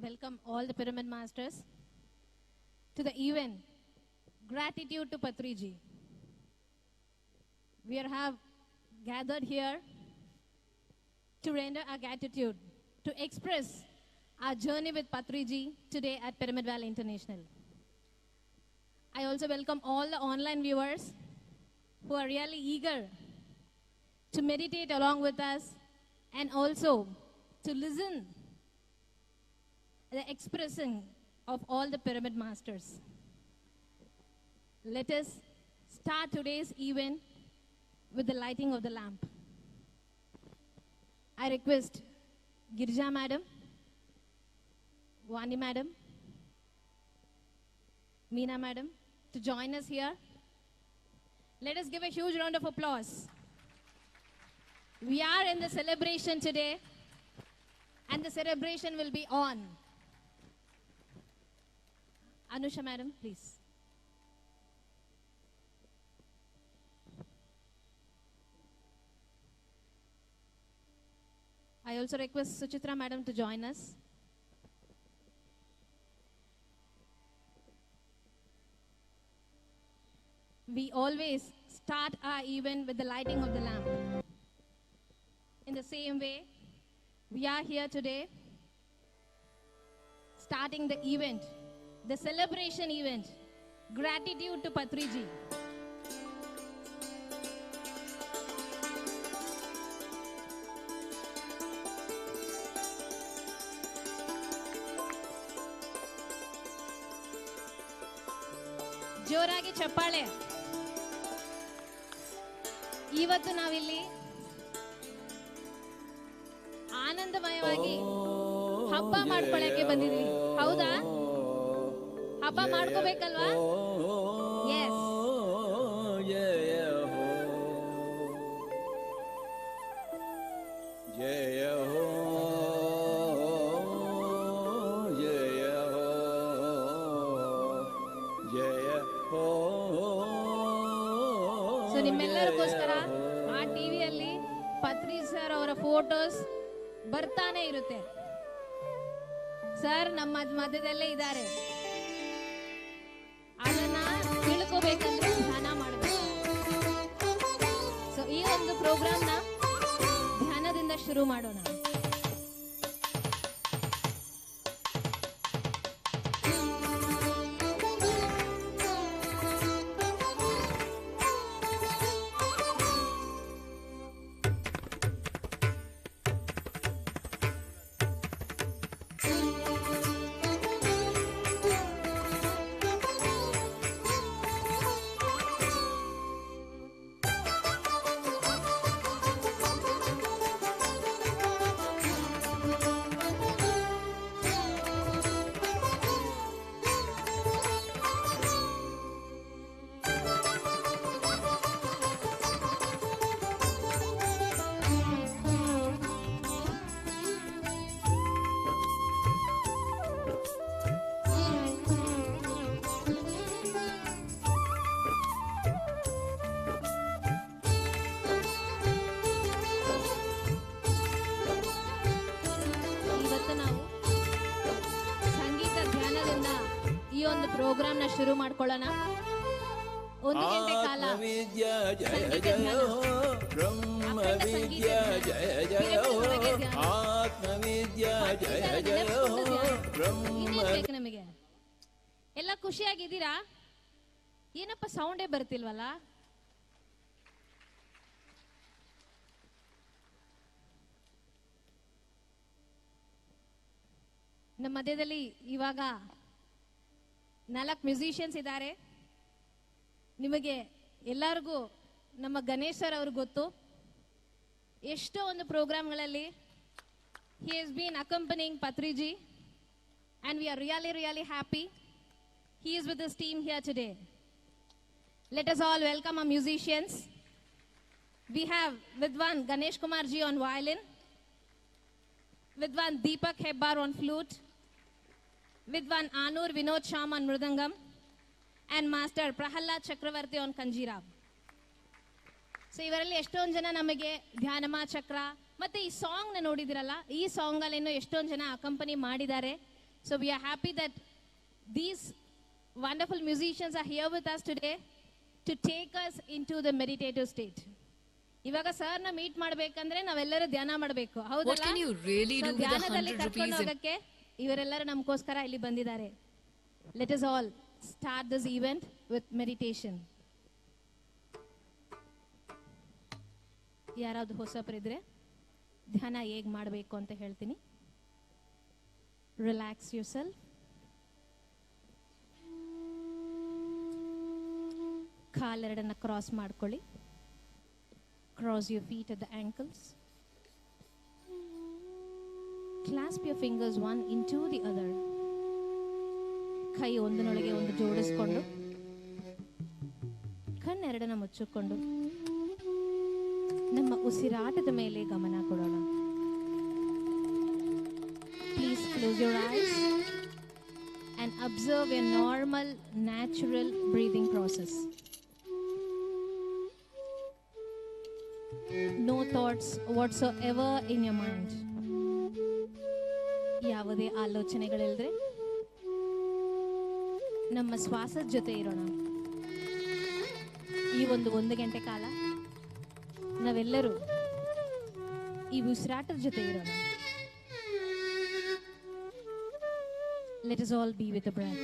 welcome all the pyramid masters to the event Gratitude to Patriji. We have gathered here to render our gratitude, to express our journey with Patriji today at Pyramid Valley International. I also welcome all the online viewers who are really eager to meditate along with us and also to listen the expressing of all the pyramid masters. Let us start today's event with the lighting of the lamp. I request Girja madam, Vani madam, Meena madam to join us here. Let us give a huge round of applause. We are in the celebration today, and the celebration will be on. Anusha madam, please. I also request Suchitra madam to join us. We always start our event with the lighting of the lamp. In the same way, we are here today starting the event, the celebration event, Gratitude to Patriji. ಜೋರಾಗಿ ಚಪ್ಪಾಳೆ. ಇವತ್ತು ನಾವಿಲ್ಲಿ ಆನಂದಮಯವಾಗಿ ಹಬ್ಬ ಮಾಡ್ಕೊಳ್ಳಕ್ಕೆ ಬಂದಿದ್ವಿ. ಹೌದಾ? ಹಬ್ಬ ಮಾಡ್ಕೋಬೇಕಲ್ವಾ? S. So ನಿಮ್ಮೆಲ್ಲರಿಗೋಸ್ಕರ ಆ ಟಿವಿಯಲ್ಲಿ ಪತ್ರಿ ಸರ್ ಅವರ ಫೋಟೋಸ್ ಬರ್ತಾನೆ ಇರುತ್ತೆ. ಸರ್ ನಮ್ಮ ಮಧ್ಯದಲ್ಲೇ ಇದ್ದಾರೆ. ಅದನ್ನ ತಿಳ್ಕೋಬೇಕಂದ್ರೆ ಧ್ಯಾನ ಮಾಡಬೇಕು. ಸೊ ಈ ಒಂದು ಪ್ರೋಗ್ರಾಮ್ನ ಧ್ಯಾನದಿಂದ ಶುರು ಮಾಡೋಣ. ಪ್ರೋಗ್ರಾಮ್ ನ ಶುರು ಮಾಡ್ಕೊಳ್ಳೋಣ. 1 ಗಂಟೆ ಕಾಲ ನಮಗೆ ಎಲ್ಲ ಖುಷಿಯಾಗಿದ್ದೀರಾ? ಏನಪ್ಪ ಸೌಂಡೇ ಬರ್ತಿಲ್ವಲ್ಲ? ನಮ್ಮ ಮಧ್ಯದಲ್ಲಿ ಇವಾಗ 4 ಮ್ಯೂಸಿಷಿಯನ್ಸ್ ಇದ್ದಾರೆ. ನಿಮಗೆ ಎಲ್ಲರಿಗೂ ನಮ್ಮ ಗಣೇಶ್ ಸರ್ ಅವ್ರಿಗೆ ಗೊತ್ತು. ಎಷ್ಟೋ ಒಂದು ಪ್ರೋಗ್ರಾಮ್ಗಳಲ್ಲಿ he has been accompanying Patriji and we are really happy he is with his team here today. Let us all welcome our musicians. We have Vidwan Ganesh Kumar ji on violin, Vidwan Deepak Hebbar on flute, Vidwan Anur Vinod Sham on Mridangam, and Master Prahalad Chakravarti on Kanjira. So ಇವರಲ್ಲಿ ಎಷ್ಟೊಂದು ಜನ ನಮಗೆ ಧ್ಯಾನಮ ಚಕ್ರ ಮತ್ತೆ ಈ song ನ ನೋಡಿದಿರಲ್ಲ, ಈ song ಅಲ್ಲಿ ಎಷ್ಟೊಂದು ಜನ ಅಕಂಪನಿ ಮಾಡಿದ್ದಾರೆ. So we are happy that these wonderful musicians are here with us today to take us into the meditative state. ಇವಾಗ ಸರ್ ನ ಮೀಟ್ ಮಾಡ್ಬೇಕಂದ್ರೆ ನಾವೆಲ್ಲರೂ ಧ್ಯಾನ ಮಾಡಬೇಕು. What can you really do with 100 rupees? ಹೋಗಕ್ಕೆ ಇವರೆಲ್ಲರೂ ನಮಗೋಸ್ಕರ ಇಲ್ಲಿ ಬಂದಿದ್ದಾರೆ. Let us all start this event with meditation. ಯಾರಾவது ಹೊಸಬರಿದ್ರೆ ಧ್ಯಾನ ಹೇಗೆ ಮಾಡಬೇಕು ಅಂತ ಹೇಳ್ತೀನಿ. Relax yourself. ಕಾಲೆರಡನ್ನ ಕ್ರಾಸ್ ಮಾಡ್ಕೊಳ್ಳಿ. Cross your feet at the ankles. Clasp your fingers one into the other. ಕೈ ಒಂದನೊಳಗೆ ಒಂದು ಜೋಡಿಸ್ಕೊಂಡು ಕಣ್ಣೆರಡನ್ನ ಮುಚ್ಚಿಕೊಂಡು ನಮ್ಮ ಉಸಿರಾಟದ ಮೇಲೆ ಗಮನ ಕೊಡೋಣ. Please close your eyes and observe a normal, natural breathing process. No thoughts whatsoever in your mind. ಯಾವುದೇ ಆಲೋಚನೆಗಳಿಲ್ಲದೆ ನಮ್ಮ ಶ್ವಾಸದ ಜೊತೆ ಇರೋಣ. ಈ ಒಂದು ಗಂಟೆ ಕಾಲ ನಾವೆಲ್ಲರೂ ಈ ಉಸಿರಾಟದ ಜೊತೆ ಇರೋಣ. Let us all be with the breath.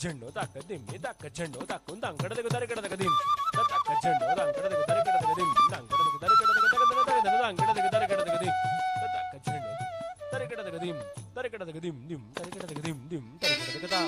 Jendo tak dim tak jendo tak undang kada kada kada kada dim tak jendo dang kada kada kada kada dim dang kada kada kada kada kada dang kada kada kada kada dim tak jendo tare kada kada dim tare kada kada dim dim tare kada kada dim dim tare kada kada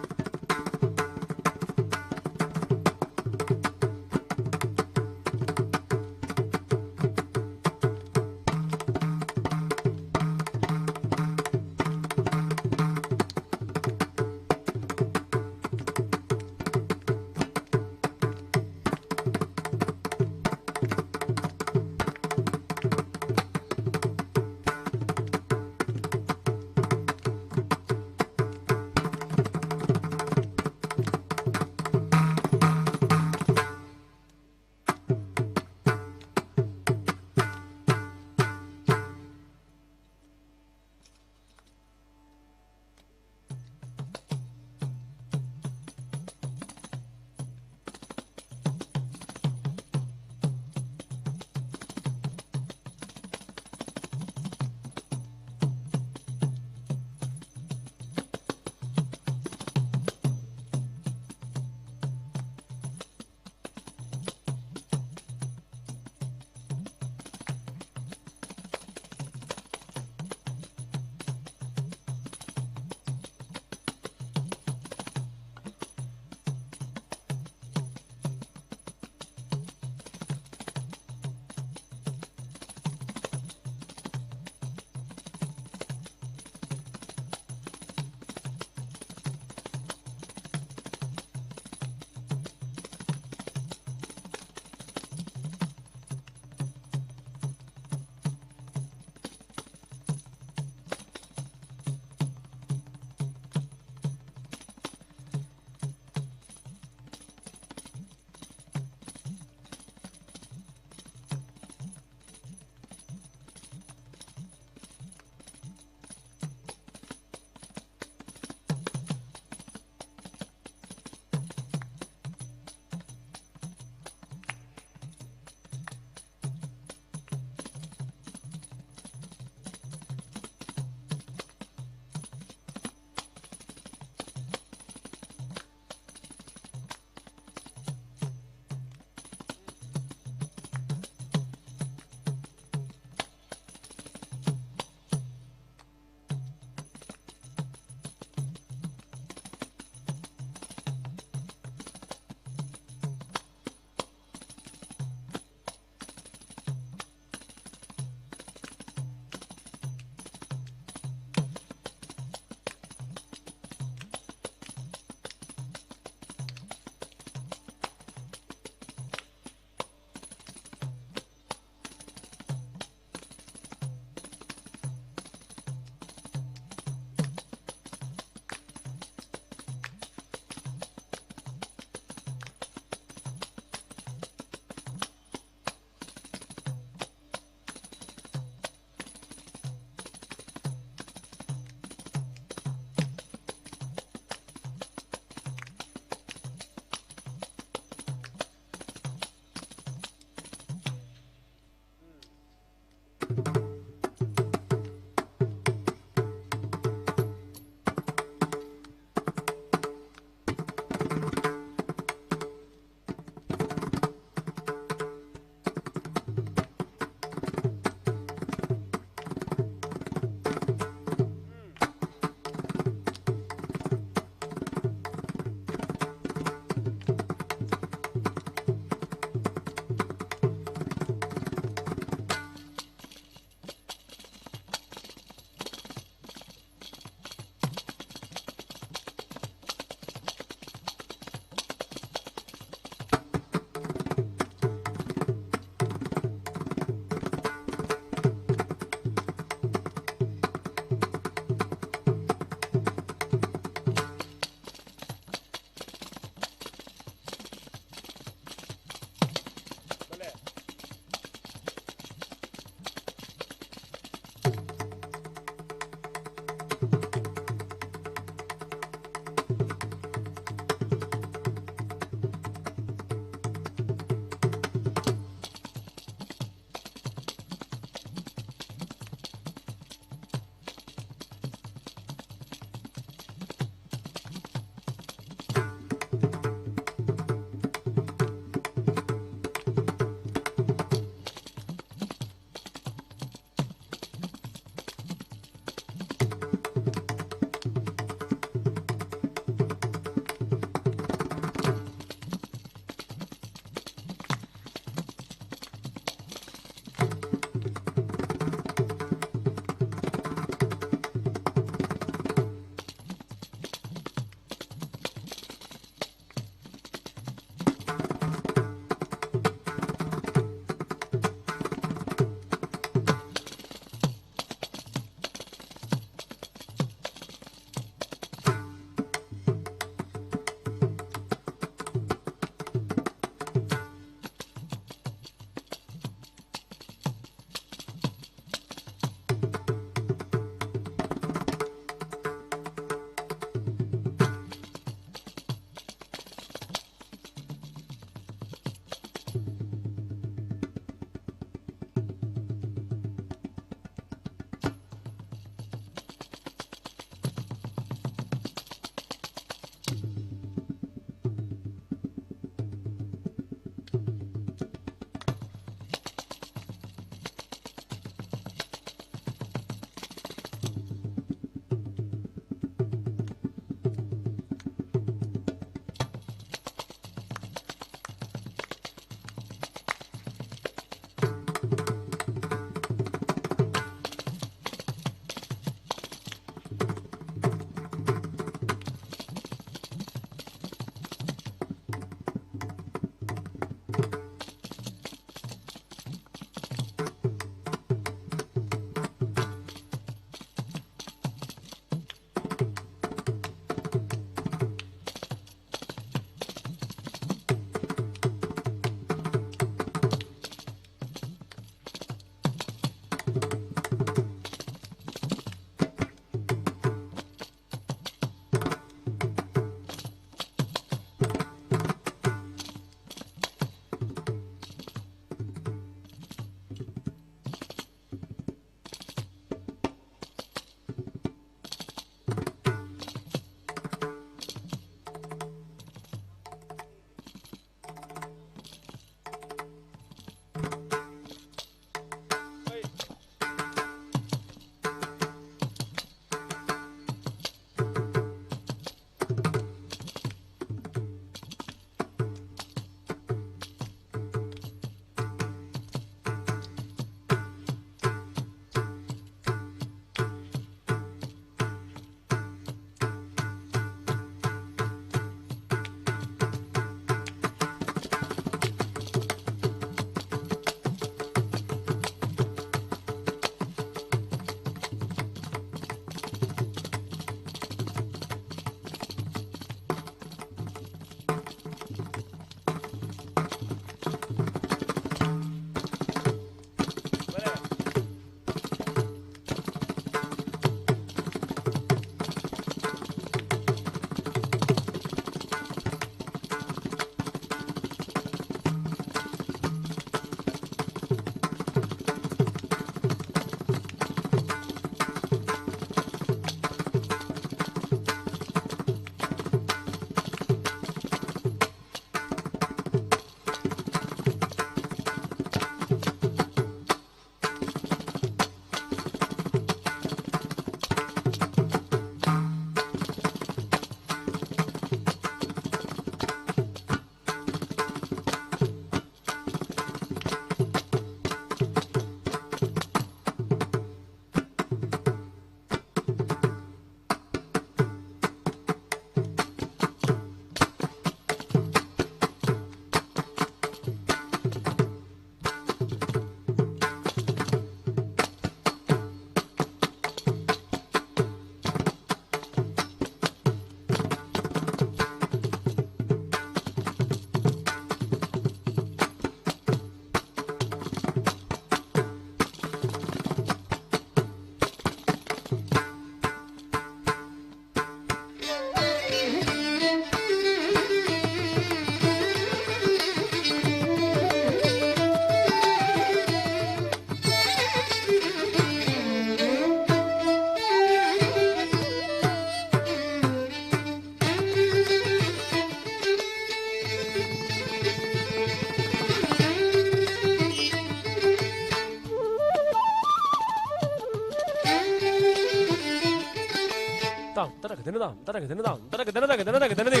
ದಿನದಾಂ ತರಗ ದಿನದಾಂ ತರಗ ದಿನದಾಗ ದಿನದಾಗ ದಿನದಿ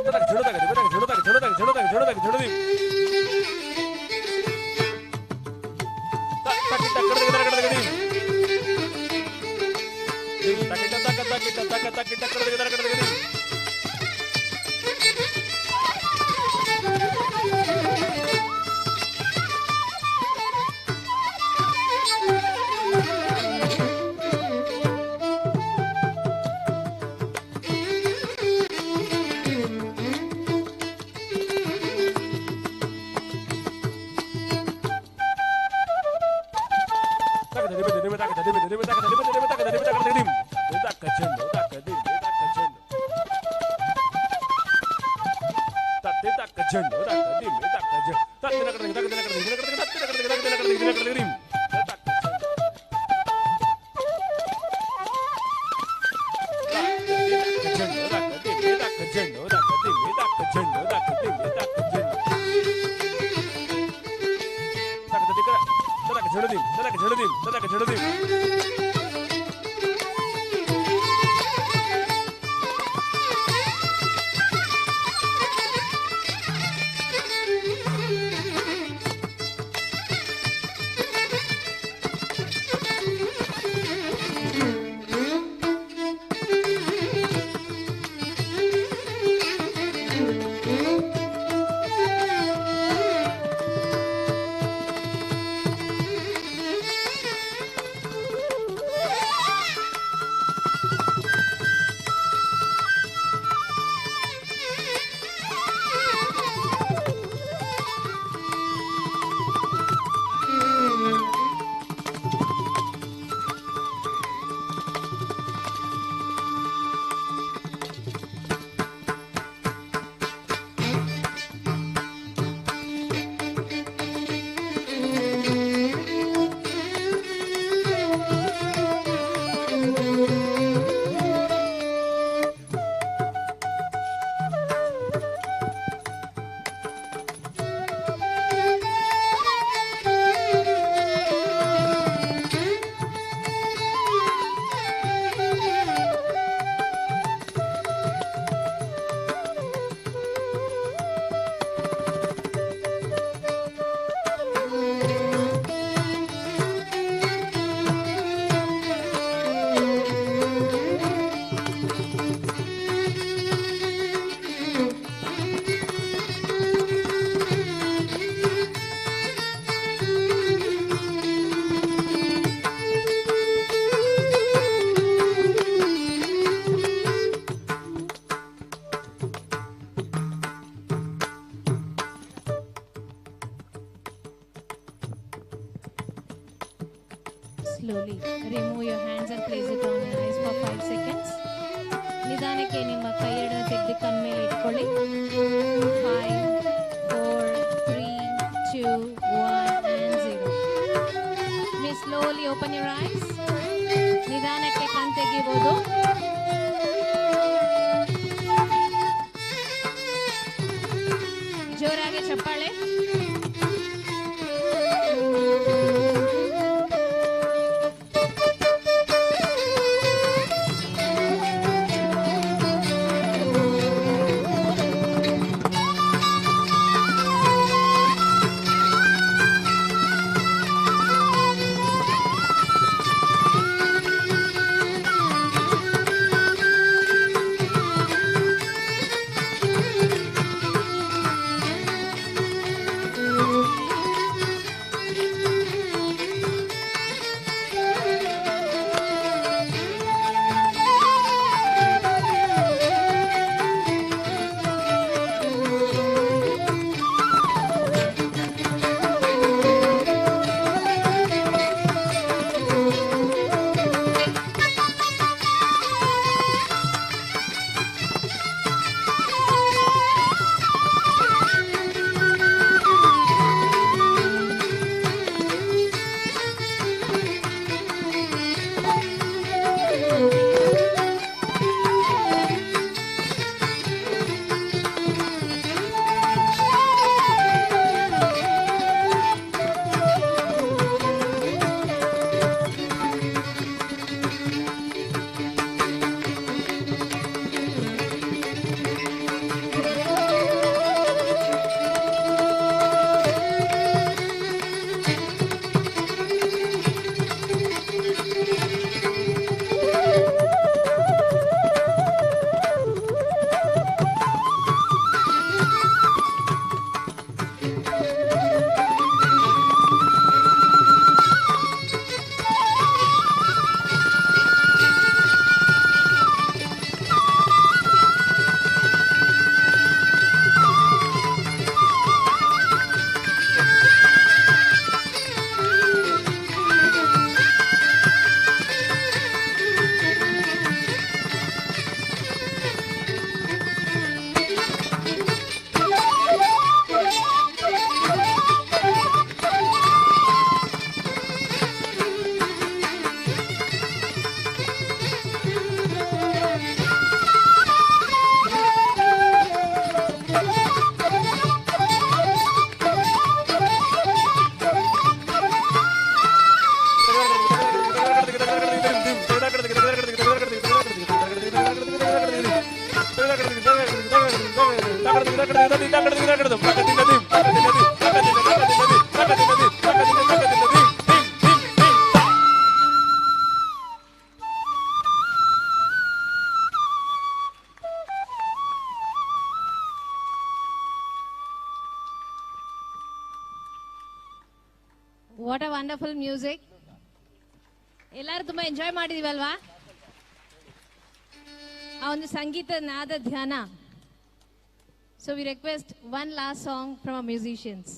ತರಗ ಜುಡದಾಗ ದಿನದಾಗ ಜುಡದಾಗ ಜುಡದಾಗ ಜುಡದಾಗ ಜುಡದಾಗ ಜುಡದಿ ತಕಿಟ ಕಡದ ಕಡದ ಕಡದಿ ತಕಿಟ ತಕ ತಕಿಟ ತಕ ತಕಿಟ ಕಡದ ಕಡದ ಕಡದಿ Slowly remove your hands and place it on your eyes for 5 seconds. ನಿಧಾನಕ್ಕೆ ನಿಮ್ಮ ಕೈ ಎರಡನ್ನು ತೆಗೆದು ಕಣ್ಮೇಲೆ ಇಟ್ಕೊಳ್ಳಿ. 5, 4, 3, 2, 1 and 0. May slowly open your eyes. ನಿಧಾನಕ್ಕೆ ಕಣ್ ತೆಗಿಬಹುದು. ಜೋರಾಗಿ ಚಪ್ಪಾಳೆ. What a wonderful music. ಎಲ್ಲರೂ ತುಂಬಾ ಎಂಜಾಯ್ ಮಾಡಿದೀವಲ್ವಾ ಆ ಒಂದು ಸಂಗೀತ ನಾದ ಧ್ಯಾನ. So we request one last song from a musicians.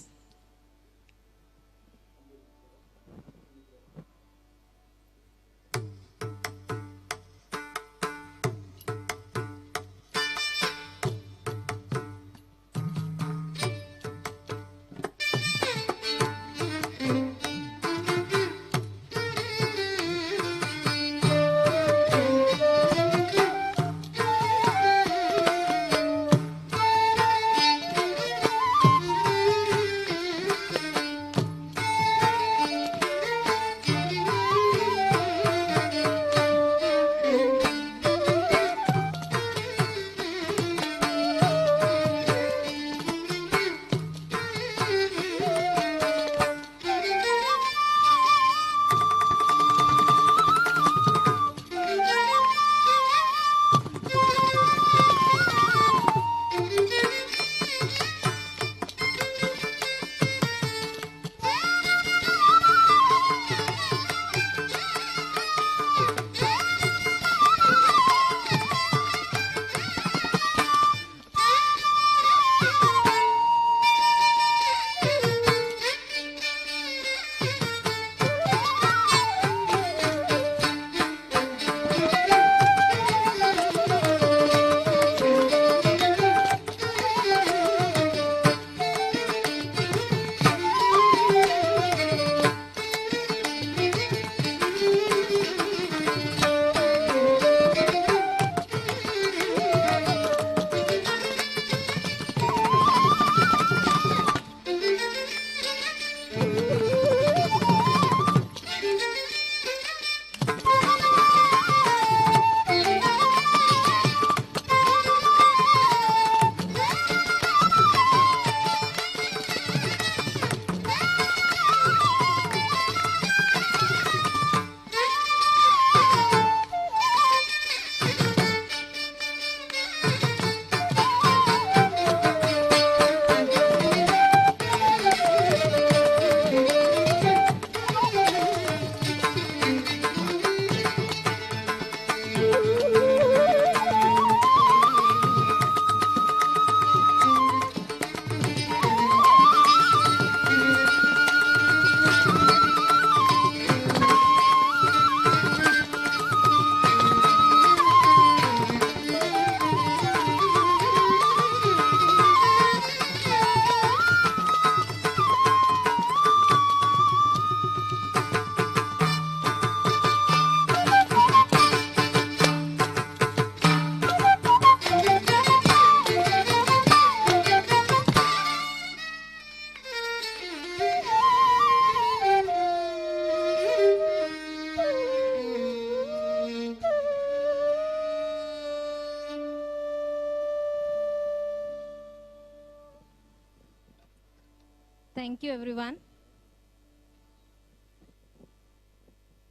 Thank you everyone.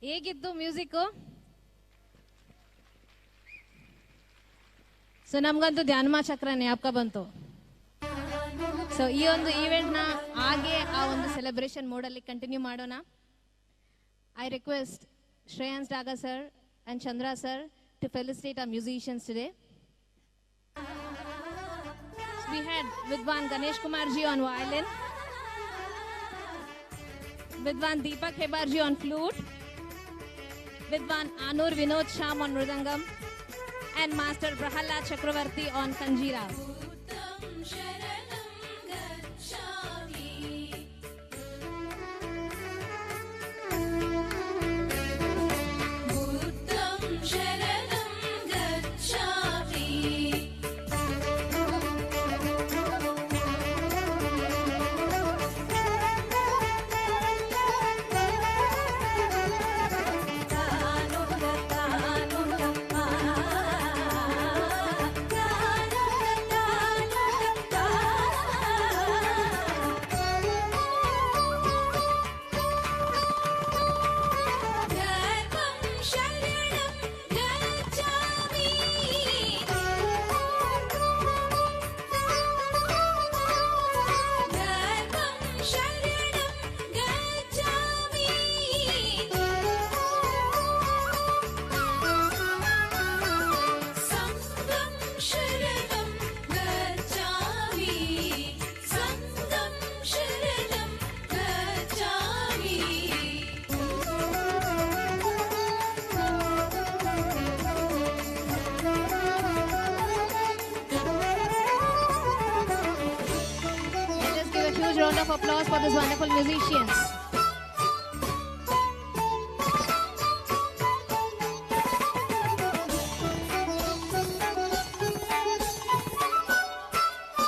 ಹೇಗಿತ್ತು ಮ್ಯೂಸಿಕ್ಕು? ಸೊ ನಮ್ಗಂತೂ ಧ್ಯಾನ್ಮಾ ಚಕ್ರ ಜ್ಞಾಪಕ ಬಂತು. ಸೊ ಈ ಒಂದು ಈವೆಂಟ್ನ ಹಾಗೆ ಆ ಒಂದು ಸೆಲೆಬ್ರೇಷನ್ ಮೋಡಲ್ಲಿ ಕಂಟಿನ್ಯೂ ಮಾಡೋಣ. I request Shreyans Daga sir and Chandra sir to felicitate our musicians today. So we had Vidwan Ganesh Kumar ji on violin, Vidwan Deepak Hebar ji on flute, Vidwan Anur Vinod Sham on mridangam, and Master Prahalad Chakravarti on kanjira. round of applause for these wonderful musicians.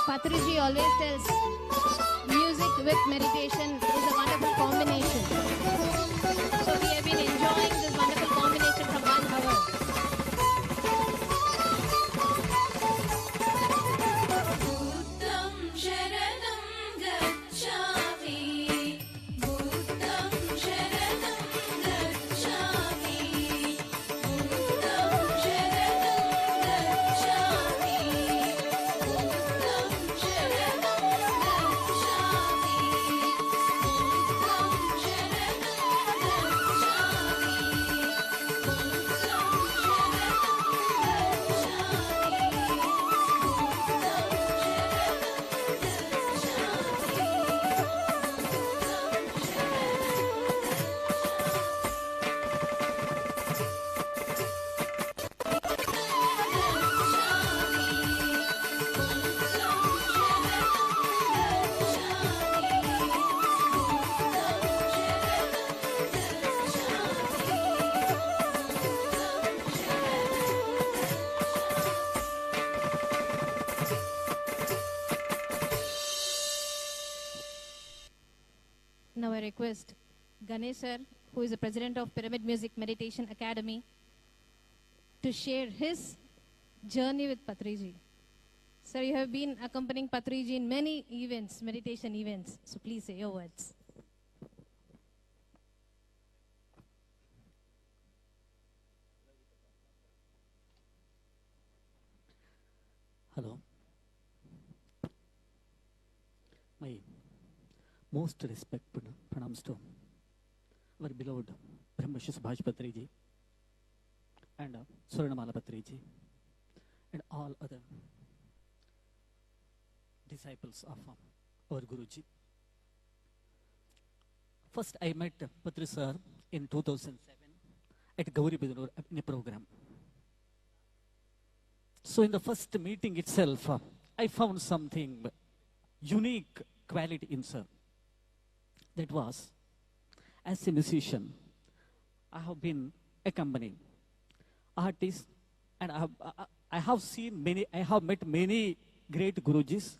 Patriji always tells music with meditation is a wonderful combination. So we have been enjoying this wonderful combination from 1 hour. Now I request Ganesha, who is the president of Pyramid Music Meditation Academy, to share his journey with Patriji. Sir, you have been accompanying Patriji in many events, meditation events. So please say your words. Hello. My most respected pranams to our beloved Brahmarshi Subhash Patriji and Suranamala Patriji and all other disciples of our Guruji. First, I met Patri sir in 2007 at Gauri Bidunur in a program. So in the first meeting itself, I found something unique quality in sir. That was, as a musician, I have been accompanying artists, and I have seen many, I have met many great Gurujis,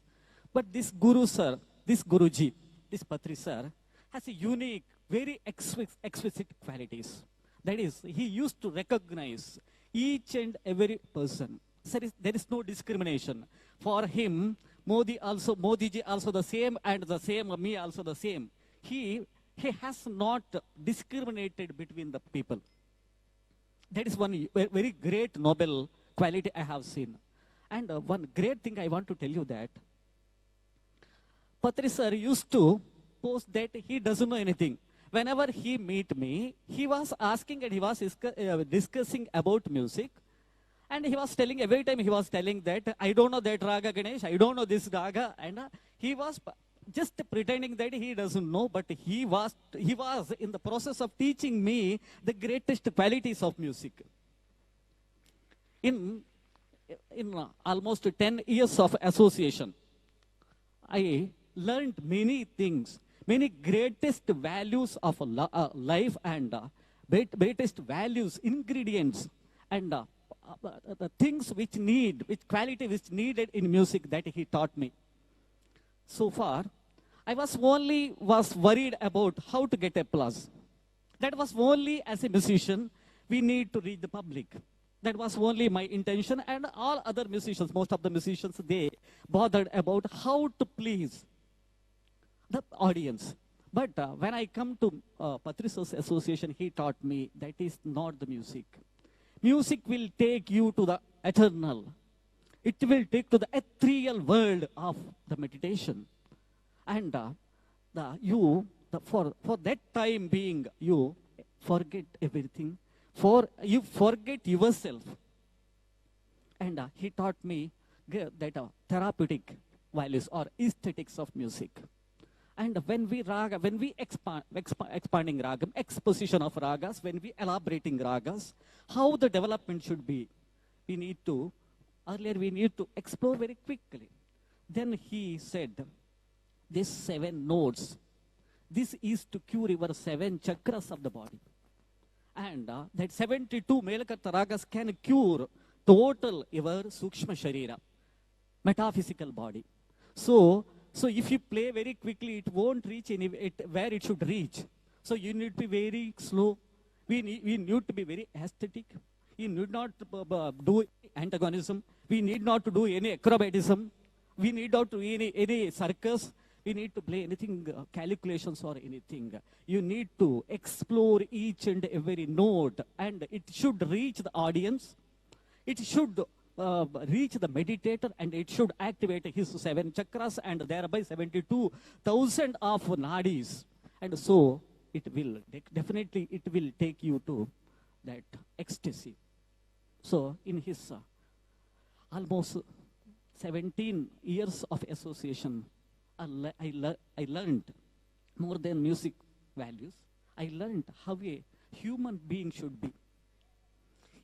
but this Guru sir, this Guruji, this Patri sir, has a unique, very exquisite qualities. That is, he used to recognize each and every person. There is no discrimination. For him, Modiji also the same, and the same, me also the same. He has not discriminated between the people. That is one very great noble quality I have seen. And one great thing I want to tell you that Patri sir used to post that he doesn't know anything. Whenever he meet me, he was asking and he was discussing about music. And he was telling, every time he was telling that, I don't know that raga Ganesh, I don't know this raga. And he was just pretending that he doesn't know, but he was in the process of teaching me the greatest qualities of music. In almost 10 years of association, I learned many things, many greatest values of life and greatest values, ingredients, and the things which quality which needed in music that he taught me. So far, I was worried about how to get applause. That was only as a musician, we need to reach the public. That was only my intention, and all other musicians, most of the musicians, they bothered about how to please the audience. But when I come to Patrisa's association, he taught me that is not the music. Music will take you to the eternal. It will take to the ethereal world of the meditation. And for that time being, you forget everything. You forget yourself. And he taught me that therapeutic values or aesthetics of music. And when we expanding ragam, exposition of ragas, when we elaborating ragas, how the development should be, we need to explore very quickly. Then he said these 7 nodes. This is to cure your 7 chakras of the body. And that 72 Melakata Ragas can cure total your Sukshma Sharira, metaphysical body. So if you play very quickly, it won't reach where it should reach. So you need to be very slow. We need to be very aesthetic. You need not do antagonism. We need not to do any acrobatism. We need not to do any circus. We need to play anything, calculations or anything. You need to explore each and every note, and it should reach the audience. It should reach the meditator, and it should activate his 7 chakras and thereby 72,000 of nadis. And so it will definitely it will take you to that ecstasy. So in his almost 17 years of association, I learned more than music values. I learned how a human being should be.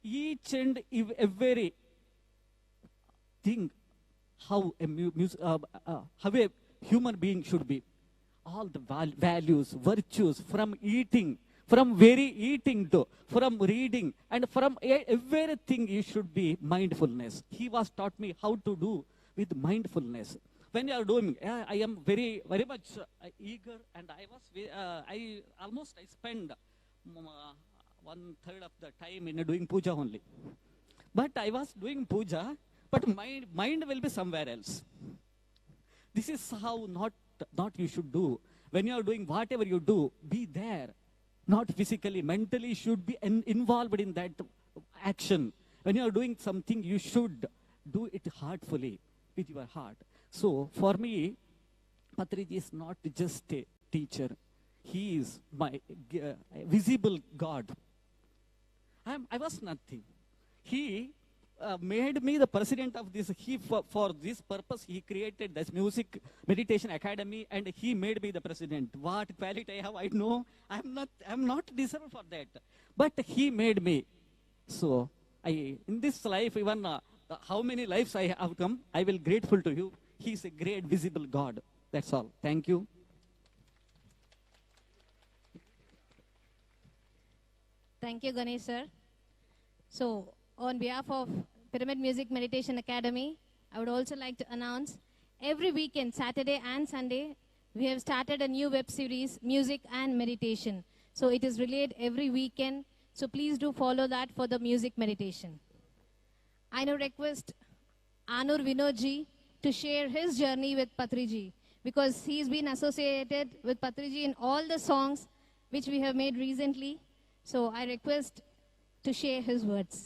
Each and every thing, how a human being should be. All the values, virtues, from eating, from from reading, and from everything you should be mindfulness. He was taught me how to do with mindfulness. When you are doing, I am very much eager, and I spend 1/3 of the time in doing puja only. But I was doing puja, but my mind will be somewhere else. This is how not you should do. When you are doing whatever you do, be there. Not physically, mentally should be involved in that action. When you are doing something, you should do it heartfully, with your heart. So for me, Patriji is not just a teacher. He is my visible God. I was nothing. He made me the president of this. For this purpose, he created this music meditation academy, and he made me the president. What quality I have, I know. I'm not deserved for that. But he made me. So in this life, even how many lives I have come, I will grateful to you. He is a great visible God. That's all. Thank you. Thank you, Ganesh sir. So, on behalf of Pyramid Music Meditation Academy, I would also like to announce every weekend, Saturday and Sunday, we have started a new web series, Music and Meditation. So, it is released every weekend. So, please do follow that for the music meditation. I now request Anur Vinodji to share his journey with Patriji, because he's been associated with Patriji in all the songs which we have made recently. So I request to share his words.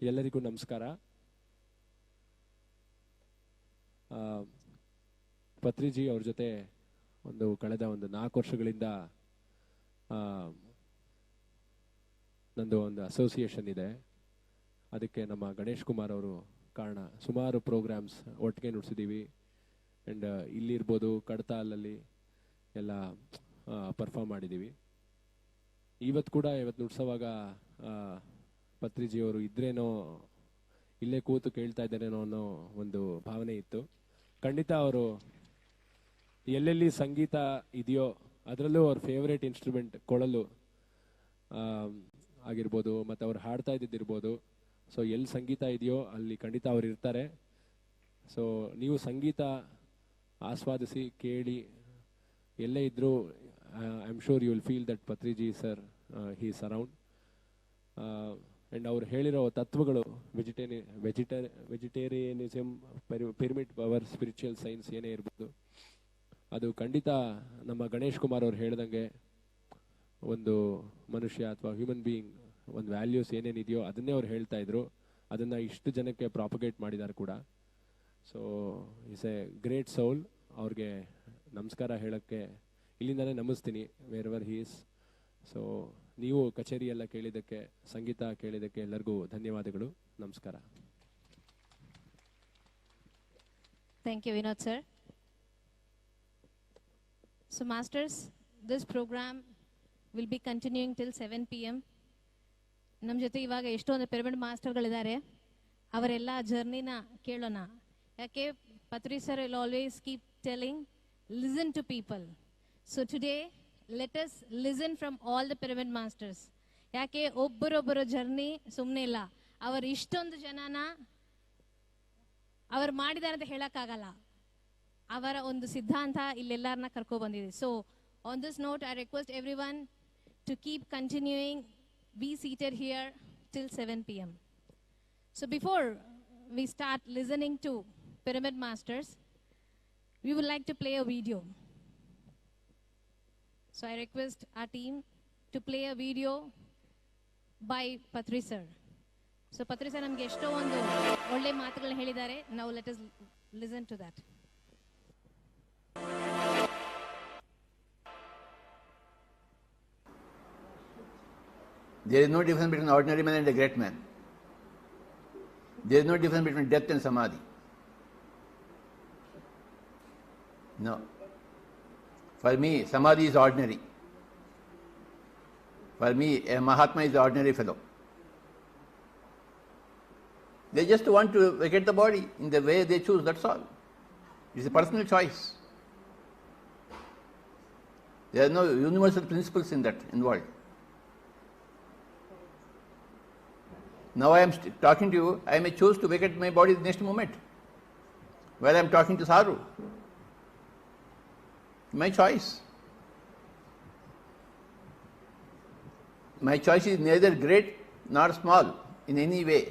ಎಲ್ಲರಿಗೂ ನಮಸ್ಕಾರ. ಪತ್ರಿಜಿ ಅವ್ರ ಜೊತೆ ಕಳೆದ 4 ವರ್ಷಗಳಿಂದ ನಂದು ಒಂದು association ಇದೆ. ಅದಕ್ಕೆ ನಮ್ಮ ಗಣೇಶ್ ಕುಮಾರ್ ಅವರು ಕಾರಣ. ಸುಮಾರು ಪ್ರೋಗ್ರಾಮ್ಸ್ ಒಟ್ಟಿಗೆ ನುಡಿಸಿದ್ದೀವಿ. ಆ್ಯಂಡ್ ಇಲ್ಲಿರ್ಬೋದು, ಕಡತಾಲಲ್ಲಿ ಎಲ್ಲ ಪರ್ಫಾರ್ಮ್ ಮಾಡಿದ್ದೀವಿ. ಇವತ್ತು ನುಡ್ಸೋವಾಗ ಪತ್ರಿಜಿಯವರು ಇದ್ರೇನೋ, ಇಲ್ಲೇ ಕೂತು ಕೇಳ್ತಾ ಇದ್ದಾರೇನೋ ಅನ್ನೋ ಒಂದು ಭಾವನೆ ಇತ್ತು. ಖಂಡಿತ ಅವರು ಎಲ್ಲೆಲ್ಲಿ ಸಂಗೀತ ಇದೆಯೋ ಅದರಲ್ಲೂ ಅವ್ರ ಫೇವ್ರೇಟ್ ಇನ್ಸ್ಟ್ರೂಮೆಂಟ್ ಕೊಳಲು ಆಗಿರ್ಬೋದು, ಮತ್ತು ಅವ್ರು ಹಾಡ್ತಾ ಇದ್ದಿದ್ದಿರ್ಬೋದು. ಸೊ ಎಲ್ಲಿ ಸಂಗೀತ ಇದೆಯೋ ಅಲ್ಲಿ ಖಂಡಿತ ಅವ್ರು ಇರ್ತಾರೆ. ಸೊ ನೀವು ಸಂಗೀತ ಆಸ್ವಾದಿಸಿ ಕೇಳಿ, ಎಲ್ಲೇ ಇದ್ದರೂ I am sure you will feel that Patriji sir he is around. And ಅವ್ರು ಹೇಳಿರೋ ತತ್ವಗಳು, vegetarianism, pyramid power, spiritual science ಏನೇ ಇರ್ಬೋದು, ಅದು ಖಂಡಿತ ನಮ್ಮ ಗಣೇಶ್ ಕುಮಾರ್ ಅವ್ರು ಹೇಳ್ದಂಗೆ ಒಂದು ಮನುಷ್ಯ ಅಥವಾ ಹ್ಯೂಮನ್ ಬೀಯಿಂಗ್ ಒಂದು ವ್ಯಾಲ್ಯೂಸ್ ಏನೇನಿದೆಯೋ ಅದನ್ನೇ ಅವ್ರು ಹೇಳ್ತಾ ಇದ್ರು. ಅದನ್ನು ಇಷ್ಟು ಜನಕ್ಕೆ ಪ್ರಾಪಗೇಟ್ ಮಾಡಿದ್ದಾರೆ ಕೂಡ. So is a great soul. ಅವ್ರಿಗೆ ನಮಸ್ಕಾರ ಹೇಳೋಕ್ಕೆ ಇಲ್ಲಿಂದನೇ ನಮಿಸ್ತೀನಿ, wherever he is. So ನೀವು ಕಚೇರಿ ಎಲ್ಲ ಕೇಳಿದ್ದಕ್ಕೆ, ಸಂಗೀತ ಕೇಳಿದ್ದಕ್ಕೆ ಎಲ್ಲರಿಗೂ ಧನ್ಯವಾದಗಳು. ನಮಸ್ಕಾರ. Thank you, Vinod sir. So masters, this program will be continuing till 7 p.m. ನಮ್ಮ ಜೊತೆ ಇವಾಗ ಎಷ್ಟೊಂದು ಪಿರಮಿಡ್ ಮಾಸ್ಟರ್ಗಳಿದ್ದಾರೆ, ಅವರೆಲ್ಲ ಜರ್ನಿನ ಕೇಳೋಣ. ಯಾಕೆ ಪತ್ರಿ sir will always keep telling, listen to people. So today, let us listen from all the pyramid masters. ಯಾಕೆ ಒಬ್ಬರೊಬ್ಬರ journey ಸುಮ್ಮನೆ ಇಲ್ಲ, ಅವರು ಇಷ್ಟೊಂದು ಜನನ ಅವರು ಮಾಡಿದ್ದಾರೆ ಅಂತ ಹೇಳಕ್ಕಾಗಲ್ಲ. ಅವರ ಒಂದು ಸಿದ್ಧಾಂತ ಇಲ್ಲೆಲ್ಲರನ್ನ ಕರ್ಕೊ ಬಂದಿದೆ. So on this note I request every one to keep continuing, be seated here till 7 p.m. So before we start listening to pyramid masters, we would like to play a video. So I request our team to play a video by Patri sir. So Patri sir namge esto ondu olle maatugalna helidare. Now let us listen to that. There is no difference between an ordinary man and a great man. There is no difference between depth and samadhi. No. For me, samadhi is ordinary. For me, a Mahatma is an ordinary fellow. They just want to vacate the body in the way they choose, that's all. It's a personal choice. There are no universal principles in that involved. Now I am talking to you, I may choose to vacate my body the next moment, while I am talking to Saru. My choice. My choice is neither great nor small in any way.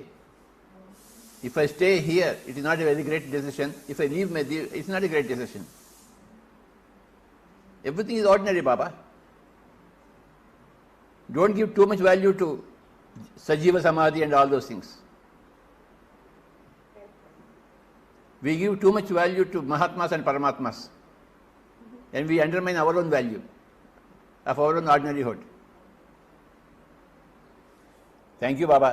If I stay here, it is not a very great decision. If I leave, it's not a great decision. Everything is ordinary, Baba. Don't give too much value to Sajiva Samadhi and all those things. We give too much value to Mahatmas and Paramatmas, and we undermine our own value of our own ordinaryhood. Thank you, Baba.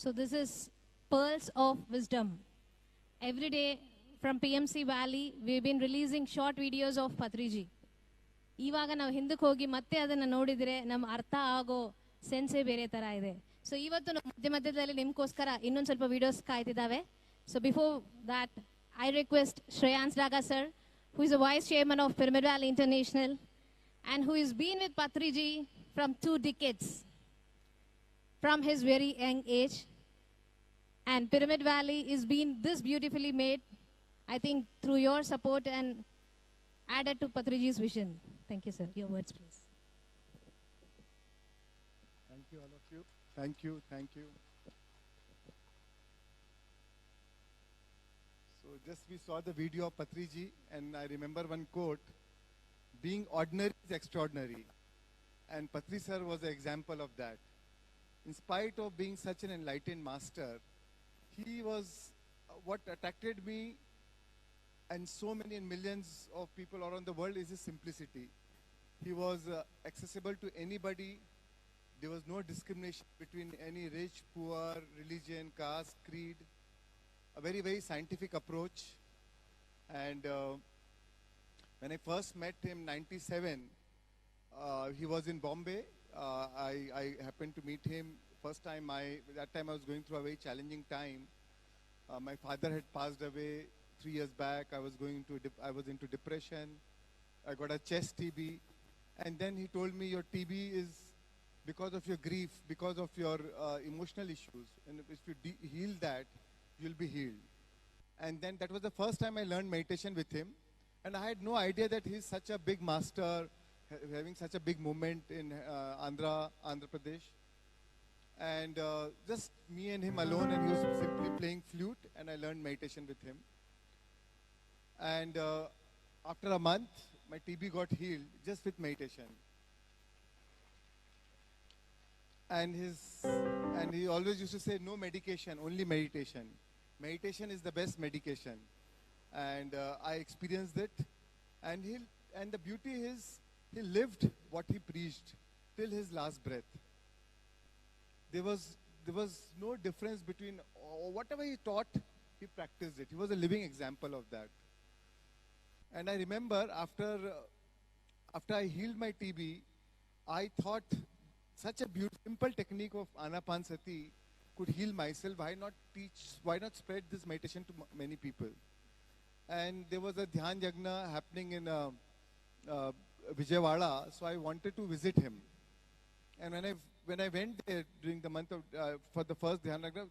So this is Pearls of Wisdom. Every day from PMC Valley, we've been releasing short videos of Patriji. ಇವಾಗ ನಾವು ಹಿಂದಕ್ಕೆ ಹೋಗಿ ಮತ್ತೆ ಅದನ್ನು ನೋಡಿದರೆ ನಮ್ಮ ಅರ್ಥ ಆಗೋ ಸೆನ್ಸೇ ಬೇರೆ ಥರ ಇದೆ. ಸೊ ಇವತ್ತು ಮಧ್ಯ ಮಧ್ಯದಲ್ಲಿ ನಿಮ್ಗೋಸ್ಕರ ಇನ್ನೊಂದು ಸ್ವಲ್ಪ ವಿಡಿಯೋಸ್ ಕಾಯ್ತಿದ್ದಾವೆ. So before that I request Shreyans Daga sir, who is a vice chairman of Pyramid Valley International and who has been with Patriji from 2 decades, from his very young age. And Pyramid Valley is being this beautifully made, I think, through your support and added to Patriji's vision. Thank you, sir. Your words, please. Thank you, all of you. Thank you, thank you. So just we saw the video of Patriji, and I remember one quote, being ordinary is extraordinary. And Patri sir was an example of that. In spite of being such an enlightened master, he was what attracted me and so many and millions of people around the world is his simplicity. He was accessible to anybody. There was no discrimination between any rich, poor, religion, caste, creed. A very, very scientific approach. And when I first met him in 97, he was in Bombay. I happened to meet him first time. That time I was going through a very challenging time. My father had passed away 3 years back. I was into depression. I got a chest TB, and then he told me your TB is because of your grief, because of your emotional issues, and if you heal that, you'll be healed. And then that was the first time I learned meditation with him, and I had no idea that he's such a big master, having such a big movement in Andhra Pradesh. And just me and him alone, and he was simply playing flute, and I learned meditation with him. And after a month, my TB got healed just with meditation. And he always used to say, no medication, only meditation. Meditation is the best medication. And I experienced it. And the beauty is, He lived what he preached till his last breath. There was no difference between whatever he taught, he practiced it. He was a living example of that. And I remember after I healed my TB, I thought such a beautiful, simple technique of Anapansati could heal myself. Why not spread this meditation to many people? And there was a Dhyan Yagna happening in Vijayawada, so I wanted to visit him. And when I went there during the month of, for the first Dhyan Yagna,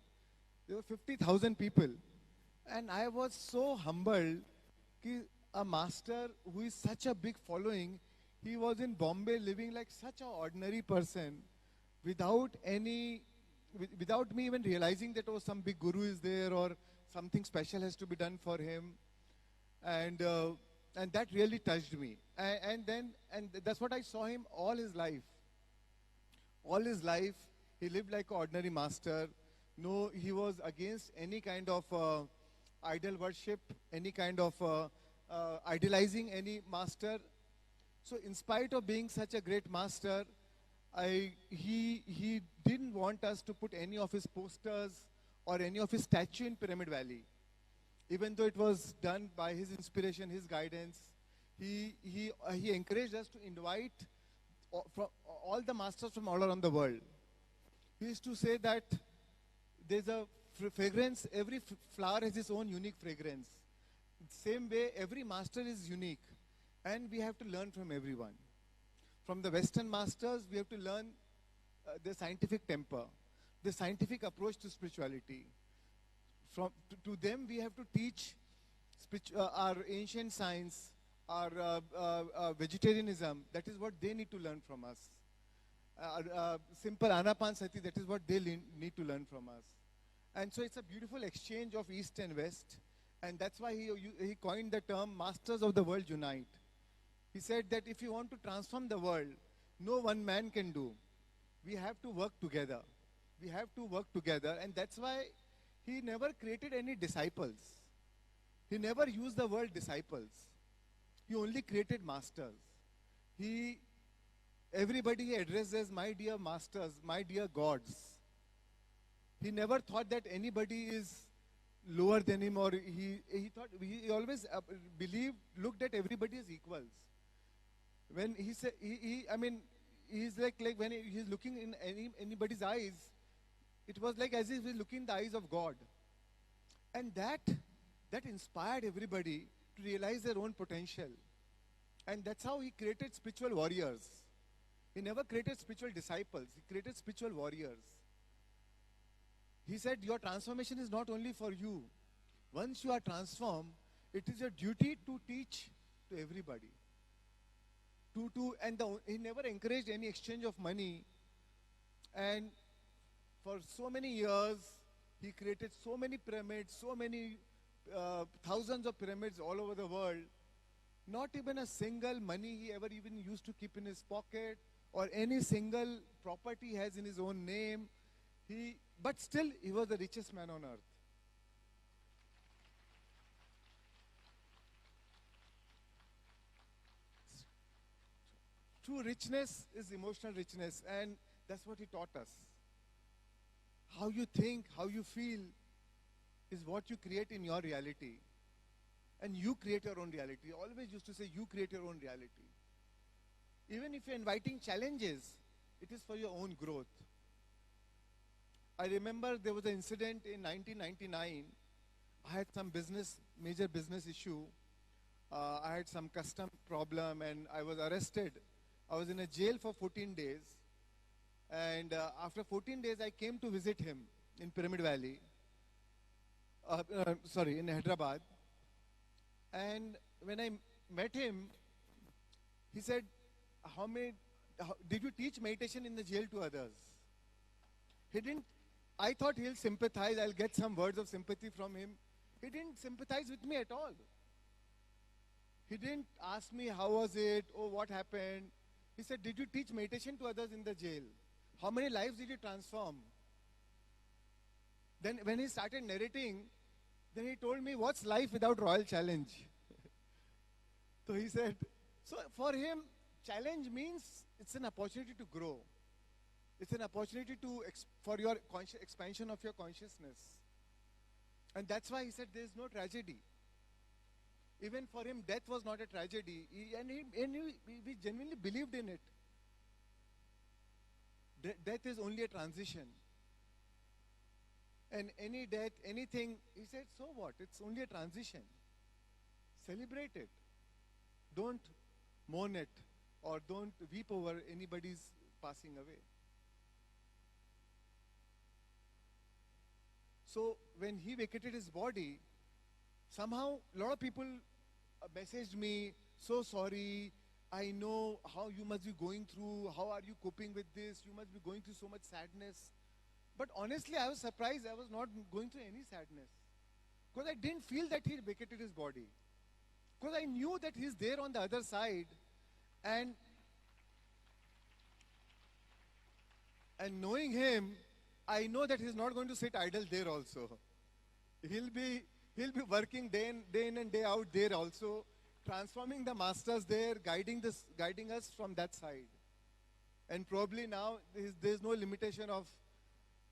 there were 50,000 people. And I was so humbled that a master who is such a big following, he was in Bombay living like such an ordinary person without me even realizing that some big guru is there or something special has to be done for him. And that really touched me. And that's what I saw him all his life. All his life, he lived like an ordinary master. No, he was against any kind of idol worship, any kind of idolizing any master. So in spite of being such a great master, he didn't want us to put any of his posters or any of his statue in Pyramid Valley. Even though it was done by his inspiration, his guidance, he encouraged us to invite all the masters from all around the world. He used to say that there's a fragrance, every flower has its own unique fragrance. Same way, every master is unique. And we have to learn from everyone. From the Western masters, we have to learn the scientific temper, the scientific approach to spirituality. To them, we have to teach our ancient science, our vegetarianism. That is what they need to learn from us. Simple Anapansati, that is what they need to learn from us. And so it's a beautiful exchange of East and West. And that's why he coined the term Masters of the World Unite. He said that if you want to transform the world, no one man can do. We have to work together. We have to work together. And that's why he never created any disciples. He never used the word disciples. He only created masters. Everybody he addresses, my dear masters, my dear gods. He never thought that anybody is lower than him, or he always looked at everybody as equals. When he said, he's like when he's looking in anybody's eyes, it was like as if he's looking in the eyes of God. And that inspired everybody to realize their own potential. And that's how he created spiritual warriors. He never created spiritual disciples. He created spiritual warriors. He said, your transformation is not only for you. Once you are transformed, it is your duty to teach to everybody. He never encouraged any exchange of money. And for so many years, he created so many pyramids, so many thousands of pyramids all over the world. Not even a single money he ever even used to keep in his pocket, or any single property he has in his own name. But still, he was the richest man on earth. True richness is emotional richness, and that's what he taught us. How you think, how you feel is what you create in your reality. And you create your own reality. He always used to say, you create your own reality. Even if you're inviting challenges, it is for your own growth. I remember there was an incident in 1999. I had some major business issue. I had some custom problem and I was arrested. I was in a jail for 14 days. And after 14 days, I came to visit him in Pyramid Valley. In Hyderabad. And when I met him, he said, did you teach meditation in the jail to others? He didn't. I thought he'll sympathize. I'll get some words of sympathy from him. He didn't sympathize with me at all. He didn't ask me how was it, what happened. He said, did you teach meditation to others in the jail? How many lives did you transform? Then when he started narrating, then he told me, what's life without royal challenge? So he said, so for him, challenge means it's an opportunity to grow. It's an opportunity for your expansion of your consciousness. And that's why he said there is no tragedy. Even for him, death was not a tragedy. We genuinely believed in it. Death is only a transition. And any death, anything, he said, so what? It's only a transition. Celebrate it. Don't mourn it or don't weep over anybody's passing away. So when he vacated his body, somehow a lot of people messaged me, so sorry, I know how you must be going through, how are you coping with this, you must be going through so much sadness. But honestly, I was surprised I was not going through any sadness. Because I didn't feel that he vacated his body. Because I knew that he's there on the other side. And knowing him, I know that he's not going to sit idle there also. He'll be working day in and day out there also, transforming the masters there, guiding us from that side. And probably now there's no limitation of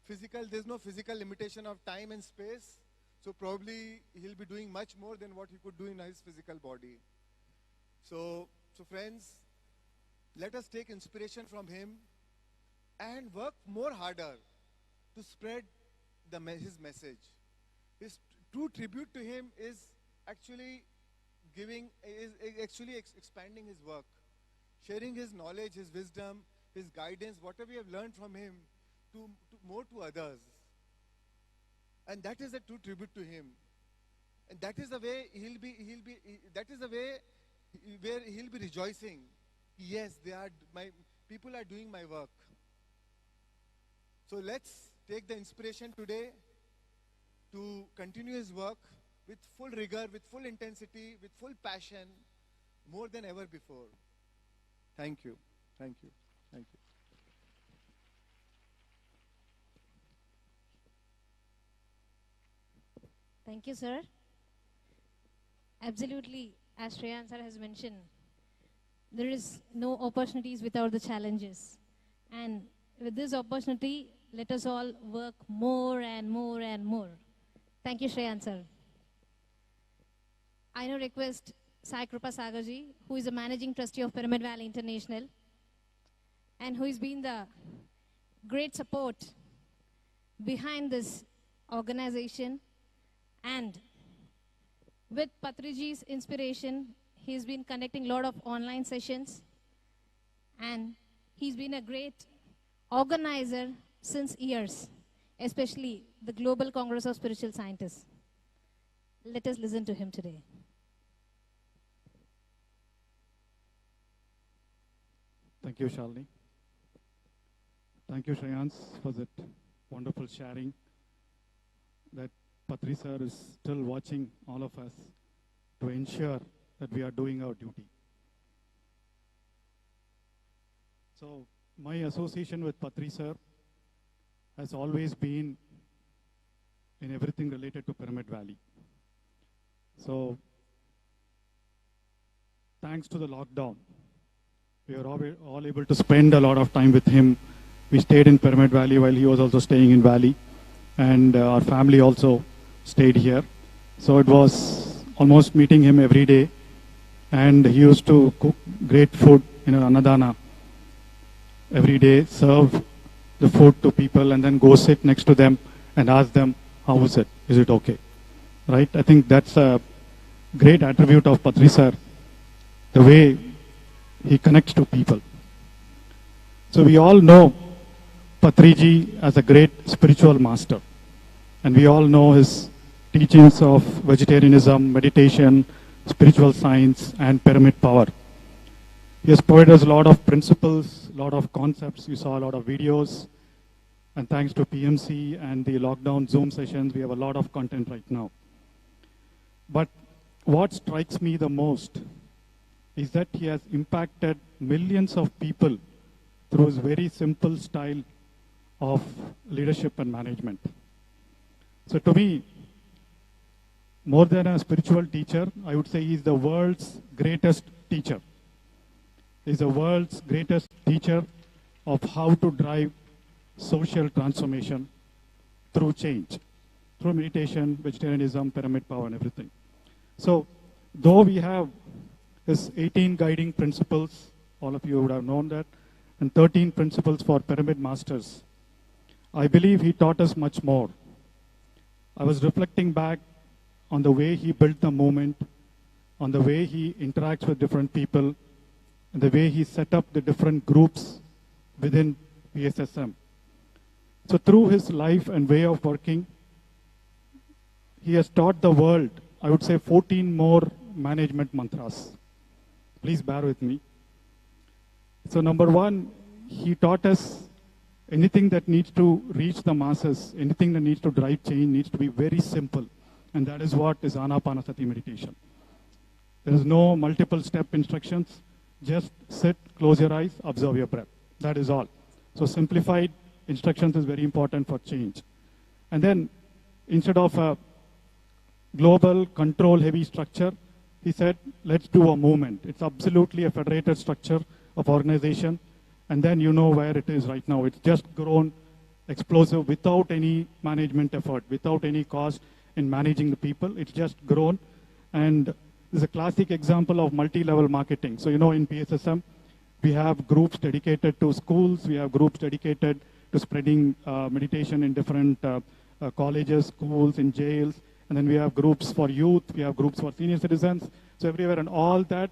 there's no physical limitation of time and space. So probably he'll be doing much more than what he could do in his physical body. So friends, let us take inspiration from him and work more harder to spread his message. His true tribute to him is actually expanding his work, sharing his knowledge, his wisdom, his guidance, whatever we have learned from him, more to others. And that is a true tribute to him. And that is the way that is the way where he'll be rejoicing. Yes, people are doing my work. So let's take the inspiration today to continue his work with full rigor, with full intensity, with full passion, more than ever before. Thank you. Thank you. Thank you. Thank you, sir. Absolutely, as Shreyan sir has mentioned, there is no opportunities without the challenges. And with this opportunity, let us all work more and more and more. Thank you, Shreyan sir. I now request Sai Krupa Sagarji, who is the Managing Trustee of Pyramid Valley International, and who has been the great support behind this organization. And with Patriji's inspiration, he's been conducting a lot of online sessions, and he's been a great organizer since years, especially the Global Congress of Spiritual Scientists. Let us listen to him today. Thank you, Shalini. Thank you, Shreyans, for that wonderful sharing. That Patri sir is still watching all of us to ensure that we are doing our duty. So my association with Patri sir has always been in everything related to Pyramid Valley. So thanks to the lockdown, we were all able to spend a lot of time with him. We stayed in Pyramid Valley while he was also staying in Valley, and our family also stayed here. So it was almost meeting him every day, and he used to cook great food in an Annadana every day, serve the food to people, and then go sit next to them and ask them, how is it? Is it okay? Right? I think that's a great attribute of Patri sir, the way he connects to people. So we all know Patriji as a great spiritual master, and we all know his teachings of vegetarianism, meditation, spiritual science, and pyramid power. He has provided us a lot of principles, a lot of concepts. You saw a lot of videos, and thanks to PMC and the lockdown Zoom sessions, we have a lot of content right now. But what strikes me the most is that he has impacted millions of people through his very simple style of leadership and management. So to me, more than a spiritual teacher, I would say he is the world's greatest teacher. is the world's greatest teacher of how to drive social transformation through change, through meditation, vegetarianism, pyramid power, and everything. So, though we have his 18 guiding principles, all of you would have known that, and 13 principles for pyramid masters, I believe he taught us much more. I was reflecting back on the way he built the movement, on the way he interacts with different people, and the way he set up the different groups within pssm. So through his life and way of working, he has taught the world, I would say, 14 more management mantras. Please bear with me. So number one, he taught us anything that needs to reach the masses, anything that needs to drive change needs to be very simple. And that is what is Anapanasati meditation. There is no multiple step instructions. Just sit, close your eyes, observe your breath. That is all. So simplified instructions is very important for change. And then instead of a global control heavy structure, he said, let's do a movement. It's absolutely a federated structure of organization. And then you know where it is right now. It's just grown explosive without any management effort, without any cost in managing the people. It's just grown. And this is a classic example of multi-level marketing. So, you know, in PSSM, we have groups dedicated to schools. We have groups dedicated to spreading meditation in different colleges, schools, in jails. And then we have groups for youth. We have groups for senior citizens. So everywhere, and all that,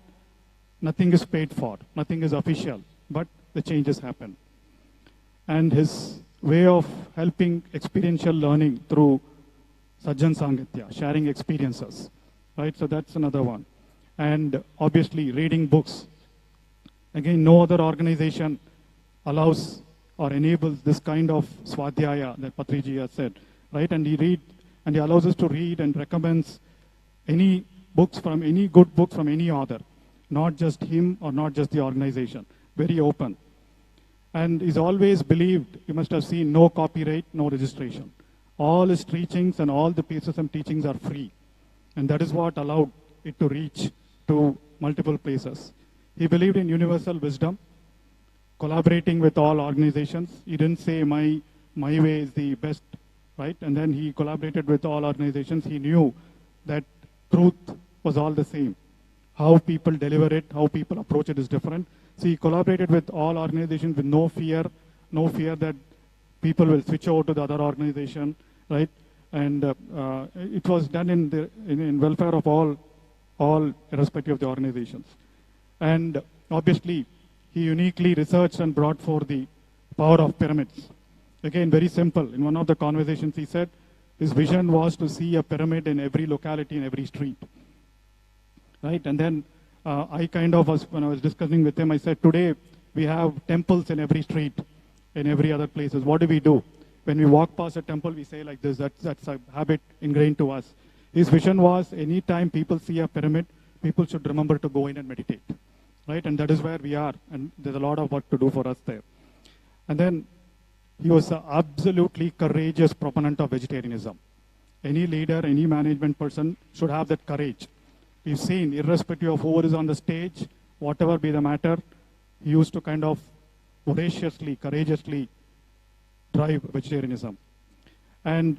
nothing is paid for. Nothing is official. But the changes happen. And his way of helping experiential learning through Sajjan Sangitya, sharing experiences, right? So that's another one. And obviously reading books. Again, no other organization allows or enables this kind of swadhyaya that Patriji has said, right? And he allows us to read and recommends any books from any good book from any author, not just him or not just the organization. Very open. And he's always believed, you must have seen, no copyright, no registration. All his teachings and all the PSSM teachings are free. And that is what allowed it to reach to multiple places. He believed in universal wisdom, collaborating with all organizations. He didn't say my way is the best, right? And then he collaborated with all organizations. He knew that truth was all the same. How people deliver it, how people approach it is different. So he collaborated with all organizations with no fear that people will switch over to the other organization, right? And it was done in welfare of all irrespective of the organizations. And obviously, he uniquely researched and brought forth the power of pyramids. Again, very simple. In one of the conversations, he said his vision was to see a pyramid in every locality, in every street, right? And then I kind of was, when I was discussing with him, I said, today we have temples in every street, in every other places. What do we do? When we walk past a temple, we say like this, that's a habit ingrained to us. His vision was, anytime people see a pyramid, people should remember to go in and meditate, right? And that is where we are, and there's a lot of work to do for us there. And then he was an absolutely courageous proponent of vegetarianism. Any leader, any management person should have that courage. We've seen, irrespective of who is on the stage, whatever be the matter, he used to kind of audaciously, courageously drive vegetarianism. And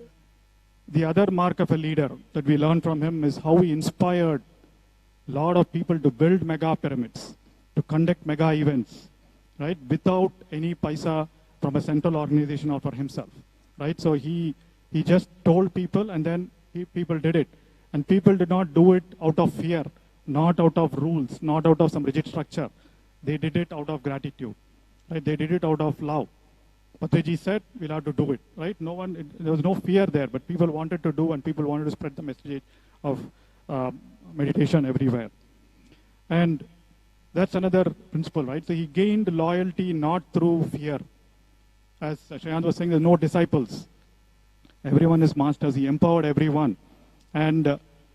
the other mark of a leader that we learned from him is how he inspired a lot of people to build mega pyramids, to conduct mega events, right, without any paisa from a central organization or for himself, right? So he just told people, and then people did it. And people did not do it out of fear, not out of rules, not out of some rigid structure. They did it out of gratitude, right? They did it out of love. Patriji said, we'll have to do it, right? There was no fear there, but people wanted to do, and people wanted to spread the message of meditation everywhere. And that's another principle, right? So he gained loyalty not through fear. As Shayant was saying, there's no disciples. Everyone is masters. He empowered everyone. And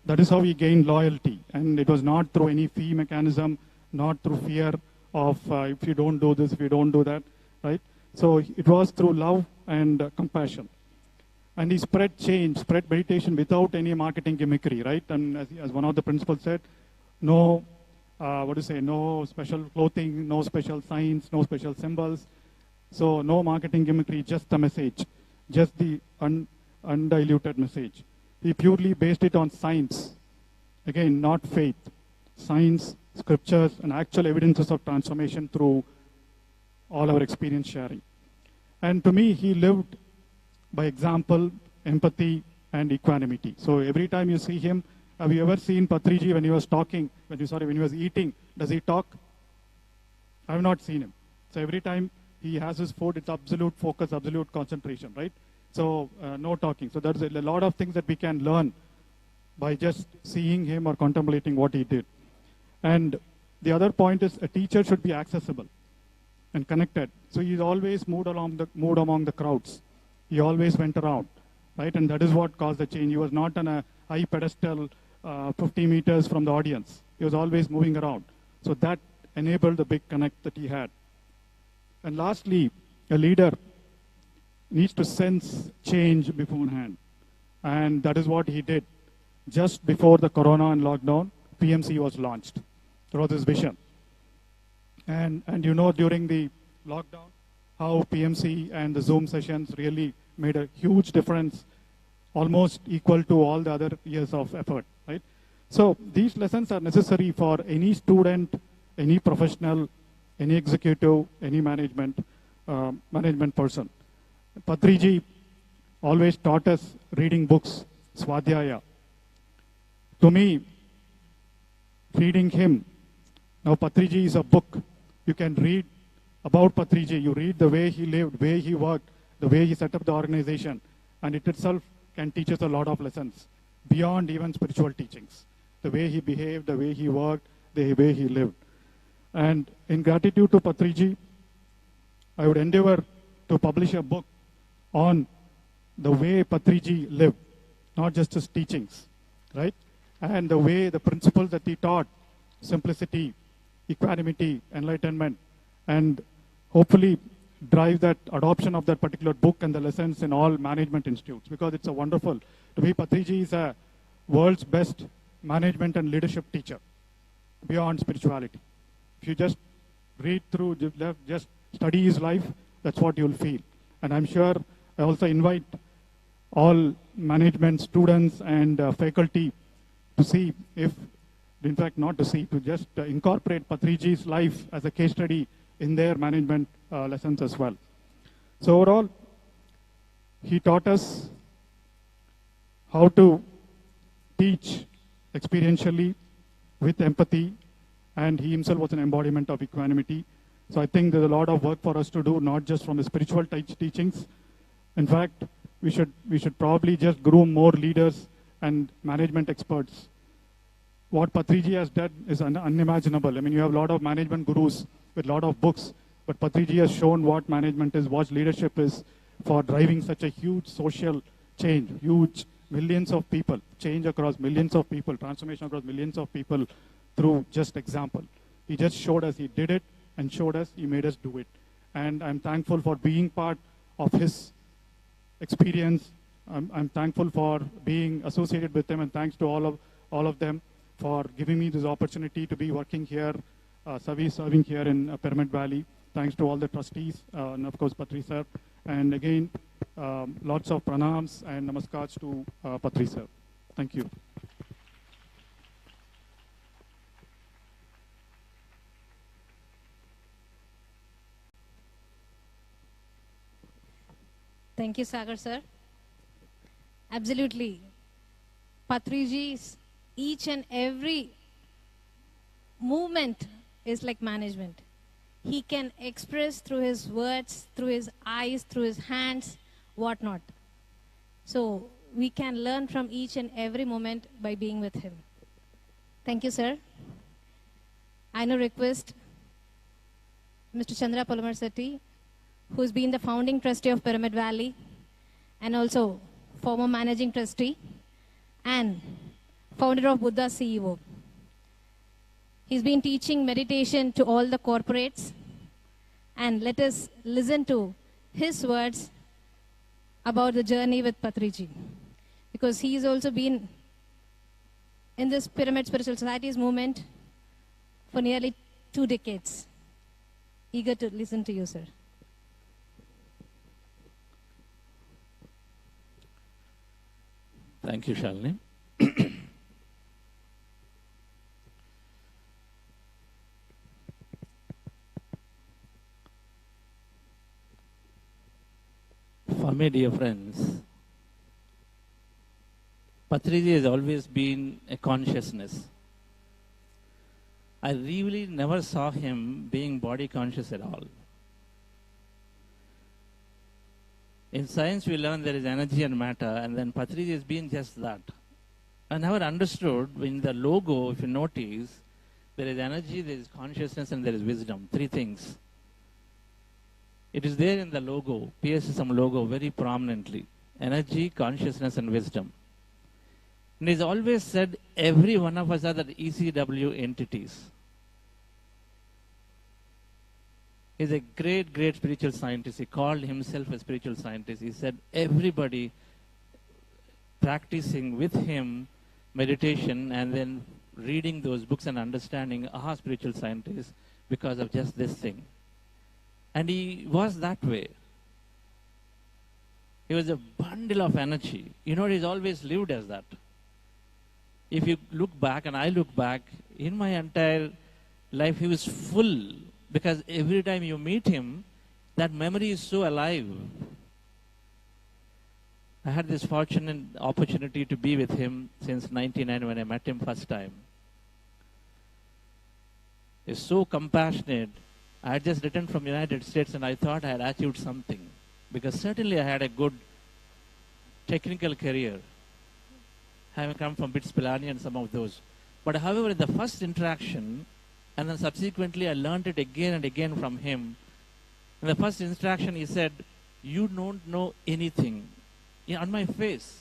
that is how he gained loyalty. And it was not through any fee mechanism, not through fear of if you don't do this, if you don't do that, right? So it was through love and compassion. And he spread change, spread meditation without any marketing gimmickry, right? And as one of the principals said, no no special clothing, no special signs, no special symbols. So no marketing gimmickry, just the message, just the undiluted message. He purely based it on science. Again, not faith. Science, scriptures, and actual evidences of transformation through all our experience sharing. And to me, he lived by example, empathy, and equanimity. So every time you see him, have you ever seen Patriji when he was talking, when he was eating, does he talk? I have not seen him. So every time he has his food, it's absolute focus, absolute concentration, right? So no talking. So there's a lot of things that we can learn by just seeing him or contemplating what he did. And the other point is a teacher should be accessible and connected. So he's always moved among the crowds. He always went around, right? And that is what caused the change. He was not on a high pedestal 50 meters from the audience. He was always moving around. So that enabled the big connect that he had. And lastly, a leader needs to sense change beforehand. And that is what he did. Just before the corona and lockdown, PMC was launched. There was this vision. And you know, during the lockdown, how PMC and the Zoom sessions really made a huge difference, almost equal to all the other years of effort, right? So these lessons are necessary for any student, any professional, any executive, any management person. Patriji always taught us reading books, Swadhyaya. To me, reading him, now Patriji is a book. You can read about Patriji. You read the way he lived, the way he worked, the way he set up the organization. And it itself can teach us a lot of lessons beyond even spiritual teachings. The way he behaved, the way he worked, the way he lived. And in gratitude to Patriji, I would endeavor to publish a book on the way Patriji lived, not just his teachings, right? And the way, the principles that he taught, simplicity, equanimity, enlightenment, and hopefully drive that adoption of that particular book and the lessons in all management institutes, because it's a wonderful, to me, Patriji is a world's best management and leadership teacher beyond spirituality. If you just read through, just study his life, that's what you'll feel. And I'm sure I also invite all management students and faculty to see if, in fact not to see, to just incorporate Patriji's life as a case study in their management lessons as well. So overall, he taught us how to teach experientially with empathy, and he himself was an embodiment of equanimity. So I think there's a lot of work for us to do, not just from the spiritual teachings. In fact, we should probably just groom more leaders and management experts. What Patriji has done is unimaginable. I mean, you have a lot of management gurus with a lot of books, but Patriji has shown what management is, what leadership is, for driving such a huge social change, huge millions of people, change across millions of people, transformation across millions of people through just example. He just showed us, he did it, and showed us, he made us do it. And I'm thankful for being part of his experience. I'm thankful for being associated with them, and thanks to all of them for giving me this opportunity to be working here, serving here in Pyramid Valley. Thanks to all the trustees, and of course Patri sir. And again, lots of pranams and namaskars to Patri sir. Thank you. Thank you, Sagar sir. Absolutely. Patriji's each and every movement is like management. He can express through his words, through his eyes, through his hands, whatnot. So we can learn from each and every moment by being with him. Thank you, sir. I now request Mr. Chandra Polamarsetti, who's been the founding trustee of Pyramid Valley and also former managing trustee and founder of Buddha CEO. He's been teaching meditation to all the corporates, and let us listen to his words about the journey with Patriji, because he's also been in this Pyramid Spiritual Societies movement for nearly 2 decades. Eager to listen to you, sir. Thank you, Shalini. For me, dear friends, Patriji has always been a consciousness. I really never saw him being body conscious at all. In science, we learn there is energy and matter, and then Patriji has been just that. I never understood in the logo, if you notice, there is energy, there is consciousness, and there is wisdom. 3 things. It is there in the logo, pssm logo, very prominently. Energy, consciousness, and wisdom. And he's always said every one of us are the ECW entities. He's a great, great spiritual scientist. He called himself a spiritual scientist. He said everybody practicing with him meditation and then reading those books and understanding are spiritual scientists because of just this thing. And he was that way. He was a bundle of energy. You know, he's always lived as that. If you look back, and I look back, in my entire life, he was full. Because every time you meet him, that memory is so alive. I had this fortunate opportunity to be with him since 99 when I met him first time. He's so compassionate. I had just returned from United States and I thought I had achieved something. Because certainly I had a good technical career, having come from BITS Pilani and some of those. But however, in the first interaction, and then subsequently I learned it again and again from him. In the first interaction he said, "You don't know anything." On my face.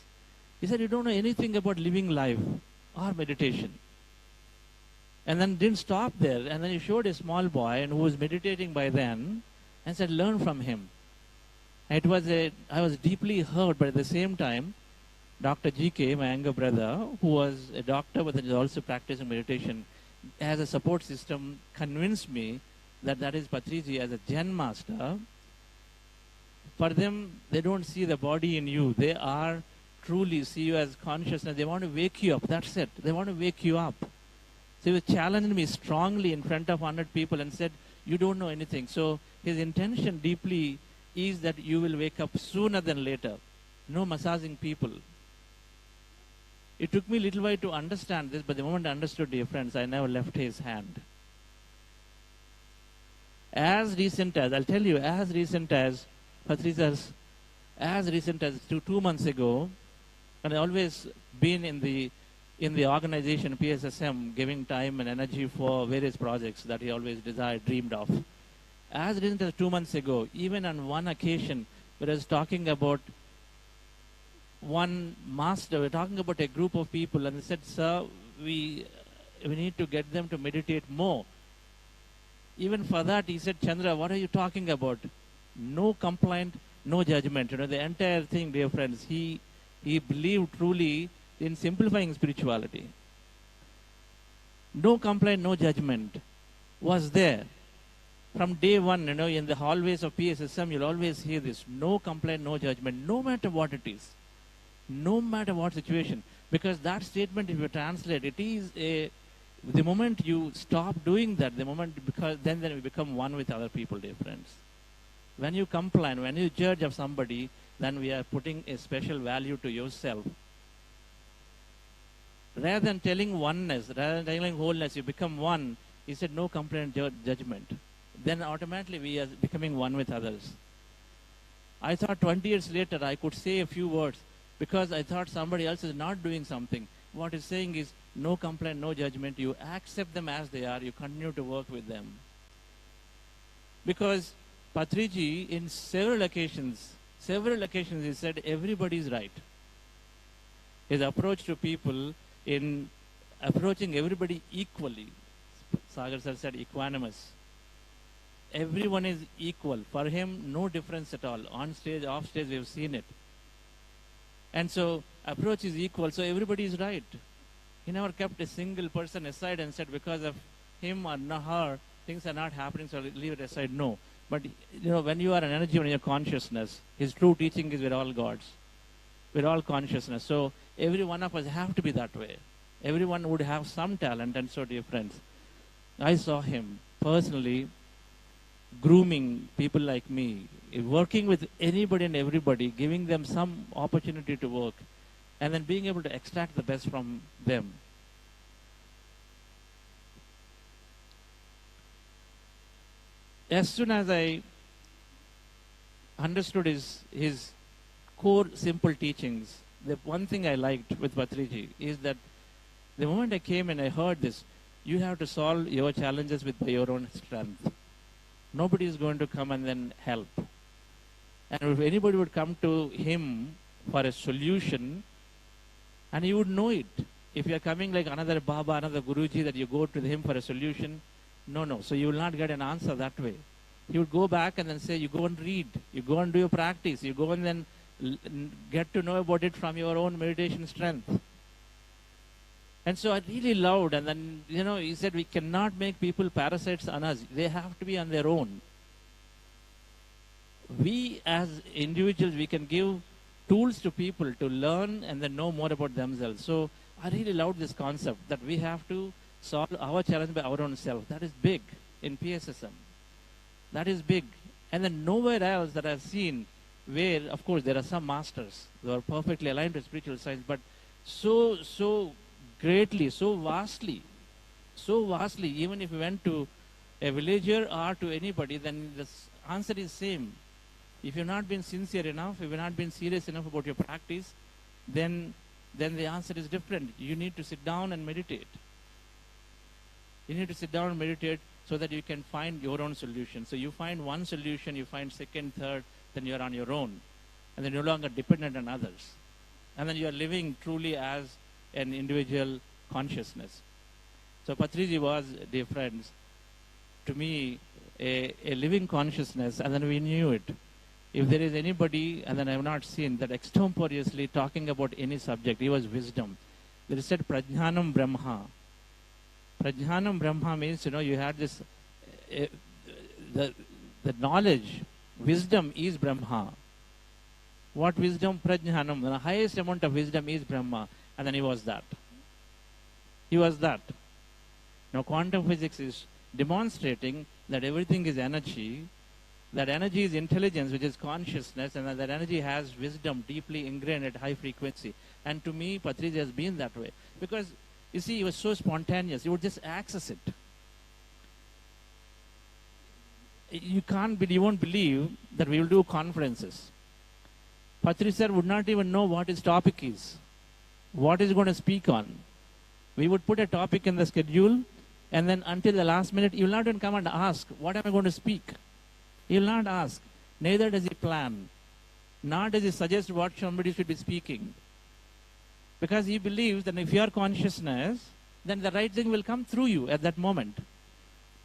He said, "You don't know anything about living life or meditation." And then didn't stop there. And then he showed a small boy and who was meditating by then and said, "Learn from him." I was deeply hurt, but at the same time, Dr. GK, my younger brother, who was a doctor but is also practicing meditation, as a support system, convinced me that that is Patriji as a Zen master. For them, they don't see the body in you. They are truly see you as consciousness. They want to wake you up. That's it. They want to wake you up. So he challenged me strongly in front of 100 people and said, "You don't know anything." So his intention deeply is that you will wake up sooner than later. No massaging people. It took me a little while to understand this, but the moment I understood, dear friends, I never left his hand. As recent as, I'll tell you, as recent as, Patrisa's, as recent as 2 months ago, and I always been in the organization pssm, giving time and energy for various projects that he always desired, dreamed of. As recent as 2 months ago, even on one occasion, when I was talking about one master, we're talking about a group of people, and they said, "Sir, we need to get them to meditate more." Even for that, he said, "Chandra, what are you talking about? No complaint, no judgment." You know, the entire thing, dear friends, he believed truly in simplifying spirituality. No complaint, no judgment was there. From day one, you know, in the hallways of pssm, you'll always hear this: no complaint, no judgment, no matter what it is. No matter what situation. Because that statement, if you translate, it is the moment you stop doing that, the moment, because then we become one with other people, dear friends. When you complain, when you judge of somebody, then we are putting a special value to yourself. Rather than telling oneness, rather than telling wholeness, you become one. He said, no complaint, judgment. Then automatically we are becoming one with others. I thought 20 years later I could say a few words, because I thought somebody else is not doing something. What he's saying is, no complaint, no judgment. You accept them as they are. You continue to work with them. Because Patriji, in several occasions, he said, everybody is right. His approach to people in approaching everybody equally. Sagar sir said equanimous. Everyone is equal. For him, no difference at all. On stage, off stage, we have seen it. And so, approach is equal, so everybody is right. He never kept a single person aside and said, because of him or not her, things are not happening, so leave it aside. No. But, when you are an energy, when you're consciousness, his true teaching is we're all gods. We're all consciousness. So every one of us have to be that way. Everyone would have some talent, and so, dear friends, I saw him personally grooming people like me, working with anybody and everybody, giving them some opportunity to work, and then being able to extract the best from them. As soon as I understood his core simple teachings, the one thing I liked with Patriji is that the moment I came and I heard this, you have to solve your challenges by your own strength. Nobody is going to come and then help. And if anybody would come to him for a solution, and he would know it. If you are coming like another Baba, another Guruji, that you go to him for a solution, no. So you will not get an answer that way. He would go back and then say, you go and read, you go and do your practice, you go and then get to know about it from your own meditation strength. And so I really loved, and then, he said, we cannot make people parasites on us. They have to be on their own. We as individuals, we can give tools to people to learn and then know more about themselves. So I really loved this concept that we have to solve our challenge by our own self. That is big in pssm. That is big. And then nowhere else that I've seen where, of course, there are some masters who are perfectly aligned with spiritual science, but so greatly, so vastly, even if you went to a villager or to anybody, then the answer is same. If you've not been sincere enough, if you've not been serious enough about your practice, then the answer is different. You need to sit down and meditate. You need to sit down and meditate so that you can find your own solution. So you find one solution, you find second, third, then you're on your own. And then you're no longer dependent on others. And then you're living truly as an individual consciousness. So Patriji was, dear friends, to me, a living consciousness, and then we knew it. If there is anybody, and then I have not seen, that extemporaneously talking about any subject, he was wisdom. There is said Prajnanam Brahma. Prajnanam Brahma means, you had this, the knowledge, wisdom is Brahma. What wisdom? Prajnanam. The highest amount of wisdom is Brahma. And then he was that. He was that. Now quantum physics is demonstrating that everything is energy, that energy is intelligence, which is consciousness, and that energy has wisdom deeply ingrained at high frequency. And to me, Patriji has been that way. Because, you see, he was so spontaneous. You would just access it. You won't believe that we will do conferences. Patriji sir would not even know what his topic is, what he's going to speak on. We would put a topic in the schedule, and then until the last minute, he will not even come and ask, what am I going to speak? He will not ask. Neither does he plan. Nor does he suggest what somebody should be speaking. Because he believes that if you are consciousness, then the right thing will come through you at that moment.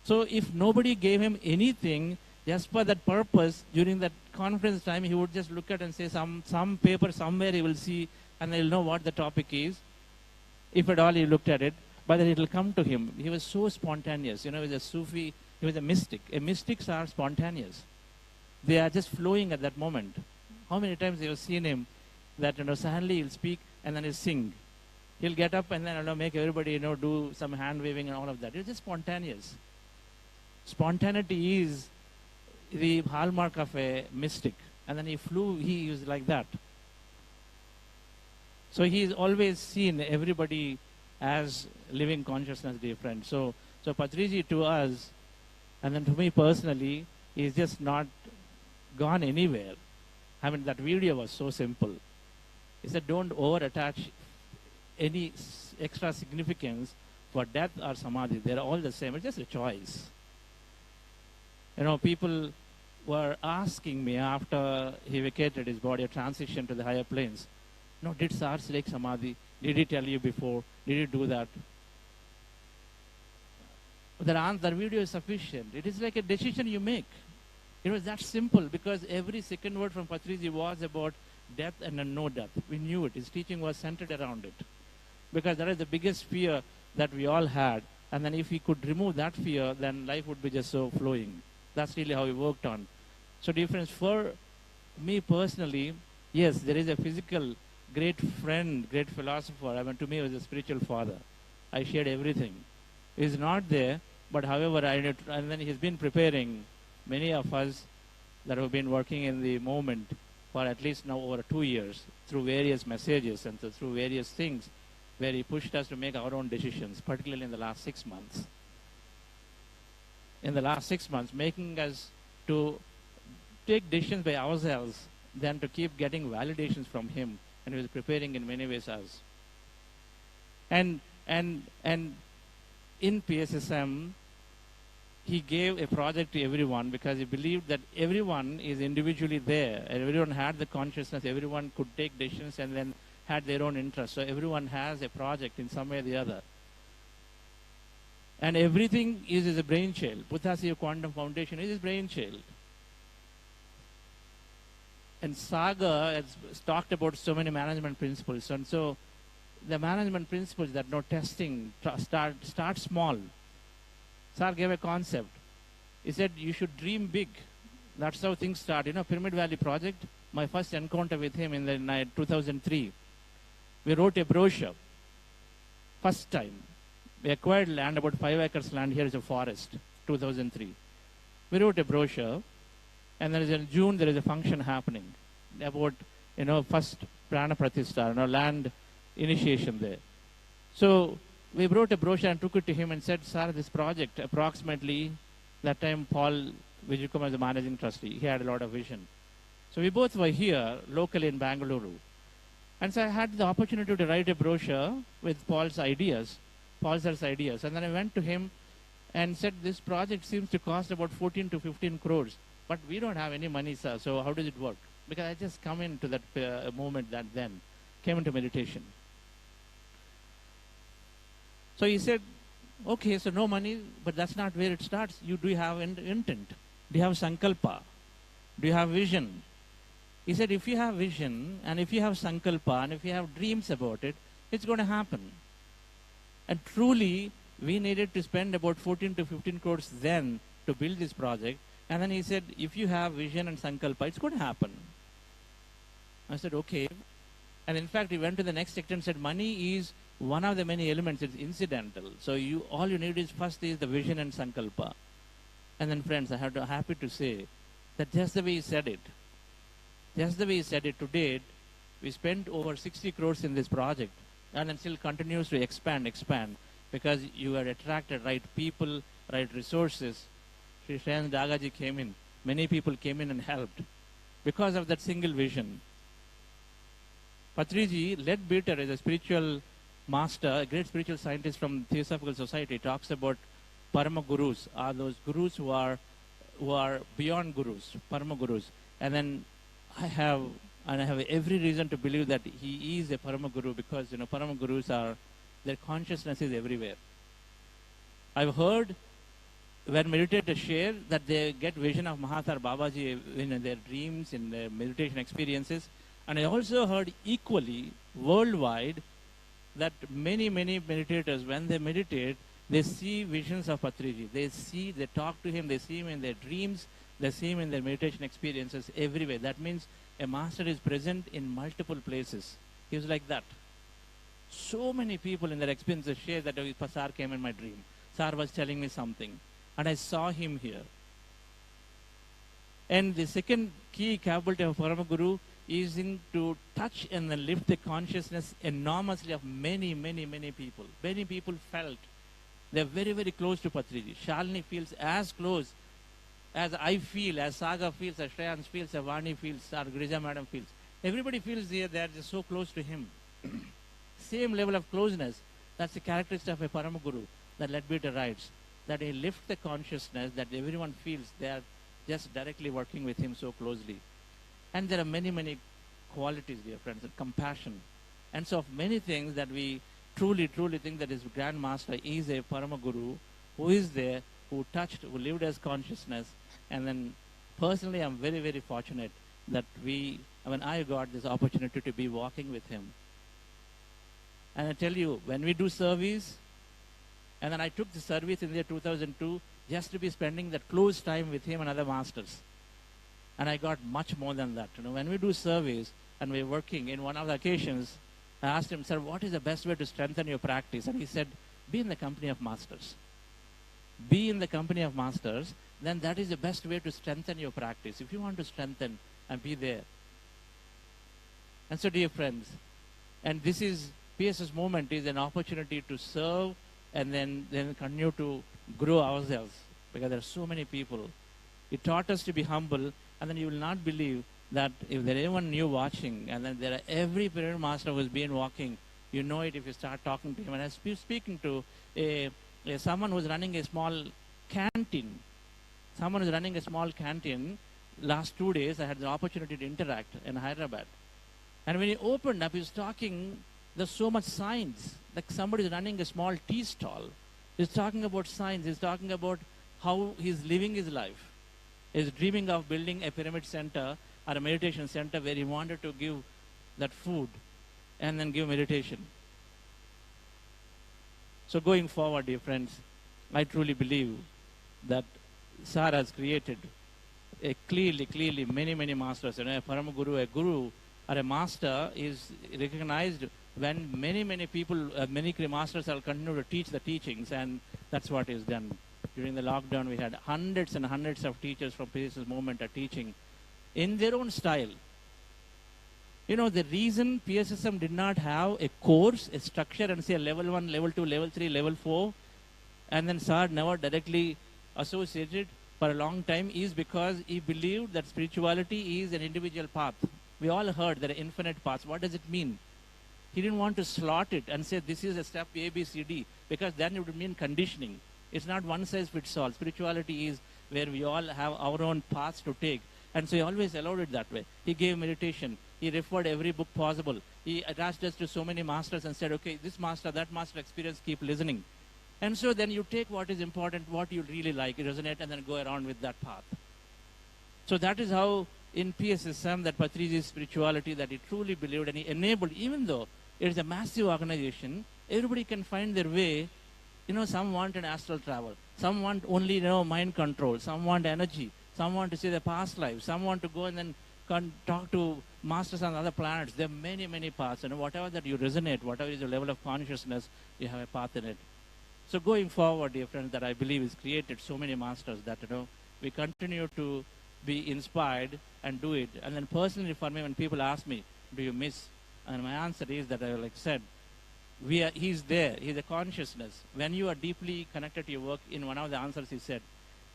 So if nobody gave him anything just for that purpose, during that conference time, he would just look at and say some paper somewhere he will see, and he'll know what the topic is. If at all he looked at it, but then it will come to him. He was so spontaneous. He was a Sufi, he was a mystic. Mystics are spontaneous. They are just flowing at that moment. How many times you have seen him that suddenly he'll speak and then he'll sing. He'll get up and then make everybody do some hand waving and all of that. It's just spontaneous. Spontaneity is the hallmark of a mystic. And then he was like that. So he's always seen everybody as living consciousness, dear friend. So Patriji to us, and then to me personally, he's just not gone anywhere. I mean, that video was so simple. He said, don't over-attach any extra significance for death or samadhi. They're all the same. It's just a choice. People were asking me after he vacated his body, a transition to the higher planes, did SARS take samadhi? Did he tell you before? Did he do that? That video is sufficient. It is like a decision you make. It was that simple, because every second word from Patriji was about death and no death. We knew it. His teaching was centered around it. Because that is the biggest fear that we all had, And then if he could remove that fear, then life would be just so flowing. That's really how he worked on. So difference for me personally, yes, there is a physical great friend, great philosopher. I mean, to me, he was a spiritual father. I shared everything. He's not there, but however, and then he's been preparing many of us that have been working in the movement for at least now over 2 years through various messages and through various things where he pushed us to make our own decisions, particularly in the last 6 months. In the last 6 months, making us to take decisions by ourselves than to keep getting validations from him, and he was preparing in many ways us. And in PSSM, he gave a project to everyone because he believed that everyone is individually there, and everyone had the consciousness, everyone could take decisions and then had their own interests. So everyone has a project in some way or the other. And everything is his brainchild. Buddha's Quantum Foundation is his brainchild. And Saga has talked about so many management principles. And so the management principles that no testing, start small. Sir gave a concept. He said you should dream big. That's how things start. You know, Pyramid Valley project, my first encounter with him in the night 2003. We wrote a brochure. First time. We acquired land, about 5 acres land. Here is a forest, 2003. We wrote a brochure, and then in June there is a function happening about, first Prana Pratishta, land initiation there. So we wrote a brochure and took it to him and said, sir, this project, approximately, that time Paul Vijaykumar was the managing trustee. He had a lot of vision. So we both were here, locally in Bangalore. And so I had the opportunity to write a brochure with Paul's ideas. And then I went to him and said, this project seems to cost about 14 to 15 crores. But we don't have any money, sir. So how does it work? Because I just come into that moment that then came into meditation. So he said, okay, so no money, but that's not where it starts. Do you have intent? Do you have sankalpa? Do you have vision? He said, if you have vision, and if you have sankalpa, and if you have dreams about it, it's going to happen. And truly, we needed to spend about 14 to 15 crores then to build this project. And then he said, if you have vision and sankalpa, it's going to happen. I said, okay. And in fact, he went to the next section and said, money is one of the many elements. It's incidental. So all you need is first is the vision and sankalpa. And then friends, happy to say that just the way he said it, to date, we spent over 60 crores in this project, and then still continues to expand, because you are attracted right people, right resources. Sri Shayan Dagaji came in. Many people came in and helped because of that single vision. Patriji, led Beater, is a spiritual master, a great spiritual scientist from Theosophical Society, talks about Parama Gurus, are those gurus who are beyond gurus, Parama Gurus. And then I have every reason to believe that he is a Parama Guru, because Parama Gurus their consciousness is everywhere. I've heard when meditators share that they get vision of Mahathar Babaji in their dreams, in their meditation experiences. And I also heard equally worldwide that many meditators, when they meditate, they see visions of Patriji. They talk to him, they see him in their dreams, they see him in their meditation experiences everywhere. That means a master is present in multiple places. He was like that. So many people in their experiences share that Sar came in my dream. Sar was telling me something. And I saw him here. And the second key capability of Parama Guru is to touch and then lift the consciousness enormously of many people. Many people felt they're very close to Patriji. Shalini feels as close as I feel, as Saga feels, as Shreyans feels, as Vani feels, as Girija Madam feels. Everybody feels they're just so close to him. Same level of closeness. That's the characteristic of a Parama Guru that Leadbeater writes. That he lifts the consciousness that everyone feels they are just directly working with him so closely. And there are many qualities, dear friends, and compassion. And so of many things that we truly think that his Grand Master is a Parama Guru who is there, who touched, who lived as consciousness. And then personally, I'm very fortunate that I got this opportunity to be walking with him. And I tell you, when we do service, And then I took the service in the year 2002 just to be spending that close time with him and other masters. And I got much more than that. When we do surveys and we're working, in one of the occasions, I asked him, sir, what is the best way to strengthen your practice? And he said, be in the company of masters. Be in the company of masters, then that is the best way to strengthen your practice. If you want to strengthen, and be there. And so, dear friends, and this is, PSS movement is an opportunity to serve and then continue to grow ourselves, because there are so many people. It taught us to be humble, and then you will not believe that if there is anyone new watching, and then there are every pyramid master who has been walking, you know it if you start talking to him. And I was speaking to someone who is running a small canteen. Someone who is running a small canteen. Last 2 days, I had the opportunity to interact in Hyderabad. And when he opened up, he was talking, there's so much science. Like somebody is running a small tea stall. He's talking about science. He's talking about how he's living his life. He's dreaming of building a pyramid center or a meditation center where he wanted to give that food and then give meditation. So going forward, dear friends, I truly believe that Sar has created clearly many masters. A Param Guru, a guru or a master is recognized when many people, many masters will continue to teach the teachings, and that's what is done. During the lockdown, we had hundreds and hundreds of teachers from PSS movement are teaching in their own style. The reason PSSM did not have a course, a structure, and say level 1, level 2, level 3, level 4, and then Sar never directly associated for a long time is because he believed that spirituality is an individual path. We all heard there are infinite paths. What does it mean? He didn't want to slot it and say this is a step A, B, C, D, because then it would mean conditioning. It's not one size fits all. Spirituality is where we all have our own paths to take. And so he always allowed it that way. He gave meditation. He referred every book possible. He attached us to so many masters and said, okay, this master, that master experience, keep listening. And so then you take what is important, what you really like, resonate, and then go around with that path. So that is how in PSSM, that Patriji's spirituality that he truly believed and he enabled, even though it is a massive organization, everybody can find their way. Some want an astral travel. Some want only, mind control. Some want energy. Some want to see their past lives. Some want to go and then talk to masters on other planets. There are many paths. Whatever that you resonate, whatever is your level of consciousness, you have a path in it. So going forward, dear friends, that I believe is created so many masters that, we continue to be inspired and do it. And then personally for me, when people ask me, do you miss? And my answer is that I said, he's there. He's a consciousness. When you are deeply connected to your work, in one of the answers he said,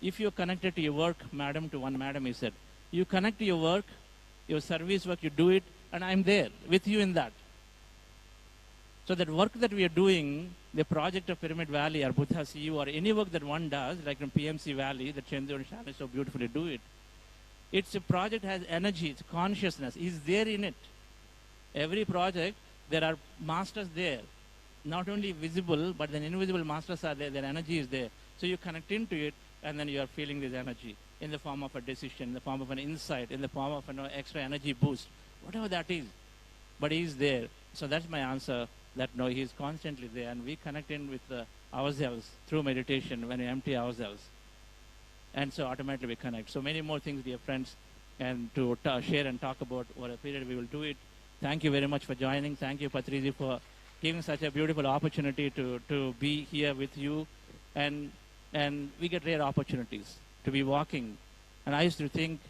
if you're connected to your work, madam, to one madam, he said, you connect to your work, your service work, you do it, and I'm there with you in that. So that work that we are doing, the project of Pyramid Valley or Buddha CU or any work that one does, like in PMC Valley, that Chendu and Shalini so beautifully do it, it's a project has energy, it's consciousness, is there in it. Every project, there are masters there, not only visible, but then invisible masters are there, their energy is there. So you connect into it, and then you are feeling this energy in the form of a decision, in the form of an insight, in the form of an extra energy boost, whatever that is. But he is there. So that's my answer, that no, he is constantly there, and we connect in with ourselves through meditation when we empty ourselves. And so automatically we connect. So many more things, dear friends, and to share and talk about over a period we will do it. Thank you very much for joining. Thank you, Patriji, for giving such a beautiful opportunity to be here with you. And we get rare opportunities to be walking. And I used to think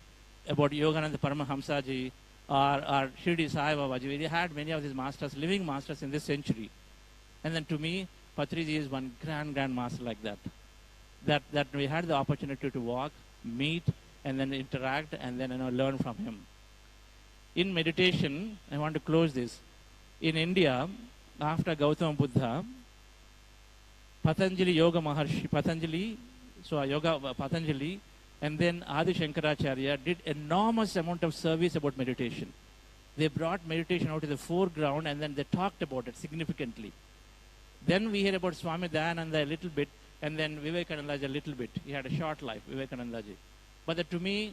about Yogananda Paramahamsaji or Shirdi Sai Babaji. We had many of these masters, living masters in this century. And then to me, Patriji is one grand master like that. That we had the opportunity to walk, meet, and then interact, and then learn from him. In meditation, I want to close this. In India, after Gautama Buddha, Patanjali Yoga Maharshi, Patanjali, and then Adi Shankaracharya did enormous amount of service about meditation. They brought meditation out to the foreground, and then they talked about it significantly. Then we hear about Swami Dayananda a little bit, and then Vivekanandaji a little bit. He had a short life, Vivekanandaji. But to me,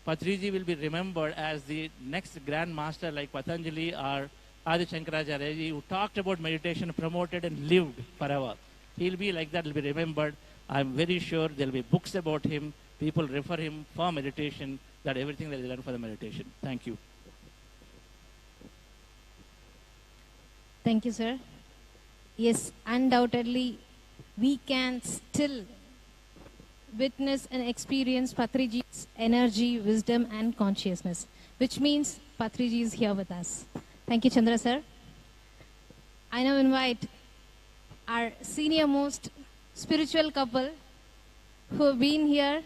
Patriji will be remembered as the next grand master like Patanjali or Adi Shankaracharya, who talked about meditation, promoted and lived forever. he'll be like that, he'll be remembered. I'm very sure there'll be books about him. People refer him for meditation, that everything that they learn for the meditation. Thank you. Thank you, sir. Yes, undoubtedly, we can still witness and experience Patriji's energy, wisdom, and consciousness, which means Patriji is here with us. Thank you, Chandra, sir. I now invite our senior most spiritual couple who have been here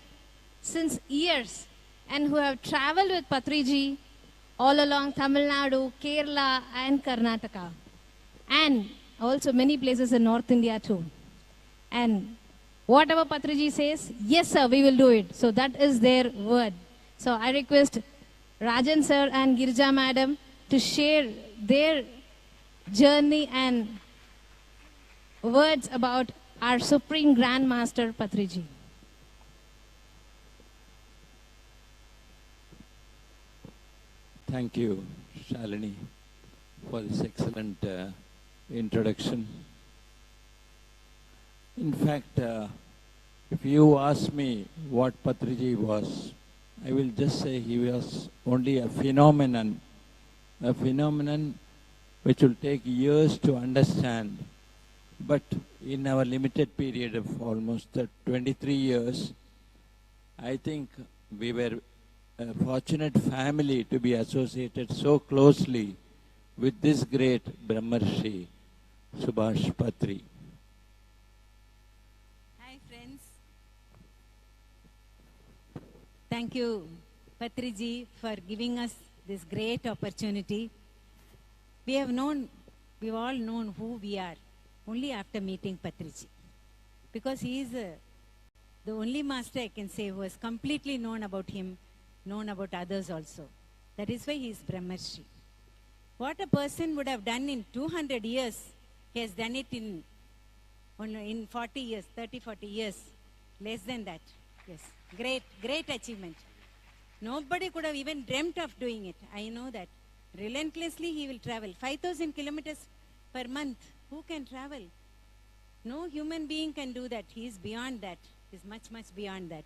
since years and who have traveled with Patriji all along Tamil Nadu, Kerala, and Karnataka, and also many places in North India too. And whatever Patriji says, yes sir, we will do it. So that is their word. So I request Rajan sir and Girja madam to share their journey and words about our Supreme Grand Master Patriji. Thank you, Shalini, for this excellent introduction. In fact, if you ask me what Patriji was, I will just say he was only a phenomenon which will take years to understand. But in our limited period of almost 23 years, I think we were a fortunate family to be associated so closely with this great Brahmarshi, Subhash Patri. Hi friends. Thank you, Patriji, for giving us this great opportunity. We've all known who we are only after meeting Patriji, because he is the only master I can say who has completely known about him, known about others also. That is why he is Brahmarshi. What a person would have done in 200 years, he has done it in 40 years, 30, 40 years, less than that. Yes, great achievement. Nobody could have even dreamt of doing it. I know that. Relentlessly he will travel. 5,000 kilometers per month. Who can travel? No human being can do that. He is beyond that. He is much, much beyond that.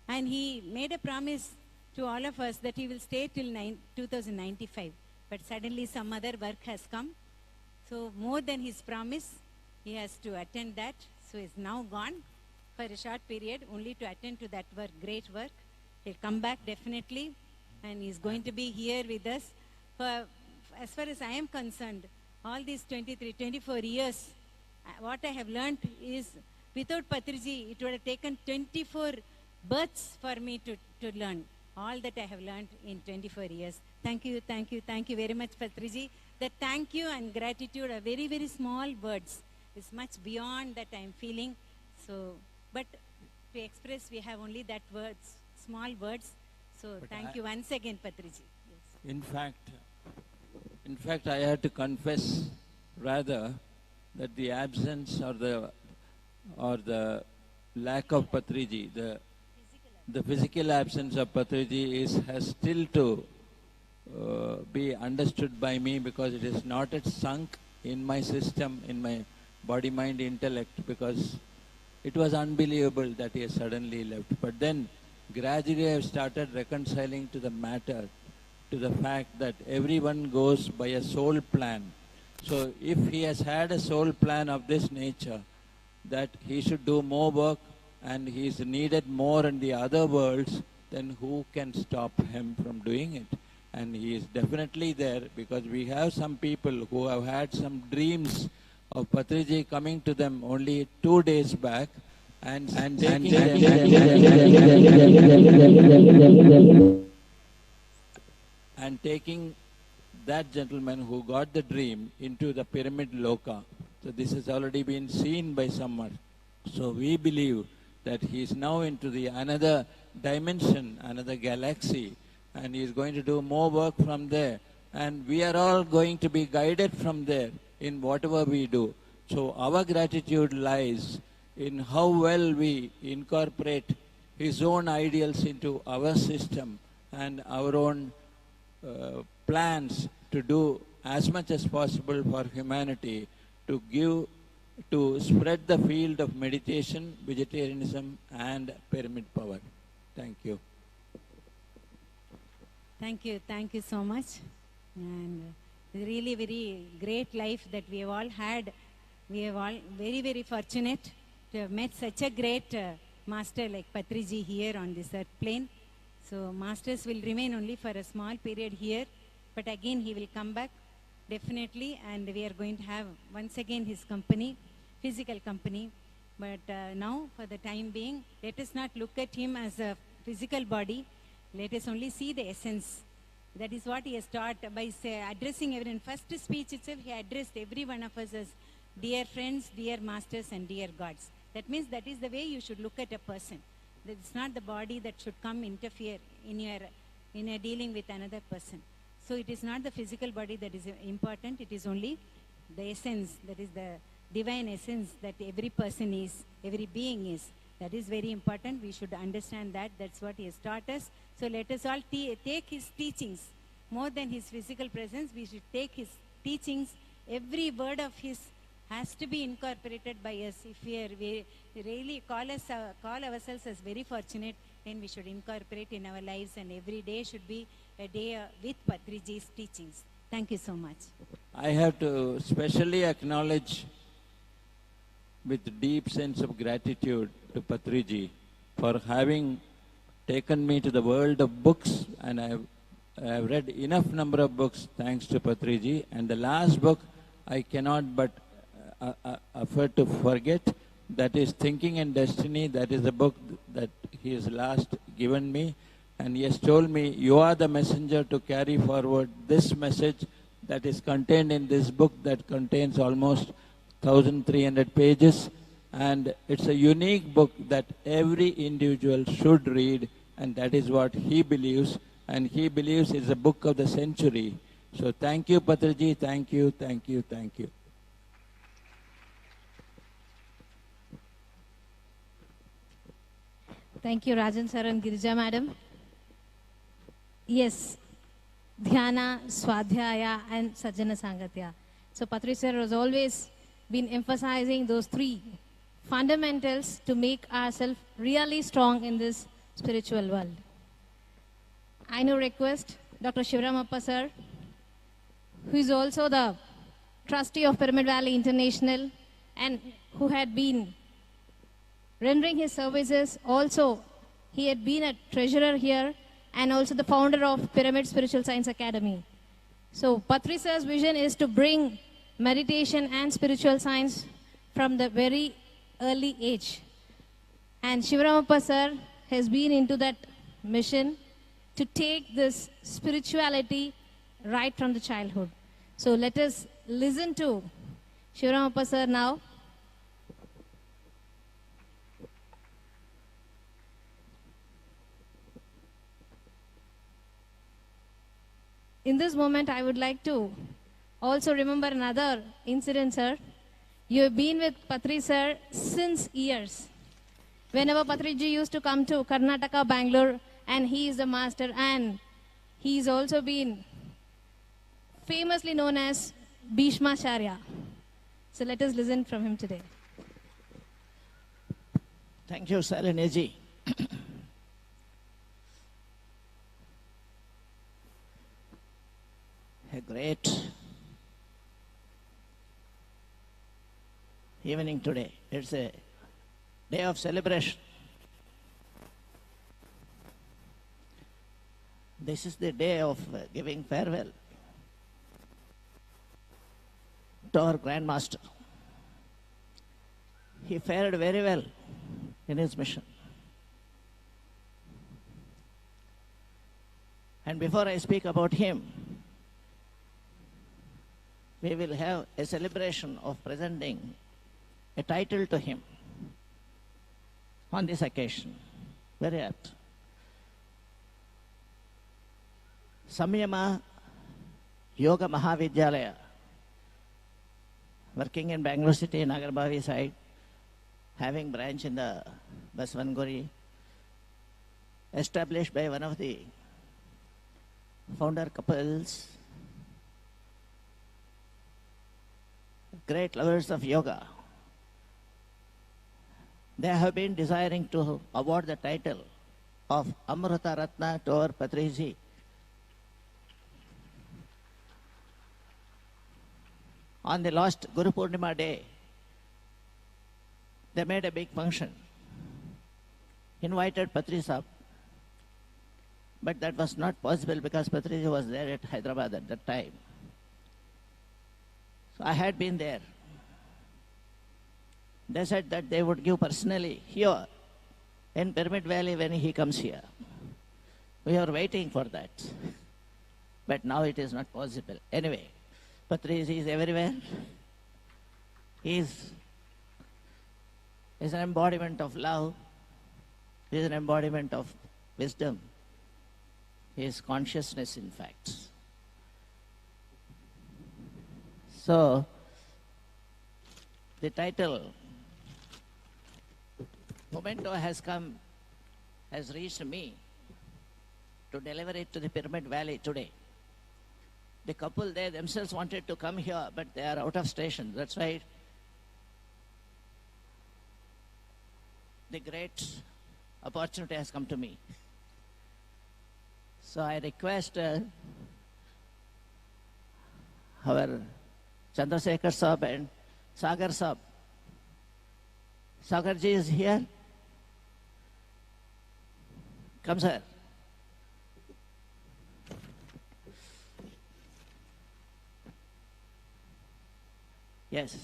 And he made a promise to all of us that he will stay till 2095. But suddenly some other work has come. So more than his promise, he has to attend that. So he is now gone for a short period only to attend to that work, great work. He'll come back definitely, and he's going to be here with us. For, as far as I am concerned, all these 23, 24 years, what I have learned is without Patriji, it would have taken 24 births for me to learn. All that I have learned in 24 years. Thank you very much, Patriji. The thank you and gratitude are very, very small words. It's much beyond that I am feeling. So, but to express, we have only that words, small words. So but thank you once again, Patriji. Yes. In fact, I had to confess rather that the absence or the lack of Patriji, the physical absence of Patriji has still to be understood by me, because it is not yet sunk in my system, in my body, mind, intellect, because it was unbelievable that he has suddenly left. But then gradually I have started reconciling to the matter, to the fact that everyone goes by a soul plan. So if he has had a soul plan of this nature, that he should do more work and he is needed more in the other worlds, then who can stop him from doing it? And he is definitely there, because we have some people who have had some dreams of Patriji coming to them only 2 days back and taking that gentleman who got the dream into the pyramid loka. So this has already been seen by someone. So we believe that he is now into the another dimension, another galaxy, and he is going to do more work from there. And we are all going to be guided from there in whatever we do. So our gratitude lies in how well we incorporate his own ideals into our system and our own plans to do as much as possible for humanity, to give to spread the field of meditation, vegetarianism, and pyramid power. Thank you. Thank you so much. And really very great life that we have all had. We have all very fortunate to have met such a great master like Patriji here on this earth plane. So masters will remain only for a small period here, but again he will come back definitely, and we are going to have once again his company, physical company. But now for the time being, let us not look at him as a physical body. Let us only see the essence. That is what he has taught by addressing everyone. First speech itself, he addressed every one of us as dear friends, dear masters, and dear gods. That means that is the way you should look at a person. That it's not the body that should come interfere in your dealing with another person. So it is not the physical body that is important. It is only the essence, that is the divine essence that every person is, every being is. That is very important. We should understand that. That's what he has taught us. So let us all take his teachings. More than his physical presence, we should take his teachings. Every word of his has to be incorporated by us. If we really call ourselves as very fortunate, then we should incorporate in our lives, and every day should be a day with Patriji's teachings. Thank you so much. I have to specially acknowledge with deep sense of gratitude to Patriji for having taken me to the world of books, and I have read enough number of books thanks to Patriji. And the last book I cannot but afford to forget, that is Thinking and Destiny. That is the book that he has last given me, and he has told me, you are the messenger to carry forward this message that is contained in this book that contains almost 1,300 pages, and it's a unique book that every individual should read, and that is what he believes, and he believes it's a book of the century. So thank you, Patriji, thank you, thank you, thank you. Thank you, Rajan sir and Girija madam. Yes, Dhyana, Swadhyaya, and Sajjana Sangatya. So Patriji sir has always been emphasizing those three fundamentals to make ourselves really strong in this spiritual world. I now request Dr. Shivaramappa sir, who is also the trustee of Pyramid Valley International and who had been rendering his services. Also, he had been a treasurer here and also the founder of Pyramid Spiritual Science Academy. So Patriji sir's vision is to bring meditation and spiritual science from the very early age. And Shivaramappa sir has been into that mission to take this spirituality right from the childhood. So let us listen to Shivaramappa sir now. In this moment, I would like to also remember another incident, sir. You have been with Patriji sir since years. Whenever Patriji used to come to Karnataka, Bangalore, and he is the master, and he's also been famously known as Bhishmacharya. So let us listen from him today. Thank you, Salini. A great evening today. It's a day of celebration. This is the day of giving farewell to our Grand Master. He fared very well in his mission. And before I speak about him, we will have a celebration of presenting a title to him on this occasion. Very apt. Samyama Yoga Mahavidyalaya, working in Bangalore City, Nagarbavi side, having branch in the Basvanguri, established by one of the founder couples, great lovers of yoga, they have been desiring to award the title of Amrita Ratna to our Patriji. On the last Guru Purnima day, they made a big function, invited Patri Sahib, but that was not possible because Patriji was there at Hyderabad at that time. So I had been there. They said that they would give personally here in Pyramid Valley when he comes here. We are waiting for that. But now it is not possible. Anyway, Patriji is everywhere. He is an embodiment of love. He is an embodiment of wisdom. He is consciousness, in fact. So, the title, Memento, has reached me to deliver it to the Pyramid Valley today. The couple, they themselves wanted to come here, but they are out of station. That's why the great opportunity has come to me. So I request our Chandrasekhar Sahib and Sagar Sahib. Sagarji is here. Come, sir. Yes.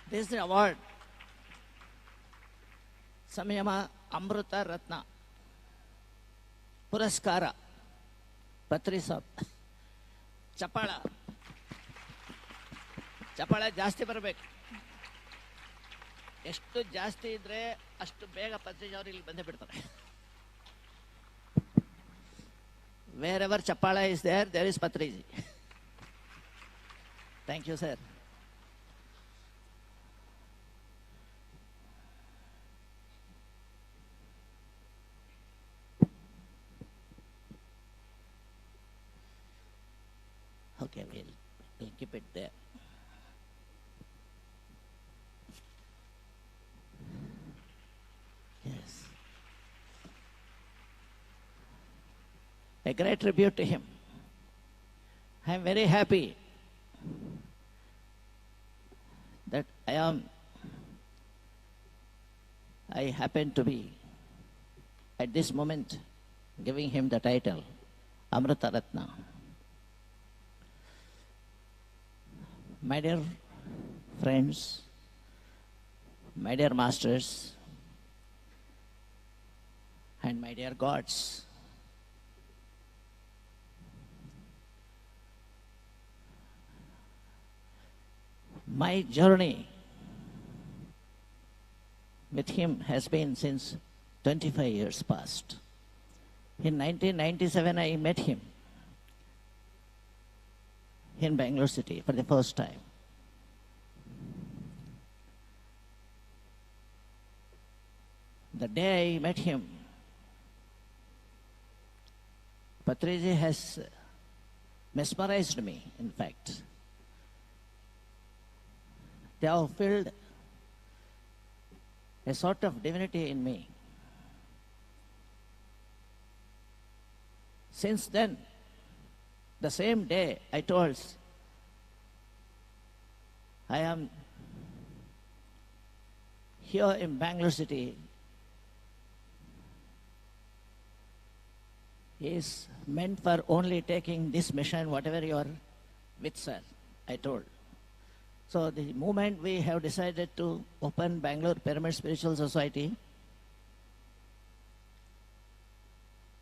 This is the award. Samyama Amrita Ratna Puraskara Patri Sahib. Chapala. Chapala ಜಾಸ್ತಿ ಬರಬೇಕು. ಎಷ್ಟು ಜಾಸ್ತಿ ಇದ್ರೆ ಅಷ್ಟು ಬೇಗ ಪತ್ರಿಜಿ ಅವರು ಇಲ್ಲಿ ಬಂದೇ ಬಿಡ್ತಾರೆ. Wherever Chapala is there, there is Patriji. Thank you, sir. Okay, we'll keep it there. Yes. A great tribute to him. I am very happy that I happen to be at this moment giving him the title Amrita Ratna. My dear friends, my dear masters, and my dear gods, my journey with him has been since 25 years past. In 1997, I met him in Bangalore city for the first time. The day I met him, Patriji has mesmerized me, in fact. They have filled a sort of divinity in me. Since then, the same day I told, I am here in Bangalore city. Is meant for only taking this mission, whatever you are with, sir, I told. So the moment we have decided to open Bangalore Pyramid Spiritual Society,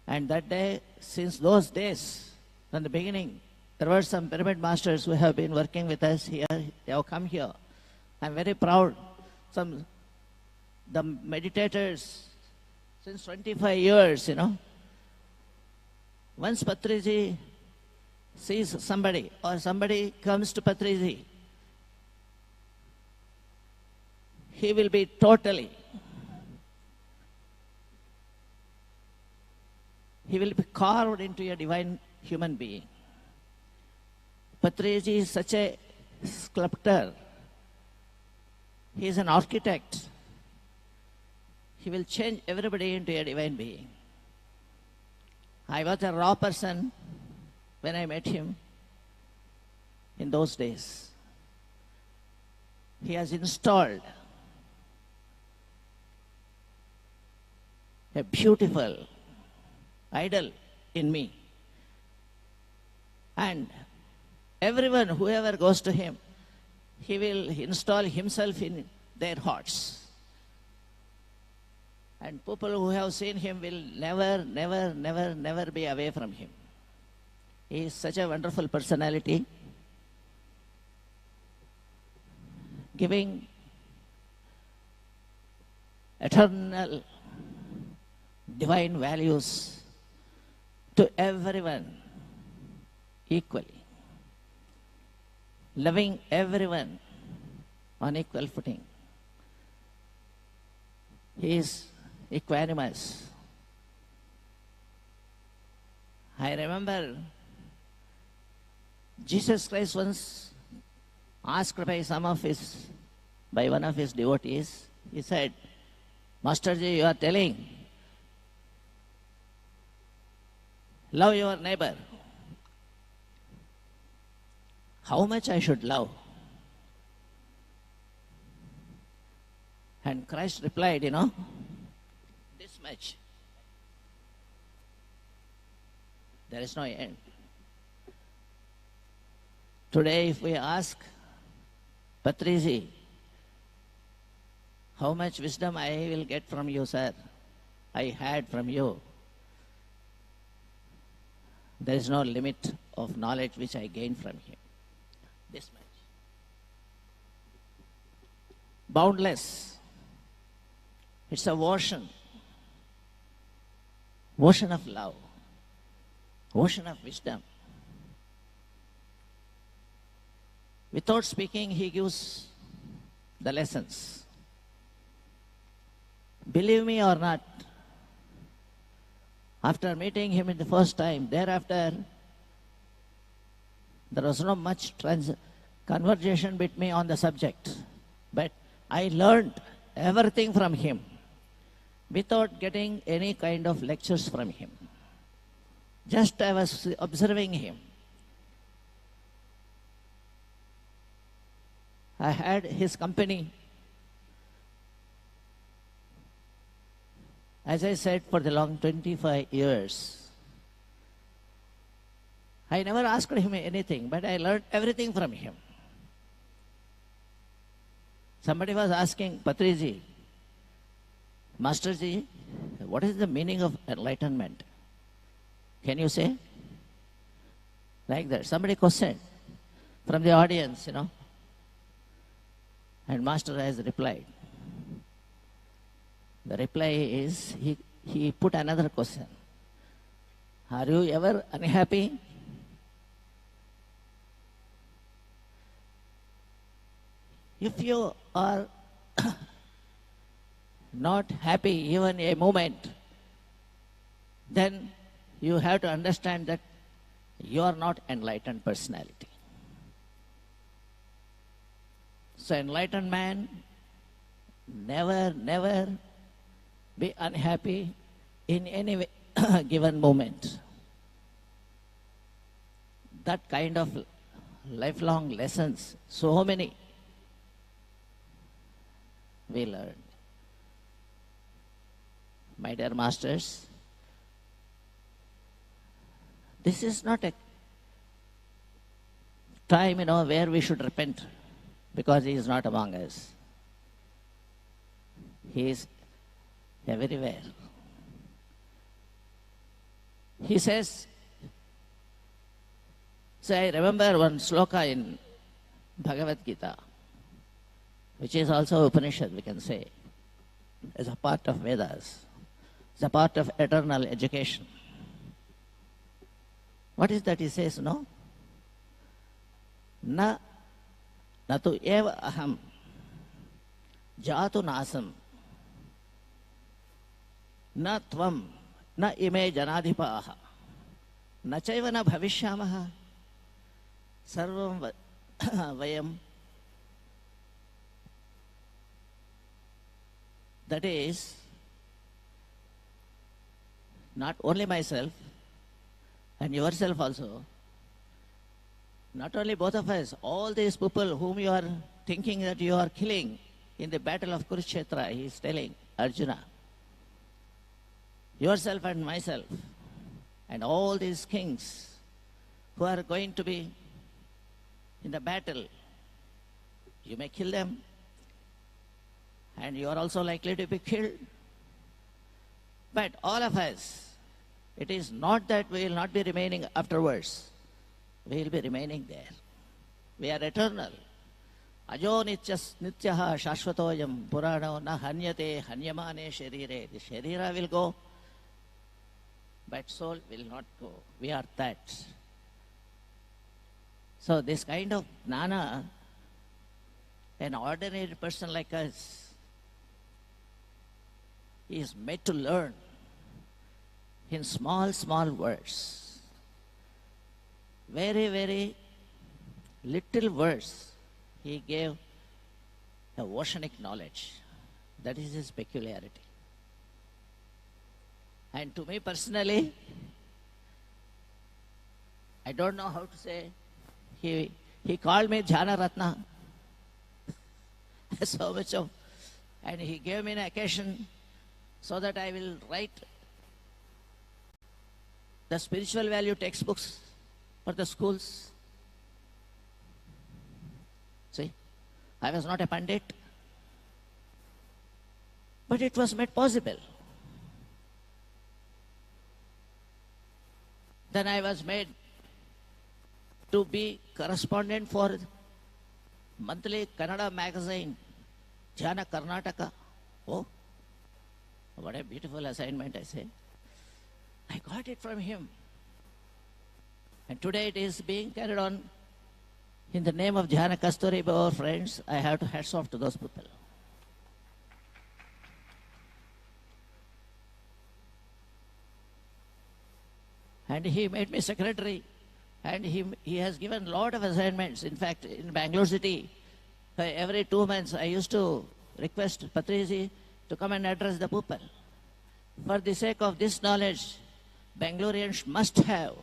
and that day, since those days, from the beginning, there were some pyramid masters who have been working with us here. They have come here. I'm very proud. The meditators, since 25 years, once Patriji sees somebody or somebody comes to Patriji, he will be he will be carved into a divine human being. Patriji is such a sculptor. He is an architect. He will change everybody into a divine being. I was a raw person when I met him in those days. He has installed a beautiful idol in me. And everyone, whoever goes to him, he will install himself in their hearts. And people who have seen him will never be away from him. He is such a wonderful personality, giving eternal divine values to everyone equally, loving everyone on equal footing. He is equanimous. I remember Jesus Christ once asked by one of his devotees, he said, Masterji, you are telling, love your neighbor. How much I should love? And Christ replied, this much. There is no end. Today, if we ask Patriji, how much wisdom I will get from you, sir? I had from you. There is no limit of knowledge which I gained from him. This much. Boundless. It's a ocean. Ocean of love. Ocean of wisdom. Without speaking, he gives the lessons. Believe me or not, after meeting him in the first time, thereafter, there was not much conversation between me on the subject. But I learned everything from him without getting any kind of lectures from him. Just I was observing him. I had his company. As I said, for the long 25 years. I never asked him anything, but I learned everything from him. Somebody was asking Patriji, Masterji, what is the meaning of enlightenment? Can you say? Like that. Somebody questioned from the audience, And Master has replied. The reply is, he put another question. Are you ever unhappy? If you are not happy even a moment, then you have to understand that you are not enlightened personality. So enlightened man never be unhappy in any given moment. That kind of lifelong lessons, so many we learn. My dear masters, this is not a time, where we should repent because he is not among us. He is everywhere. He says, so I remember one sloka in Bhagavad Gita, which is also Upanishad, we can say, as a part of Vedas, as a part of eternal education. What is that he says, no? Natu eva aham jatu nasam na tvam na ime janadhipaha, na chaiva na bhavishyamaha, sarvam vayam. That is, not only myself and yourself also, not only both of us, all these people whom you are thinking that you are killing in the battle of Kurukshetra, he is telling Arjuna, yourself and myself, and all these kings who are going to be in the battle, you may kill them, and you are also likely to be killed. But all of us, it is not that we will not be remaining afterwards. We will be remaining there. We are eternal. Ajo nityaha shashvatoyam purano na hanyate hanyamane sharire. The sharira will go, but soul will not go. We are that. So this kind of jnana, an ordinary person like us, is made to learn in small, small words. Very, very little words, he gave a oceanic knowledge. That is his peculiarity. And to me personally, I don't know how to say, he called me Jhana Ratna. So much of, and he gave me an occasion so that I will write the spiritual value textbooks for the schools. See, I was not a pandit, but it was made possible. Then I was made to be correspondent for monthly Kannada magazine, Jhana Karnataka. Oh, what a beautiful assignment, I say. I got it from him. And today it is being carried on in the name of Jhana Kasturi by our friends. I have to hats off to those people. And he made me secretary. And he has given a lot of assignments. In fact, in Bangalore city, every 2 months I used to request Patriji to come and address the people. For the sake of this knowledge, Bangaloreans must have.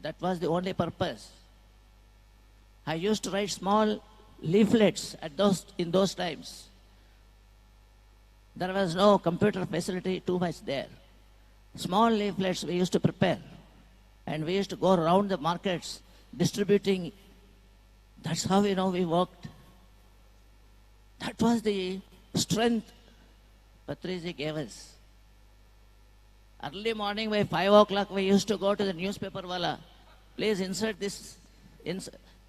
That was the only purpose. I used to write small leaflets in those times. There was no computer facility too much there. Small leaflets we used to prepare. And we used to go around the markets distributing. That's how we worked. That was the strength Patriji gave us. Early morning by 5 o'clock we used to go to the newspaper wala. Please insert this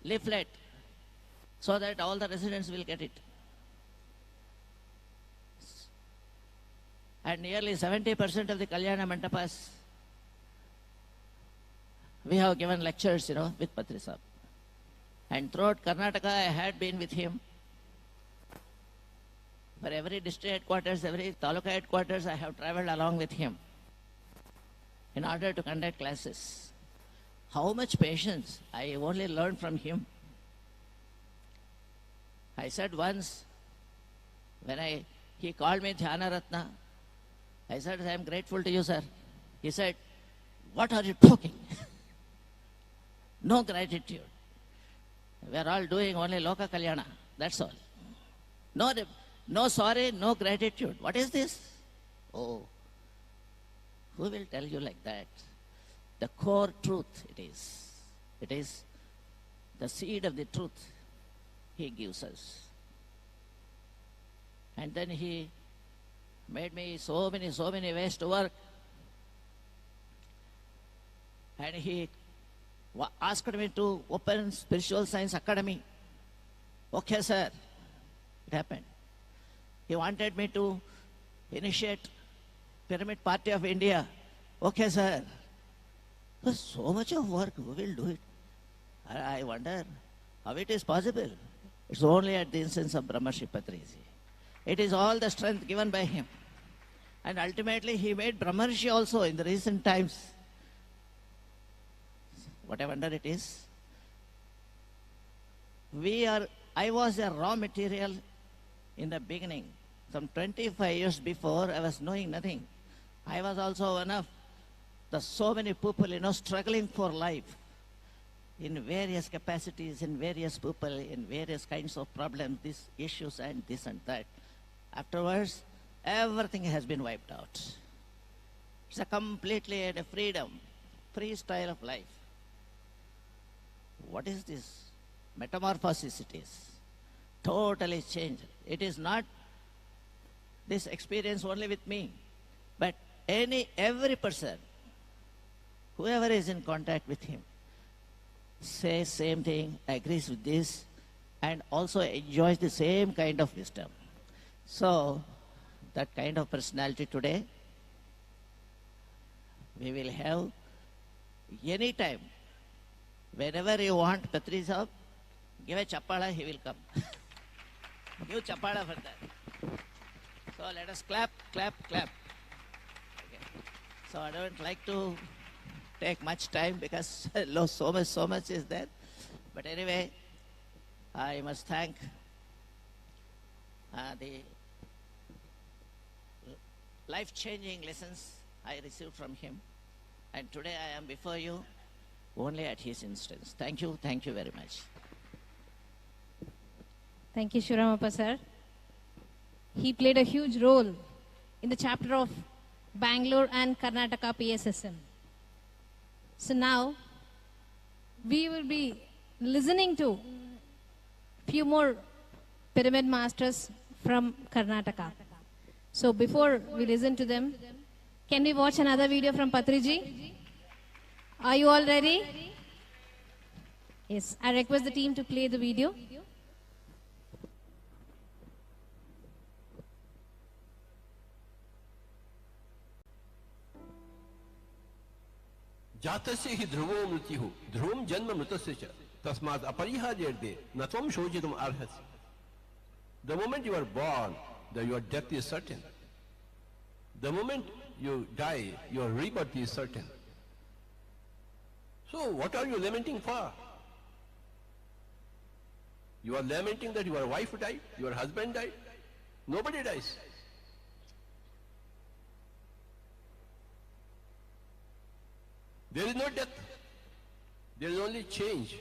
leaflet so that all the residents will get it. And nearly 70% of the Kalyana Mantapas, we have given lectures, with Patri Sahib. And throughout Karnataka, I had been with him. For every district headquarters, every taluka headquarters, I have traveled along with him in order to conduct classes. How much patience I only learned from him. I said once, when he called me Jhana Ratna, I said, I am grateful to you, sir. He said, what are you talking? No gratitude. We are all doing only Loka Kalyana. That's all. No sorry, no gratitude. What is this? Oh, who will tell you like that? The core truth it is. It is the seed of the truth he gives us. And then he made me so many ways to work. And he asked me to open Spiritual Science Academy. Okay, sir. It happened. He wanted me to initiate Pyramid Party of India. Okay, sir. There's so much of work. Who will do it? I wonder how it is possible. It's only at the instance of Brahmarshi Patriji. It is all the strength given by him. And ultimately he made Brahmarshi also in the recent times. What a wonder it is. I was a raw material in the beginning. Some 25 years before, I was knowing nothing. I was also one of the so many people, struggling for life in various capacities, in various people, in various kinds of problems, these issues and this and that. Afterwards, everything has been wiped out. It's a completely a freedom, free style of life. What is this? Metamorphosis it is. Totally changed. It is not this experience only with me, but every person, whoever is in contact with him, says same thing, agrees with this, and also enjoys the same kind of wisdom. So, that kind of personality today, we will have any time. Whenever you want Patri Sahab, give a chapala, he will come. Give chapala for that. So let us clap, clap, clap. Okay. So I don't like to take much time because so much is there. But anyway, I must thank the life-changing lessons I received from him. And today I am before you only at his instance. Thank you very much. Thank you, Shiramappa sir. He played a huge role in the chapter of Bangalore and Karnataka pssm. So now, we will be listening to few more pyramid masters from Karnataka. So before we listen to them, can we watch another video from Patriji? Are you all ready? Yes, I request the team to play the video. जातस्य हि ध्रुवो मृत्युः ध्रुवं जन्म मृतस्य च तस्मात् अपरिहार्यते न त्वं शोचितुम् अर्हसि. The moment you are born, your death is certain. The moment you die, your rebirth is certain. So what are you lamenting for? You are lamenting that your wife died, your husband died. Nobody dies. There is no death. There is only change.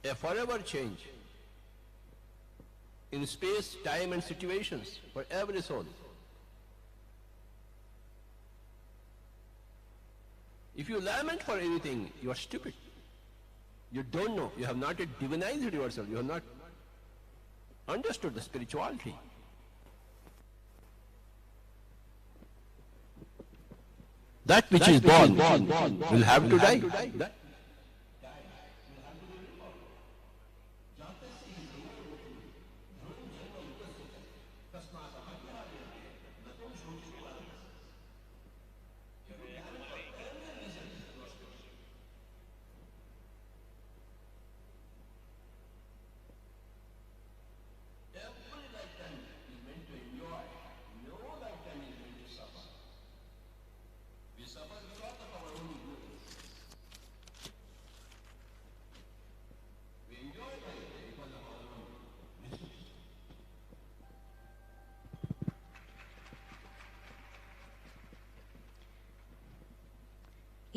A forever change. In space, time and situations for every soul. If you lament for anything, you are stupid. You don't know. You have not yet divinized yourself. You have not understood the spirituality. That which is born will have to die.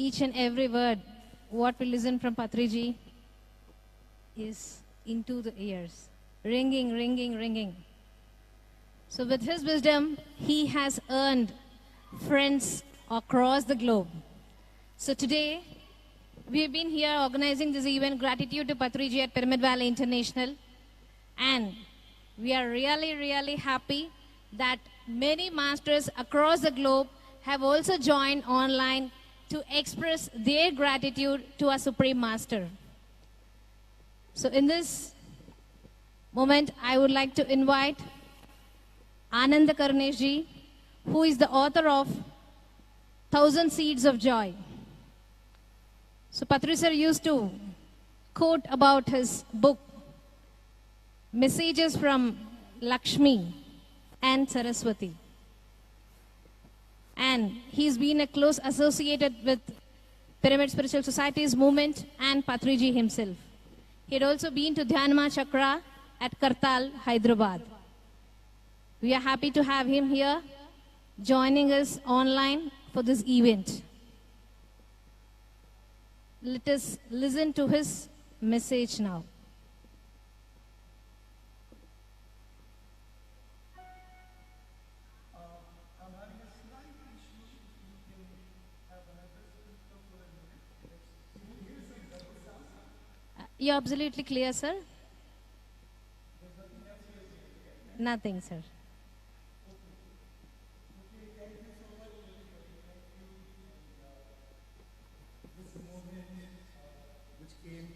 Each and every word, what we listen from Patriji is into the ears. Ringing, ringing, ringing. So with his wisdom, he has earned friends across the globe. So today, we have been here organizing this event, gratitude to Patriji at Pyramid Valley International. And we are really, really happy that many masters across the globe have also joined online to express their gratitude to our Supreme Master. So in this moment, I would like to invite Ananda Karuneshji, who is the author of 1,000 Seeds of Joy. So Patri sir used to quote about his book, Messages from Lakshmi and Saraswati. And he's been a close associated with Pyramid Spiritual Society's movement and Patriji himself. He had also been to Dhyanma Chakra at Kartal, Hyderabad. We are happy to have him here, joining us online for this event. Let us listen to his message now. You're absolutely clear, sir? Nothing, sir. Which came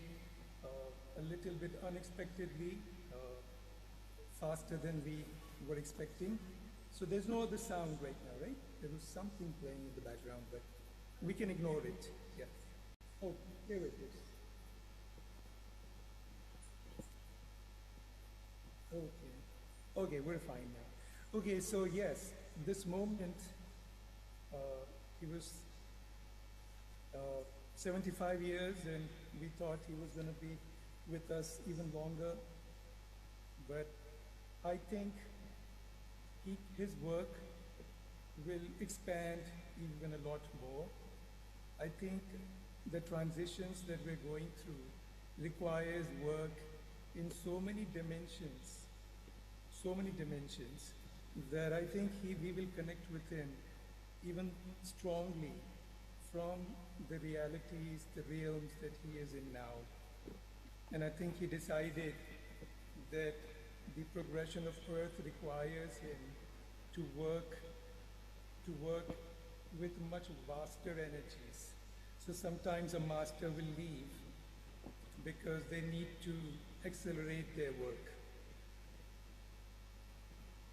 a little bit unexpectedly, faster than we were expecting. So there's no other sound right now, right? There was something playing in the background, but we can ignore it. Yeah. Oh, here it is. Okay. Okay, we're fine now. Okay, so yes, this moment, he was 75 years, and we thought he was going to be with us even longer. But I think his work will expand even a lot more. I think the transitions that we're going through requires work in so many dimensions, that I think we will connect with him even strongly from the realities, the realms that he is in now. And I think he decided that the progression of Earth requires him to work with much vaster energies. So sometimes a master will leave because they need to accelerate their work.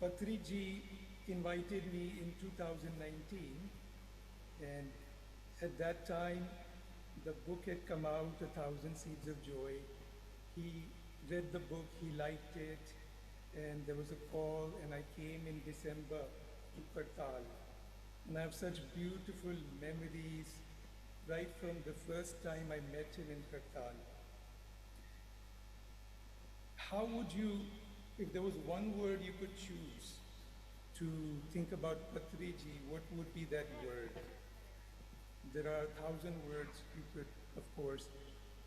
Patriji invited me in 2019, and at that time the book had come out, 1,000 Seeds of Joy. He read the book, he liked it, and there was a call, and I came in December to Kartal. And I have such beautiful memories right from the first time I met him in Kartal. How would you, if there was one word you could choose to think about Patriji, what would be that word? There are 1,000 words you could, of course,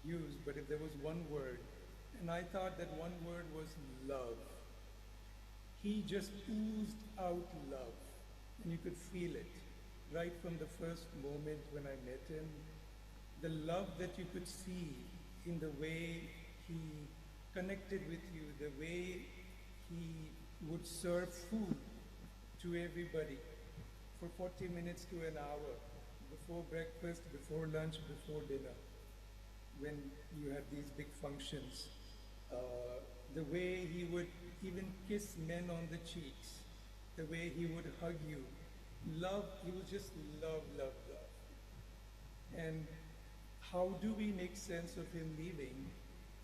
use, but if there was one word, and I thought that one word was love. He just oozed out love, and you could feel it right from the first moment when I met him. The love that you could see in the way he connected with you, the way he would serve food to everybody for 40 minutes to an hour, before breakfast, before lunch, before dinner, when you had these big functions. The way he would even kiss men on the cheeks, the way he would hug you. Love, he was just love, love, love. And how do we make sense of him leaving?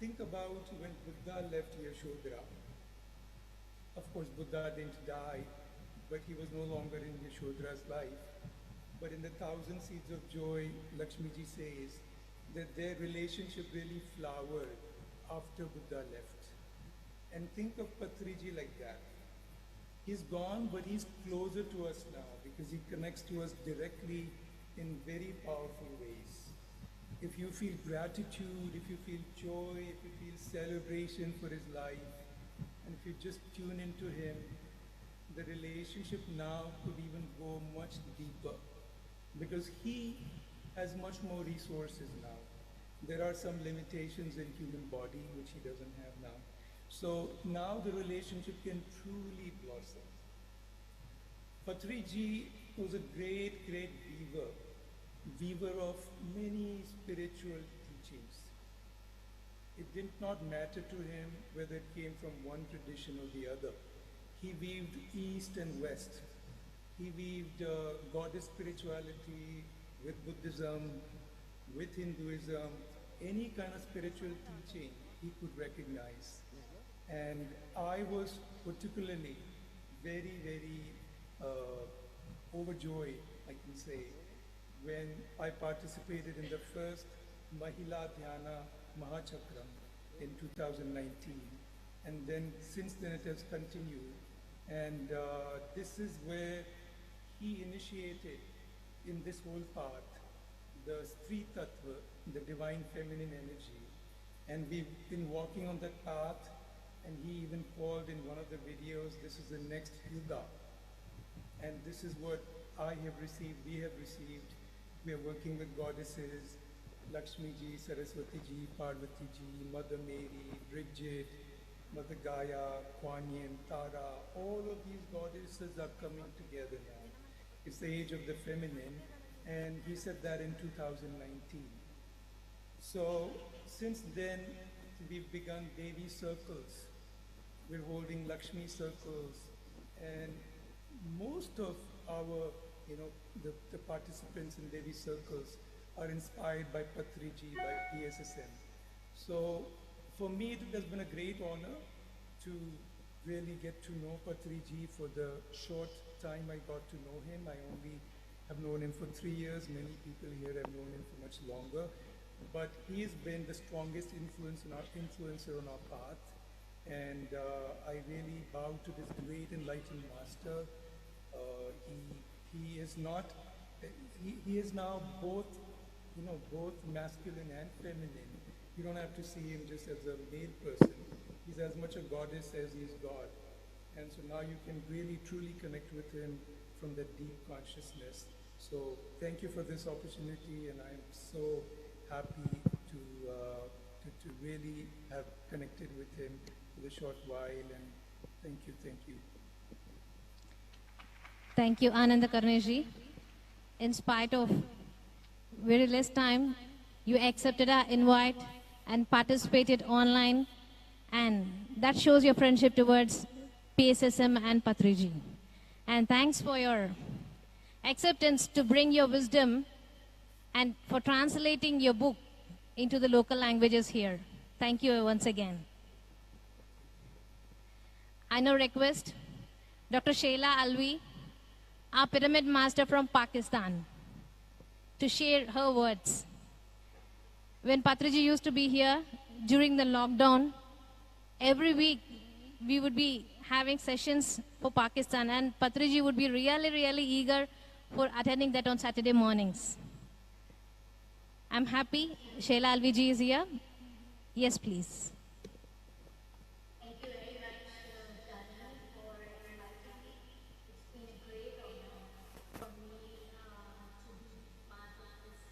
Think about when Buddha left Yashodhara. Of course, Buddha didn't die, but he was no longer in Yashodhara's life. But in the 1,000 Seeds of Joy, Lakshmiji says that their relationship really flowered after Buddha left. And think of Patriji like that. He's gone, but he's closer to us now because he connects to us directly in very powerful ways. If you feel gratitude, if you feel joy, if you feel celebration for his life, and if you just tune into him, the relationship now could even go much deeper because he has much more resources now. There are some limitations in human body which he doesn't have now. So now the relationship can truly blossom. Patriji was a great, great weaver of many spiritual teachings. It did not matter to him whether it came from one tradition or the other. He weaved East and West. He weaved goddess spirituality with Buddhism, with Hinduism, any kind of spiritual teaching he could recognize. And I was particularly very, very overjoyed, I can say, when I participated in the first Mahila Dhyana Mahachakram in 2019. And then since then it has continued. And this is where he initiated in this whole path the Stri Tattva, the divine feminine energy. And we've been walking on that path, and he even called in one of the videos, this is the next Yuga. And this is what I have received, we have received. We are working with goddesses, Lakshmi ji, Saraswati ji, Parvati ji, Mother Mary, Bridget, Mother Gaia, Kuan Yin, Tara, all of these goddesses are coming together now. It's the age of the feminine, and he said that in 2019. So since then, we've begun Devi circles. We're holding Lakshmi circles, and most of our, the participants in Devi circles are inspired by Patriji, by pssm. So for me, it has been a great honor to really get to know Patriji. For the short time I got to know him, I only have known him for 3 years. Many people here have known him for much longer. But he's been the strongest influencer on our path. And I really bow to this great enlightened master. He is not, he is now both, both masculine and feminine. You don't have to see him just as a male person. He's as much a goddess as he is God. And so now you can really truly connect with him from that deep consciousness. So thank you for this opportunity, and I'm so happy to really have connected with him for a short while, and thank you, thank you. Thank you, Ananda Karneji. In spite of very less time, you accepted our invite and participated online, and that shows your friendship towards pssm and Patriji. And thanks for your acceptance to bring your wisdom and for translating your book into the local languages here. Thank you once again. I now request Dr. Sheila Alvi, our pyramid master from Pakistan, to share her words. When Patriji used to be here during the lockdown, every week we would be having sessions for Pakistan, and Patriji would be really, really eager for attending that on Saturday mornings. I'm happy Sheila Alvi ji is here. Yes, please. Thank you very much, Tanya, for inviting me. It's been a great honor for me to be part of this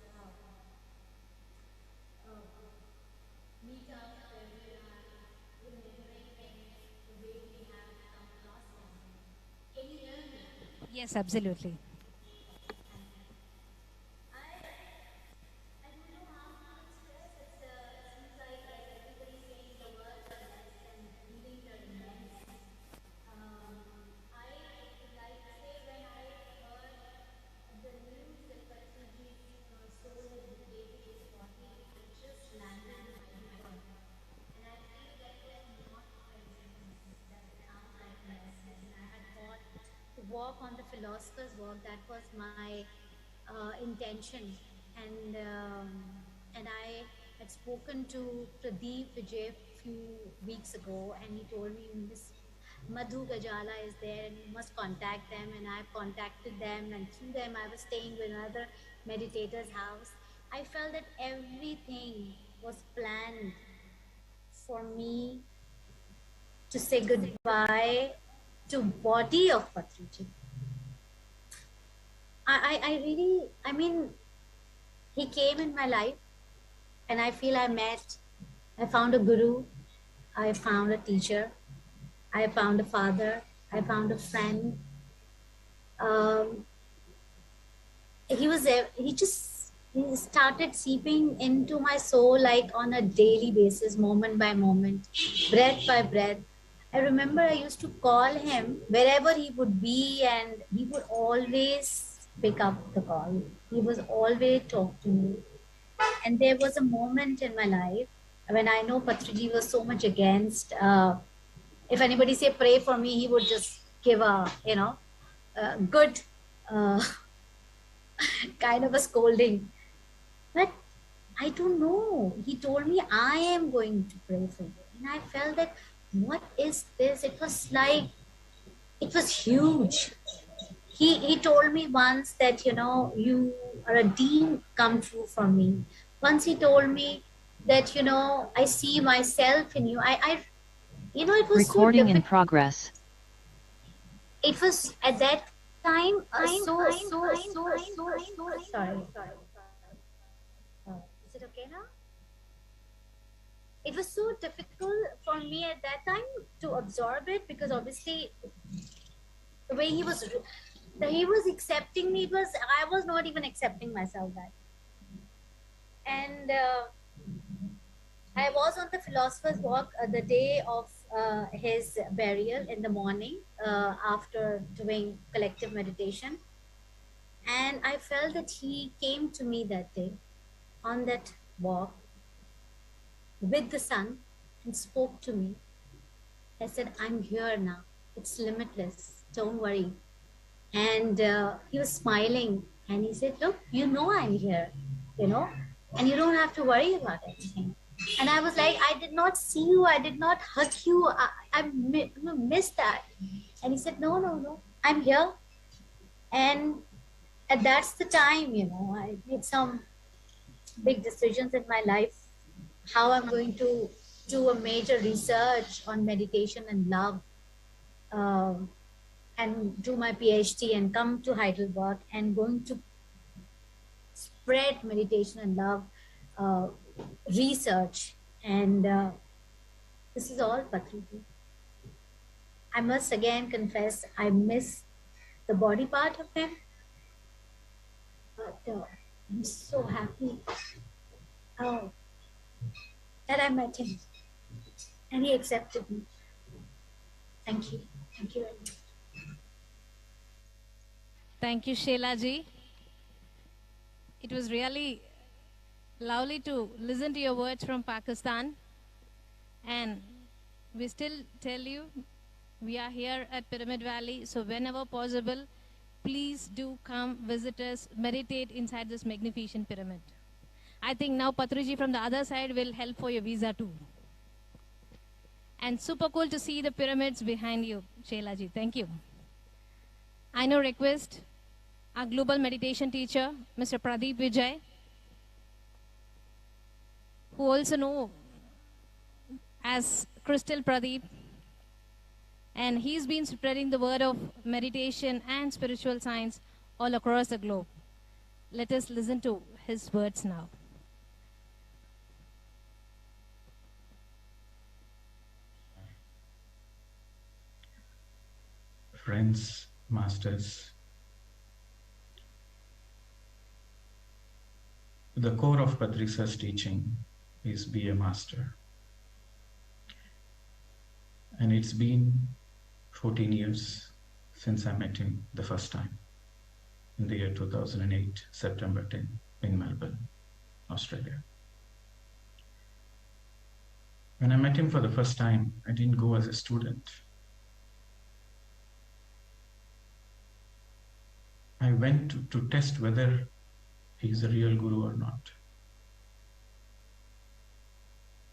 meetup where we are remembering the way we have come across them. Can you hear me? Yes, absolutely. Walk on the philosopher's walk. That was my intention, and I had spoken to Pradeep Vijay a few weeks ago, and he told me Miss Madhu Gajala is there and you must contact them, and I contacted them, and through them I was staying with another meditator's house. I felt that everything was planned for me to say goodbye to body of Patriji. I mean, he came in my life, and I feel I found a guru, I found a teacher, I found a father, I found a friend. He started seeping into my soul like on a daily basis, moment by moment, breath by breath. I remember I used to call him wherever he would be, and he would always pick up the call. He was always talk to me. And there was a moment in my life when I know Patriji was so much against. If anybody say pray for me, he would just give a good uh, kind of a scolding. But I don't know. He told me, I am going to pray for you. And I felt that, what is this? It was like, it was huge. He told me once that, you are a dream come true for me. Once he told me that, I see myself in you. It was Recording so in difficult. progress. It was at that time sorry. Is it okay now? It was so difficult for me at that time to absorb it, because obviously the way he was accepting me, I was not even accepting myself that. And I was on the philosopher's walk the day of his burial in the morning, after doing collective meditation. And I felt that he came to me that day on that walk with the sun and spoke to me. I said, I'm here now. It's limitless. Don't worry. And he was smiling and he said, look, I'm here, and you don't have to worry about anything. And I was like, I did not see you. I did not hug you. I missed that. And he said, no, I'm here. And that's the time, I made some big decisions in my life, how I'm going to do a major research on meditation and love, and do my PhD and come to Heidelberg and going to spread meditation and love research. And this is all Patriji. I must again confess, I miss the body part of him, but I'm so happy that I met him and he accepted me. Thank you. Thank you very much. Thank you, Sheila ji. It was really lovely to listen to your words from Pakistan. And we still tell you, we are here at Pyramid Valley, so whenever possible, please do come visit us, meditate inside this magnificent pyramid. I think now Patriji from the other side will help for your visa too. And super cool to see the pyramids behind you, Sheila ji. Thank you. I now request our global meditation teacher, Mr. Pradeep Vijay, who also know as Crystal Pradeep, and he's been spreading the word of meditation and spiritual science all across the globe. Let us listen to his words now. Friends, masters, the core of Patrisa's teaching is be a master. And it's been 14 years since I met him the first time in the year 2008, September 10, in Melbourne, Australia. When I met him for the first time, I didn't go as a student. I went to test whether he's a real guru or not.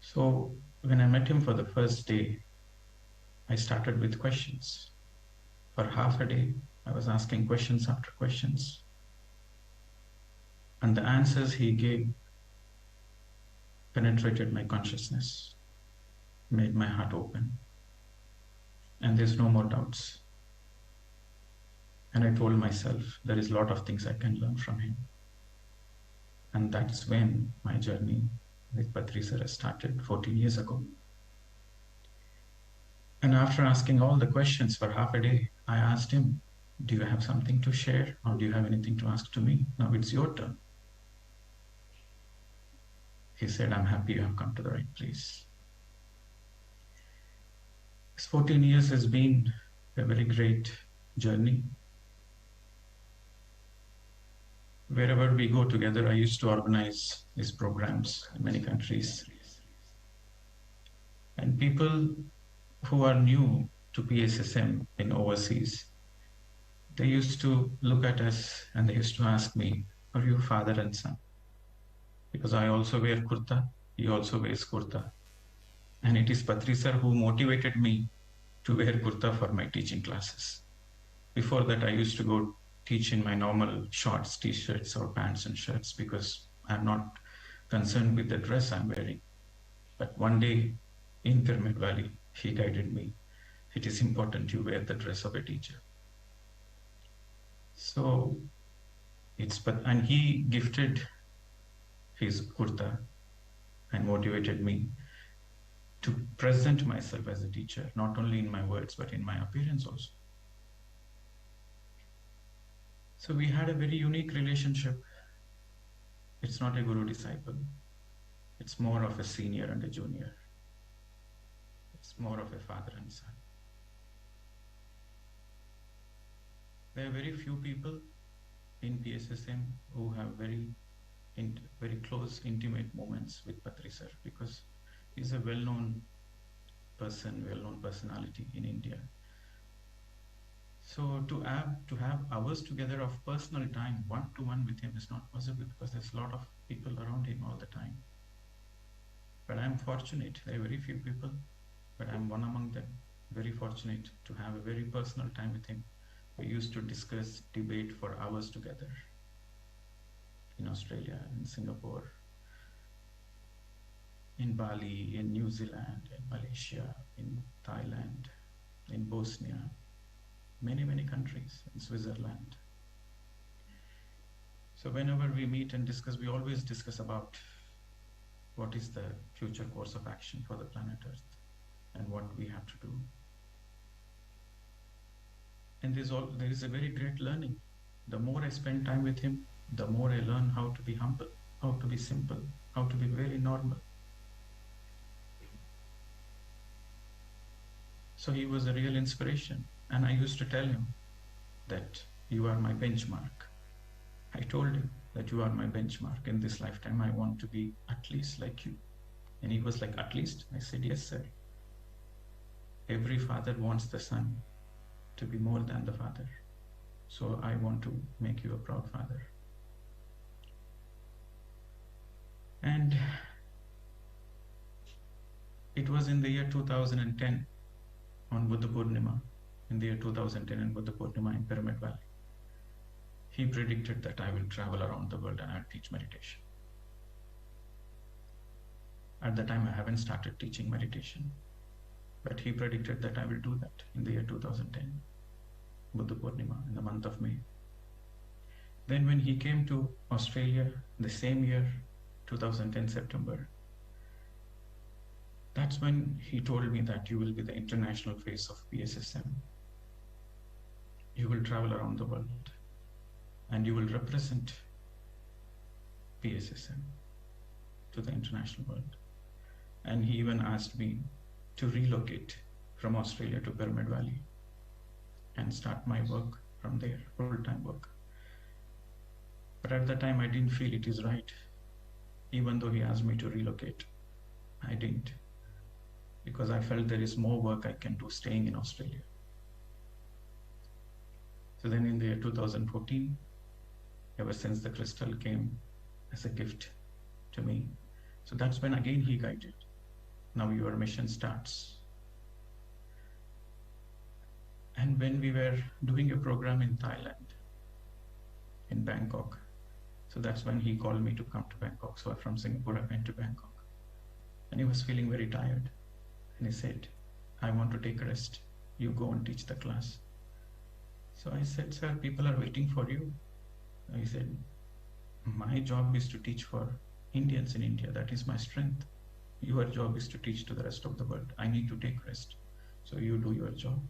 So when I met him for the first day, I started with questions. For half a day, I was asking questions after questions. And the answers he gave penetrated my consciousness, made my heart open. And there's no more doubts. And I told myself, there is a lot of things I can learn from him. And that's when my journey with Patrisa started 14 years ago. And after asking all the questions for half a day, I asked him, do you have something to share or do you have anything to ask to me? Now it's your turn. He said, I'm happy you have come to the right place. This 14 years has been a very great journey. Wherever we go together, I used to organize these programs in many countries. And people who are new to pssm in overseas, They used to look at us and they used to ask me, are you father and son? Because I also wear kurta, he also wears kurta. And it is Patri sir who motivated me to wear kurta for my teaching classes. Before that, I used to go teach in my normal shorts, t-shirts or pants and shirts because I'm not concerned with the dress I'm wearing. But one day in Pyramid Valley, he guided me. It is important you wear the dress of a teacher. So and he gifted his kurta and motivated me to present myself as a teacher, not only in my words, but in my appearance also. So we had a very unique relationship. It's not a guru-disciple. It's more of a senior and a junior. It's more of a father and son. There are very few people in PSSM who have very close, intimate moments with Patri sir because he's a well-known person, well-known personality in India. So to have hours together of personal time, one-to-one with him is not possible because there's a lot of people around him all the time. But I'm fortunate, there are very few people, but I'm one among them, very fortunate to have a very personal time with him. We used to discuss, debate for hours together in Australia, in Singapore, in Bali, in New Zealand, in Malaysia, in Thailand, in Bosnia, many countries, in Switzerland. So whenever we meet and discuss, we always discuss about what is the future course of action for the planet Earth and what we have to do. And there is a very great learning. The more I spend time with him, the more I learn how to be humble, how to be simple, how to be very normal. So he was a real inspiration. And I used to tell him that you are my benchmark. I told him that you are my benchmark. In this lifetime, I want to be at least like you. And he was like, at least? I said, yes, sir. Every father wants the son to be more than the father. So I want to make you a proud father. And it was in the year 2010 on Buddha Purnima, in the year 2010 in Buddha Purnima in Pyramid Valley. He predicted that I will travel around the world and I will teach meditation. At the time I haven't started teaching meditation, but he predicted that I will do that in the year 2010, Buddha Purnima, in the month of May. Then when he came to Australia the same year, 2010 September, that's when he told me that you will be the international face of PSSM. You will travel around the world and you will represent PSSM to the international world. And he even asked me to relocate from Australia to Pyramid Valley and start my work from there, full-time work. But at the time I didn't feel it is right. Even though he asked me to relocate, I didn't, because I felt there is more work I can do staying in Australia. So then in the year 2014, ever since the crystal came as a gift to me, so that's when again he guided. Now your mission starts. And when we were doing a program in Thailand, in Bangkok, so that's when he called me to come to Bangkok. So from Singapore, I went to Bangkok. And he was feeling very tired. And he said, I want to take a rest. You go and teach the class. So I said, sir, people are waiting for you. He said, my job is to teach for Indians in India. That is my strength. Your job is to teach to the rest of the world. I need to take rest. So you do your job.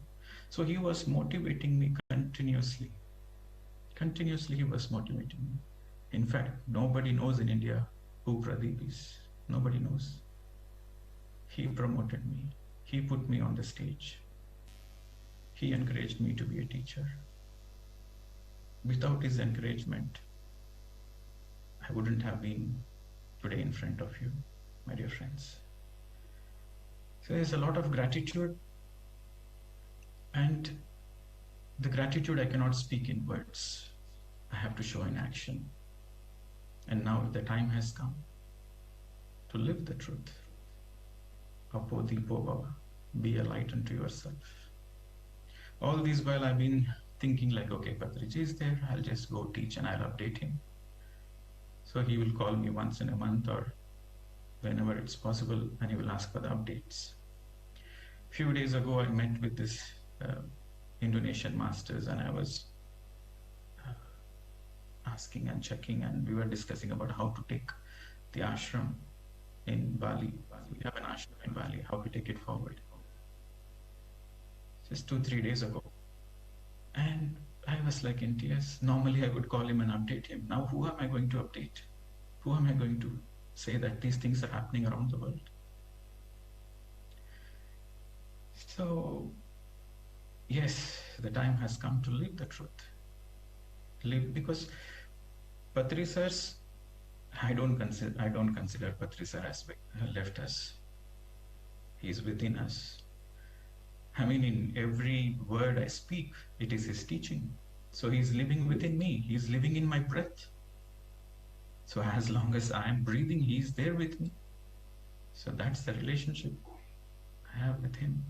So he was motivating me continuously. Continuously he was motivating me. In fact, nobody knows in India who Pradeep is. Nobody knows. He promoted me. He put me on the stage. He encouraged me to be a teacher. Without his encouragement, I wouldn't have been today in front of you, my dear friends. So there's a lot of gratitude, and The gratitude I cannot speak in words. I have to show in action. And now the time has come to live the truth. Apo Deepo Bhava, be a light unto yourself. All this while I've been thinking like, okay, Patriji is there, I'll just go teach and I'll update him. So he will call me once in a month or whenever it's possible, and he will ask for the updates. Few days ago, I met with this Indonesian masters, and I was asking and checking, and we were discussing about how to take the ashram in Bali. We have an ashram in Bali, how to take it forward. Just 2-3 days ago. And I was like in tears. Normally I would call him and update him. Now who am I going to update? Who am I going to say that these things are happening around the world? So, yes, the time has come to live the truth. Live, because Patri Sir's, I don't consider Patri Sir as left us. He is within us. I mean, in every word I speak, it is his teaching. So he is living within me. He is living in my breath. So as long as I am breathing, he is there with me. So that's the relationship I have with him.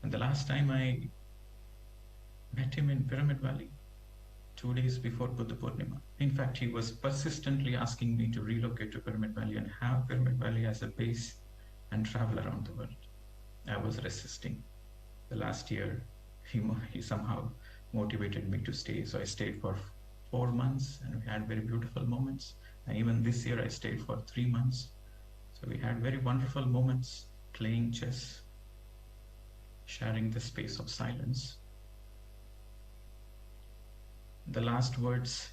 And the last time I met him in Pyramid Valley, 2 days before Buddha Purnima. In fact, he was persistently asking me to relocate to Pyramid Valley and have Pyramid Valley as a base and travel around the world. I was resisting. The last year, he somehow motivated me to stay. So I stayed for 4 months and we had very beautiful moments. And even this year I stayed for 3 months. So we had very wonderful moments playing chess, sharing the space of silence. The last words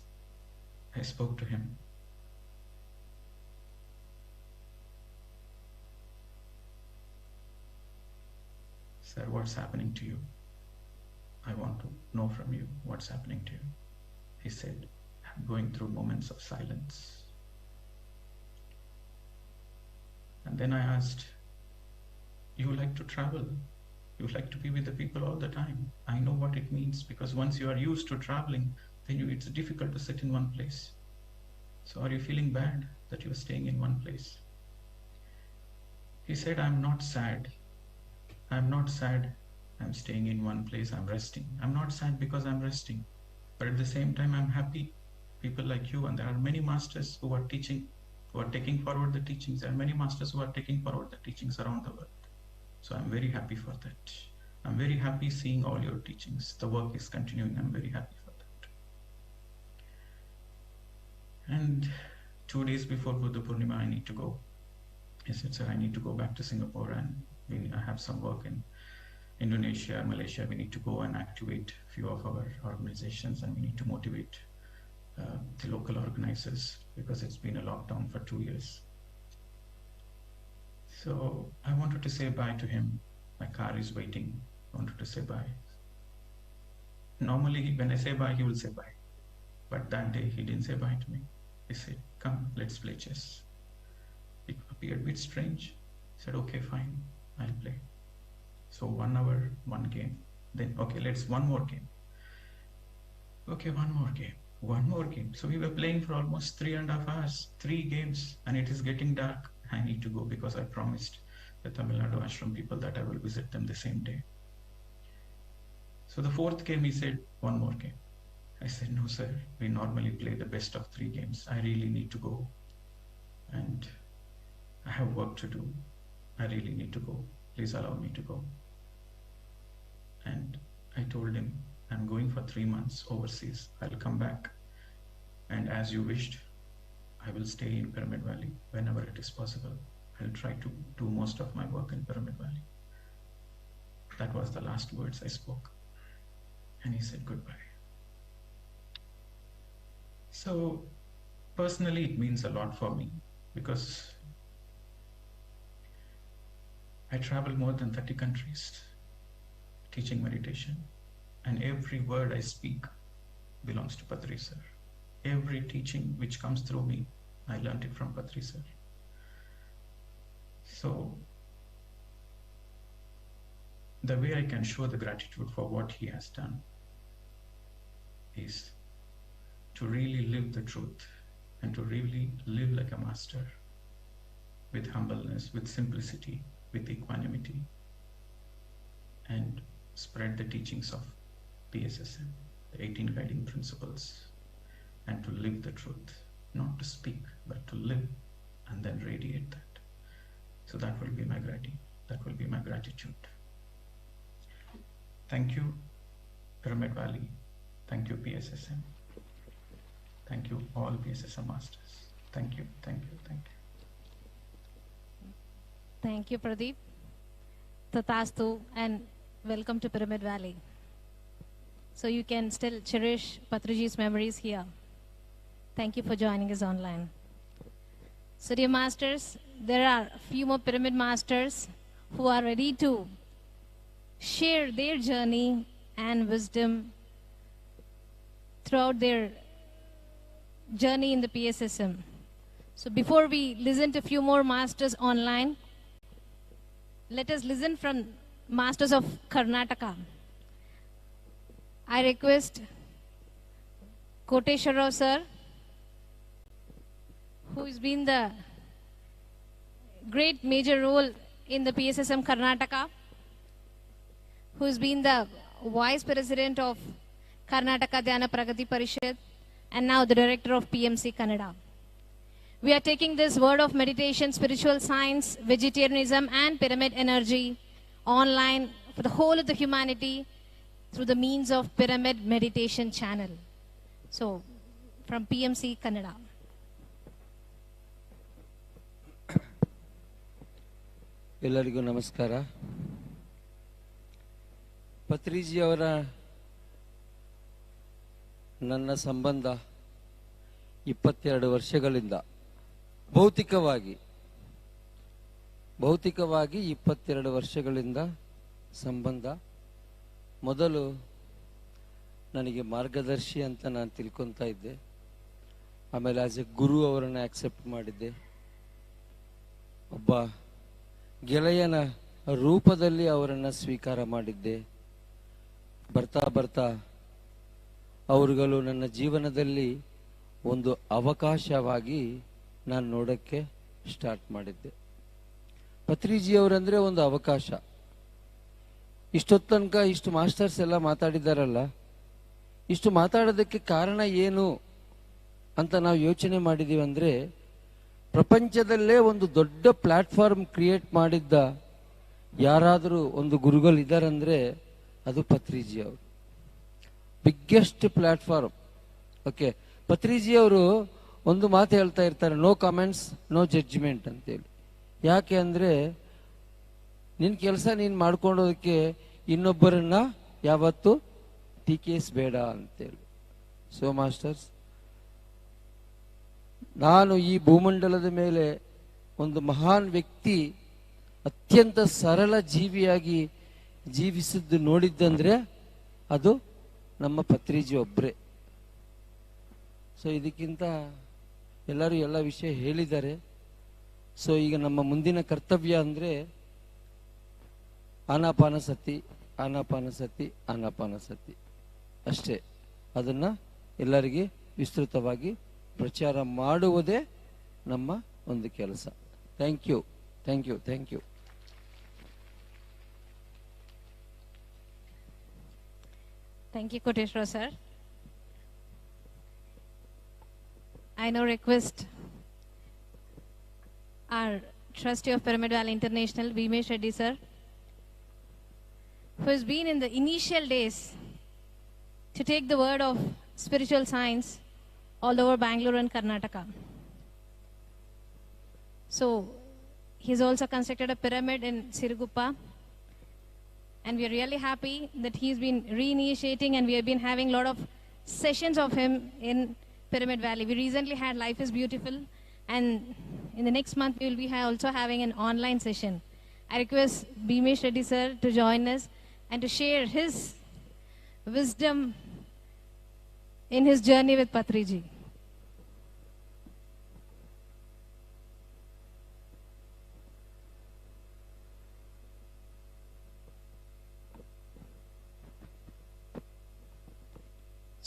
I spoke to him. Sir, what's happening to you? I want to know from you what's happening to you. He said, I'm going through moments of silence. And then I asked, you like to travel? You like to be with the people all the time. I know what it means, because once you are used to traveling, then it's difficult to sit in one place. So are you feeling bad that you're staying in one place? He said, I'm not sad. I'm not sad. I'm staying in one place. I'm resting. I'm not sad because I'm resting. But at the same time, I'm happy. People like you, and there are many masters who are teaching, who are taking forward the teachings. There are many masters who are taking forward the teachings around the world. So I'm very happy for that. I'm very happy seeing all your teachings. The work is continuing. I'm very happy for that. And 2 days before Buddha Purnima, I need to go. He said, sir, I need to go back to Singapore, and I have some work in Indonesia, Malaysia. We need to go and activate a few of our organizations, and we need to motivate the local organizers, because it's been a lockdown for 2 years. So I wanted to say bye to him. My car is waiting. I wanted to say bye. Normally, when I say bye, he will say bye. But that day, he didn't say bye to me. He said, come, let's play chess. It appeared a bit strange. I said, okay, fine, I'll play. So 1 hour, 1 game. Then, okay, let's one more game. Okay, one more game. One more game. So we were playing for almost 3.5 hours, 3 games, and it is getting dark. I need to go because I promised the Tamil Nadu ashram people that I will visit them the same day. So the 4th game, he said, one more game. I said, no, sir, we normally play the best of 3 games. I really need to go. And I have work to do. I really need to go. Please allow me to go. And I told him, I'm going for 3 months overseas. I'll come back. And as you wished, I will stay in Pyramid Valley whenever it is possible. I'll try to do most of my work in Pyramid Valley. That was the last words I spoke. And he said goodbye. So personally, it means a lot for me, because I travel more than 30 countries teaching meditation, and every word I speak belongs to Patri Sir. Every teaching which comes through me, I learned it from Patri Sir. So the way I can show the gratitude for what he has done is to really live the truth and to really live like a master with humbleness, with simplicity, with equanimity, and spread the teachings of pssm, the 18 guiding principles, and to live the truth, not to speak, but to live and then radiate that. So that will be my gratitude. That will be my gratitude. Thank you, Pyramid Valley. Thank you, PSSM. Thank you, all PSSM masters. Thank you, thank you, thank you. Thank you, Pradeep. Tatastu, and welcome to Pyramid Valley. So you can still cherish Patriji's memories here. Thank you for joining us online. So dear masters, there are a few more Pyramid masters who are ready to share their journey and wisdom throughout their journey in the PSSM. So before we listen to a few more masters online, let us listen from masters of Karnataka. I request Koteshwara sir, who has been the great major role in the PSSM Karnataka, who has been the vice president of Karnataka Dhyana Pragati Parishad, and now the director of PMC Kannada. We are taking this word of meditation, spiritual science, vegetarianism, and pyramid energy online for the whole of the humanity through the means of Pyramid Meditation Channel. So, from PMC Kannada. ಎಲ್ಲರಿಗೂ ನಮಸ್ಕಾರ. ಪತ್ರಿಜಿ ಅವರ ನನ್ನ ಸಂಬಂಧ 22 ವರ್ಷಗಳಿಂದ ಭೌತಿಕವಾಗಿ 22 ವರ್ಷಗಳಿಂದ ಸಂಬಂಧ. ಮೊದಲು ನನಗೆ ಮಾರ್ಗದರ್ಶಿ ಅಂತ ನಾನು ತಿಳ್ಕೊತಾ ಇದ್ದೆ. ಆಮೇಲೆ ಆಸ್ ಎ ಗುರು ಅವರನ್ನು ಆಕ್ಸೆಪ್ಟ್ ಮಾಡಿದ್ದೆ. ಒಬ್ಬ ಗೆಳೆಯನ ರೂಪದಲ್ಲಿ ಅವರನ್ನು ಸ್ವೀಕಾರ ಮಾಡಿದ್ದೆ. ಬರ್ತಾ ಬರ್ತಾ ಅವರುಗಳು ನನ್ನ ಜೀವನದಲ್ಲಿ ಒಂದು ಅವಕಾಶವಾಗಿ ನಾನು ನೋಡೋಕ್ಕೆ ಸ್ಟಾರ್ಟ್ ಮಾಡಿದ್ದೆ. ಪತ್ರಿಜಿ ಅವರಂದ್ರೆ ಒಂದು ಅವಕಾಶ. ಇಷ್ಟೊತ್ತು ತನಕ ಇಷ್ಟು ಮಾಸ್ಟರ್ಸ್ ಎಲ್ಲ ಮಾತಾಡಿದಾರಲ್ಲ, ಇಷ್ಟು ಮಾತಾಡೋದಕ್ಕೆ ಕಾರಣ ಏನು ಅಂತ ನಾವು ಯೋಚನೆ ಮಾಡಿದೀವಿ ಅಂದ್ರೆ, ಪ್ರಪಂಚದಲ್ಲೇ ಒಂದು ದೊಡ್ಡ ಪ್ಲಾಟ್ಫಾರ್ಮ್ ಕ್ರಿಯೇಟ್ ಮಾಡಿದ್ದ ಯಾರಾದರೂ ಒಂದು ಗುರುಗಳು ಇದ್ದಾರಂದ್ರೆ ಅದು ಪತ್ರಿಜಿ ಅವರು. Biggest platform. ಓಕೆ, ಪತ್ರಿಜಿ ಅವರು ಒಂದು ಮಾತು ಹೇಳ್ತಾ ಇರ್ತಾರೆ, ನೋ ಕಾಮೆಂಟ್ಸ್ ನೋ ಜಡ್ಜ್ಮೆಂಟ್ ಅಂತೇಳಿ. ಯಾಕೆ ಅಂದ್ರೆ ನಿನ್ನ ಕೆಲಸ ನೀನು ಮಾಡ್ಕೊಂಡೋದಕ್ಕೆ ಇನ್ನೊಬ್ಬರನ್ನ ಯಾವತ್ತು ಟೀಕಿಸಬೇಡ ಅಂತೇಳಿ. ಸೊ ಮಾಸ್ಟರ್ಸ್, ನಾನು ಈ ಭೂಮಂಡಲದ ಮೇಲೆ ಒಂದು ಮಹಾನ್ ವ್ಯಕ್ತಿ ಅತ್ಯಂತ ಸರಳ ಜೀವಿಯಾಗಿ ಜೀವಿಸಿದ್ದು ನೋಡಿದ್ದಂದ್ರೆ ಅದು ನಮ್ಮ ಪತ್ರಿಜಿ ಒಬ್ಬರೇ. ಸೊ ಇದಕ್ಕಿಂತ ಎಲ್ಲರೂ ಎಲ್ಲ ವಿಷಯ ಹೇಳಿದ್ದಾರೆ. ಸೊ ಈಗ ನಮ್ಮ ಮುಂದಿನ ಕರ್ತವ್ಯ ಅಂದರೆ ಆನಾಪಾನಸತಿ, ಆನಾಪಾನಸತಿ, ಆನಾಪಾನಸತಿ ಅಷ್ಟೇ. ಅದನ್ನು ಎಲ್ಲರಿಗೆ ವಿಸ್ತೃತವಾಗಿ ಪ್ರಚಾರ ಮಾಡುವುದೇ ನಮ್ಮ ಒಂದು ಕೆಲಸ. Thank you, thank you, thank you. Thank you, Koteshwara sir. I now request our trustee of Pyramid Valley International, Bhimesh Reddy sir, who has been in the initial days to take the word of spiritual science all over Bangalore and Karnataka. So, he's also constructed a pyramid in Siruguppa, and we are really happy that he's been reinitiating, and we have been having a lot of sessions of him in Pyramid Valley. We recently had Life is Beautiful, and in the next month we will be also having an online session. I request Bhimesh Reddy sir to join us and to share his wisdom in his journey with Patriji.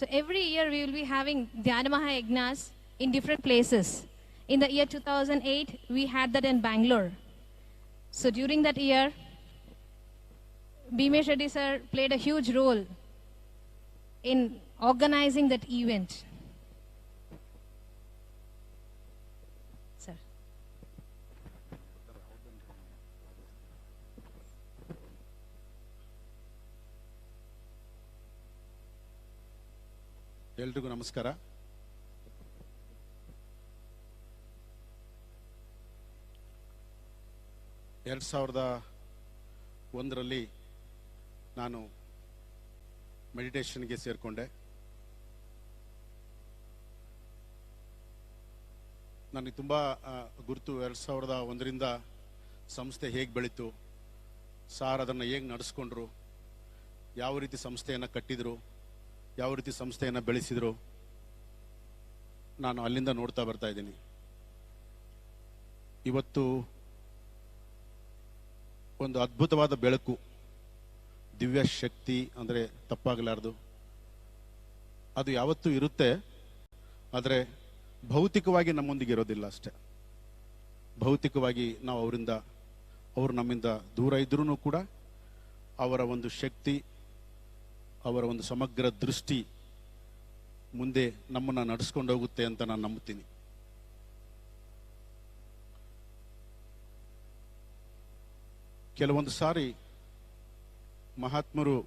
So every year we will be having Dhyanamaha Yajnas in different places. In the year 2008, we had that in Bangalore. So during that year, Bhimesh Reddy sir played a huge role in organizing that event. Sir. ಎಲ್ರಿಗೂ ನಮಸ್ಕಾರ. ಎರಡು ಸಾವಿರದ ಒಂದರಲ್ಲಿ ನಾನು ಮೆಡಿಟೇಷನ್ಗೆ ಸೇರಿಕೊಂಡೆ. ನನಗೆ ತುಂಬ ಗುರುತು. 2001ರಿಂದ ಸಂಸ್ಥೆ ಹೇಗೆ ಬೆಳೀತು, ಸಾರ್ ಅದನ್ನು ಹೇಗೆ ನಡೆಸ್ಕೊಂಡ್ರು, ಯಾವ ರೀತಿ ಸಂಸ್ಥೆಯನ್ನು ಕಟ್ಟಿದರು, ಯಾವ ರೀತಿ ಸಂಸ್ಥೆಯನ್ನು ಬೆಳೆಸಿದರು, ನಾನು ಅಲ್ಲಿಂದ ನೋಡ್ತಾ ಬರ್ತಾ ಇದ್ದೀನಿ. ಇವತ್ತು ಒಂದು ಅದ್ಭುತವಾದ ಬೆಳಕು, ದಿವ್ಯ ಶಕ್ತಿ ಅಂದರೆ ತಪ್ಪಾಗಲಾರದು. ಅದು ಯಾವತ್ತೂ ಇರುತ್ತೆ, ಆದರೆ ಭೌತಿಕವಾಗಿ ನಮ್ಮೊಂದಿಗೆ ಇರೋದಿಲ್ಲ ಅಷ್ಟೆ. ಭೌತಿಕವಾಗಿ ನಾವು ಅವರು ನಮ್ಮಿಂದ ದೂರ ಇದ್ರೂ ಕೂಡ ಅವರ ಒಂದು ಶಕ್ತಿ, ಅವರ ಒಂದು ಸಮಗ್ರ ದೃಷ್ಟಿ ಮುಂದೆ ನಮ್ಮನ್ನು ನಡೆಸ್ಕೊಂಡು ಹೋಗುತ್ತೆ ಅಂತ ನಾನು ನಂಬುತ್ತೀನಿ. ಕೆಲವೊಂದು ಸಾರಿ ಮಹಾತ್ಮರು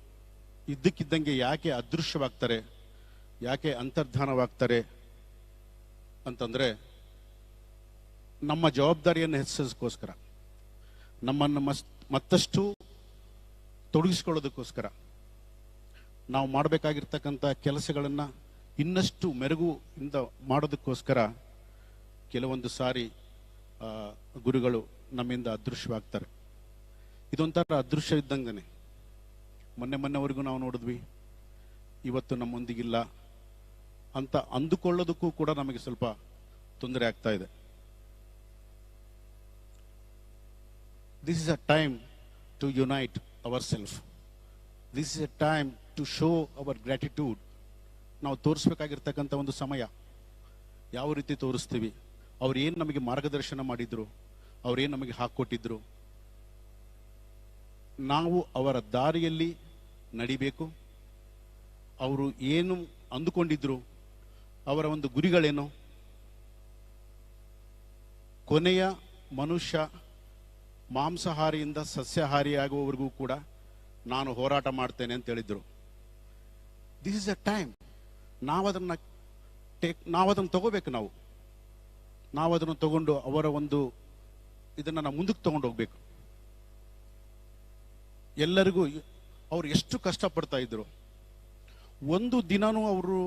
ಇದ್ದಕ್ಕಿದ್ದಂಗೆ ಯಾಕೆ ಅದೃಶ್ಯವಾಗ್ತಾರೆ, ಯಾಕೆ ಅಂತರ್ಧಾನವಾಗ್ತಾರೆ ಅಂತಂದ್ರೆ, ನಮ್ಮ ಜವಾಬ್ದಾರಿಯನ್ನು ಹೆಚ್ಚಿಸೋದಕ್ಕೋಸ್ಕರ, ನಮ್ಮನ್ನು ಮತ್ತಷ್ಟು ತೊಡಗಿಸ್ಕೊಳ್ಳೋದಕ್ಕೋಸ್ಕರ, ನಾವು ಮಾಡಬೇಕಾಗಿರ್ತಕ್ಕಂಥ ಕೆಲಸಗಳನ್ನು ಇನ್ನಷ್ಟು ಮೆರುಗಿಂದ ಮಾಡೋದಕ್ಕೋಸ್ಕರ ಕೆಲವೊಂದು ಸಾರಿ ಗುರುಗಳು ನಮ್ಮಿಂದ ಅದೃಶ್ಯವಾಗ್ತಾರೆ. ಇದೊಂಥರ ಅದೃಶ್ಯ ಇದ್ದಂಗೆ. ಮೊನ್ನೆವರೆಗೂ ನಾವು ನೋಡಿದ್ವಿ, ಇವತ್ತು ನಮ್ಮೊಂದಿಗಿಲ್ಲ ಅಂತ ಅಂದುಕೊಳ್ಳೋದಕ್ಕೂ ಕೂಡ ನಮಗೆ ಸ್ವಲ್ಪ ತೊಂದರೆ ಆಗ್ತಾ ಇದೆ. This is a time to unite our self. This is a time to show our gratitude. ನಾವು ತೋರಿಸ್ಬೇಕಾಗಿರ್ತಕ್ಕಂಥ ಒಂದು ಸಮಯ. ಯಾವ ರೀತಿ ತೋರಿಸ್ತೀವಿ, ಅವ್ರು ಏನು ನಮಗೆ ಮಾರ್ಗದರ್ಶನ ಮಾಡಿದ್ರು, ಅವ್ರೇನು ನಮಗೆ ಹಾಕ್ಕೊಟ್ಟಿದ್ರು, ನಾವು ಅವರ ದಾರಿಯಲ್ಲಿ ನಡಿಬೇಕು. ಅವರು ಏನು ಅಂದುಕೊಂಡಿದ್ರು, ಅವರ ಒಂದು ಗುರಿಗಳೇನು, ಕೊನೆಯ ಮನುಷ್ಯ ಮಾಂಸಾಹಾರಿಯಿಂದ ಸಸ್ಯಾಹಾರಿಯಾಗುವವರೆಗೂ ಕೂಡ ನಾನು ಹೋರಾಟ ಮಾಡ್ತೇನೆ ಅಂತ ಹೇಳಿದ್ರು. This is a time. ನಾವದನ್ನು ತಗೋಬೇಕು. ನಾವು ಅದನ್ನು ತಗೊಂಡು ಅವರ ಒಂದು ಇದನ್ನು ನಾವು ಮುಂದಕ್ಕೆ ತಗೊಂಡು ಹೋಗ್ಬೇಕು. ಎಲ್ಲರಿಗೂ ಅವ್ರು ಎಷ್ಟು ಕಷ್ಟಪಡ್ತಾ ಇದ್ರು. ಒಂದು ದಿನನೂ ಅವರು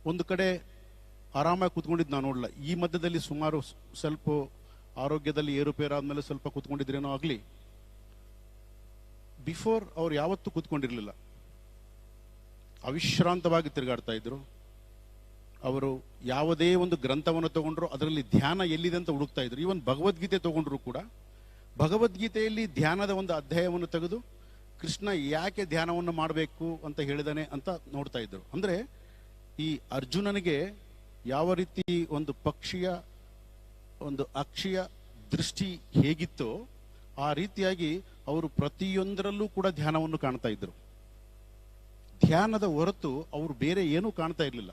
ಒಂದು ಕಡೆ ಆರಾಮಾಗಿ ಕೂತ್ಕೊಂಡಿದ್ದು ನಾನು ನೋಡಲ್ಲ. ಈ ಮಧ್ಯದಲ್ಲಿ ಸುಮಾರು ಸ್ವಲ್ಪ ಆರೋಗ್ಯದಲ್ಲಿ ಏರುಪೇರಾದ್ಮೇಲೆ ಸ್ವಲ್ಪ ಕೂತ್ಕೊಂಡಿದ್ರೇನೋ ಆಗಲಿ, ಬಿಫೋರ್ ಅವ್ರು ಯಾವತ್ತೂ ಕೂತ್ಕೊಂಡಿರಲಿಲ್ಲ. ಅವಿಶ್ರಾಂತವಾಗಿ ತಿರುಗಾಡ್ತಾ ಇದ್ರು. ಅವರು ಯಾವುದೇ ಒಂದು ಗ್ರಂಥವನ್ನು ತಗೊಂಡ್ರು ಅದರಲ್ಲಿ ಧ್ಯಾನ ಎಲ್ಲಿದೆ ಅಂತ ಹುಡುಕ್ತಾ ಇದ್ರು. ಈವನ್ ಭಗವದ್ಗೀತೆ ತಗೊಂಡ್ರು ಕೂಡ ಭಗವದ್ಗೀತೆಯಲ್ಲಿ ಧ್ಯಾನದ ಒಂದು ಅಧ್ಯಾಯವನ್ನು ತೆಗೆದು ಕೃಷ್ಣ ಯಾಕೆ ಧ್ಯಾನವನ್ನು ಮಾಡಬೇಕು ಅಂತ ಹೇಳಿದಾನೆ ಅಂತ ನೋಡ್ತಾ ಇದ್ರು. ಅಂದ್ರೆ ಈ ಅರ್ಜುನನಿಗೆ ಯಾವ ರೀತಿ ಒಂದು ಪಕ್ಷಿಯ ಒಂದು ಅಕ್ಷಿಯ ದೃಷ್ಟಿ ಹೇಗಿತ್ತೋ ಆ ರೀತಿಯಾಗಿ ಅವರು ಪ್ರತಿಯೊಂದರಲ್ಲೂ ಕೂಡ ಧ್ಯಾನವನ್ನು ಕಾಣ್ತಾ ಇದ್ರು. ಧ್ಯಾನದ ಹೊರತು ಅವರು ಬೇರೆ ಏನೂ ಕಾಣ್ತಾ ಇರಲಿಲ್ಲ.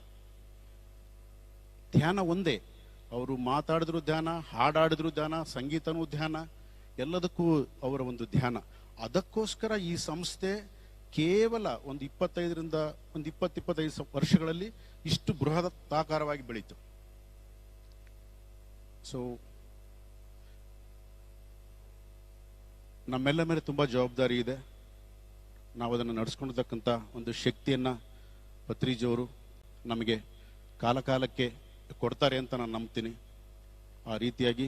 ಧ್ಯಾನ ಒಂದೇ. ಅವರು ಮಾತಾಡಿದ್ರು ಧ್ಯಾನ, ಹಾಡಾಡಿದ್ರು ಧ್ಯಾನ, ಸಂಗೀತನೂ ಧ್ಯಾನ, ಎಲ್ಲದಕ್ಕೂ ಅವರ ಒಂದು ಧ್ಯಾನ. ಅದಕ್ಕೋಸ್ಕರ ಈ ಸಂಸ್ಥೆ ಕೇವಲ ಒಂದು 25ರಿಂದ ಒಂದು 20-25 ವರ್ಷಗಳಲ್ಲಿ ಇಷ್ಟು ಬೃಹದಾಕಾರವಾಗಿ ಬೆಳೀತು. ಸೊ ನಮ್ಮೆಲ್ಲ ಮೇಲೆ ತುಂಬಾ ಜವಾಬ್ದಾರಿ ಇದೆ. ನಾವು ಅದನ್ನು ನಡೆಸ್ಕೊಂಡಿರ್ತಕ್ಕಂಥ ಒಂದು ಶಕ್ತಿಯನ್ನ ಪತ್ರಿಜಿಯವರು ನಮಗೆ ಕಾಲಕಾಲಕ್ಕೆ ಕೊಡ್ತಾರೆ ಅಂತ ನಾನು ನಂಬ್ತೀನಿ. ಆ ರೀತಿಯಾಗಿ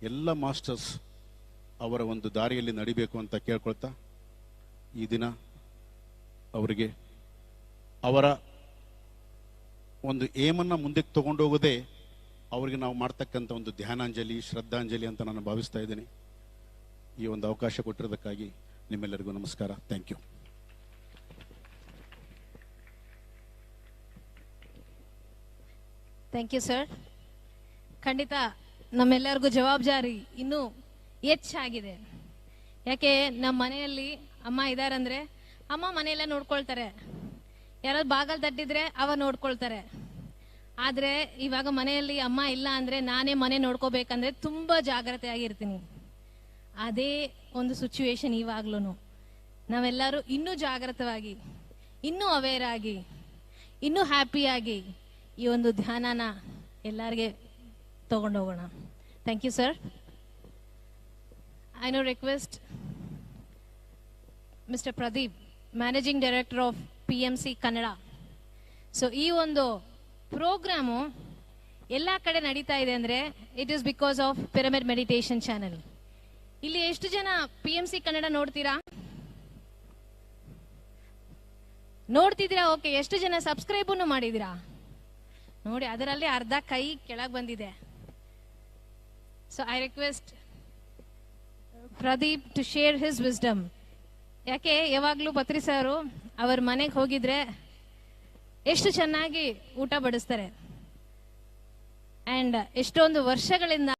ಎಲ್ಲ ಮಾಸ್ಟರ್ಸ್ ಅವರ ಒಂದು ದಾರಿಯಲ್ಲಿ ನಡಿಬೇಕು ಅಂತ ಕೇಳ್ಕೊಳ್ತಾ, ಈ ದಿನ ಅವರಿಗೆ ಅವರ ಒಂದು ಏಮನ್ನ ಮುಂದಕ್ಕೆ ತಗೊಂಡು ಹೋಗೋದೇ ಅವರಿಗೆ ನಾವು ಮಾಡ್ತಕ್ಕಂಥ ಒಂದು ಧ್ಯಾನಾಂಜಲಿ, ಶ್ರದ್ಧಾಂಜಲಿ ಅಂತ ನಾನು ಭಾವಿಸ್ತಾ ಇದ್ದೀನಿ. ಈ ಒಂದು ಅವಕಾಶ ಕೊಟ್ಟಿರೋದಕ್ಕಾಗಿ ನಿಮ್ಮೆಲ್ಲರಿಗೂ ನಮಸ್ಕಾರ. Thank you. Thank you sir. ಖಂಡಿತ ನಮ್ಮೆಲ್ಲರಿಗೂ ಜವಾಬ್ದಾರಿ ಇನ್ನೂ ಹೆಚ್ಚಾಗಿದೆ. ಯಾಕೆ ನಮ್ಮ ಮನೆಯಲ್ಲಿ ಅಮ್ಮ ಇದಾರಂದ್ರೆ ಅಮ್ಮ ಮನೆಯೆಲ್ಲ ನೋಡ್ಕೊಳ್ತಾರೆ, ಯಾರಾದ್ರು ಬಾಗಲ್ ತಟ್ಟಿದ್ರೆ ಅವ ನೋಡ್ಕೊಳ್ತಾರೆ. ಆದ್ರೆ ಇವಾಗ ಮನೆಯಲ್ಲಿ ಅಮ್ಮ ಇಲ್ಲ ಅಂದ್ರೆ ನಾನೇ ಮನೆ ನೋಡ್ಕೋಬೇಕಂದ್ರೆ ತುಂಬಾ ಜಾಗ್ರತೆ ಆಗಿರ್ತೀನಿ. ಅದೇ ಒಂದು ಸಿಚುವೇಶನ್ ಇವಾಗ್ಲೂ ನಾವೆಲ್ಲರೂ ಇನ್ನೂ ಜಾಗೃತವಾಗಿ, ಇನ್ನೂ ಅವೇರ್ ಆಗಿ, ಇನ್ನೂ ಹ್ಯಾಪಿಯಾಗಿ ಈ ಒಂದು ಧ್ಯಾನನ ಎಲ್ಲರಿಗೆ ತಗೊಂಡೋಗೋಣ. Thank you sir. I know request Mister Pradeep, managing director of PMC Kannada. So ಈ ಒಂದು ಪ್ರೋಗ್ರಾಮು ಎಲ್ಲ ಕಡೆ ನಡೀತಾ ಇದೆ ಅಂದ್ರೆ it is because of pyramid meditation channel. ಇಲ್ಲಿ ಎಷ್ಟು ಜನ PMC ಕನ್ನಡ ನೋಡ್ತೀರಾ? ನೋಡ್ತಿದ್ದೀರಾ? ಓಕೆ. ಎಷ್ಟು ಜನ ಸಬ್ಸ್ಕ್ರೈಬನ್ನು ಮಾಡಿದ್ದೀರಾ? ನೋಡಿ, ಅದರಲ್ಲಿ ಅರ್ಧ ಕೈ ಕೆಳಗೆ ಬಂದಿದೆ. So I request Pradeep to share his wisdom. ಯಾಕೆ ಯಾವಾಗ್ಲೂ ಪತ್ರಿ ಸಾರು ಅವ್ರ ಮನೆಗೆ ಹೋಗಿದ್ರೆ ಎಷ್ಟು ಚೆನ್ನಾಗಿ ಊಟ ಬಡಿಸ್ತಾರೆ. ಅಂಡ್ ಎಷ್ಟೊಂದು ವರ್ಷಗಳಿಂದ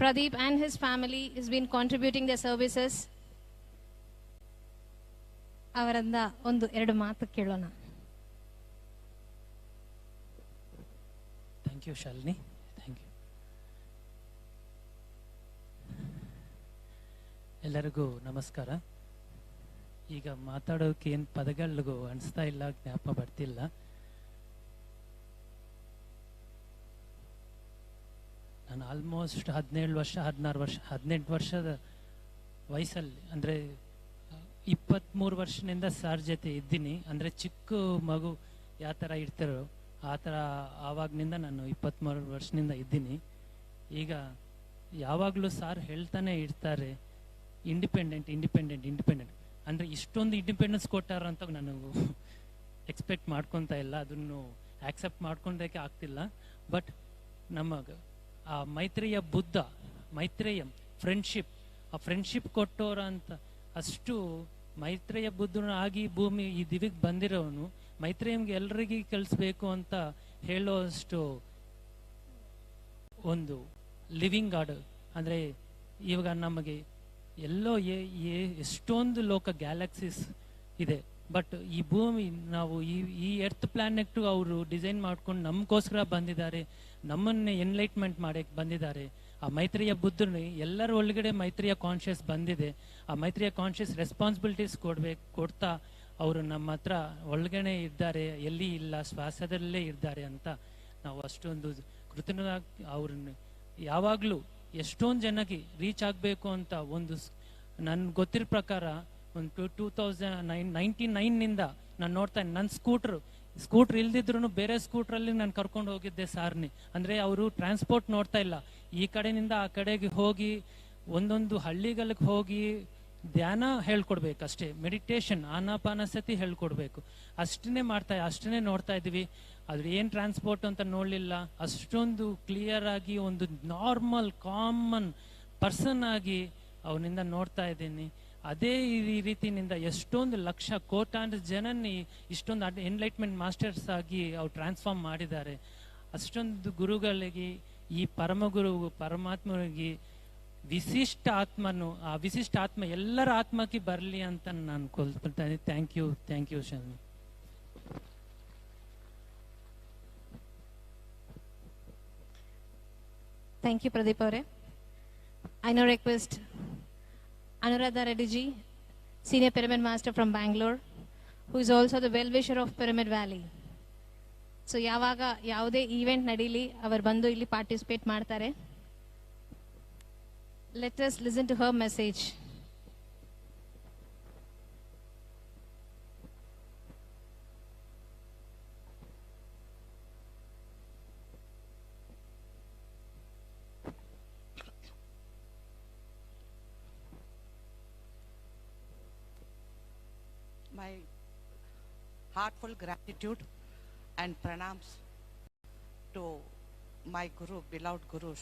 Pradeep and his family is been contributing the services. ಅವರಿಂದ ಒಂದು ಎರಡು ಮಾತು ಕೇಳೋಣ. Thank you Shalini, thank you. ಎಲ್ಲರಿಗೂ ನಮಸ್ಕಾರ. ಈಗ ಮಾತಾಡೋಕೆ ಏನು ಪದಗಳಿಗೂ ಅನಿಸ್ತಾ ಇಲ್ಲ, ಜ್ಞಾಪಕ ಬರ್ತಿಲ್ಲ. ನಾನು ಆಲ್ಮೋಸ್ಟ್ 17 ವರ್ಷ, 16 ವರ್ಷ, 18 ವರ್ಷದ ವಯಸ್ಸಲ್ಲಿ, ಅಂದರೆ 23 ವರ್ಷದಿಂದ ಸಾರ್ ಜೊತೆ ಇದ್ದೀನಿ. ಅಂದರೆ ಚಿಕ್ಕ ಮಗು ಯಾವ ಥರ ಇರ್ತಾರೋ ಆ ಥರ ಆವಾಗ್ನಿಂದ ನಾನು 23 ವರ್ಷದಿಂದ ಇದ್ದೀನಿ. ಈಗ ಯಾವಾಗಲೂ ಸಾರ್ ಹೇಳ್ತಾನೆ ಇರ್ತಾರೆ, ಇಂಡಿಪೆಂಡೆಂಟ್ ಇಂಡಿಪೆಂಡೆಂಟ್ ಇಂಡಿಪೆಂಡೆಂಟ್. ಅಂದರೆ ಇಷ್ಟೊಂದು ಇಂಡಿಪೆಂಡೆನ್ಸ್ ಕೊಟ್ಟಾರಂತ ನಾನು ಎಕ್ಸ್ಪೆಕ್ಟ್ ಮಾಡ್ಕೊತಾ ಇಲ್ಲ, ಅದನ್ನು ಆಕ್ಸೆಪ್ಟ್ ಮಾಡ್ಕೊಂಡಕ್ಕೆ ಆಗ್ತಿಲ್ಲ. ಬಟ್ ನಮಗೆ ಆ ಮೈತ್ರೇಯ ಬುದ್ಧ, ಮೈತ್ರೇಯ ಫ್ರೆಂಡ್ಶಿಪ್, ಆ ಫ್ರೆಂಡ್ಶಿಪ್ ಕೊಟ್ಟೋರ ಅಂತ ಅಷ್ಟು ಮೈತ್ರೇಯ ಬುದ್ಧನ ಆಗಿ ಭೂಮಿ ಈ ದಿವಿಗೆ ಬಂದಿರೋನು ಮೈತ್ರೇಯಂಗೆ ಎಲ್ರಿಗೂ ಕಲಿಸ್ಬೇಕು ಅಂತ ಹೇಳೋ ಅಷ್ಟು ಒಂದು ಲಿವಿಂಗ್ ಗಾಡ್. ಅಂದರೆ ಇವಾಗ ನಮಗೆ ಎಲ್ಲೋ ಎಷ್ಟೊಂದು ಲೋಕ ಗ್ಯಾಲಕ್ಸೀಸ್ ಇದೆ, ಬಟ್ ಈ ಭೂಮಿ ನಾವು ಈ ಎರ್ತ್ ಪ್ಲಾನೆಟ್ ಅವರು ಡಿಸೈನ್ ಮಾಡ್ಕೊಂಡು ನಮಗೋಸ್ಕರ ಬಂದಿದ್ದಾರೆ, ನಮ್ಮನ್ನೇ ಎನ್ಲೈಟ್ಮೆಂಟ್ ಮಾಡಕ್ಕೆ ಬಂದಿದ್ದಾರೆ. ಆ ಮೈತ್ರಿಯ ಬುದ್ಧನ ಎಲ್ಲರ ಒಳಗಡೆ ಮೈತ್ರಿಯ ಕಾನ್ಷಿಯಸ್ ಬಂದಿದೆ. ಆ ಮೈತ್ರಿಯ ಕಾನ್ಷಿಯಸ್ ರೆಸ್ಪಾನ್ಸಿಬಿಲಿಟೀಸ್ ಕೊಡ್ತಾ ಅವರು ನಮ್ಮ ಹತ್ರ ಒಳಗಡೆ ಇದ್ದಾರೆ, ಎಲ್ಲಿ ಇಲ್ಲ, ಶ್ವಾಸದಲ್ಲೇ ಇದ್ದಾರೆ ಅಂತ ನಾವು ಅಷ್ಟೊಂದು ಕೃತಜ್ಞ. ಅವ್ರನ್ನ ಯಾವಾಗಲೂ ಎಷ್ಟೊಂದು ಜನಕ್ಕೆ ರೀಚ್ ಆಗಬೇಕು ಅಂತ ಒಂದು ನನ್ಗೆ ಗೊತ್ತಿರೋ ಪ್ರಕಾರ ಒಂದು 2099 ನಾನು ನೋಡ್ತಾ ಇದ್ದೀನಿ. ನನ್ನ ಸ್ಕೂಟ್ರ್ ಇಲ್ದಿದ್ರು ಬೇರೆ ಸ್ಕೂಟ್ರಲ್ಲಿ ನಾನು ಕರ್ಕೊಂಡು ಹೋಗಿದ್ದೆ ಸಾರ್ನಿ. ಅಂದರೆ ಅವರು ಟ್ರಾನ್ಸ್ಪೋರ್ಟ್ ನೋಡ್ತಾ ಇಲ್ಲ, ಈ ಕಡೆಯಿಂದ ಆ ಕಡೆಗೆ ಹೋಗಿ ಒಂದೊಂದು ಹಳ್ಳಿಗಳಿಗೆ ಹೋಗಿ ಧ್ಯಾನ ಹೇಳ್ಕೊಡ್ಬೇಕಷ್ಟೇ, ಮೆಡಿಟೇಷನ್ ಆನಾಪಾನಸತಿ ಹೇಳ್ಕೊಡ್ಬೇಕು, ಅಷ್ಟನ್ನೇ ನೋಡ್ತಾ ಇದ್ವಿ. ಆದ್ರೆ ಏನು ಟ್ರಾನ್ಸ್ಪೋರ್ಟ್ ಅಂತ ನೋಡಲಿಲ್ಲ. ಅಷ್ಟೊಂದು ಕ್ಲಿಯರ್ ಆಗಿ ಒಂದು ನಾರ್ಮಲ್ ಕಾಮನ್ ಪರ್ಸನ್ ಆಗಿ ಅವನಿಂದ ನೋಡ್ತಾ ಇದ್ದೀನಿ. ಅದೇ ಈ ರೀತಿನಿಂದ ಎಷ್ಟೊಂದು ಲಕ್ಷ ಕೋಟ್ಯಾಂತರ ಜನನಿ ಇಷ್ಟೊಂದು ಎನ್ಲೈಟ್ಮೆಂಟ್ ಮಾಸ್ಟರ್ಸ್ ಆಗಿ ಅವ್ರು ಟ್ರಾನ್ಸ್ಫಾರ್ಮ್ ಮಾಡಿದ್ದಾರೆ. ಅಷ್ಟೊಂದು ಗುರುಗಳಿಗೆ, ಈ ಪರಮಗುರು ಪರಮಾತ್ಮನಿಗೆ ವಿಶಿಷ್ಟ ಆತ್ಮನು, ಆ ವಿಶಿಷ್ಟ ಆತ್ಮ ಎಲ್ಲರ ಆತ್ಮಕ್ಕೆ ಬರಲಿ ಅಂತ ನಾನು ಕೊಲ್ಕೊಳ್ತೇನೆ. Thank you Sharmi. Thank you, Pradeep Avare. I now request Anuradha Reddy ji, Senior Pyramid Master from Bangalore, who is also the well-wisher of Pyramid Valley. So, yavaga yaude event nadili, avaru bandu illi participate ಮಾಡ್ತಾರೆ. Let us listen to her message. My heartful gratitude and pranams to my guru, beloved guru,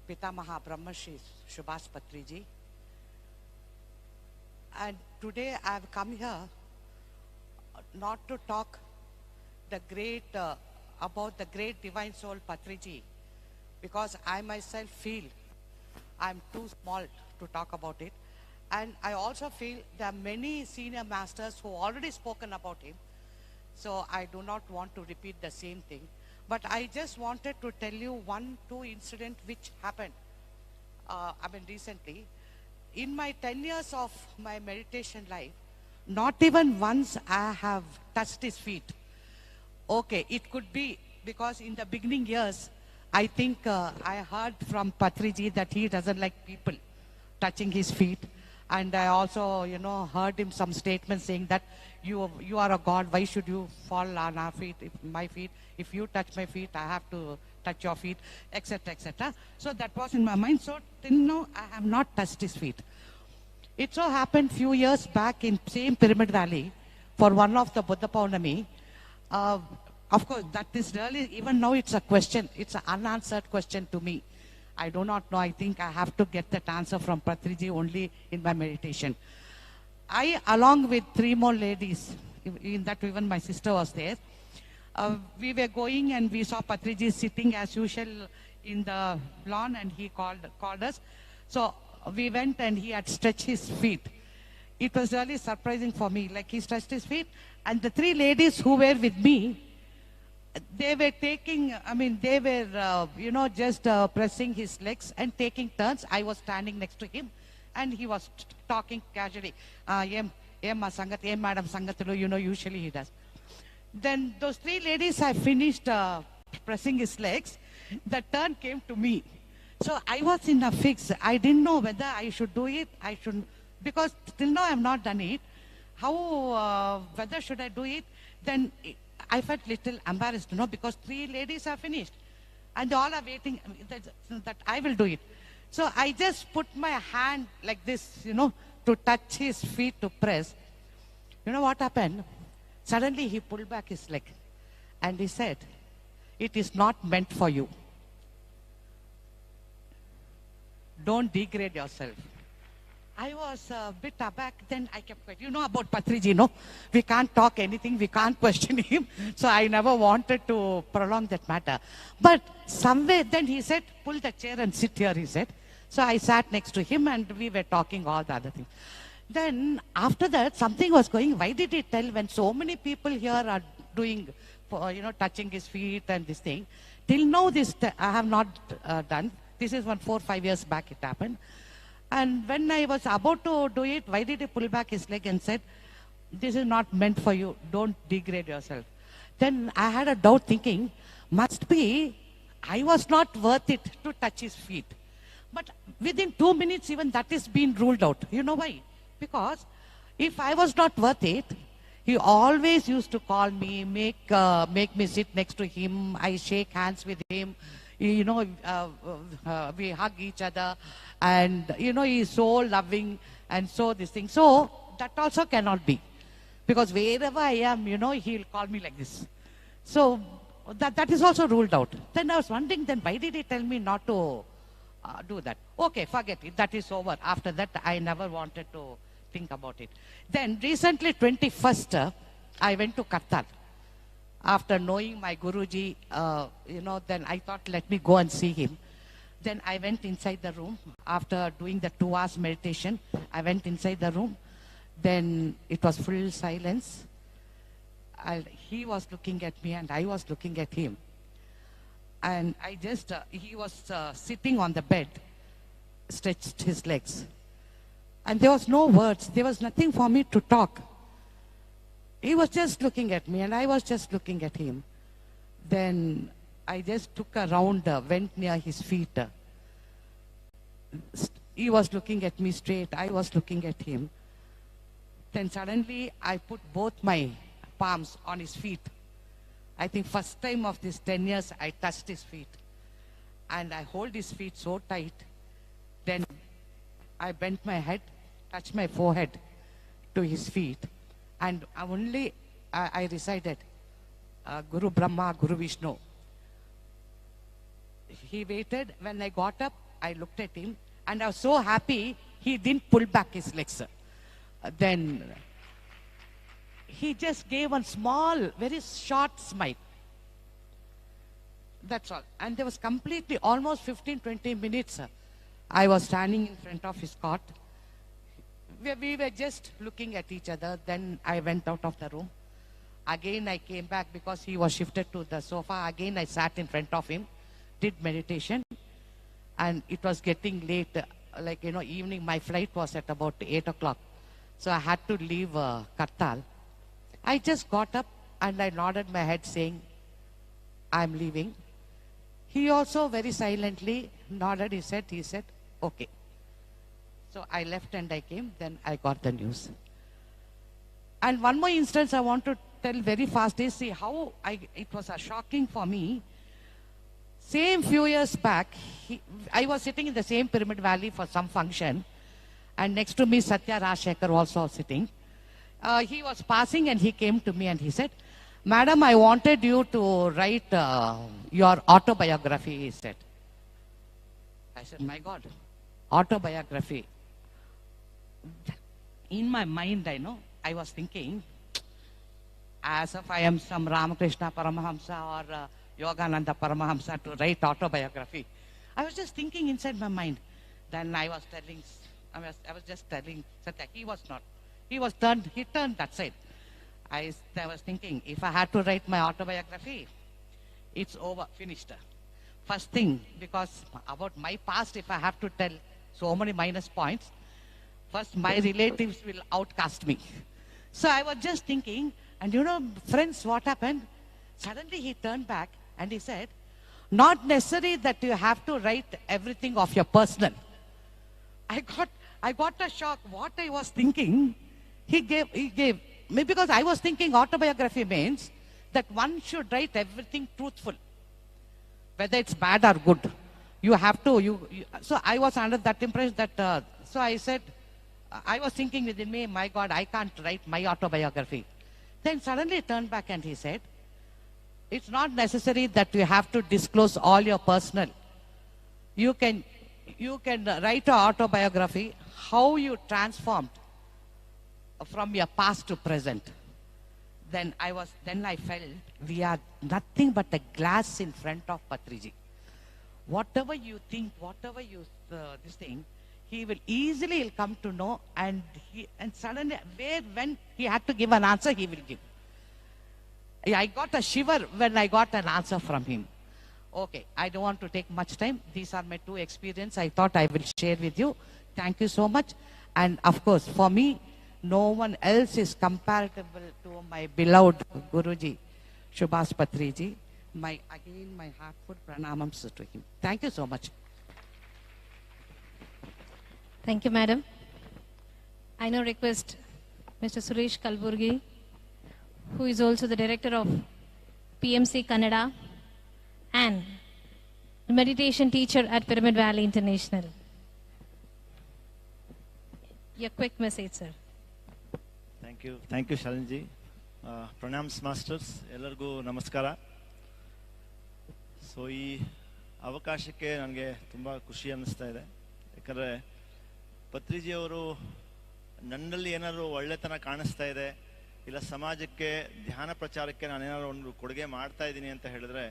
Pitamaha Brahmarshi Subhash Patriji. And today I have come here not to talk about the great divine soul Patriji, because I myself feel I'm too small to talk about it. And I also feel there are many senior masters who already spoken about him. So I do not want to repeat the same thing. But I just wanted to tell you two incidents which happened, recently. In my 10 years of my meditation life, not even once I have touched his feet. Okay, it could be because in the beginning years, I think I heard from Patriji that he doesn't like people touching his feet. And I also, heard him some statements saying that you are a God, why should you fall on our feet, my feet? If you touch my feet, I have to touch your feet, etc., etc. So that was in my mind. So till now, I have not touched his feet. It so happened few years back in same Pyramid Valley for one of the Buddha Paurnami. Of course, that is really, even now it's a question. It's an unanswered question to me. I do not know. I think I have to get that answer from Patriji only in my meditation. I, along with 3 more ladies, in that even my sister was there, we were going and we saw Patriji sitting as usual in the lawn, and he called us. So we went and he had stretched his feet. It was really surprising for me. Like, he stretched his feet, and the 3 ladies who were with me, they were taking, they were, just pressing his legs and taking turns. I was standing next to him, and he was talking casually. Madam Sangatulu, usually he does. Then those 3 ladies, I finished pressing his legs. The turn came to me. So I was in a fix. I didn't know whether I should do it, I shouldn't, because till now I have not done it. Whether should I do it? Then I felt little embarrassed, because 3 ladies are finished. And they all are waiting that I will do it. So I just put my hand like this, to touch his feet to press. You know what happened? Suddenly he pulled back his leg and he said, "It is not meant for you. Don't degrade yourself." I was a bit aback. Then I kept quiet. You know about Patriji, we can't talk anything, we can't question him. So I never wanted to prolong that matter. But somewhere then he said, "Pull the chair and sit here," he said. So I sat next to him and we were talking all the other things. Then after that, something was going. Why did he tell when so many people here are doing, touching his feet and this thing? Till now, I have not done. This is 4 or 5 years back it happened. And when I was about to do it, why did he pull back his leg and said, "This is not meant for you. Don't degrade yourself." Then I had a doubt thinking, must be I was not worth it to touch his feet. But within 2 minutes, even that is being ruled out. You know why? Because if I was not worth it, he always used to call me, make me sit next to him. I shake hands with him. We hug each other. And, he is so loving and so this thing. So that also cannot be. Because wherever I am, he'll call me like this. So that is also ruled out. Then I was wondering, then why did he tell me not to do that? Okay, forget it. That is over. After that, I never wanted to think about it. Then recently, 21st, I went to Kartal. After knowing my Guruji, then I thought, let me go and see him. Then I went inside the room. After doing the 2 hours meditation, I went inside the room. Then it was full silence. He was looking at me and I was looking at him. And he was sitting on the bed, stretched his legs. And there was no words. There was nothing for me to talk. He was just looking at me and I was just looking at him. Then I just took a round, went near his feet. He was looking at me straight. I was looking at him. Then suddenly I put both my palms on his feet. I think first time of this 10 years, I touched his feet. And I hold his feet so tight. Then I bent my head, touched my forehead to his feet. And I recited, Guru Brahma, Guru Vishnu. He waited. When I got up, I looked at him. And I was so happy, he didn't pull back his legs. Then he just gave one small, very short smile. That's all. And there was completely, almost 15-20 minutes, I was standing in front of his cot. We were just looking at each other. Then I went out of the room. Again, I came back because he was shifted to the sofa. Again, I sat in front of him, did meditation. And it was getting late, like, evening. My flight was at about 8 o'clock. So I had to leave Kartal. I just got up and I nodded my head saying, I'm leaving. He also very silently nodded his head. He said, okay. So I left and I came. Then I got the news. And one more instance I want to tell very fast is, see how it was shocking for me. Same few years back, I was sitting in the same Pyramid Valley for some function. And next to me, Satya Rajshekhar also sitting. He was passing and he came to me and he said, Madam, I wanted you to write your autobiography, he said. I said, my God, autobiography. In my mind, I was thinking, as if I am some Ramakrishna Paramahamsa or Yogananda Paramahamsa to write autobiography. I was just thinking inside my mind. Then I was just telling Satya, he was not. He turned that side. I was thinking, if I had to write my autobiography, it's over, finished. First thing, because about my past, if I have to tell so many minus points, first my relatives will outcast me. So I was just thinking, and friends, what happened? Suddenly he turned back and he said, not necessary that you have to write everything of your personal. I got a shock. What I was thinking, he gave. Maybe because I was thinking autobiography means that one should write everything truthful, whether it's bad or good. You have to. So I was under that impression that. So I said, I was thinking within me, my God, I can't write my autobiography. Then suddenly he turned back and he said, it's not necessary that you have to disclose all your personal. You can write an autobiography, how you transformed from your past to present. Then I felt we are nothing but a glass in front of Patriji. Whatever you think, whatever you this thing, he will easily come to know, and suddenly when he had to give an answer, he will give. I got a shiver when I got an answer from him. Okay, I don't want to take much time. These are my two experiences I thought I will share with you. Thank you so much. And of course, for me, no one else is comparable to my beloved Guruji, Subhash Patriji. My heartfelt pranamams to him. Thank you so much. Thank you, madam. I now request Mr. Suresh Kalburgi, who is also the director of PMC Kannada and meditation teacher at Pyramid Valley International. Your quick message, sir. Thank you, Shalinji. Pranams masters, ellargu namaskara. So ಈ ಅವಕಾಶಕ್ಕೆ ನನಗೆ ತುಂಬ ಖುಷಿ ಅನ್ನಿಸ್ತಾ ಇದೆ. ಯಾಕಂದರೆ ಪತ್ರಿಜಿ ಅವರು ನನ್ನಲ್ಲಿ ಏನಾದರೂ ಒಳ್ಳೆತನ ಕಾಣಿಸ್ತಾ ಇದೆ, ಇಲ್ಲ ಸಮಾಜಕ್ಕೆ ಧ್ಯಾನ ಪ್ರಚಾರಕ್ಕೆ ನಾನೇನಾದ್ರು ಒಂದು ಕೊಡುಗೆ ಮಾಡ್ತಾ ಇದ್ದೀನಿ ಅಂತ ಹೇಳಿದ್ರೆ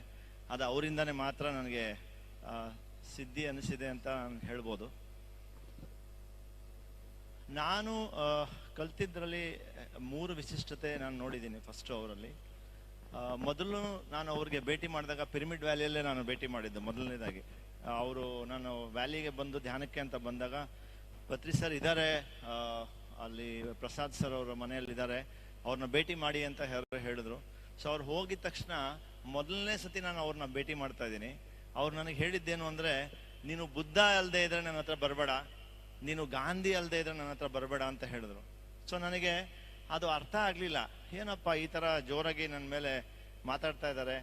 ಅದು ಅವರಿಂದನೇ ಮಾತ್ರ ನನಗೆ ಸಿದ್ಧಿ ಅನ್ನಿಸಿದೆ ಅಂತ ನಾನು ಹೇಳ್ಬೋದು. ನಾನು ಕಲ್ತಿದ್ದರಲ್ಲಿ 3 ವಿಶಿಷ್ಟತೆ ನಾನು ನೋಡಿದ್ದೀನಿ. ಫಸ್ಟು ಅವರಲ್ಲಿ ಮೊದಲು ನಾನು ಅವ್ರಿಗೆ ಭೇಟಿ ಮಾಡಿದಾಗ ಪಿರಮಿಡ್ ವ್ಯಾಲಿಯಲ್ಲೇ ನಾನು ಭೇಟಿ ಮಾಡಿದ್ದೆ. ಮೊದಲನೇದಾಗಿ ನಾನು ವ್ಯಾಲಿಗೆ ಬಂದು ಧ್ಯಾನಕ್ಕೆ ಅಂತ ಬಂದಾಗ ಪತ್ರಿ ಸರ್ ಇದ್ದಾರೆ, ಅಲ್ಲಿ ಪ್ರಸಾದ್ ಸರ್ ಅವರ ಮನೆಯಲ್ಲಿದ್ದಾರೆ, ಅವ್ರನ್ನ ಭೇಟಿ ಮಾಡಿ ಅಂತ ಹೇಳಿದ್ರು. ಸೊ ಅವ್ರು ಹೋಗಿದ ತಕ್ಷಣ ಮೊದಲನೇ ಸತಿ ನಾನು ಅವ್ರನ್ನ ಭೇಟಿ ಮಾಡ್ತಾ ಇದ್ದೀನಿ. ಅವ್ರು ನನಗೆ ಹೇಳಿದ್ದೇನು ಅಂದರೆ, ನೀನು ಬುದ್ಧ ಅಲ್ಲದೆ ಇದ್ರೆ ನನ್ನ ಹತ್ರ ಬರಬೇಡ, ನೀನು ಗಾಂಧಿ ಅಲ್ಲದೆ ಇದ್ರೆ ನನ್ನ ಹತ್ರ ಬರಬೇಡ ಅಂತ ಹೇಳಿದ್ರು. ಸೊ ನನಗೆ ಅದು ಅರ್ಥ ಆಗಲಿಲ್ಲ. ಏನಪ್ಪ ಈ ಥರ ಜೋರಾಗಿ ನನ್ನ ಮೇಲೆ ಮಾತಾಡ್ತಾ ಇದ್ದಾರೆ,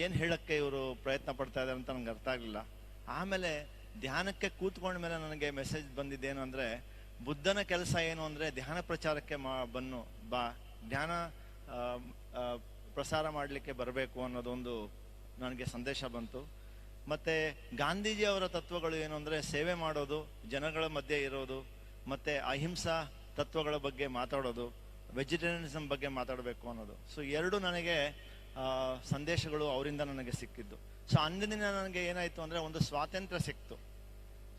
ಏನು ಹೇಳಕ್ಕೆ ಇವರು ಪ್ರಯತ್ನ ಪಡ್ತಾ ಇದ್ದಾರೆ ಅಂತ ನನಗೆ ಅರ್ಥ ಆಗಲಿಲ್ಲ. ಆಮೇಲೆ ಧ್ಯಾನಕ್ಕೆ ಕೂತ್ಕೊಂಡ ಮೇಲೆ ನನಗೆ ಮೆಸೇಜ್ ಬಂದಿದ್ದೇನು ಅಂದರೆ, ಬುದ್ಧನ ಕೆಲಸ ಏನು ಅಂದರೆ ಧ್ಯಾನ ಪ್ರಚಾರಕ್ಕೆ ಬಾ ಧ್ಯಾನ ಪ್ರಸಾರ ಮಾಡಲಿಕ್ಕೆ ಬರಬೇಕು ಅನ್ನೋದೊಂದು ನನಗೆ ಸಂದೇಶ ಬಂತು. ಮತ್ತು ಗಾಂಧೀಜಿ ಅವರ ತತ್ವಗಳು ಏನು ಅಂದರೆ ಸೇವೆ ಮಾಡೋದು, ಜನಗಳ ಮಧ್ಯೆ ಇರೋದು, ಮತ್ತು ಅಹಿಂಸಾ ತತ್ವಗಳ ಬಗ್ಗೆ ಮಾತಾಡೋದು, ವೆಜಿಟೇರಿಯನಿಸಮ್ ಬಗ್ಗೆ ಮಾತಾಡಬೇಕು ಅನ್ನೋದು. ಸೊ ಎರಡು ನನಗೆ ಸಂದೇಶಗಳು ಅವರಿಂದ ನನಗೆ ಸಿಕ್ಕಿದ್ದು. ಸೊ ಅಂದಿನ ನನಗೆ ಏನಾಯಿತು ಅಂದರೆ ಒಂದು ಸ್ವಾತಂತ್ರ್ಯ ಸಿಕ್ತು.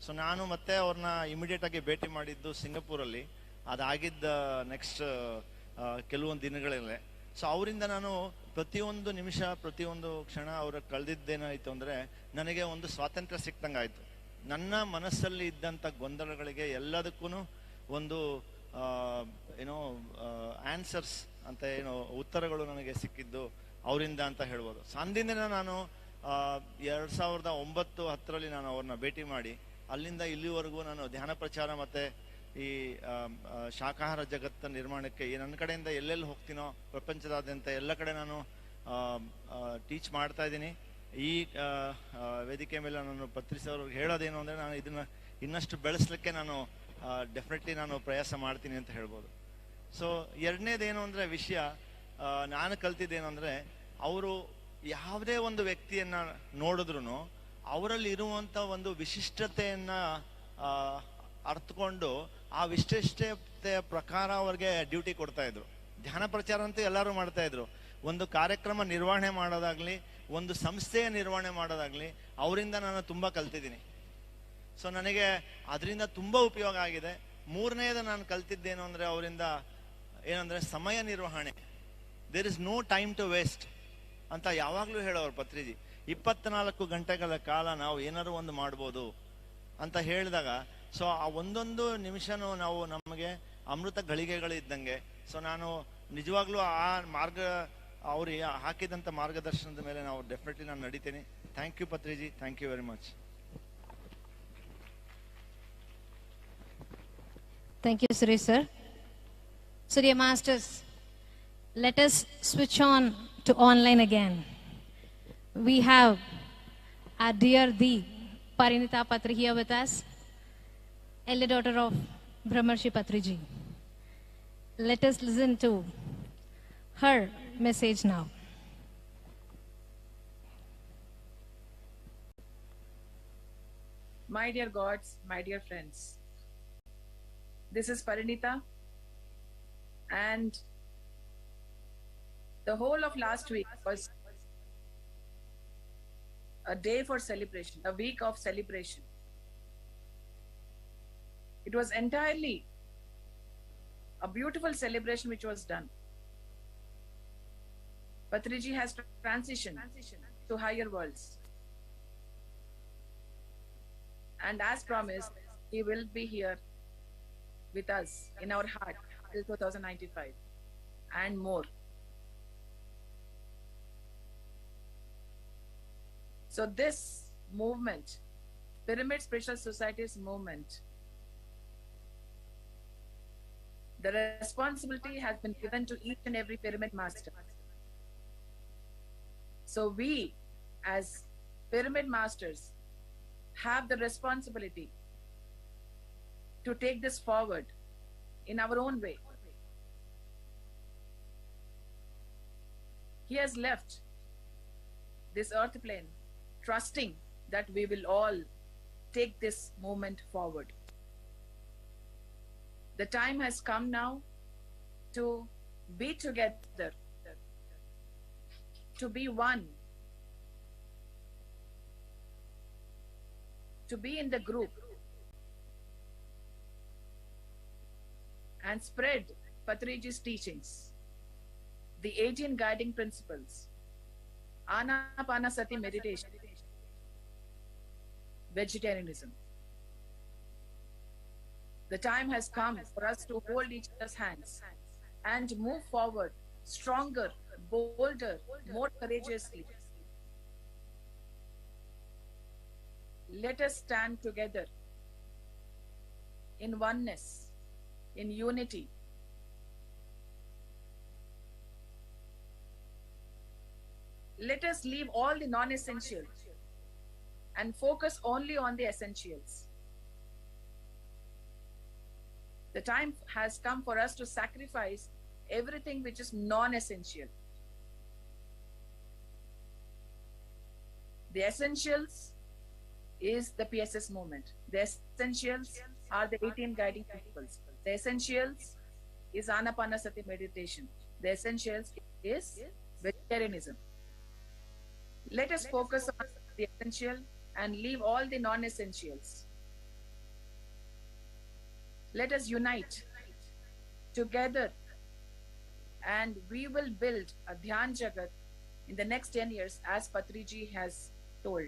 ಸೊ ನಾನು ಮತ್ತೆ ಅವ್ರನ್ನ ಇಮಿಡಿಯೇಟಾಗಿ ಭೇಟಿ ಮಾಡಿದ್ದು ಸಿಂಗಪೂರಲ್ಲಿ. ಅದಾಗಿದ್ದ ನೆಕ್ಸ್ಟ್ ಕೆಲವೊಂದು ದಿನಗಳಲ್ಲೇ. ಸೊ ಅವರಿಂದ ನಾನು ಪ್ರತಿಯೊಂದು ನಿಮಿಷ ಪ್ರತಿಯೊಂದು ಕ್ಷಣ ಅವರ ಕಳೆದಿದ್ದೇನಾಯಿತು ಅಂದರೆ ನನಗೆ ಒಂದು ಸ್ವಾತಂತ್ರ್ಯ ಸಿಕ್ತಂಗೆ ಆಯಿತು. ನನ್ನ ಮನಸ್ಸಲ್ಲಿ ಇದ್ದಂಥ ಗೊಂದಲಗಳಿಗೆ ಎಲ್ಲದಕ್ಕೂ ಒಂದು ಏನೋ ಆನ್ಸರ್ಸ್ ಅಂತ ಏನೋ ಉತ್ತರಗಳು ನನಗೆ ಸಿಕ್ಕಿದ್ದು ಅವರಿಂದ ಅಂತ ಹೇಳ್ಬೋದು. ಸೊ ಅಂದಿನ ನಾನು 2009-10ರಲ್ಲಿ ನಾನು ಅವ್ರನ್ನ ಭೇಟಿ ಮಾಡಿ ಅಲ್ಲಿಂದ ಇಲ್ಲಿವರೆಗೂ ನಾನು ಧ್ಯಾನ ಪ್ರಚಾರ ಮತ್ತು ಈ ಶಾಕಾಹಾರ ಜಗತ್ತ ನಿರ್ಮಾಣಕ್ಕೆ ನನ್ನ ಕಡೆಯಿಂದ ಎಲ್ಲೆಲ್ಲಿ ಹೋಗ್ತೀನೋ ಪ್ರಪಂಚದಾದ್ಯಂತ ಎಲ್ಲ ಕಡೆ ನಾನು ಟೀಚ್ ಮಾಡ್ತಾ ಇದ್ದೀನಿ. ಈ ವೇದಿಕೆ ಮೇಲೆ ನಾನು ಪತ್ರಿಸಿ ಅವ್ರಿಗೆ ಹೇಳೋದೇನು ಅಂದರೆ ನಾನು ಇದನ್ನು ಇನ್ನಷ್ಟು ಬೆಳೆಸಲಿಕ್ಕೆ ನಾನು ಡೆಫಿನೆಟ್ಲಿ ನಾನು ಪ್ರಯಾಸ ಮಾಡ್ತೀನಿ ಅಂತ ಹೇಳ್ಬೋದು. ಸೊ ಎರಡನೇದೇನು ಅಂದರೆ ವಿಷಯ ನಾನು ಕಲ್ತಿದ್ದೇನು ಅಂದರೆ ಅವರು ಯಾವುದೇ ಒಂದು ವ್ಯಕ್ತಿಯನ್ನು ನೋಡಿದ್ರು ಅವರಲ್ಲಿ ಇರುವಂಥ ಒಂದು ವಿಶಿಷ್ಟತೆಯನ್ನು ಅರ್ಥಕೊಂಡು ಆ ವಿಶಿಷ್ಟತೆಯ ಪ್ರಕಾರ ಅವ್ರಿಗೆ ಡ್ಯೂಟಿ ಕೊಡ್ತಾ ಇದ್ರು. ಧ್ಯಾನ ಪ್ರಚಾರ ಅಂತೂ ಎಲ್ಲರೂ ಮಾಡ್ತಾ ಇದ್ರು. ಒಂದು ಕಾರ್ಯಕ್ರಮ ನಿರ್ವಹಣೆ ಮಾಡೋದಾಗ್ಲಿ, ಒಂದು ಸಂಸ್ಥೆಯ ನಿರ್ವಹಣೆ ಮಾಡೋದಾಗ್ಲಿ ಅವರಿಂದ ನಾನು ತುಂಬ ಕಲ್ತಿದ್ದೀನಿ. ಸೊ ನನಗೆ ಅದರಿಂದ ತುಂಬ ಉಪಯೋಗ ಆಗಿದೆ. ಮೂರನೇದು ನಾನು ಕಲ್ತಿದ್ದೇನು ಅಂದರೆ ಅವರಿಂದ ಏನಂದರೆ ಸಮಯ ನಿರ್ವಹಣೆ. There is no time to waste ಅಂತ ಯಾವಾಗಲೂ ಹೇಳೋರು ಪತ್ರಿಜಿ. 24 ಗಂಟೆಗಳ ಕಾಲ ನಾವು ಏನಾದ್ರು ಒಂದು ಮಾಡ್ಬೋದು ಅಂತ ಹೇಳಿದಾಗ ಸೊ ಆ ಒಂದೊಂದು ನಿಮಿಷನೂ ನಾವು ನಮಗೆ ಅಮೃತ ಗಳಿಗೆಗಳಿದ್ದಂಗೆ. ಸೊ ನಾನು ನಿಜವಾಗ್ಲೂ ಆ ಮಾರ್ಗ ಅವರು ಹಾಕಿದಂಥ ಮಾರ್ಗದರ್ಶನದ ಮೇಲೆ ನಾವು ಡೆಫಿನೆಟ್ಲಿ ನಾನು ನಡೀತೀನಿ. Thank you Patriji, thank you very much. Thank you, Suresh sir. So dear masters, let us switch on to online again. We have our dear Parinita Patri here with us, elder daughter of Brahmarshi Patriji. Let us listen to her message now. My dear gods, my dear friends, this is Parinita, and the whole of last week was a day for celebration, a week of celebration. It was entirely a beautiful celebration which was done. Patriji has transitioned to higher worlds. And as promised, he will be here with us in our heart till 2095 and more. So this movement, Pyramid Spiritual Society's movement, the responsibility has been given to each and every pyramid master. So we, as pyramid masters, have the responsibility to take this forward in our own way. He has left this earth plane trusting that we will all take this movement forward. The time has come now to be together, to be one, to be in the group and spread Patriji's teachings, the 18 guiding principles, Anapanasati meditation, vegetarianism. The time has come for us to hold each other's hands and move forward stronger, bolder, more courageously. Let us stand together in oneness, in unity. Let us leave all the non-essentials and focus only on the essentials. The time has come for us to sacrifice everything which is non-essential. The essentials is the PSS movement. The essentials are the 18 guiding principles. The essentials is Anapanasati meditation. The essentials is vegetarianism. Let us focus on the essential and leave all the non-essentials. Let us unite together and we will build a Dhyan Jagat in the next 10 years as Patriji has told.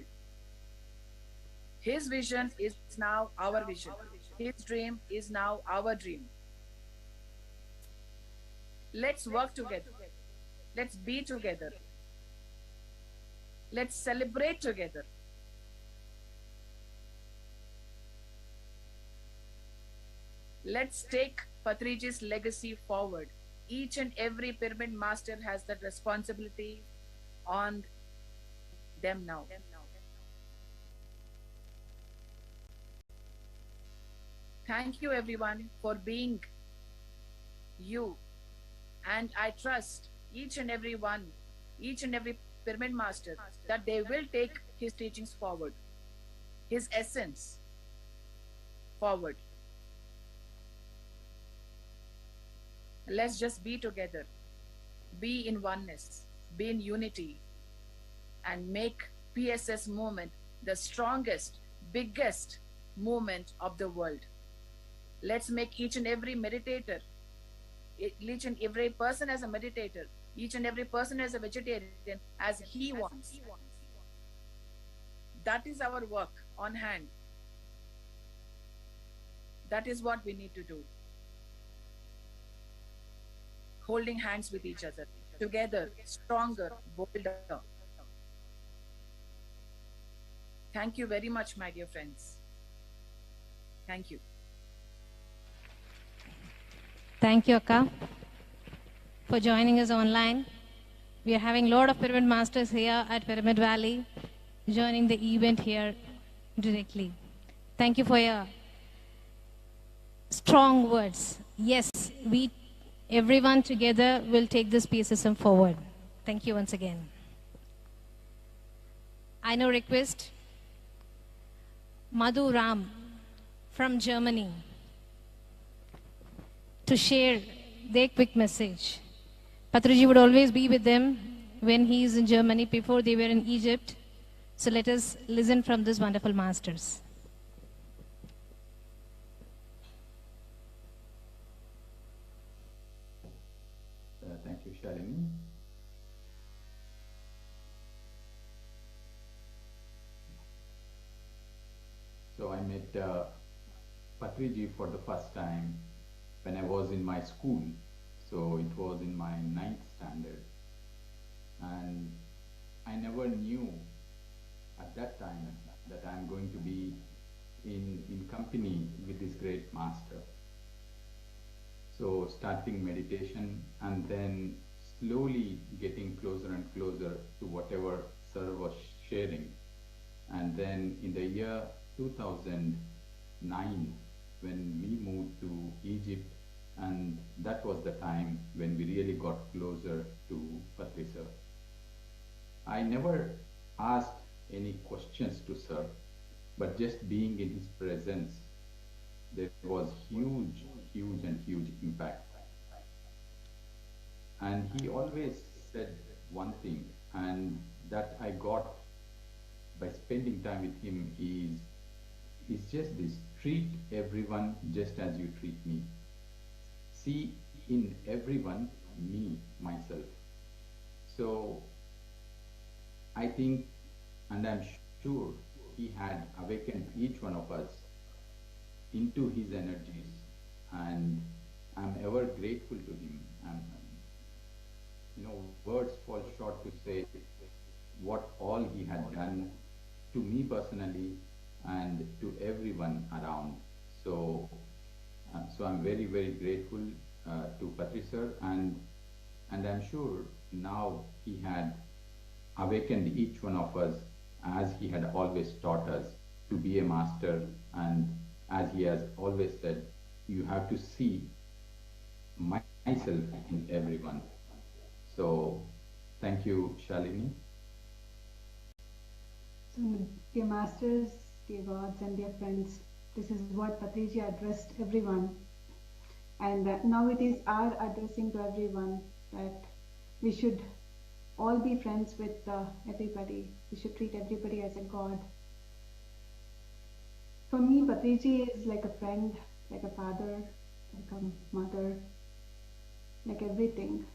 His vision is now our vision. His dream is now our dream. Let's work together. Let's be together. Let's celebrate together. Let's take Patriji's legacy forward. Each and every pyramid master has that responsibility on them now. Thank you everyone for being you. And I trust each and every one, each and every pyramid master, that they will take his teachings forward, his essence forward. Let's just be together, be in oneness, be in unity, and make PSS movement the strongest, biggest movement of the world. Let's make each and every meditator, each and every person as a meditator, each and every person as a vegetarian, as he wants. That is our work on hand. That is what we need to do. Holding hands with each other, together, stronger, bolder. Thank you very much, my dear friends. Thank you. Thank you, Akka, for joining us online. We are having a lot of pyramid masters here at Pyramid Valley, joining the event here directly. Thank you for your strong words. Yes, we everyone together will take this PSSM forward. Thank you once again. I now request Madhu Ram from Germany to share their quick message. Patriji would always be with them when he is in Germany, before they were in Egypt. So let us listen from these wonderful masters. Thank you, Shalini. So I met Patriji for the first time when I was in my school. So it was in my 9th standard. And I never knew at that time that I'm going to be in company with this great master. So starting meditation and then slowly getting closer and closer to whatever Sir was sharing. And then in the year 2009, when we moved to Egypt, and that was the time when we really got closer to Patri Sir. I never asked any questions to Sir, but just being in his presence, there was huge impact. And he always said one thing, and that I got by spending time with him is just this: treat everyone just as you treat me. See in everyone me, myself. So I think, and I'm sure, he had awakened each one of us into his energies, and I'm ever grateful to him. Words fall short to say what all he had done to me personally and to everyone around. So I'm very grateful to Patri Sir, and I'm sure now he had awakened each one of us, as he had always taught us to be a master, and as he has always said, you have to see myself in everyone. So thank you, Shalini. So, dear masters, dear gods, and dear friends, this is what Patriji addressed everyone. And now it is our addressing to everyone that we should all be friends with everybody. We should treat everybody as a god. For me, Patriji is like a friend, like a father, like a mother, like everything.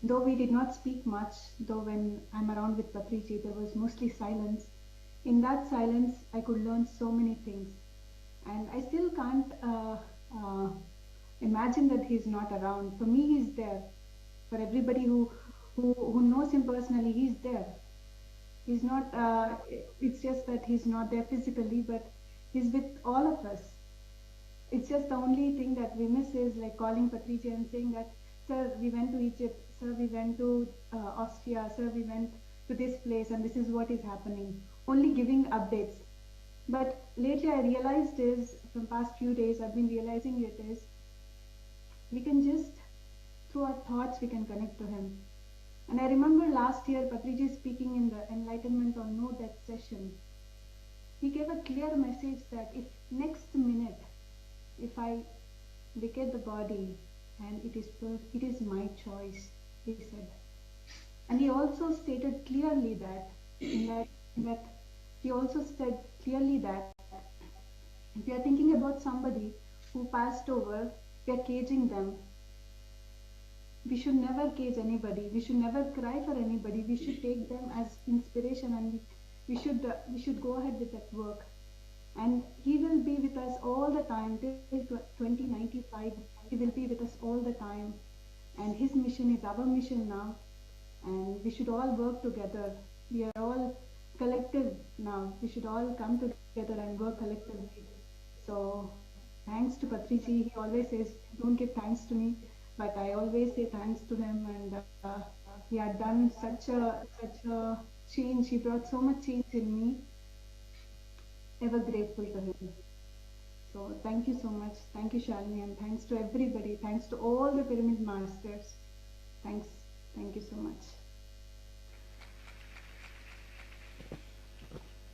Though we did not speak much, though when I'm around with Patriji, there was mostly silence. In that silence, I could learn so many things. And I still can't imagine that he's not around. For me, he's there. For everybody who knows him personally, he's there. He's not, it's just that he's not there physically, but he's with all of us. It's just the only thing that we miss is like calling Patriji and saying that, sir, we went to Egypt, sir, we went to Austria, sir, we went to this place and this is what is happening. Only giving updates. But lately I realized is, from past few days, I've been realizing it is, we can just, through our thoughts, we can connect to him. And I remember last year, Patriji speaking in the Enlightenment on No Death session. He gave a clear message that if next minute, if I vacate the body and it is my choice, he said. And he also stated clearly that, he also said clearly that if we are thinking about somebody who passed over, we are caging them. We should never cage anybody. We should never cry for anybody. We should take them as inspiration, and we should go ahead with that work. And he will be with us all the time till 2095. He will be with us all the time. And his mission is our mission now. And we should all work together. We are all collective now. We should all come together and work collectively. So thanks to Patriji. He always says, don't give thanks to me, but I always say thanks to him. And he had done such a change. He brought so much change in me. Ever grateful to him. So thank you so much. Thank you, Shalini, and thanks to everybody. Thanks to all the pyramid masters. Thanks. Thank you so much.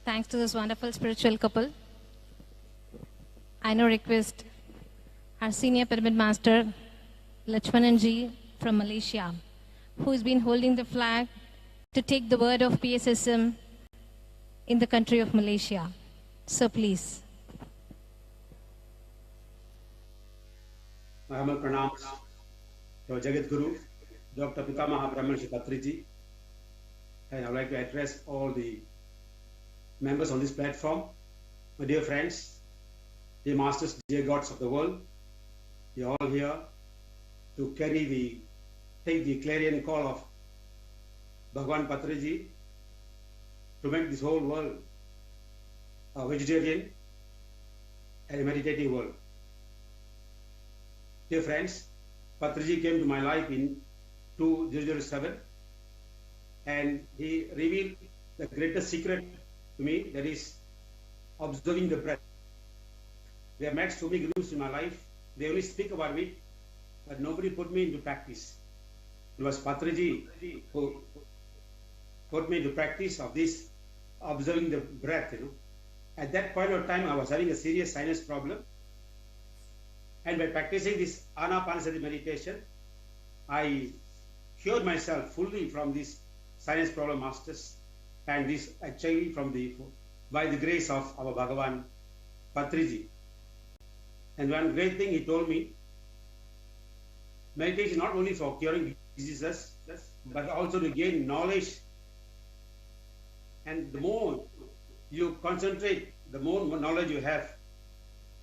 Thanks to this wonderful spiritual couple. I now request our senior pyramid master, Lakshmananji from Malaysia, who has been holding the flag to take the word of PSSM in the country of Malaysia. So please. My humble pranams to Jagat Guru, Dr. Pitamaha Brahmarshi Patriji, and I would like to address all the members on this platform, my dear friends, dear masters, dear gods of the world. We are all here to take the clarion call of Bhagwan Patriji to make this whole world a vegetarian and a meditative world. Dear friends, Patriji came to my life in 2007 and he revealed the greatest secret to me, that is observing the breath. There are met so many gurus in my life, they only speak about it, but nobody put me into practice. It was Patriji who put me into practice of this observing the breath. At that point of time, I was having a serious sinus problem. And by practicing this Anapanasati meditation, I cured myself fully from this sinus problem, masters, and this actually by the grace of our Bhagavan Patriji. And one great thing he told me, meditation not only for curing diseases, but also to gain knowledge. And the more you concentrate, the more knowledge you have.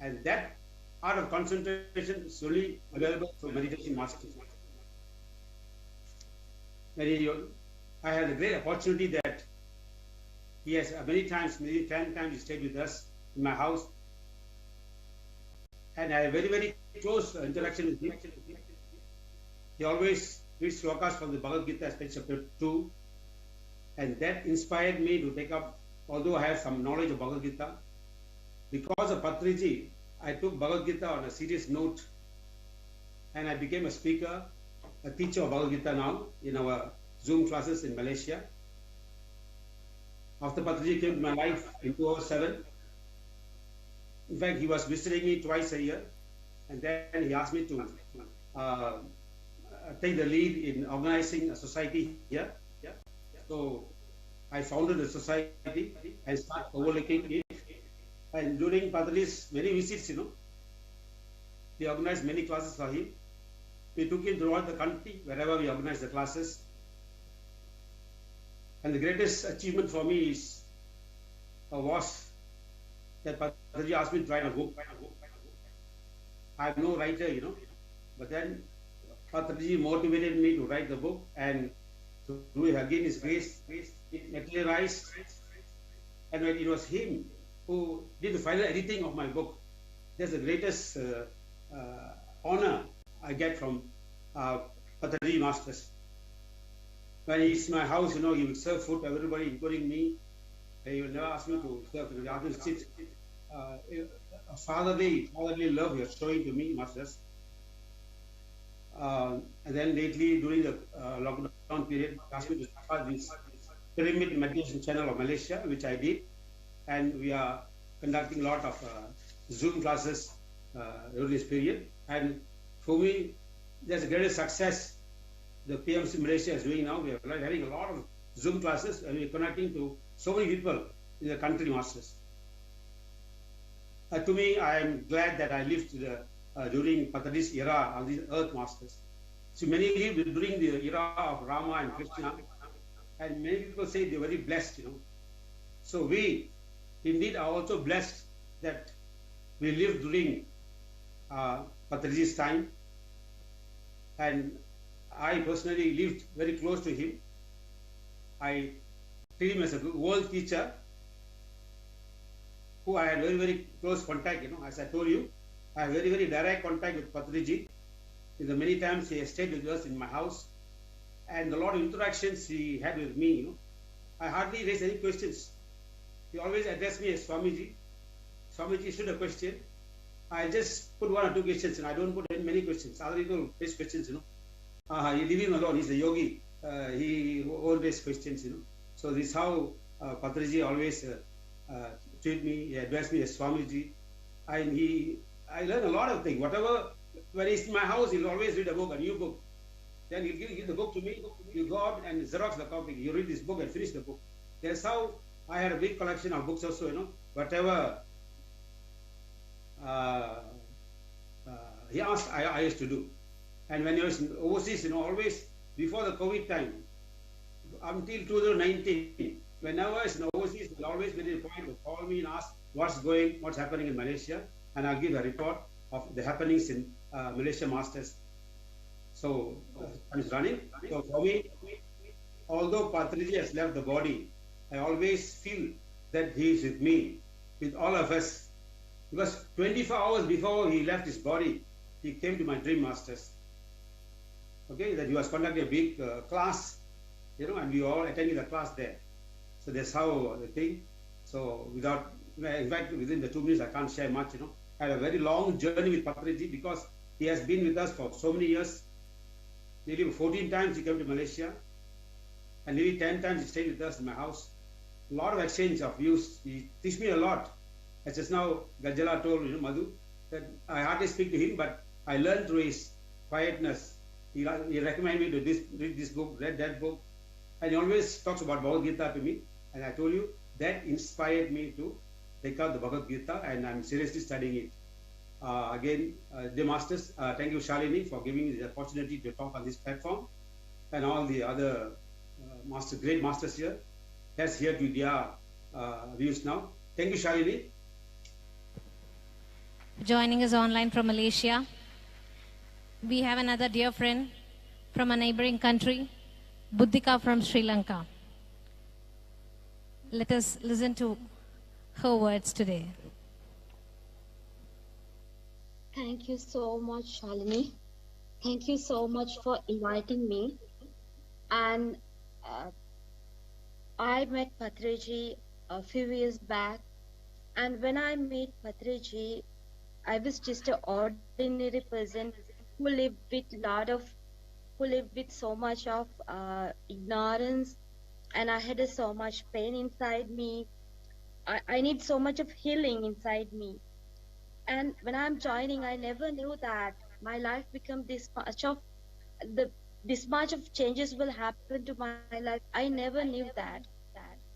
And that art of concentration is only available for meditation masters. I had a great opportunity that he has maybe 10 times he stayed with us in my house. And I had a very, very close interaction with him. He always reads slokas from the Bhagavad Gita, especially chapter 2. And that inspired me to take up, although I have some knowledge of Bhagavad Gita. Because of Patriji, I took Bhagavad Gita on a serious note. And I became a speaker, a teacher of Bhagavad Gita now in our Zoom classes in Malaysia. After Patriji came to my life in 2007, in fact, he was visiting me twice a year. and then he asked me to take the lead in organizing a society here. Yeah. So I founded the society and started overlooking it. And during Patriji's many visits, we organized many classes for him. We took him throughout the country, wherever we organized the classes. And the greatest achievement for me was that Patriji asked me to write a book. I'm no writer, but then Patriji motivated me to write the book, and through again his grace, it materialized. And when it was him who did the final editing of my book, that's the greatest honor I get from Patriji Masters. When he's in my house, he will serve food to everybody, including me. He will never ask me to serve. He will ask me to sit. A fatherly love you're showing to me, Masters. And then lately, during the lockdown period, he asked me to start this pyramid meditation channel of Malaysia, which I did. And we are conducting a lot of Zoom classes during this period. And for me, there's a greater success the PMC Malaysia is doing now. We are having a lot of Zoom classes, and we are connecting to so many people in the country, Masters. To me, I am glad that I lived during Patriji's era on this earth, Masters. So many lived during the era of Rama and Krishna, and many people say they're very blessed, So we, indeed, are also blessed that we lived during Patriji's time, and I personally lived very close to him. I treat him as a world teacher who I had very, very close contact, as I told you. I have very, very direct contact with Patriji. The many times he has stayed with us in my house, and a lot of interactions he had with me, I hardly raise any questions. He always addressed me as Swamiji. Swamiji should a question. I just put one or two questions, and I don't put many questions. Other people raise questions, You leave him alone. He's a yogi. He won't raise questions, So this is how Patriji always treat me. He addressed me as Swamiji. And I learned a lot of things. When he's in my house, he'll always read a book, a new book. Then he'll give the book to me. You go out and Xerox the copy. You read this book and finish the book. That's how I had a big collection of books also, Whatever he asked, I used to do. And when he was overseas, always before the COVID time, until 2019, whenever I was overseas, he'll always be the point to call me and ask what's happening in Malaysia, and I'll give a report of the happenings in Malaysia Masters. So time is running. So for me, although Patriji has left the body, I always feel that he is with me, with all of us. Because 24 hours before he left his body, he came to my Dream Masters. Okay, that he was conducting a big class, and we all attending the class there. So that's how the thing. So in fact, within the 2 minutes, I can't share much, I had a very long journey with Patriji because he has been with us for so many years. Nearly 14 times he came to Malaysia, and nearly 10 times he stayed with us in my house. A lot of exchange of views. He teach me a lot. As just now, Gajala told Madhu, that I hardly speak to him, but I learned through his quietness. He recommended me to read this book, read that book, and he always talks about Bhagavad Gita to me. And I told you that inspired me to take out the Bhagavad Gita, and I'm seriously studying it. Again, dear Masters, thank you, Shalini, for giving me the opportunity to talk on this platform, and all the other great masters here. Let's hear to their views now. Thank you, Shalini. Joining us online from Malaysia, we have another dear friend from a neighboring country, Buddhika from Sri Lanka. Let us listen to her words today. Thank you so much, Shalini. Thank you so much for inviting me. And I met Patriji a few years back. And when I met Patriji, I was just an ordinary person who lived with so much of ignorance, and I had so much pain inside me. I need so much of healing inside me. And when I'm joining, I never knew that my life become this much of changes will happen to my life. I never knew that.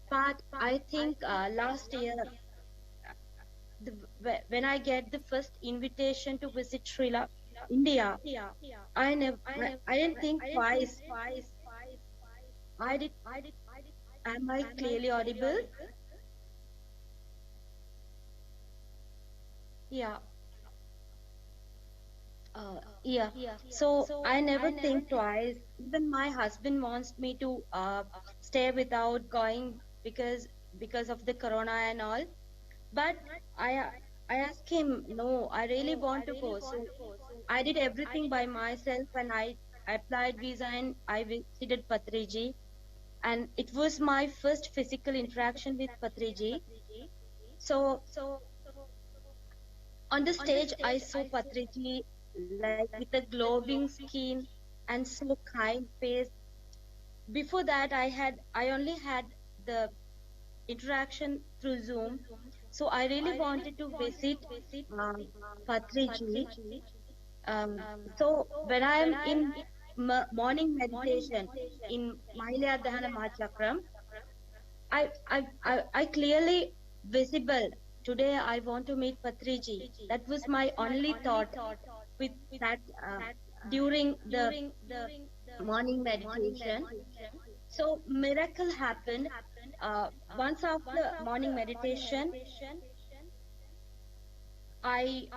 But I think last year, when I get the first invitation to visit India, I didn't think twice. I did. Am I clearly audible? Yeah. Yeah. So I never think twice. Even my husband wants me to stay without going because of the corona and all. But I I asked him, no, I really want to go. So I did everything by myself, and I applied visa and I visited Patriji. And it was my first physical interaction with Patriji. So on the stage, I saw Patriji like with a glowing skin and so kind face. Before that, I only had the interaction through Zoom. So I really wanted to visit Patriji. So when I am in morning meditation in Mailya Dhyana Mahachakram, I clearly visible. Today I want to meet Patriji. That was my only thought with that during the morning meditation. So miracle happened. Once after morning meditation, I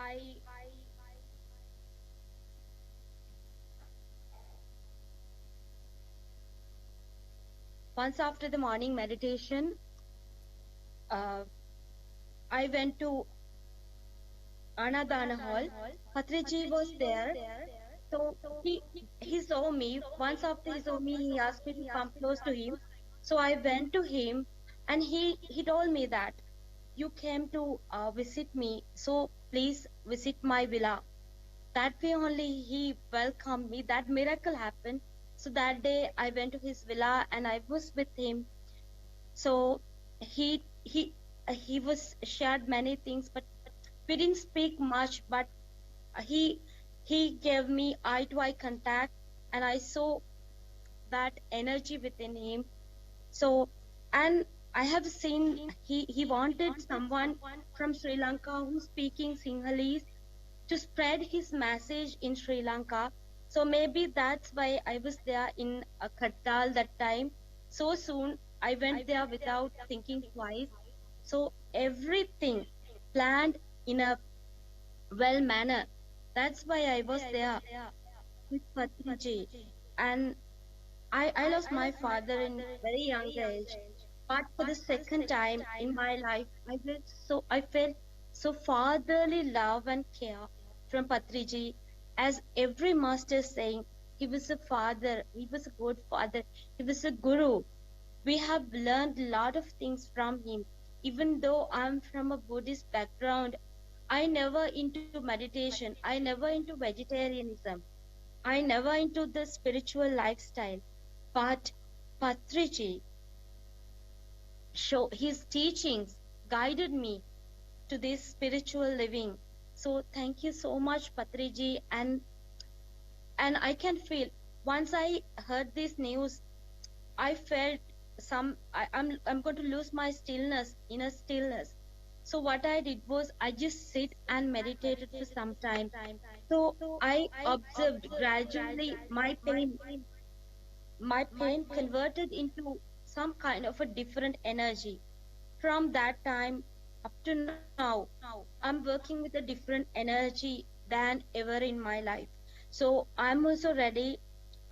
once after the morning meditation, I went to Anadana Hall. Patriji was there. So he saw me. Once after he saw me, he asked me to come close to him. So I went to him, and he told me that you came to visit me, so please visit my villa. That way only he welcomed me. That miracle happened. So that day I went to his villa and I was with him. So he was shared many things, but we didn't speak much. But he gave me eye-to-eye contact, and I saw that energy within him. So, and I have seen he wanted someone from Sri Lanka who's speaking Sinhalese to spread his message in Sri Lanka. So maybe that's why I was there in Kattal that time. So soon I went there without thinking twice. So everything planned in a well manner. That's why I was there with Patriji. And I lost my father in very young age. But for the second time in my life, I felt so fatherly love and care from Patriji. As every master saying, he was a father, he was a good father, he was a guru. We have learned a lot of things from him. Even though I'm from a Buddhist background, I never into meditation, I never into vegetarianism, I never into the spiritual lifestyle. But Patriji, his teachings guided me to this spiritual living. So thank you so much, Patriji. And I can feel, once I heard this news, I felt I'm going to lose my inner stillness. So what I did was I just sit and meditated for some time. So I observed gradually my pain converted into some kind of a different energy. From that time up to now, I'm working with a different energy than ever in my life. So I'm also ready.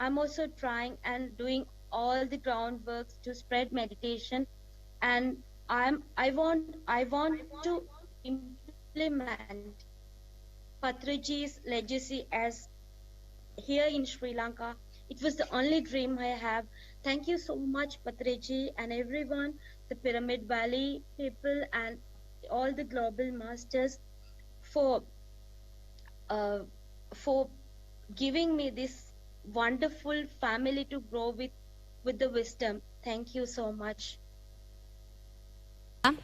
I'm also trying and doing all the groundworks to spread meditation, and I want to implement Patriji's legacy as here in Sri Lanka. It was the only dream I have. Thank you so much, Patriji, and everyone, the Pyramid Valley people and all the global masters for giving me this wonderful family to grow with the wisdom. Thank you so much. It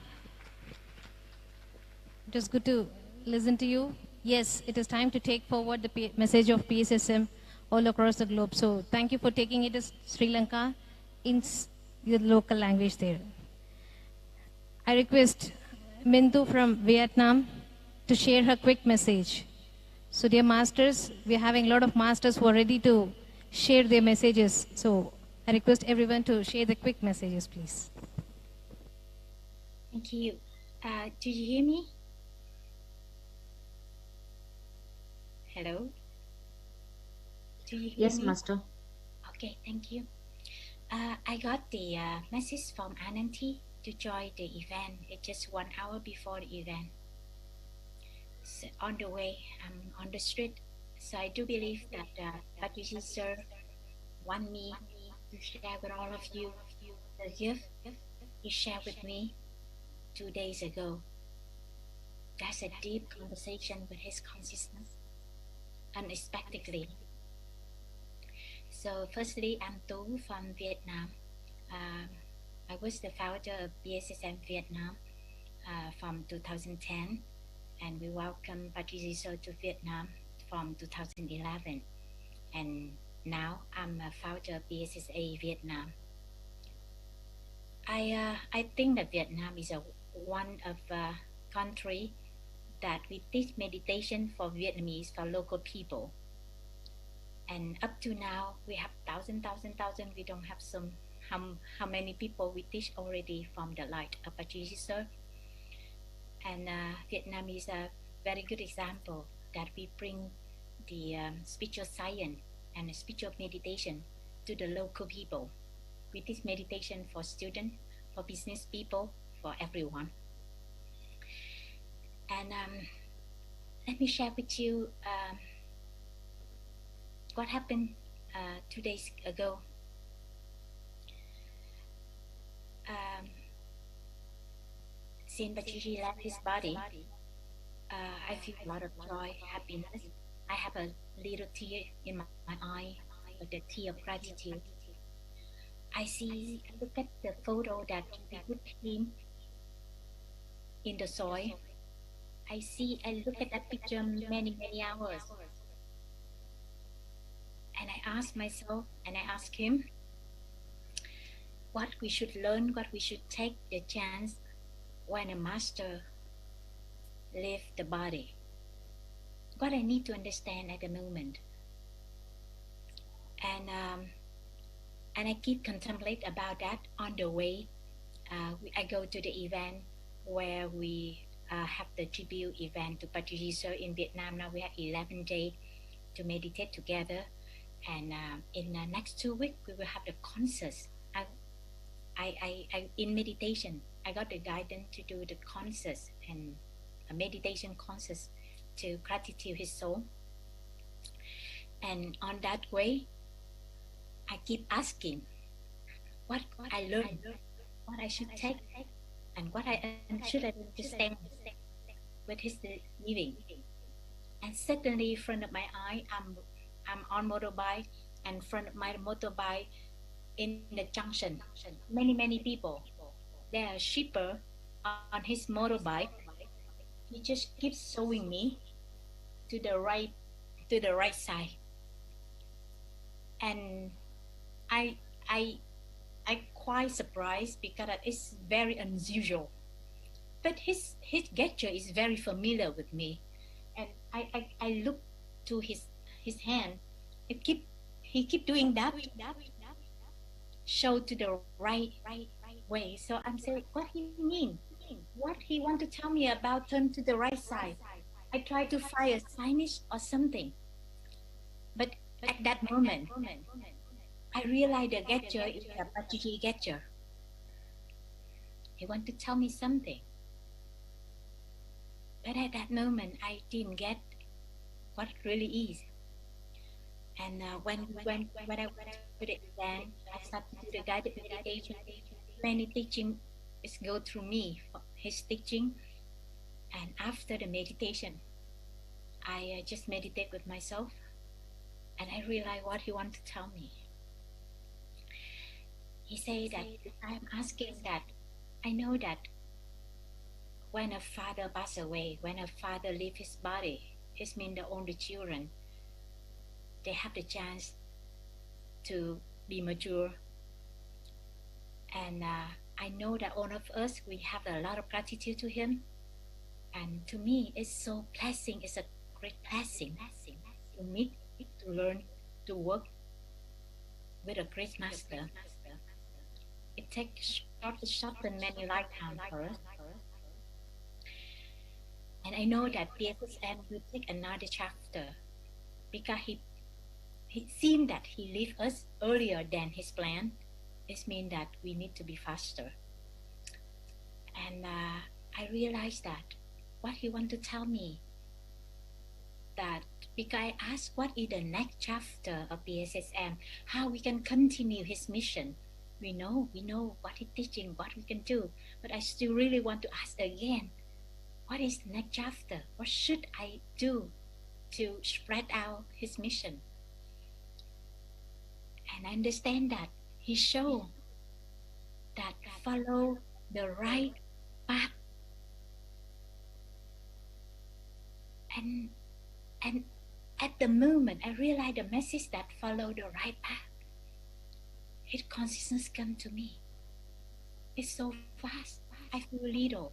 was good to listen to you. Yes, it is time to take forward the message of PSSM all across the globe. So thank you for taking it to Sri Lanka in the local language there. I request Mintu from Vietnam to share her quick message. So dear masters, we are having a lot of masters who are ready to share their messages. So I request everyone to share the quick messages, please. Thank you. Do you hear me? Hello? Do you hear Yes, me? Master. Okay, thank you. I got the message from Ananti to join the event. It's just 1 hour before the event. So on the way, I'm on the street. So I do believe that Patriji sir want me to share with all of you the gift he shared with me 2 days ago. That's a deep conversation with his consciousness, unexpectedly. So firstly, I'm Tu from Vietnam. I was the founder of PSSM Vietnam from 2010, and we welcomed Patriji sir to Vietnam from 2011. And now I'm a founder of PSSA Vietnam. I think that Vietnam is one of country that we teach meditation for Vietnamese, for local people. And up to now, we have thousand. We don't have some how many people we teach already from the light of Patriji sir. And Vietnam is a very good example that we bring the spiritual science and spiritual meditation to the local people. We teach meditation for students, for business people, for everyone. And let me share with you what happened 2 days ago. Since Patriji left his body, I feel a lot of joy, happiness. I have a little tear in my eye, but the tear of gratitude. I look at the photo that we put him in the soil. I look at that picture many hours. And I ask myself, and I ask him, what we should learn, what we should take the chance when a master leaves the body. What I need to understand at the moment. And I keep contemplate about that on the way. I go to the event where we have the tribute event to Patriji sir in Vietnam. Now we have 11 days to meditate together. And in the next 2 weeks, we will have the concert. In meditation, I got the guidance to do the concert and a meditation concert to gratitude his soul. And on that way, I keep asking what I learned, what I should take, and what I should understand with his living. And suddenly, in front of my eye, I'm on motorbike, and in front of my motorbike, in the junction, many people. There are shipper on his motorbike. He just keeps showing me to the right side, and I quite surprised because it's very unusual. But his gesture is very familiar with me, and I look to his hand. He keep doing that, show to the right way. So I'm saying, what he mean? What he want to tell me about turn to the right side? I try to find a signage or something, but at that moment, I realized the gesture is a Patriji gesture. He want to tell me something, but at that moment, I didn't get what it really is. And when I went to the event, I started to do the guided meditation. Many teaching is go through me, his teaching. And after the meditation, I just meditate with myself, and I realize what he wants to tell me. He said that I'm asking that I know that when a father passes away, when a father leaves his body, it means the only children, they have the chance to be mature. And I know that all of us, we have a lot of gratitude to him. And to me, it's so blessing. It's a great blessing to meet, to learn, to work with a great master. It takes short and many lifetimes for us. And I know that pssm will take another chapter because he seemed that he left us earlier than his plan. It means that we need to be faster. And I realized that what he want to tell me, that because I asked what is the next chapter of pssm, how we can continue his mission. We know what he's teaching, what we can do, but I still really want to ask again, what is the next chapter? What should I do to spread out his mission? And I understand that he showed that follow the right path. And at the moment, I realized the message that follow the right path, his consciousness come to me. It's so fast. I feel little.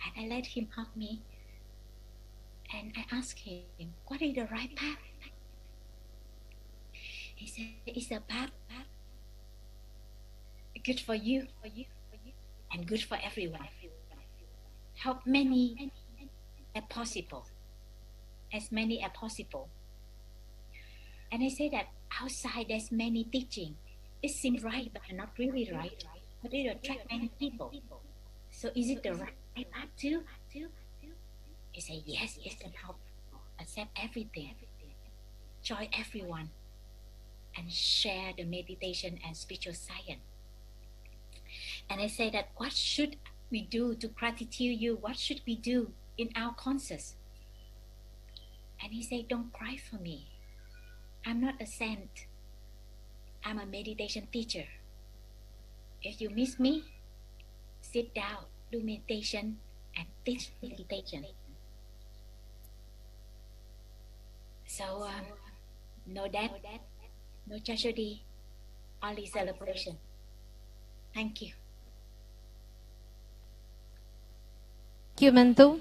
And I let him hug me. And I asked him, what is the right path? He said, it's a path good for you, and good for everyone. Help many as possible. As many as possible. And I say that outside there's many teaching. It seems right, but not really right. But it attracts many people. So is it the right path too? He said, yes, it can help. Accept everything. Join everyone. And share the meditation and spiritual science. And I say that what should we do to gratitude you? What should we do in our conscious? And he said, don't cry for me. I'm not a saint. I'm a meditation teacher. If you miss me, sit down, do meditation, and teach meditation. So, no death, no tragedy, only celebration. Thank you. Thank you, Mantu.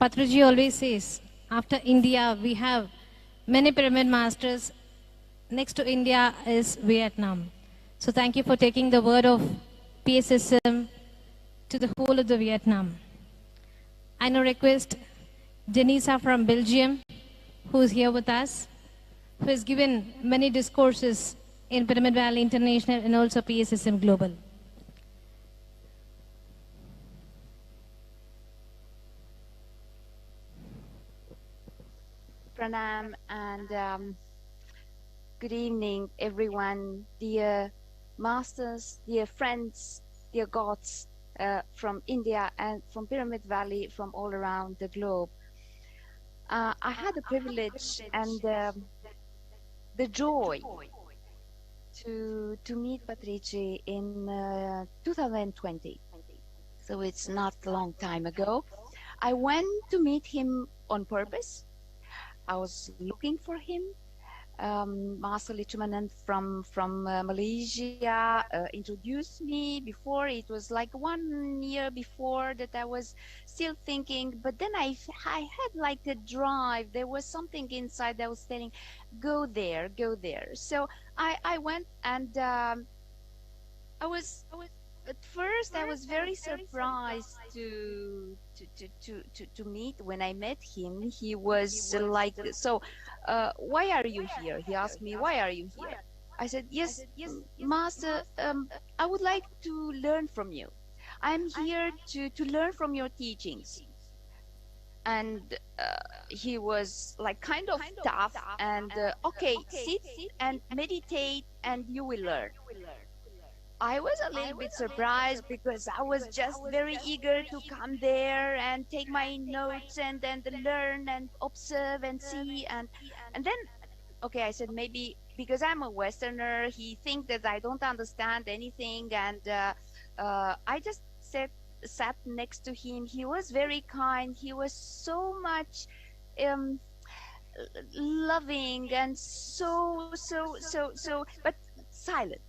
Patriji always says, after India, we have many pyramid masters. Next to India is Vietnam. So thank you for taking the word of pssm to the whole of the Vietnam. I now request Ganesha from Belgium, who is here with us, who has given many discourses in Pyramid Valley International and also pssm Global. Pranam and good evening, everyone, dear masters, dear friends, dear gods from India and from Pyramid Valley, from all around the globe. I had the privilege and the joy to meet Patriji in 2020. So it's not a long time ago. I went to meet him on purpose. I was looking for him. Master Lichumanan from Malaysia introduced me. Before, it was like 1 year before that I was still thinking, but then I had like a drive. There was something inside that was telling, go there, go there. So I went, and at first I was very surprised to meet. When I met him, he was like, so why are you here? He asked me, why are you here? I said, yes, Master, I would like to learn from you. I'm here to learn from your teachings. And he was like kind of tough and okay, sit and meditate and you will learn. I was a little bit surprised because I was just very eager to come there and take my notes and then learn and observe and see, and then okay, I said, maybe because I'm a Westerner, he thinks that I don't understand anything, and I just said, sat next to him. He was very kind. He was so much loving and but silent.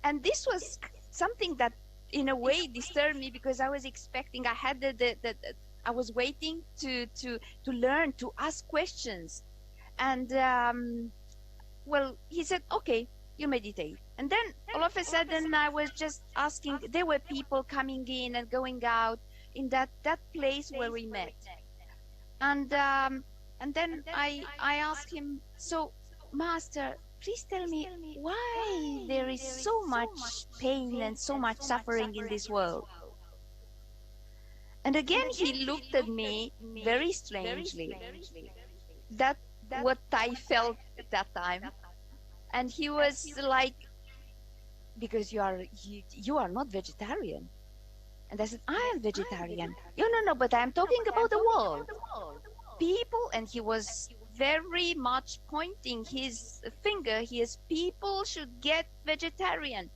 And this was something that in a way disturbed me, because I was expecting, I had I was waiting to learn, to ask questions. And well, he said, okay, you meditate. And then all of a sudden I was just asking, there were people coming in and going out in that place where we met. And then I asked him, so Master, please tell me why there is so much pain and so much suffering in this world. And again he looked at me very strangely. That's what I felt at that time. And he was like, because you are not vegetarian. And I said, I am vegetarian. No, but I'm talking about the world. People, and he was very much pointing his finger, people should get vegetarian.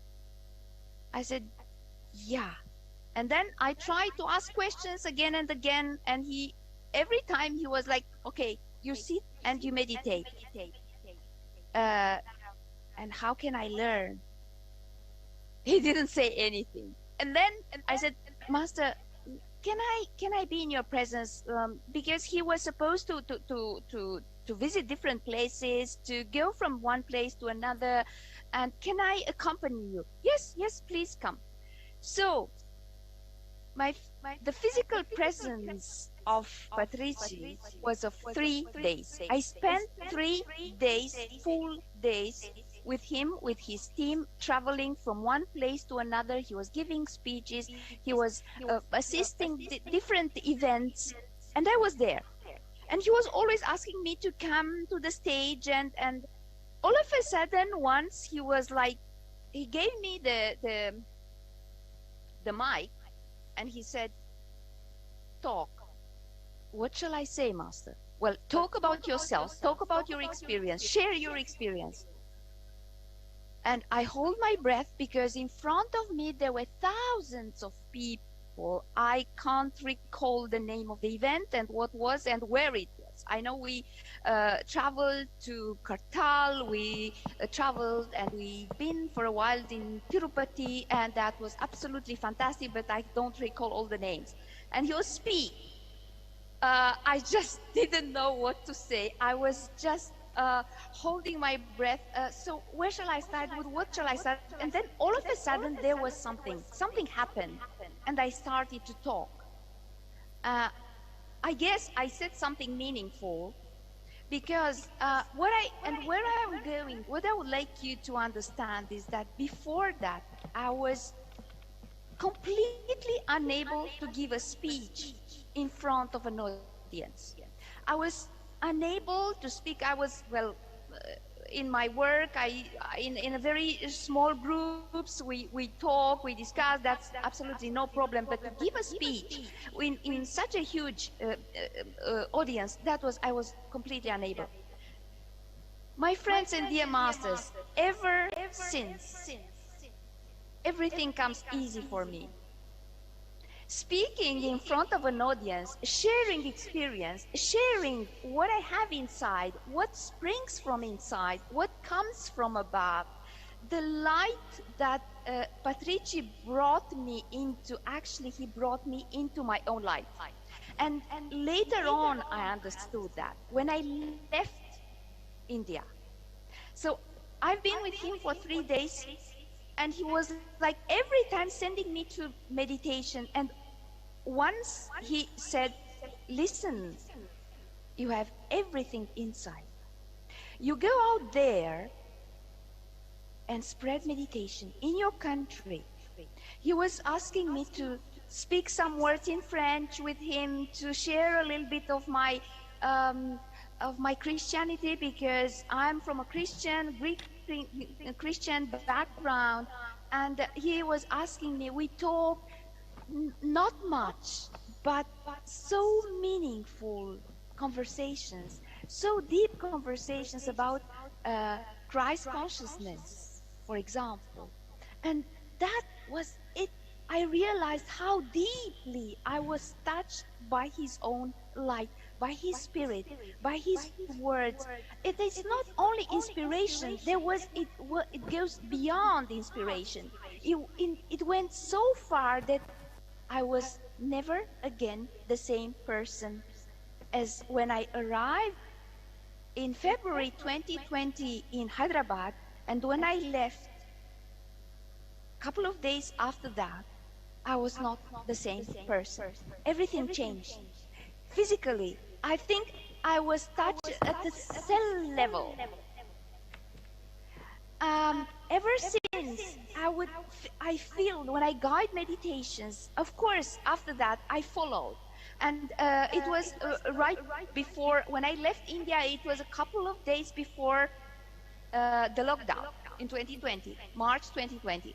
I said, yeah. And then I tried to ask questions again and again, and every time he was like, okay, you sit and you meditate. And how can I learn? He didn't say anything. And then I said, Master, can I be in your presence? Because he was supposed to visit different places, to go from one place to another. And can I accompany you? Yes, please come. So the physical presence of Patriji was of 3 days. I spent 3 days, full days, with him, with his team, traveling from one place to another. He was giving speeches, he was assisting different events, and I was there. And he was always asking me to come to the stage, and all of a sudden, once he was like, he gave me the mic, and he said, talk. What shall I say, Master? Well, talk about yourself, talk about your experience, share your experience. And I hold my breath, because in front of me there were thousands of people. I can't recall the name of the event and what was and where it was. I know we traveled to Kartal, we traveled and we've been for a while in Tirupati, and that was absolutely fantastic, but I don't recall all the names. And he was speaking. I just didn't know what to say. I was just holding my breath. So where shall I start? With what shall I start? And then all of a sudden there was something happened, and I started to talk. I guess I said something meaningful, because where I'm going, what I would like you to understand is that before that, I was completely unable to give a speech in front of an audience. I was unable to speak. I was, in my work, in a very small groups, we talk, we discuss, that's absolutely no problem. But to give a speech in such a huge audience, I was completely unable. My friends and dear masters, ever since, everything comes easy for me. Speaking in front of an audience, sharing experience, sharing what I have inside, what springs from inside, what comes from above, the light that Patriji brought me into, actually he brought me into my own life. And later on I understood that when I left India. So I've been with him for 3 days, and he was like every time sending me to meditation. And once he said, listen, you have everything inside. You go out there and spread meditation in your country. He was asking me to speak some words in French with him, to share a little bit of my Christianity, because I'm from a Greek Christian background. And he was asking me, we talked not much, but so meaningful conversations, so deep conversations about Christ consciousness, for example. And that was it. I realized how deeply I was touched by his own light, by his spirit, by his words. It is not only inspiration. It goes beyond inspiration. It went so far that I was never again the same person as when I arrived in February 2020 in Hyderabad, and when I left a couple of days after that, I was not the same person. Everything changed. Physically, I think I was touched at the cell level. Ever since, I feel when I guide meditations, of course, after that, I followed. And it was right before, when I left India, it was a couple of days before the lockdown in 2020, March 2020.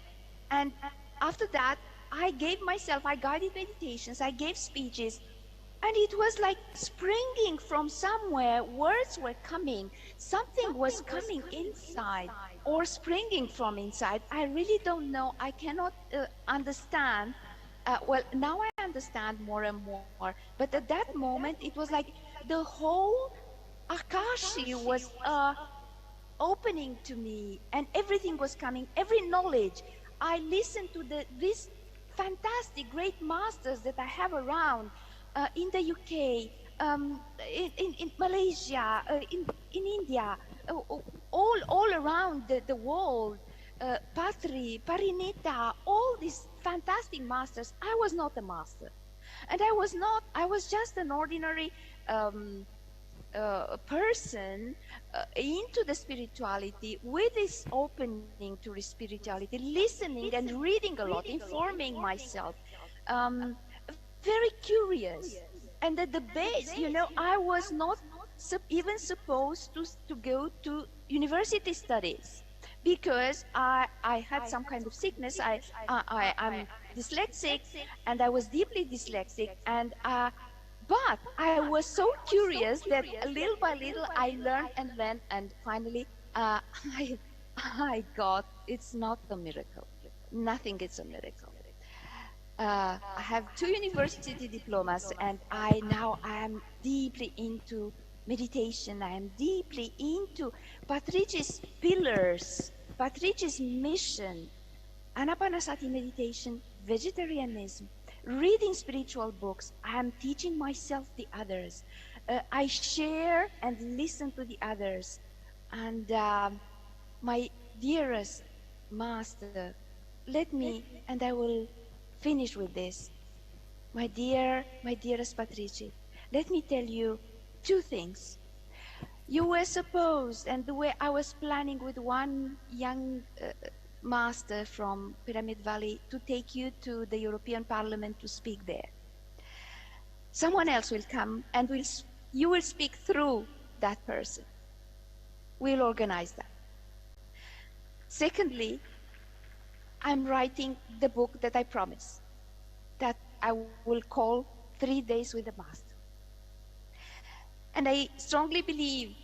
And after that, I guided meditations, I gave speeches, and it was like springing from somewhere. Words were coming, something was coming inside or springing from inside. I really don't know. I cannot understand. Well, now I understand more and more. But at that moment, it was like the whole Akashi was opening to me, and everything was coming, every knowledge. I listened to these fantastic, great masters that I have around in the UK, in Malaysia, in India, all around the world. Patri, Parinita, all these fantastic masters. I was not a master, and I was just an ordinary person into the spirituality, with this opening to the spirituality, listening and reading a lot, informing myself, very curious. And at the base, I was not even supposed to go to university studies, because I had some kind of sickness. I'm dyslexic, and I was deeply dyslexic, and but I was so curious that little by little I learned, and finally I got, it's not a miracle. Nothing is a miracle. I have 2 university diplomas, and I am deeply into meditation. I am deeply into Patriji's pillars, Patriji's mission, Anapanasati meditation, vegetarianism, reading spiritual books. I am teaching myself the others. I share and listen to the others. And my dearest master, and I will finish with this. My dearest Patriji, let me tell you 2 things. You were supposed, and the way I was planning with one young master from Pyramid Valley, to take you to the European Parliament to speak there. Someone else will come, and you will speak through that person. We'll organize that. Secondly, I'm writing the book that I promised, that I will call 3 Days with the Master. And I strongly believe,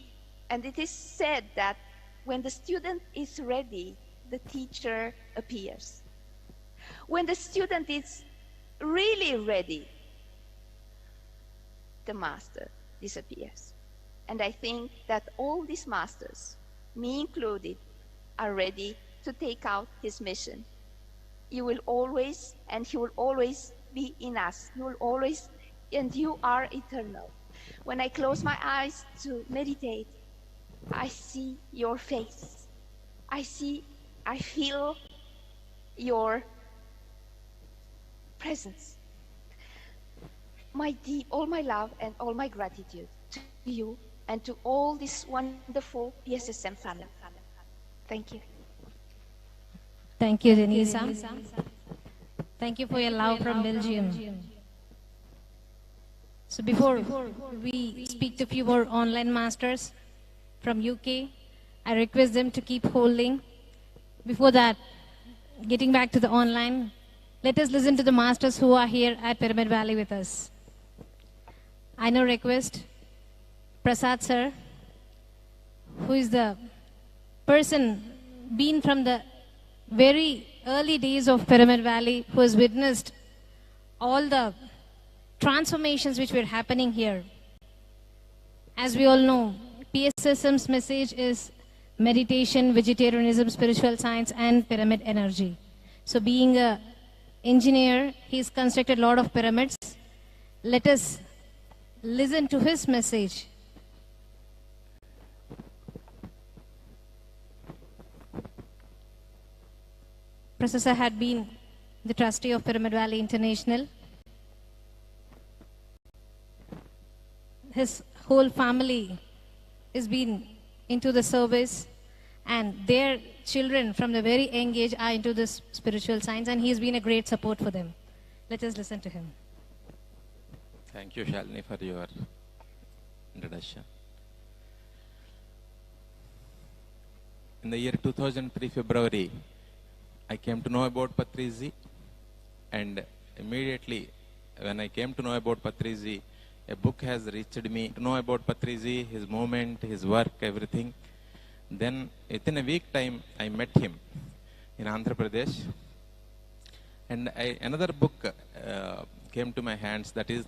and it is said, that when the student is ready, the teacher appears. When the student is really ready, the master disappears. And I think that all these masters, me included, are ready to take out his mission. You will always, and he will always be in us. You will always, and you are eternal. When I close my eyes to meditate, I see your face. I feel your presence. All my love and all my gratitude to you and to all this wonderful pssm family. Thank you. Thank you, Ganesha. Thank you for your love from Belgium. So before we speak to a few more online masters from UK, I request them to keep holding. Before that, getting back to the online, let us listen to the masters who are here at Pyramid Valley with us. I now request Prasad sir, who is the person been from the very early days of Pyramid Valley, who has witnessed all the transformations which were happening here. As we all know, PSSM's message is meditation, vegetarianism, spiritual science, and pyramid energy. So being an engineer, he's constructed a lot of pyramids. Let us listen to his message. Professor had been the trustee of Pyramid Valley International. His whole family has been into the service, and their children from the very young age are into this spiritual science, and he's been a great support for them. Let us listen to him. Thank you, Shalini, for your introduction. In the year 2003 February, I came to know about Patriji, and immediately when I came to know about Patriji, a book has reached me to know about Patriji, his movement, his work, everything. Then within a week time, I met him in Andhra Pradesh, and another book came to my hands, that is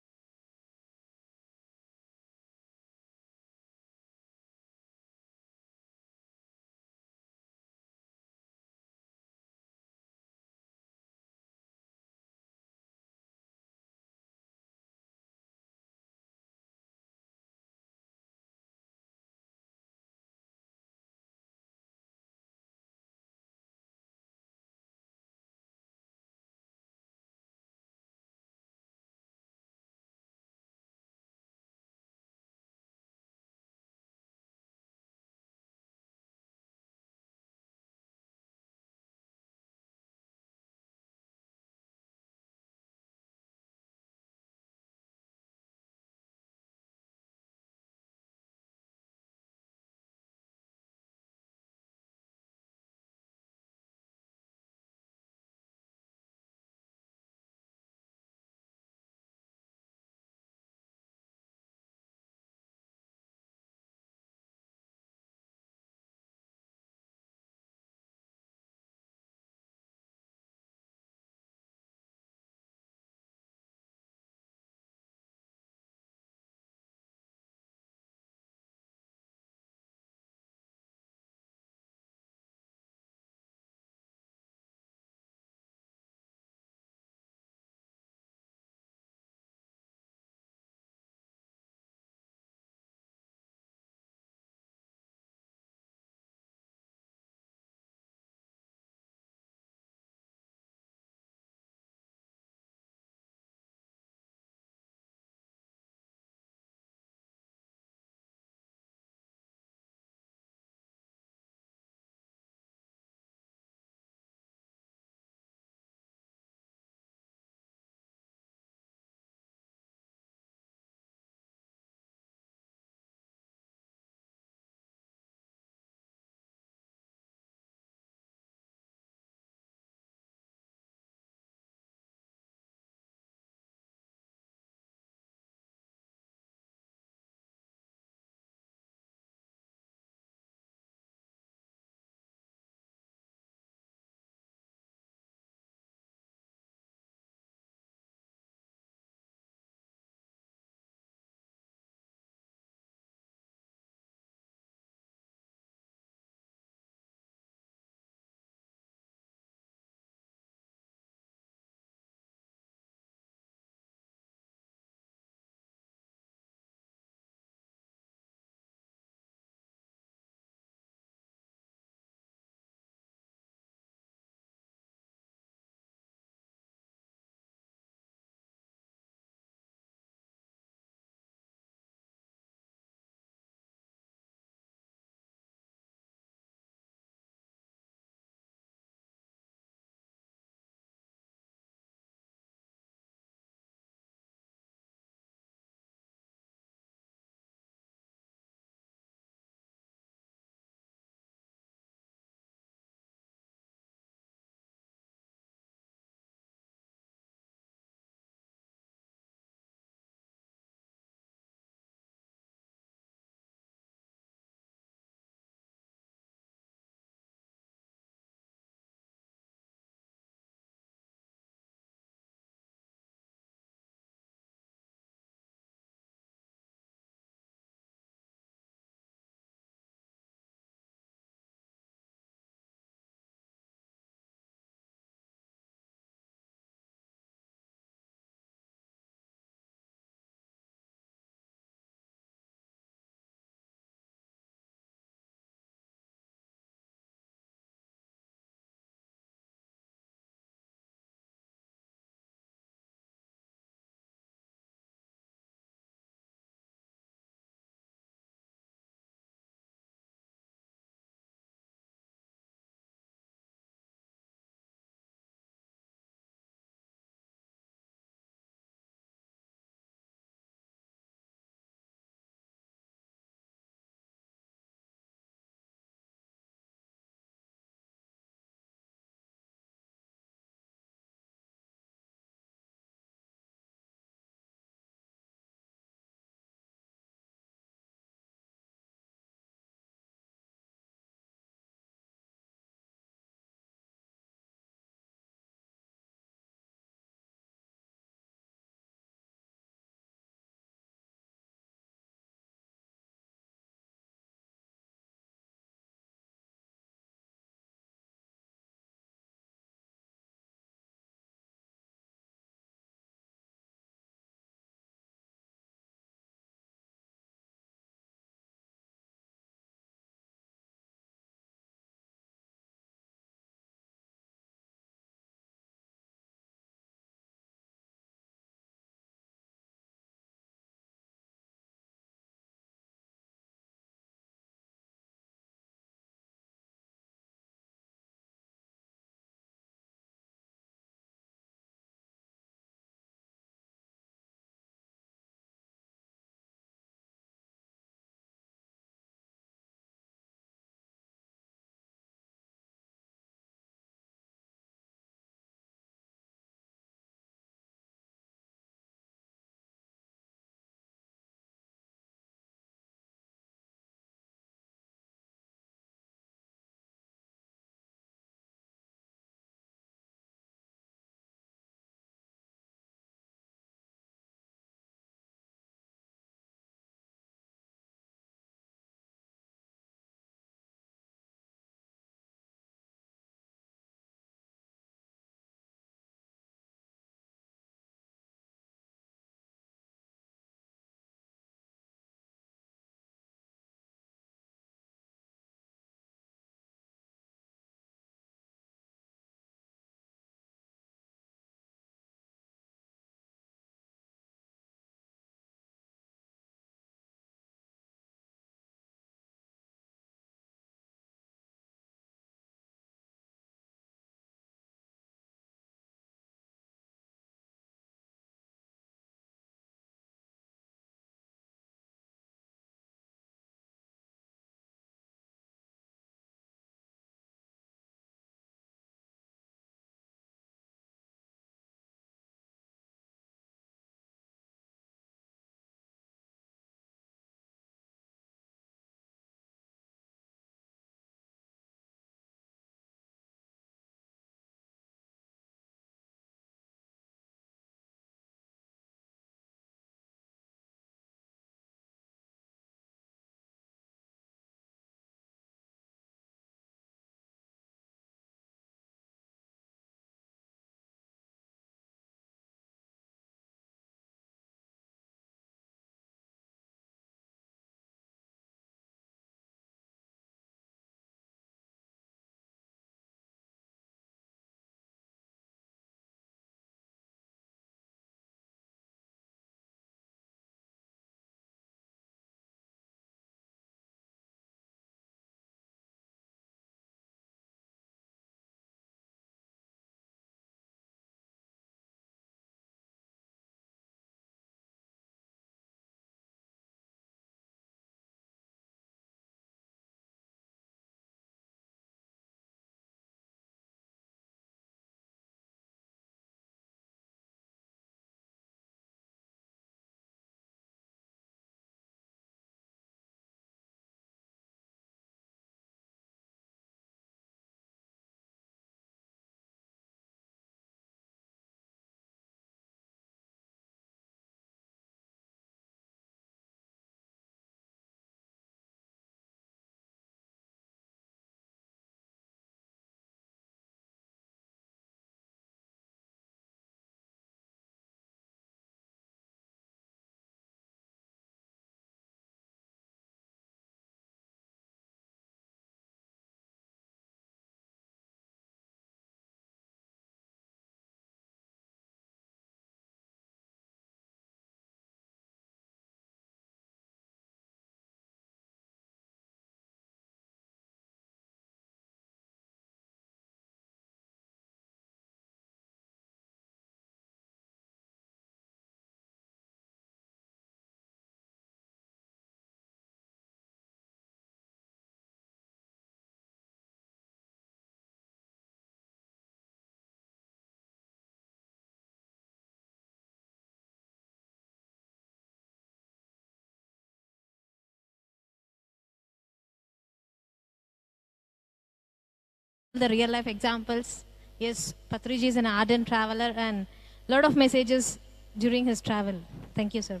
the real life examples. Yes, Patriji is an ardent traveler and a lot of messages during his travel. Thank you, sir.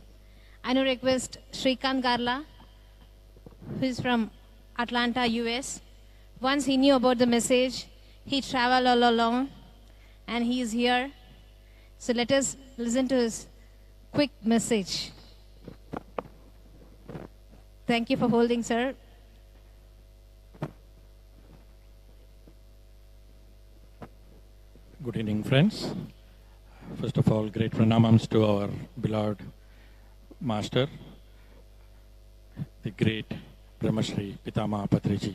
I now request Shrikant Garla, who is from Atlanta, US. Once he knew about the message, he traveled all along and he is here. So let us listen to his quick message. Thank you for holding, sir. Good evening, friends. First of all, great pranamams to our beloved master, the great Brahmarshi Pitamaha Patriji.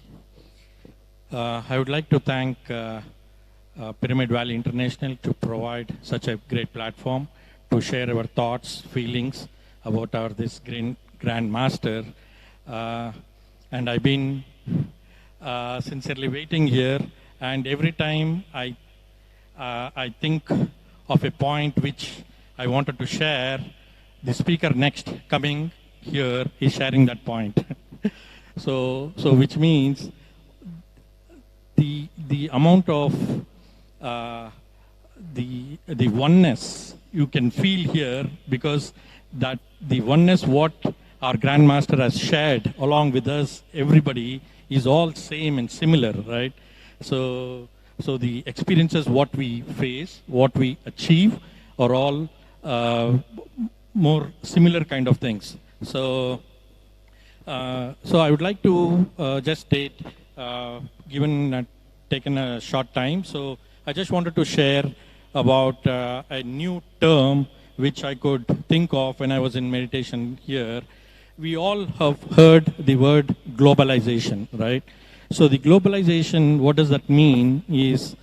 I would like to thank Pyramid Valley International to provide such a great platform to share our thoughts, feelings about this grand master. And I've been sincerely waiting here, and every time I think of a point which I wanted to share, the speaker next coming here is sharing that point. so which means the amount of the oneness you can feel here, because that the oneness what our Grandmaster has shared along with us, everybody, is all same and similar, right? So the experiences what we face, what we achieve, are all more similar kind of things. So I would like to just state, taken a short time, so I just wanted to share about a new term which I could think of when I was in meditation here. We all have heard the word globalization, right? So the globalization, what does that mean is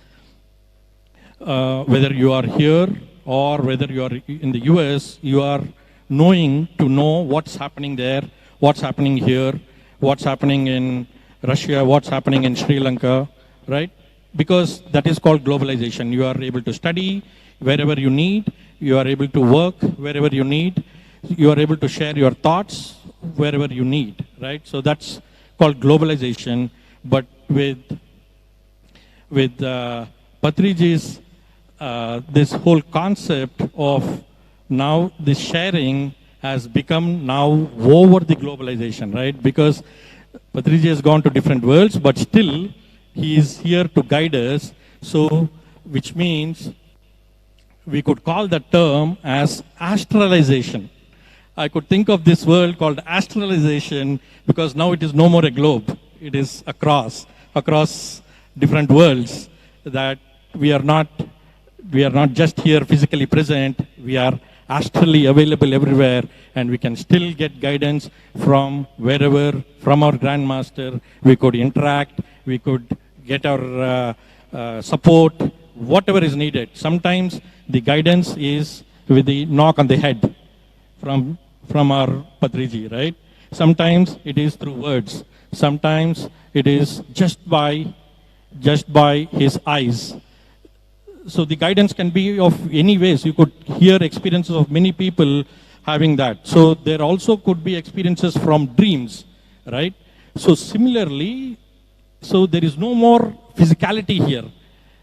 whether you are here or whether you are in the US, you are knowing to know what's happening there, what's happening here, what's happening in Russia, what's happening in Sri Lanka, right? Because that is called globalization. You are able to study wherever you need, you are able to work wherever you need, you are able to share your thoughts wherever you need, right? So that's called globalization. But with Patriji's this whole concept of now this sharing has become now over the globalization, right? Because Patriji has gone to different worlds, but still he is here to guide us. So, which means we could call that term as astralization. I could think of this world called astralization because now it is no more a globe. It is across different worlds, that we are not just here physically present, we are astrally available everywhere, and we can still get guidance from wherever, from our Grandmaster. We could interact, we could get our support, whatever is needed. Sometimes the guidance is with the knock on the head from our Patriji, right? Sometimes it is through words. Sometimes it is just by his eyes. So the guidance can be of any ways. You could hear experiences of many people having that. So there also could be experiences from dreams, right? So similarly, so there is no more physicality here.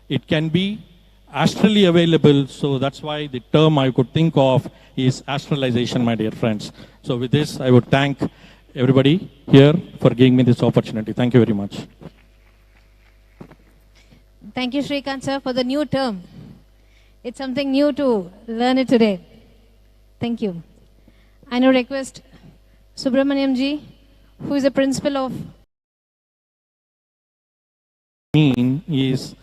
It can be astrally available. So that's why the term I could think of is astralization, my dear friends. So with this, I would thank everybody here for giving me this opportunity. Thank you very much. Thank you, Shrikant sir, for the new term. It's something new to learn it today. Thank you. I now request Subramaniam ji, who is a principal of is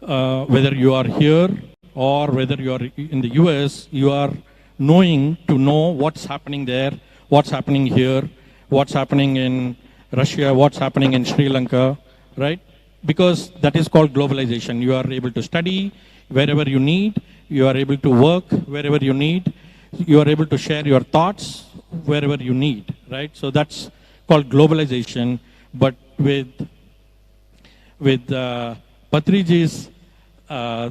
whether you are here or whether you are in the US, you are knowing to know what's happening there, what's happening here, what's happening in Russia, what's happening in Sri Lanka, right? Because that is called globalization. You are able to study wherever you need, you are able to work wherever you need, you are able to share your thoughts wherever you need, right? So that's called globalization. But with Patriji's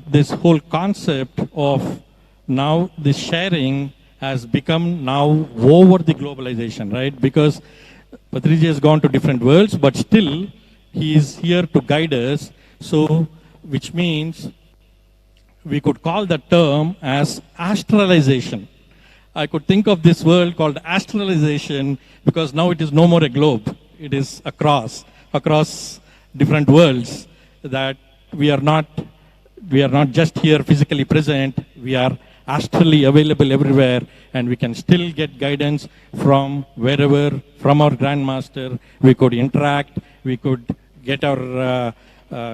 this whole concept of now this sharing has become now over the globalization, right? Because Patriji has gone to different worlds, but still He is here to guide us. So, which means we could call the term as astralization. I could think of this world called astralization because now it is no more a globe. It is across different worlds, that we are not just here physically present, we are astrally available everywhere, and we can still get guidance from wherever, from our Grandmaster. We could interact, we could get our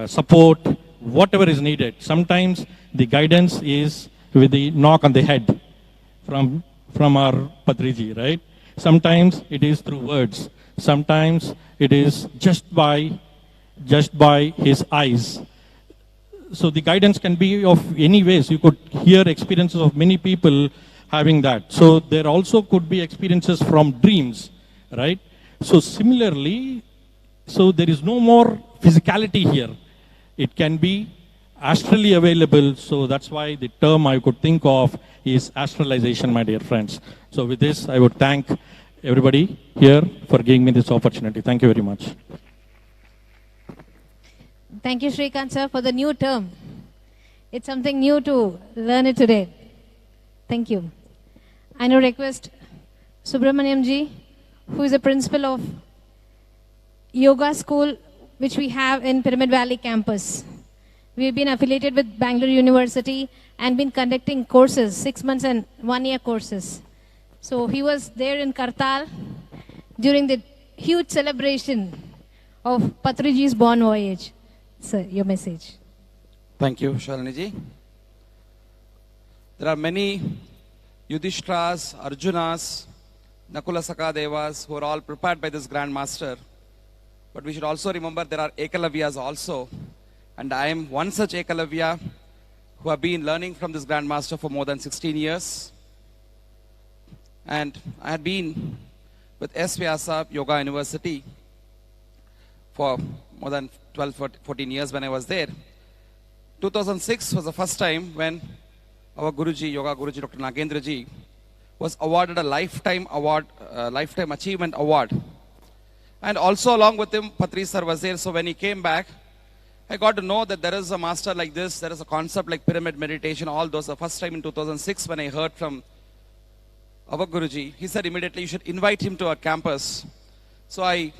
support, whatever is needed. Sometimes the guidance is with the knock on the head from our Patriji, right? Sometimes it is through words. Sometimes it is just by his eyes. So the guidance can be of any ways. You could hear experiences of many people having that. So there also could be experiences from dreams, right? So similarly, so there is no more physicality here. It can be astrally available. So that's why the term I could think of is astralization, my dear friends. So with this, I would thank everybody here for giving me this opportunity. Thank you very much. Thank you, Shrikant sir, for the new term. It's something new to learn it today. Thank you. I now request Subramaniam ji, who is a principal of yoga school, which we have in Pyramid Valley campus. We have been affiliated with Bangalore University and been conducting courses, 6 months and 1 year courses. So he was there in Kartal during the huge celebration of Patriji's born voyage. Sir, your message. Thank you, Shalini. There are many Yudhishtiras, Arjunas, Nakula Sakadevas who are all prepared by this Grand Master. But we should also remember there are Ekalavyas also. And I am one such Ekalavya who have been learning from this Grand Master for more than 16 years. And I had been with S. Vyasa Yoga University for more than 12, 14 years when I was there. 2006 was the first time when our Guruji, Yoga Guruji, Dr. Nagendra ji, was awarded a lifetime award, lifetime achievement award. And also along with him, Patri sir was there. So when he came back, I got to know that there is a master like this, there is a concept like pyramid meditation, all those. The first time in 2006 when I heard from our Guruji, he said immediately you should invite him to our campus. So I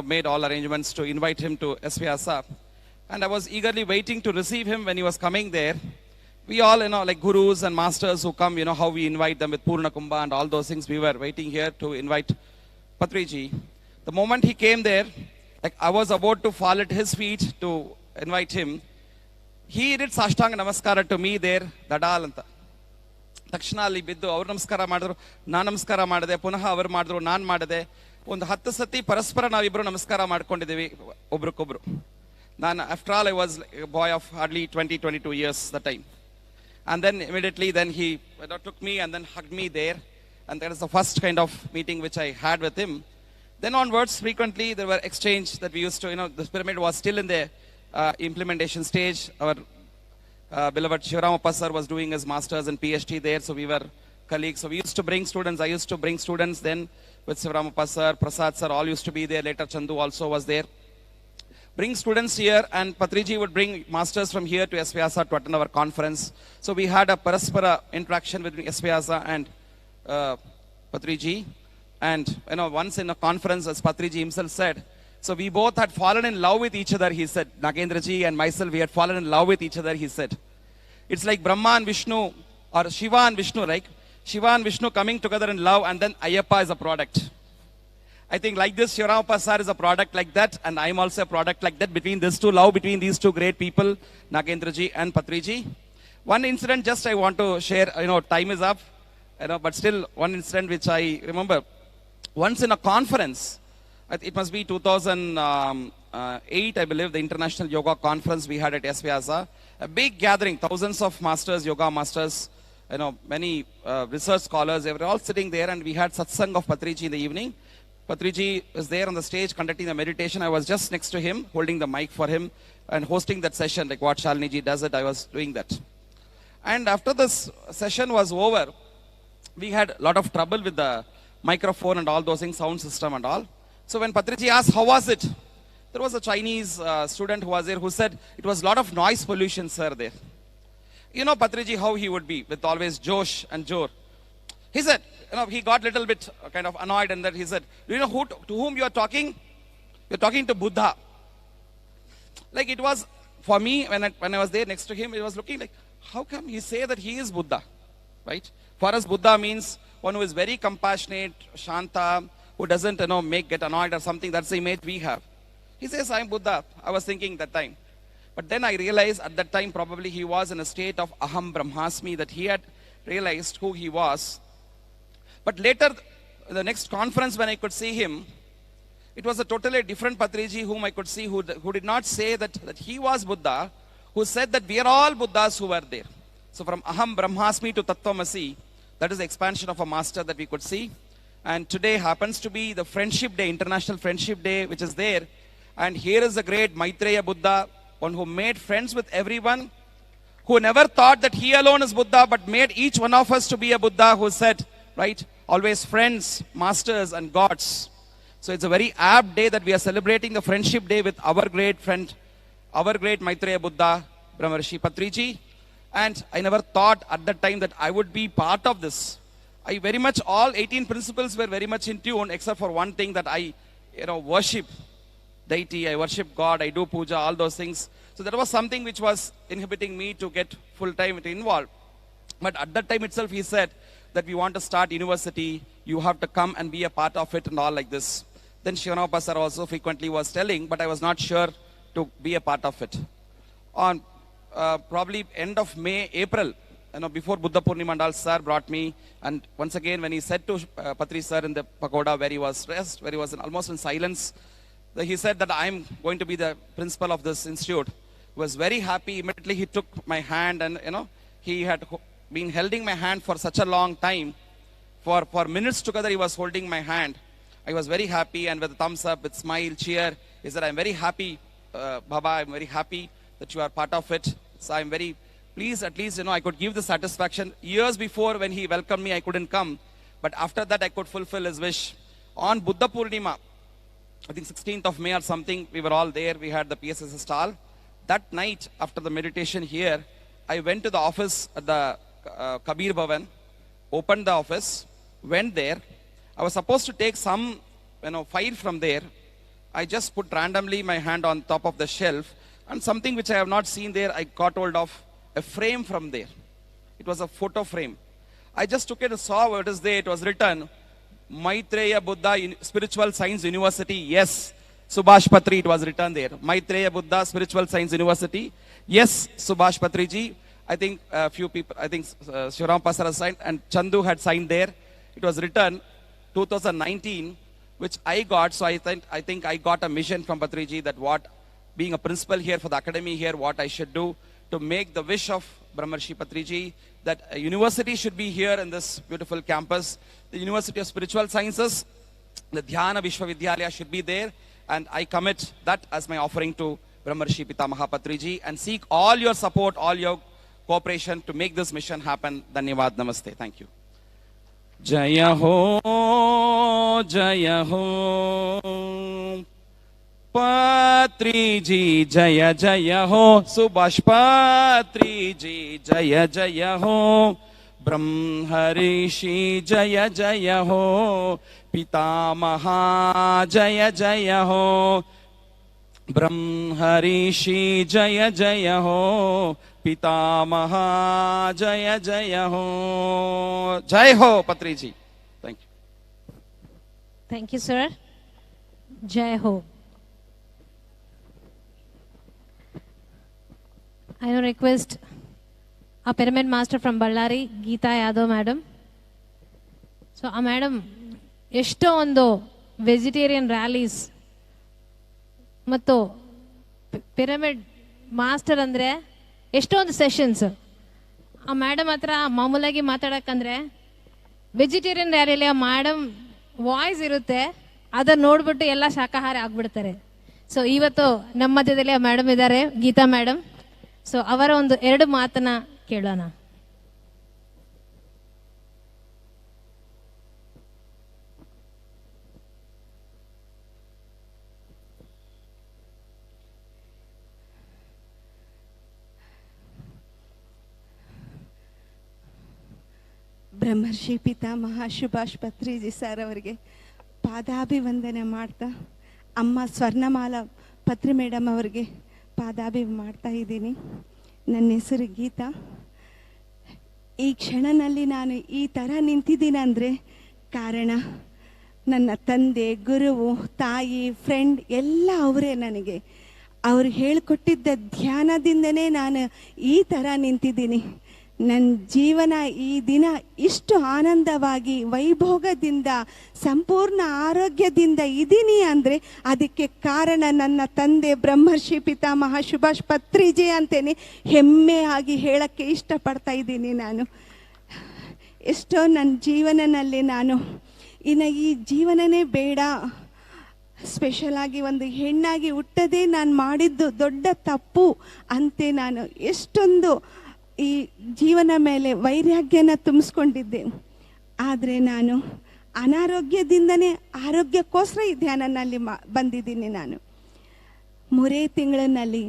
made all arrangements to invite him to S. Vyasa. And I was eagerly waiting to receive him when he was coming there. We all, like gurus and masters who come, how we invite them with Purna Kumbha and all those things. We were waiting here to invite Patriji. The moment he came there, like I was about to fall at his feet to invite him, he did Sashtanga Namaskara to me there, Dadal. ತಕ್ಷಣ ಅಲ್ಲಿ ಬಿದ್ದು ಅವ್ರು ನಮಸ್ಕಾರ ಮಾಡಿದ್ರು, ನಾನು ನಮಸ್ಕಾರ ಮಾಡಿದೆ, ಪುನಃ ಅವ್ರು ಮಾಡಿದ್ರು, ನಾನು ಮಾಡಿದೆ. ಒಂದು 10 ಸತಿ ಪರಸ್ಪರ ನಾವಿಬ್ರು ನಮಸ್ಕಾರ ಮಾಡ್ಕೊಂಡಿದ್ದೀವಿ ಒಬ್ರಿಗೊಬ್ರು. ನಾನು after all I was a boy of hardly 22 years that time. And then immediately then he took me and then hugged me there. And that is the first kind of meeting which I had with him. Then onwards, frequently there were exchange that we used to, this pyramid was still in the implementation stage. Our beloved Shivaramappa sir was doing his masters and PhD there, so we were colleagues. So we used to bring students, I used to bring students then with Shivaramappa sir, Prasad sir, all used to be there. Later Chandu also was there. Bring students here, and Patriji would bring masters from here to S. Vyasa to attend our conference. So we had a paraspara interaction between S. Vyasa and Patriji. And once in a conference, as Patriji himself said, so we both had fallen in love with each other, he said. Nagendraji and myself, we had fallen in love with each other, he said. It's like Brahma and Vishnu, or Shiva and Vishnu, right? Shiva and Vishnu coming together in love, and then Ayyappa is a product. I think like this, Shivaramappa sir is a product like that, and I'm also a product like that, between these two, love between these two great people, Nagendraji and Patriji. One incident just I want to share, time is up, but still one incident which I remember. Once in a conference, it must be 2008, I believe, the International Yoga Conference we had at S. Vyasa. A big gathering, thousands of masters, yoga masters, many research scholars, they were all sitting there, and we had satsang of Patriji in the evening. Patriji was there on the stage conducting the meditation. I was just next to him, holding the mic for him and hosting that session, like what Shalini ji does it, I was doing that. And after this session was over, we had a lot of trouble with the microphone and all those things, sound system and all. So when Patriji asked, how was it? there was a Chinese student who was there who said it was a lot of noise pollution, sir, there. You know, Patriji, how he would be with always Josh and Jor. He said, you know, he got a little bit kind of annoyed, and that he said, do you know to whom you are talking? You're talking to Buddha. Like it was, for me, when I was there next to him, it was looking like, how come he say that he is Buddha, right? For us, Buddha means one who is very compassionate, Shanta, who doesn't, you know, get annoyed or something. That's the image we have. He says, I'm Buddha. I was thinking that time. But then I realized at that time, probably he was in a state of aham brahmasmi, that he had realized who he was. But later, the next conference when I could see him, it was a totally different Patriji whom I could see, who did not say that he was Buddha, who said that we are all Buddhas who were there. So from aham brahmasmi to tattvamasi, that is the expansion of a master that we could see. And today happens to be the Friendship Day, International Friendship Day, which is there. And here is the great Maitreya Buddha, one who made friends with everyone, who never thought that he alone is Buddha, but made each one of us to be a Buddha, who said, right, always friends, masters, and gods. So it's a very apt day that we are celebrating the Friendship Day with our great friend, our great Maitreya Buddha, Brahmarshi Patriji. And I never thought at that time that I would be part of this. I very much, all 18 principles were very much in tune, except for one thing, that I, worship deity, I worship God, I do puja, all those things. So that was something which was inhibiting me to get full time involved. But at that time itself, he said that we want to start university, you have to come and be a part of it and all like this. Then Shivanappa sir also frequently was telling, but I was not sure to be a part of it. On probably end of May, April, before Buddha Purnima, sir brought me, and once again when he said to Patri sir in the pagoda where he was rest, where he was almost in silence, he said that I'm going to be the principal of this institute. He was very happy. Immediately he took my hand, and he had been holding my hand for such a long time. For minutes together he was holding my hand. I was very happy, and with a thumbs up, with smile, cheer, he said, I'm very happy, Baba, I'm very happy that you are part of it. So I'm very pleased, at least, I could give the satisfaction. Years before when he welcomed me, I couldn't come. But after that, I could fulfill his wish. On Buddha Purnima, I think 16th of May or something, we were all there. We had the PSS stall. That night, after the meditation here, I went to the office at the Kabir Bhavan, opened the office, went there. I was supposed to take some, file from there. I just put randomly my hand on top of the shelf, and something which I have not seen there, I got hold of a frame from there. It was a photo frame. I just took it and saw what is there. It was written, Maitreya Buddha Spiritual Science University. Yes, Subhash Patri, it was written there. Maitreya Buddha Spiritual Science University. Yes, Subhash Patriji. I think a few people, I think Shivaram Pasar has signed, and Chandu had signed there. It was written 2019, which I got. So I think I got a mission from Patriji that what, being a principal here for the academy here, what I should do to make the wish of Brahmarshi Patriji that a university should be here in this beautiful campus. The University of Spiritual Sciences, the Dhyana Vishwavidyalaya should be there, and I commit that as my offering to Brahmarshi Pitamaha Patriji and seek all your support, all your cooperation to make this mission happen. Dhanyavad, namaste. Thank you. Jaya ho, Jaya ho. Patriji, Jaya Jaya ho. Subhash Patriji, Jaya Jaya ho. Brahmarshi, Jaya Jaya ho. Pitamaha, Jaya Jaya ho. Brahmarshi, Jaya Jaya ho. Pitamaha, Jaya Jaya ho. Jai ho, Patriji. Thank you. Thank you, sir. Jai ho. I now request a pyramid master from Ballari, Geeta Yadav madam. So, a madam, ಎಷ್ಟೋ ಒಂದು vegetarian rallies ಮತ್ತು pyramid master ಅಂದರೆ ಎಷ್ಟೊಂದು sessions ಆ madam ಹತ್ರ ಮಾಮೂಲಾಗಿ ಮಾತಾಡೋಕ್ಕಂದ್ರೆ vegetarian ರ್ಯಾಲಿಯಲ್ಲಿ ಆ ಮೇಡಮ್ ವಾಯ್ಸ್ ಇರುತ್ತೆ, ಅದನ್ನು ನೋಡ್ಬಿಟ್ಟು ಎಲ್ಲ ಶಾಕಾಹಾರಿ ಆಗ್ಬಿಡ್ತಾರೆ. ಸೊ ಇವತ್ತು ನಮ್ಮ ಮಧ್ಯದಲ್ಲಿ ಆ ಮೇಡಮ್ ಇದ್ದಾರೆ, ಗೀತಾ ಮೇಡಮ್. ಸೊ ಅವರ ಒಂದು 2 ಮಾತನ್ನ ಕೇಳೋಣ. ಬ್ರಹ್ಮರ್ಷಿ ಪಿತಾಮಹ ಸುಭಾಷ್ ಪತ್ರಿಜಿ ಸರ್ ಅವರಿಗೆ ಪಾದಾಭಿವಂದನೆ ಮಾಡ್ತಾ, ಅಮ್ಮ ಸ್ವರ್ಣಮಾಲಾ ಪತ್ರಿ ಮೇಡಮ್ ಅವರಿಗೆ ಮಾಡ್ತಾ ಇದ್ದೀನಿ. ನನ್ನ ಹೆಸರು ಗೀತಾ. ಈ ಕ್ಷಣದಲ್ಲಿ ನಾನು ಈ ಥರ ನಿಂತಿದ್ದೀನಿ ಅಂದರೆ ಕಾರಣ ನನ್ನ ತಂದೆ, ಗುರುವು, ತಾಯಿ, ಫ್ರೆಂಡ್ ಎಲ್ಲ ಅವರೇ. ನನಗೆ ಅವ್ರು ಹೇಳಿಕೊಟ್ಟಿದ್ದ ಧ್ಯಾನದಿಂದನೇ ನಾನು ಈ ಥರ ನಿಂತಿದ್ದೀನಿ. ನನ್ನ ಜೀವನ ಈ ದಿನ ಇಷ್ಟು ಆನಂದವಾಗಿ ವೈಭೋಗದಿಂದ ಸಂಪೂರ್ಣ ಆರೋಗ್ಯದಿಂದ ಇದ್ದೀನಿ ಅಂದರೆ ಅದಕ್ಕೆ ಕಾರಣ ನನ್ನ ತಂದೆ ಬ್ರಹ್ಮರ್ಷಿ ಪಿತಾಮಹ ಸುಭಾಷ್ ಪತ್ರಿಜಿ ಅಂತೇನೆ ಹೆಮ್ಮೆಯಾಗಿ ಹೇಳೋಕ್ಕೆ ಇಷ್ಟಪಡ್ತಾ ಇದ್ದೀನಿ. ನಾನು ಎಷ್ಟೋ ನನ್ನ ಜೀವನದಲ್ಲಿ ನಾನು ಇನ್ನು ಈ ಜೀವನನೇ ಬೇಡ, ಸ್ಪೆಷಲಾಗಿ ಒಂದು ಹೆಣ್ಣಾಗಿ ಹುಟ್ಟದೇ ನಾನು ಮಾಡಿದ್ದು ದೊಡ್ಡ ತಪ್ಪು ಅಂತೆ ನಾನು ಎಷ್ಟೊಂದು ಈ ಜೀವನ ಮೇಲೆ ವೈರಾಗ್ಯನ ತುಂಬಿಸ್ಕೊಂಡಿದ್ದೆ. ಆದರೆ ನಾನು ಅನಾರೋಗ್ಯದಿಂದನೇ ಆರೋಗ್ಯಕ್ಕೋಸ್ಕರ ಈ ಧ್ಯಾನನಲ್ಲಿ ಬಂದಿದ್ದೀನಿ. ನಾನು 3 ತಿಂಗಳಿನಲ್ಲಿ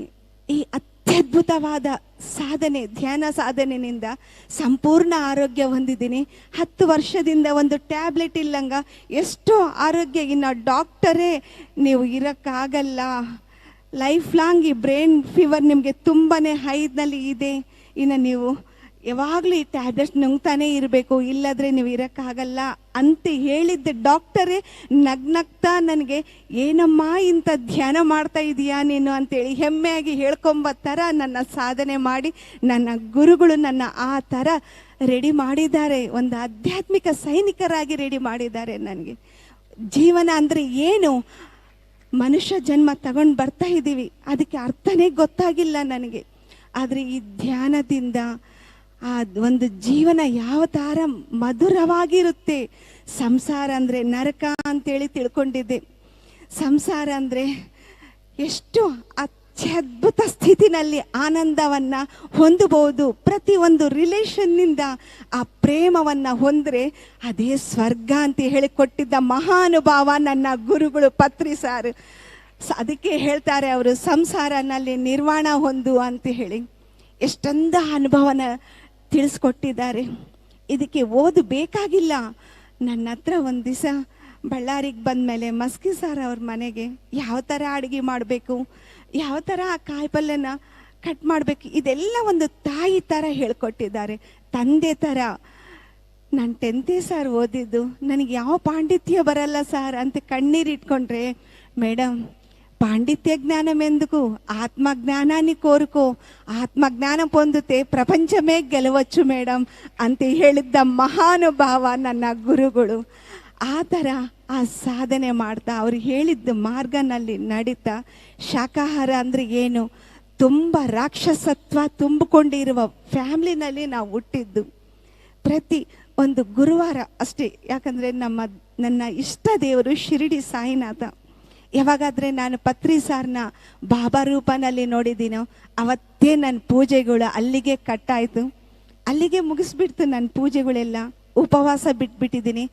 ಈ ಅತ್ಯದ್ಭುತವಾದ ಸಾಧನೆ, ಧ್ಯಾನ ಸಾಧನೆಯಿಂದ ಸಂಪೂರ್ಣ ಆರೋಗ್ಯ ಹೊಂದಿದ್ದೀನಿ. 10 ವರ್ಷದಿಂದ ಒಂದು ಟ್ಯಾಬ್ಲೆಟ್ ಇಲ್ಲಂಗ ಎಷ್ಟೋ ಆರೋಗ್ಯ. ಇನ್ನು ಡಾಕ್ಟರೇ ನೀವು ಇರೋಕ್ಕಾಗಲ್ಲ, ಲೈಫ್ ಲಾಂಗ್ ಈ ಬ್ರೈನ್ ಫೀವರ್ ನಿಮಗೆ ತುಂಬಾ ಹೈನಲ್ಲಿ ಇದೆ, ಇನ್ನು ನೀವು ಯಾವಾಗಲೂ ಈ ಟ್ಯಾಬ್ಲೆಟ್ಸ್ ನುಂಗ್ತಾನೆ ಇರಬೇಕು, ಇಲ್ಲದ್ರೆ ನೀವು ಇರೋಕ್ಕಾಗಲ್ಲ ಅಂತ ಹೇಳಿದ್ದ ಡಾಕ್ಟರೇ ನಗ್ನಗ್ತಾ ನನಗೆ ಏನಮ್ಮ ಇಂಥ ಧ್ಯಾನ ಮಾಡ್ತಾ ಇದೀಯಾ ನೀನು ಅಂತೇಳಿ ಹೆಮ್ಮೆಯಾಗಿ ಹೇಳ್ಕೊಂಬ ಥರ ನನ್ನ ಸಾಧನೆ ಮಾಡಿ ನನ್ನ ಗುರುಗಳು ನನ್ನ ಆ ಥರ ರೆಡಿ ಮಾಡಿದ್ದಾರೆ. ಒಂದು ಆಧ್ಯಾತ್ಮಿಕ ಸೈನಿಕರಾಗಿ ರೆಡಿ ಮಾಡಿದ್ದಾರೆ. ನನಗೆ ಜೀವನ ಅಂದರೆ ಏನು, ಮನುಷ್ಯ ಜನ್ಮ ತಗೊಂಡು ಬರ್ತಾ ಇದ್ದೀವಿ, ಅದಕ್ಕೆ ಅರ್ಥನೇ ಗೊತ್ತಾಗಿಲ್ಲ ನನಗೆ. ಆದರೆ ಈ ಧ್ಯಾನದಿಂದ ಆ ಒಂದು ಜೀವನ ಯಾವ ಥರ ಮಧುರವಾಗಿರುತ್ತೆ. ಸಂಸಾರ ಅಂದರೆ ನರಕ ಅಂತೇಳಿ ತಿಳ್ಕೊಂಡಿದ್ದೆ. ಸಂಸಾರ ಅಂದರೆ ಎಷ್ಟು ಅತ್ಯದ್ಭುತ ಸ್ಥಿತಿನಲ್ಲಿ ಆನಂದವನ್ನು ಹೊಂದಬಹುದು. ಪ್ರತಿಯೊಂದು ರಿಲೇಷನ್ನಿಂದ ಆ ಪ್ರೇಮವನ್ನು ಹೊಂದರೆ ಅದೇ ಸ್ವರ್ಗ ಅಂತ ಹೇಳಿಕೊಟ್ಟಿದ್ದ ಮಹಾನುಭಾವ ನನ್ನ ಗುರುಗಳು ಪತ್ರಿ ಸಾರ್. ಅದಕ್ಕೆ ಹೇಳ್ತಾರೆ ಅವರು ಸಂಸಾರನಲ್ಲಿ ನಿರ್ವಾಣ ಹೊಂದು ಅಂತ ಹೇಳಿ. ಎಷ್ಟೊಂದು ಅನುಭವನ ತಿಳಿಸ್ಕೊಟ್ಟಿದ್ದಾರೆ. ಇದಕ್ಕೆ ಓದು ಬೇಕಾಗಿಲ್ಲ. ನನ್ನ ಹತ್ರ ಒಂದು ದಿವಸ ಬಳ್ಳಾರಿಗೆ ಬಂದಮೇಲೆ ಮಸ್ಕಿ ಸಾರ್ ಅವ್ರ ಮನೆಗೆ ಯಾವ ಥರ ಅಡುಗೆ ಮಾಡಬೇಕು, ಯಾವ ಥರ ಆ ಕಾಯಿಪಲ್ಯನ ಕಟ್ ಮಾಡಬೇಕು, ಇದೆಲ್ಲ ಒಂದು ತಾಯಿ ಥರ ಹೇಳ್ಕೊಟ್ಟಿದ್ದಾರೆ, ತಂದೆ ಥರ. ನಾನು 10th ಸಾರ್ ಓದಿದ್ದು, ನನಗೆ ಯಾವ ಪಾಂಡಿತ್ಯ ಬರಲ್ಲ ಸಾರ್ ಅಂತ ಕಣ್ಣೀರಿಟ್ಕೊಂಡ್ರೆ, ಮೇಡಮ್ పాండిత్య జ్ఞానం ఎందుకు, ఆత్మజ్ఞానాన్ని కోరుకో, ఆత్మజ్ఞానం పొందితే ప్రపంచమే గెలవచ్చు మేడం ಅಂತ ಹೇಳಿದ್ದ ಮಹಾನುಭಾವ ನನ್ನ ಗುರುಗಳು. ಆ ಥರ ಆ ಸಾಧನೆ ಮಾಡ್ತಾ ಅವ್ರು ಹೇಳಿದ್ದ ಮಾರ್ಗನಲ್ಲಿ ನಡೀತಾ, ಶಾಕಾಹಾರ ಅಂದರೆ ಏನು, ತುಂಬ ರಾಕ್ಷಸತ್ವ ತುಂಬಿಕೊಂಡಿರುವ ಫ್ಯಾಮ್ಲಿನಲ್ಲಿ ನಾವು ಹುಟ್ಟಿದ್ದು. ಪ್ರತಿ ಒಂದು ಗುರುವಾರ ಅಷ್ಟೇ, ಯಾಕಂದರೆ ನನ್ನ ಇಷ್ಟ ದೇವರು ಶಿರಡಿ ಸಾಯಿನಾಥ. ಯಾವಾಗಾದರೆ ನಾನು ಪತ್ರಿ ಸಾರ್ನ ಬಾಬಾ ರೂಪನಲ್ಲಿ ನೋಡಿದ್ದೀನೋ ಅವತ್ತೇ ನನ್ನ ಪೂಜೆಗಳು ಅಲ್ಲಿಗೆ ಕಟ್ಟಾಯಿತು, ಅಲ್ಲಿಗೆ ಮುಗಿಸ್ಬಿಡ್ತು ನನ್ನ ಪೂಜೆಗಳೆಲ್ಲ. ಉಪವಾಸ ಬಿಟ್ಬಿಟ್ಟಿದ್ದೀನಿ.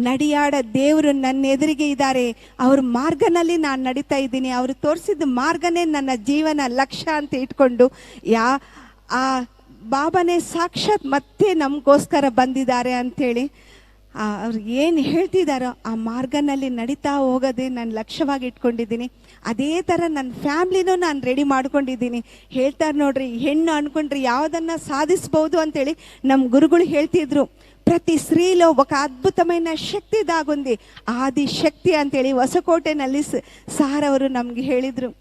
ನಡಿಯಾಡ ದೇವರು ನನ್ನ ಎದುರಿಗೆ ಇದ್ದಾರೆ, ಅವ್ರ ಮಾರ್ಗನಲ್ಲಿ ನಾನು ನಡೀತಾ ಇದ್ದೀನಿ. ಅವರು ತೋರಿಸಿದ ಮಾರ್ಗನೇ ನನ್ನ ಜೀವನ ಲಕ್ಷ್ಯ ಅಂತ ಇಟ್ಕೊಂಡು ಆ ಬಾಬಾನೇ ಸಾಕ್ಷಾತ್ ಮತ್ತೆ ನಮಗೋಸ್ಕರ ಬಂದಿದ್ದಾರೆ ಅಂಥೇಳಿ ಅವ್ರು ಏನು ಹೇಳ್ತಿದ್ದಾರೋ ಆ ಮಾರ್ಗನಲ್ಲಿ ನಡೀತಾ ಹೋಗೋದೇ ನಾನು ಲಕ್ಷ್ಯವಾಗಿ ಇಟ್ಕೊಂಡಿದ್ದೀನಿ. ಅದೇ ಥರ ನನ್ನ ಫ್ಯಾಮ್ಲಿನೂ ನಾನು ರೆಡಿ ಮಾಡ್ಕೊಂಡಿದ್ದೀನಿ. ಹೇಳ್ತಾರೆ ನೋಡ್ರಿ, ಹೆಣ್ಣು ಅಂದ್ಕೊಂಡ್ರೆ ಯಾವುದನ್ನು ಸಾಧಿಸ್ಬೋದು ಅಂತೇಳಿ ನಮ್ಮ ಗುರುಗಳು ಹೇಳ್ತಿದ್ರು. ప్రతి స్త్రీలో ఒక అద్భుతమైన శక్తి దాగుంది, ఆది శక్తి ಅಂತೇಳಿ ಹೊಸಕೋಟೆನಲ್ಲಿ ಸಾರ್ ಅವರು ನಮಗೆ ಹೇಳಿದರು.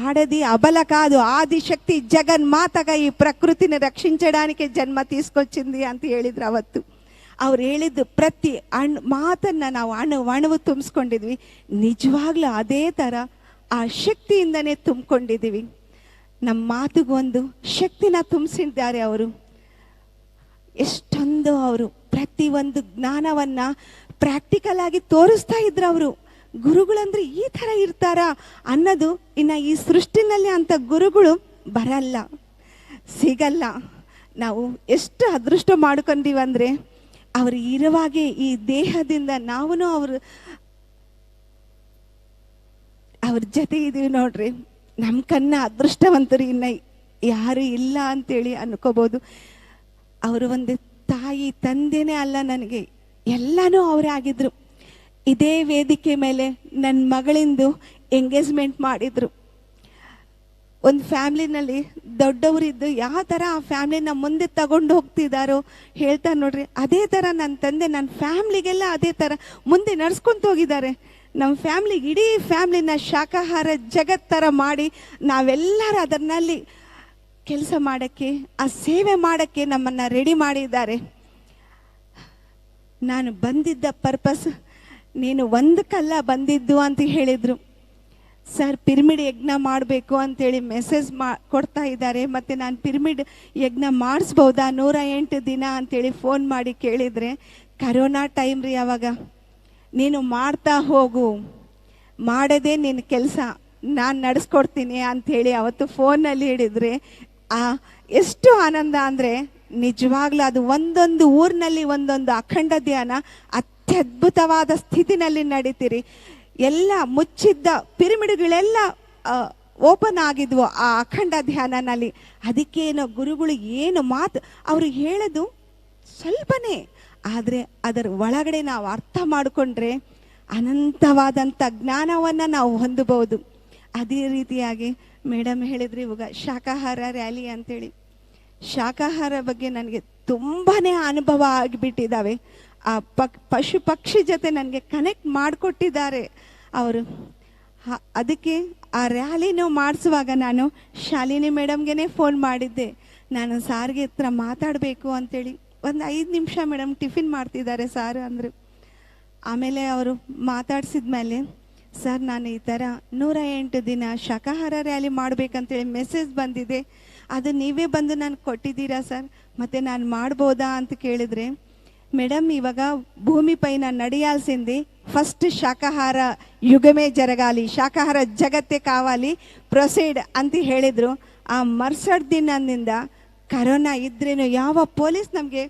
ఆడది అబల కాదు, ఆది శక్తి జగన్మాతగా ఈ ప్రకృతిని రక్షించడానికి జన్మ తీసుకొచ్చింది ಅಂತ ಹೇಳಿದ್ರು ಅವತ್ತು. ಅವ್ರು ಹೇಳಿದ್ದು ಪ್ರತಿ ಮಾತನ್ನು ನಾವು ಅಣುವು ತುಂಬಿಸ್ಕೊಂಡಿದ್ವಿ. ನಿಜವಾಗ್ಲೂ ಅದೇ ಥರ ಆ ಶಕ್ತಿಯಿಂದನೇ ತುಂಬಿಕೊಂಡಿದ್ದೀವಿ. ನಮ್ಮ ಮಾತುಗೊಂದು ಶಕ್ತಿನ ತುಂಬಿಸಿದ್ದಾರೆ ಅವರು. ಎಷ್ಟೊಂದು ಅವರು ಪ್ರತಿಯೊಂದು ಜ್ಞಾನವನ್ನು ಪ್ರಾಕ್ಟಿಕಲ್ ಆಗಿ ತೋರಿಸ್ತಾ ಇದ್ರು ಅವರು. ಗುರುಗಳಂದ್ರೆ ಈ ಥರ ಇರ್ತಾರಾ ಅನ್ನೋದು ಇನ್ನು ಈ ಸೃಷ್ಟಿನಲ್ಲಿ ಅಂಥ ಗುರುಗಳು ಬರಲ್ಲ, ಸಿಗಲ್ಲ. ನಾವು ಎಷ್ಟು ಅದೃಷ್ಟ ಮಾಡ್ಕೊಂಡಿವಂದರೆ ಅವರು ಇರುವಾಗೆ ಈ ದೇಹದಿಂದ ನಾವು ಅವ್ರ ಜೊತೆ ಇದೀವಿ ನೋಡ್ರಿ. ನಮ್ಮ ಕನ್ನ ಅದೃಷ್ಟವಂತರು ಇನ್ನು ಯಾರು ಇಲ್ಲ ಅಂತೇಳಿ ಅನ್ಕೋಬೋದು. ಅವರು ಒಂದು ತಾಯಿ ತಂದೆನೇ ಅಲ್ಲ ನನಗೆ, ಎಲ್ಲನೂ ಅವರೇ ಆಗಿದ್ರು. ಇದೇ ವೇದಿಕೆ ಮೇಲೆ ನನ್ನ ಮಗಳಿಂದು ಎಂಗೇಜ್ಮೆಂಟ್ ಮಾಡಿದ್ರು. ಒಂದು ಫ್ಯಾಮ್ಲಿನಲ್ಲಿ ದೊಡ್ಡವರಿದ್ದು ಯಾವ ಥರ ಆ ಫ್ಯಾಮ್ಲಿನ ಮುಂದೆ ತಗೊಂಡು ಹೋಗ್ತಿದ್ದಾರೋ ಹೇಳ್ತಾರೆ ನೋಡ್ರಿ, ಅದೇ ಥರ ನನ್ನ ತಂದೆ ನನ್ನ ಫ್ಯಾಮ್ಲಿಗೆಲ್ಲ ಅದೇ ಥರ ಮುಂದೆ ನಡ್ಸ್ಕೊಂತ ಹೋಗಿದ್ದಾರೆ. ನಮ್ಮ ಫ್ಯಾಮ್ಲಿಗೆ, ಇಡೀ ಫ್ಯಾಮ್ಲಿನ ಶಾಕಾಹಾರ ಜಗತ್ ಥರ ಮಾಡಿ ನಾವೆಲ್ಲರೂ ಅದರಲ್ಲಿ ಕೆಲಸ ಮಾಡೋಕ್ಕೆ, ಆ ಸೇವೆ ಮಾಡೋಕ್ಕೆ ನಮ್ಮನ್ನು ರೆಡಿ ಮಾಡಿದ್ದಾರೆ. ನಾನು ಬಂದಿದ್ದ ಪರ್ಪಸ್, ನೀನು ಒಂದಕ್ಕಲ್ಲ ಬಂದಿದ್ದು ಅಂತ ಹೇಳಿದರು. ಸರ್ ಪಿರಮಿಡ್ ಯಜ್ಞ ಮಾಡಬೇಕು ಅಂತೇಳಿ ಮೆಸೇಜ್ ಕೊಡ್ತಾ ಇದ್ದಾರೆ. ಮತ್ತು ನಾನು ಪಿರಮಿಡ್ ಯಜ್ಞ ಮಾಡಿಸ್ಬೋದಾ 108 ದಿನ ಅಂತೇಳಿ ಫೋನ್ ಮಾಡಿ ಕೇಳಿದರೆ, ಕರೋನಾ ಟೈಮ್ ರೀ ಅವಾಗ, ನೀನು ಮಾಡ್ತಾ ಹೋಗು, ಮಾಡೋದೇ ನಿನ್ನ ಕೆಲಸ, ನಾನು ನಡೆಸ್ಕೊಡ್ತೀನಿ ಅಂಥೇಳಿ ಅವತ್ತು ಫೋನಲ್ಲಿ ಹೇಳಿದರೆ ಎಷ್ಟು ಆನಂದ ಅಂದರೆ ನಿಜವಾಗ್ಲೂ ಅದು ಒಂದೊಂದು ಊರಿನಲ್ಲಿ ಒಂದೊಂದು ಅಖಂಡ ಧ್ಯಾನ ಅತ್ಯದ್ಭುತವಾದ ಸ್ಥಿತಿನಲ್ಲಿ ನಡೀತೀರಿ. ಎಲ್ಲ ಮುಚ್ಚಿದ್ದ ಪಿರಮಿಡ್ಗಳೆಲ್ಲ ಓಪನ್ ಆಗಿದ್ವು ಆ ಅಖಂಡ ಧ್ಯಾನನಲ್ಲಿ. ಅದಕ್ಕೇನೋ ಗುರುಗಳು ಏನು ಮಾತು ಅವರು ಹೇಳೋದು ಸ್ವಲ್ಪನೇ, ಆದರೆ ಅದರ ಒಳಗಡೆ ನಾವು ಅರ್ಥ ಮಾಡಿಕೊಂಡ್ರೆ ಅನಂತವಾದಂಥ ಜ್ಞಾನವನ್ನು ನಾವು ಹೊಂದಬಹುದು. ಅದೇ ರೀತಿಯಾಗಿ ಮೇಡಮ್ ಹೇಳಿದ್ರಿ ಇವಾಗ ಶಾಕಾಹಾರ ರ್ಯಾಲಿ ಅಂತೇಳಿ. ಶಾಕಾಹಾರ ಬಗ್ಗೆ ನನಗೆ ತುಂಬಾ ಅನುಭವ ಆಗಿಬಿಟ್ಟಿದ್ದಾವೆ. ಆ ಪಶು ಪಕ್ಷಿ ಜೊತೆ ನನಗೆ ಕನೆಕ್ಟ್ ಮಾಡಿಕೊಟ್ಟಿದ್ದಾರೆ ಅವರು. ಅದಕ್ಕೆ ಆ ರ್ಯಾಲಿನೂ ಮಾಡಿಸುವಾಗ ನಾನು ಶಾಲಿನಿ ಮೇಡಮ್ಗೆ ಫೋನ್ ಮಾಡಿದ್ದೆ, ನಾನು ಸಾರಿಗೆ ಹತ್ರ ಮಾತಾಡಬೇಕು ಅಂತೇಳಿ. ಒಂದು 5 ನಿಮಿಷ ಮೇಡಮ್ ಟಿಫಿನ್ ಮಾಡ್ತಿದ್ದಾರೆ ಸಾರ್ ಅಂದರು. ಆಮೇಲೆ ಅವರು ಮಾತಾಡ್ಸಿದ ಮೇಲೆ, ಸರ್ ನಾನು ಈ ಥರ 108 ದಿನ ಶಾಕಾಹಾರ ರ್ಯಾಲಿ ಮಾಡಬೇಕಂತೇಳಿ ಮೆಸೇಜ್ ಬಂದಿದೆ, ಅದು ನೀವೇ ಬಂದು ನಾನು ಕೊಟ್ಟಿದ್ದೀರಾ ಸರ್, ಮತ್ತು ನಾನು ಮಾಡ್ಬೋದಾ ಅಂತ ಕೇಳಿದರೆ, మేడం ఇవగ భూమిపైన నడియాల్సింది ఫస్ట్ శాకాహార యుగమే జరగాలి, శాకాహార జగత్తే కావాలి, ಪ್ರೊಸೀಡ್ ಅಂತ ಹೇಳಿದ್ರು. ಆ ಮರ್ಸಡ್ ದಿನದಿಂದ ಕರೋನಾ ಇದ್ರೇನು ಯಾವ ಪೊಲೀಸ್ ನಮಗೆ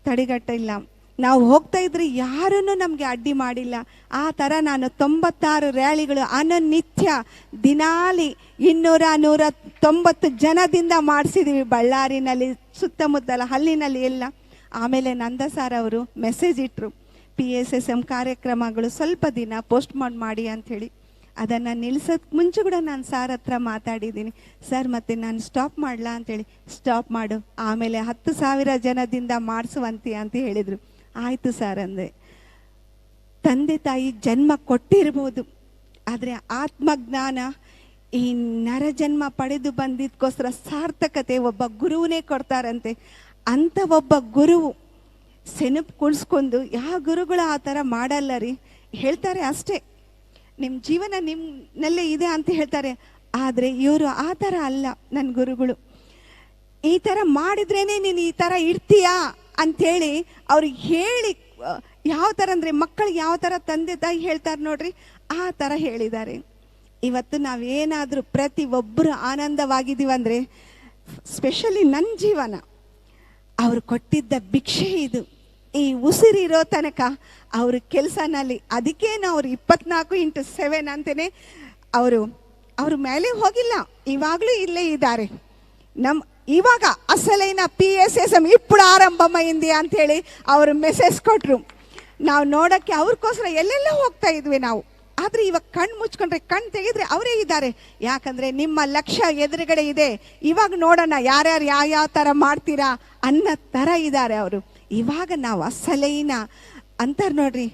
ತಡೆಗಟ್ಟಿಲ್ಲ, ನಾವು ಹೋಗ್ತಾ ಇದ್ರೆ ಯಾರೂ ನಮಗೆ ಅಡ್ಡಿ ಮಾಡಿಲ್ಲ. ಆ ಥರ ನಾನು 96 ರ್ಯಾಲಿಗಳು ಅನುನಿತ್ಯ ದಿನಾಲಿ 200-190 ಜನದಿಂದ ಮಾಡಿಸಿದ್ದೀವಿ, ಬಳ್ಳಾರಿನಲ್ಲಿ ಸುತ್ತಮುತ್ತಲ ಹಳ್ಳಿನಲ್ಲಿ ಎಲ್ಲ. ಆಮೇಲೆ ನಂದ ಸಾರ್ ಅವರು ಮೆಸೇಜ್ ಇಟ್ಟರು, pssm ಕಾರ್ಯಕ್ರಮಗಳು ಸ್ವಲ್ಪ ದಿನ ಪೋಸ್ಟ್ ಮಾಡಿ ಅಂಥೇಳಿ. ಅದನ್ನು ನಿಲ್ಸೋಕ್ಕೆ ಮುಂಚೆ ಕೂಡ ನಾನು ಸಾರ್ ಹತ್ರ ಮಾತಾಡಿದ್ದೀನಿ, ಸರ್ ಮತ್ತೆ ನಾನು ಸ್ಟಾಪ್ ಮಾಡಲಾ ಅಂಥೇಳಿ. ಸ್ಟಾಪ್ ಮಾಡು, ಆಮೇಲೆ 10,000 ಜನದಿಂದ ಮಾಡಿಸುವಂತೆ ಅಂತ ಹೇಳಿದರು. ಆಯಿತು ಸರ್ ಅಂದೆ. ತಂದೆ ತಾಯಿ ಜನ್ಮ ಕೊಟ್ಟಿರ್ಬೋದು, ಆದರೆ ಆತ್ಮಜ್ಞಾನ ಈ ನರಜನ್ಮ ಪಡೆದು ಬಂದಿದ್ದಕ್ಕೋಸ್ಕರ ಸಾರ್ಥಕತೆ ಒಬ್ಬ ಗುರುವೇ ಕೊಡ್ತಾರಂತೆ. ಅಂಥ ಒಬ್ಬ ಗುರುವು ಸೆನಪು ಕುಳಿಸ್ಕೊಂಡು, ಯಾವ ಗುರುಗಳು ಆ ಥರ ಮಾಡಲ್ಲ ರೀ, ಹೇಳ್ತಾರೆ ಅಷ್ಟೇ, ನಿಮ್ಮ ಜೀವನ ನಿಮ್ಮನಲ್ಲೇ ಇದೆ ಅಂತ ಹೇಳ್ತಾರೆ. ಆದರೆ ಇವರು ಆ ಥರ ಅಲ್ಲ. ನನ್ನ ಗುರುಗಳು ಈ ಥರ ಮಾಡಿದ್ರೇ ನೀನು ಈ ಥರ ಇರ್ತೀಯಾ ಅಂಥೇಳಿ ಅವ್ರಿಗೆ ಹೇಳಿ, ಯಾವ ಥರ ಅಂದರೆ ಮಕ್ಕಳಿಗೆ ಯಾವ ಥರ ತಂದೆ ತಾಯಿ ಹೇಳ್ತಾರೆ ನೋಡ್ರಿ, ಆ ಥರ ಹೇಳಿದ್ದಾರೆ. ಇವತ್ತು ನಾವೇನಾದರೂ ಪ್ರತಿ ಒಬ್ಬರು ಆನಂದವಾಗಿದ್ದೀವಂದರೆ ಸ್ಪೆಷಲಿ ನನ್ನ ಜೀವನ ಅವರು ಕೊಟ್ಟಿದ್ದ ಭಿಕ್ಷೆ ಇದು. ಈ ಉಸಿರಿರೋ ತನಕ ಅವ್ರ ಕೆಲಸನಲ್ಲಿ, ಅದಕ್ಕೇನು ಅವರು 24x7 ಅಂತಲೇ ಅವರು ಮೇಲೆ ಹೋಗಿಲ್ಲ, ಇವಾಗಲೂ ಇಲ್ಲೇ ಇದ್ದಾರೆ. ಇವಾಗ అసలైన pssm ఇప్పుడు ఆరంభమైంది ಅಂಥೇಳಿ ಅವರು ಮೆಸೇಜ್ ಕೊಟ್ಟರು. ನಾವು ನೋಡೋಕ್ಕೆ ಅವ್ರಿಗೋಸ್ಕರ ಎಲ್ಲೆಲ್ಲ ಹೋಗ್ತಾ ಇದ್ವಿ ನಾವು, ಆದರೆ ಇವಾಗ ಕಣ್ಣು ಮುಚ್ಕೊಂಡ್ರೆ, ಕಣ್ಣು ತೆಗೆದ್ರೆ ಅವರೇ ಇದ್ದಾರೆ. ಯಾಕಂದರೆ ನಿಮ್ಮ ಲಕ್ಷ್ಯ ಎದುರುಗಡೆ ಇದೆ, ಇವಾಗ ನೋಡೋಣ ಯಾರ್ಯಾರು ಯಾವ ಥರ ಮಾಡ್ತೀರಾ ಅನ್ನೋ ಥರ ಇದ್ದಾರೆ ಅವರು. ಇವಾಗ ನಾವು ಅಸಲೈನ ಅಂತಾರೆ ನೋಡ್ರಿ,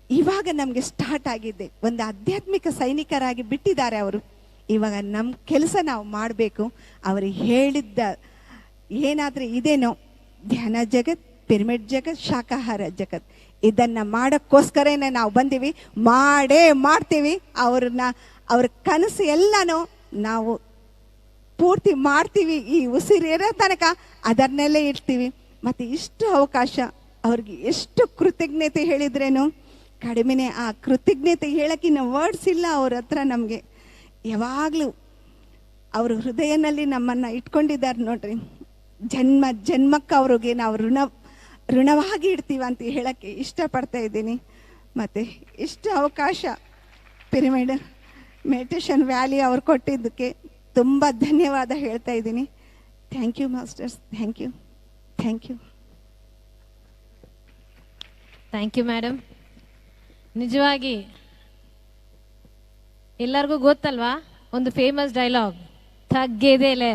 ಇವಾಗ ನಮಗೆ ಸ್ಟಾರ್ಟ್ ಆಗಿದ್ದೆ, ಒಂದು ಆಧ್ಯಾತ್ಮಿಕ ಸೈನಿಕರಾಗಿ ಬಿಟ್ಟಿದ್ದಾರೆ ಅವರು. ಇವಾಗ ನಮ್ಮ ಕೆಲಸ ನಾವು ಮಾಡಬೇಕು. ಅವರು ಹೇಳಿದ್ದ ಏನಾದರೂ ಇದೇನೋ, ಧ್ಯಾನ ಜಗತ್, ಪಿರಮಿಡ್ ಜಗತ್, ಶಾಕಾಹಾರ ಜಗತ್, ಇದನ್ನು ಮಾಡೋಕ್ಕೋಸ್ಕರನೇ ನಾವು ಬಂದೀವಿ, ಮಾಡೇ ಮಾಡ್ತೀವಿ. ಅವ್ರ ಕನಸು ಎಲ್ಲನೂ ನಾವು ಪೂರ್ತಿ ಮಾಡ್ತೀವಿ. ಈ ಉಸಿರಿರೋ ತನಕ ಅದನ್ನೆಲ್ಲೇ ಇಡ್ತೀವಿ. ಮತ್ತು ಇಷ್ಟು ಅವಕಾಶ ಅವ್ರಿಗೆ ಎಷ್ಟು ಕೃತಜ್ಞತೆ ಹೇಳಿದ್ರೇನು ಕಡಿಮೆನೇ. ಆ ಕೃತಜ್ಞತೆ ಹೇಳೋಕ್ಕಿನ್ನ ವರ್ಡ್ಸ್ ಇಲ್ಲ ಅವ್ರ ಹತ್ರ. ನಮಗೆ ಯಾವಾಗಲೂ ಅವರು ಹೃದಯನಲ್ಲಿ ನಮ್ಮನ್ನು ಇಟ್ಕೊಂಡಿದ್ದಾರೆ ನೋಡ್ರಿ. ಜನ್ಮ ಜನ್ಮಕ್ಕೆ ಅವ್ರಿಗೆ ನಾವು ಋಣವಾಗಿ ಇಡ್ತೀವಿ ಅಂತ ಹೇಳೋಕ್ಕೆ ಇಷ್ಟಪಡ್ತಾ ಇದ್ದೀನಿ. ಮತ್ತು ಇಷ್ಟು ಅವಕಾಶ ಪಿರಮಿಡ್ ಮೆಡಿಟೇಷನ್ ವ್ಯಾಲಿ ಅವ್ರು ಕೊಟ್ಟಿದ್ದಕ್ಕೆ ತುಂಬ ಧನ್ಯವಾದ ಹೇಳ್ತಾ ಇದ್ದೀನಿ. Thank you masters, thank you, thank you. Thank you madam. ನಿಜವಾಗಿ ಎಲ್ಲರಿಗೂ ಗೊತ್ತಲ್ವಾ ಒಂದು ಫೇಮಸ್ ಡೈಲಾಗ್, ತಗ್ಗೆದೆಲೆ.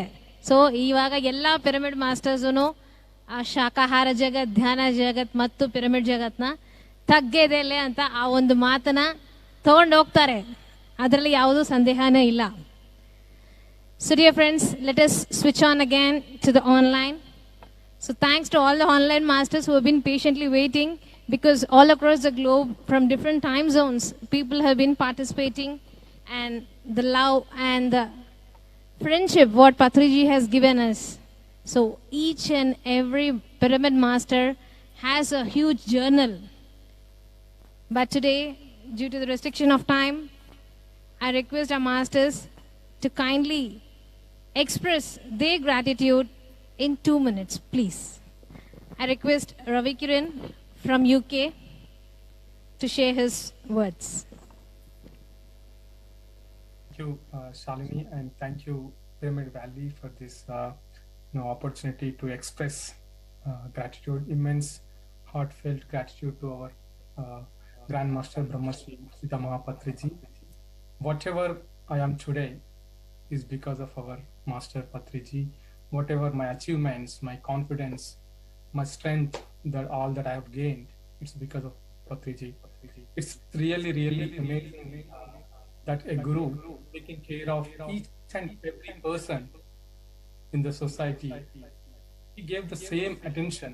ಸೊ ಇವಾಗ ಎಲ್ಲ ಪಿರಮಿಡ್ ಮಾಸ್ಟರ್ಸು ಆ ಶಾಕಾಹಾರ ಜಗತ್, ಧ್ಯಾನ ಜಗತ್ ಮತ್ತು ಪಿರಮಿಡ್ ಜಗತ್ನ ತಗ್ಗೆದೆಲೆ ಅಂತ ಆ ಒಂದು ಮಾತನ್ನ ತಗೊಂಡು ಹೋಗ್ತಾರೆ, ಅದರಲ್ಲಿ ಯಾವುದೂ ಸಂದೇಹನೇ ಇಲ್ಲ. So dear friends, let us switch on again to the online. So thanks to all the online masters who have been patiently waiting, because all across the globe from different time zones people have been participating, and the love and the friendship what Patriji has given us. So each and every pyramid master has a huge journal. But today, due to the restriction of time, I request our masters to kindly express their gratitude in 2 minutes, please. I request Ravi Kiran from UK to share his words. Thank you, Shalini, and thank you, Pyramid Valley, for this opportunity to express gratitude, immense, heartfelt gratitude to our Grand Master Brahmarshi Pitamaha Patriji. Whatever I am today is because of our Master Patriji. Whatever my achievements, my confidence, my strength, that all that I have gained, it's because of Patriji. It's really, really amazing that a guru taking care of each and every person in the society. He gave the same attention,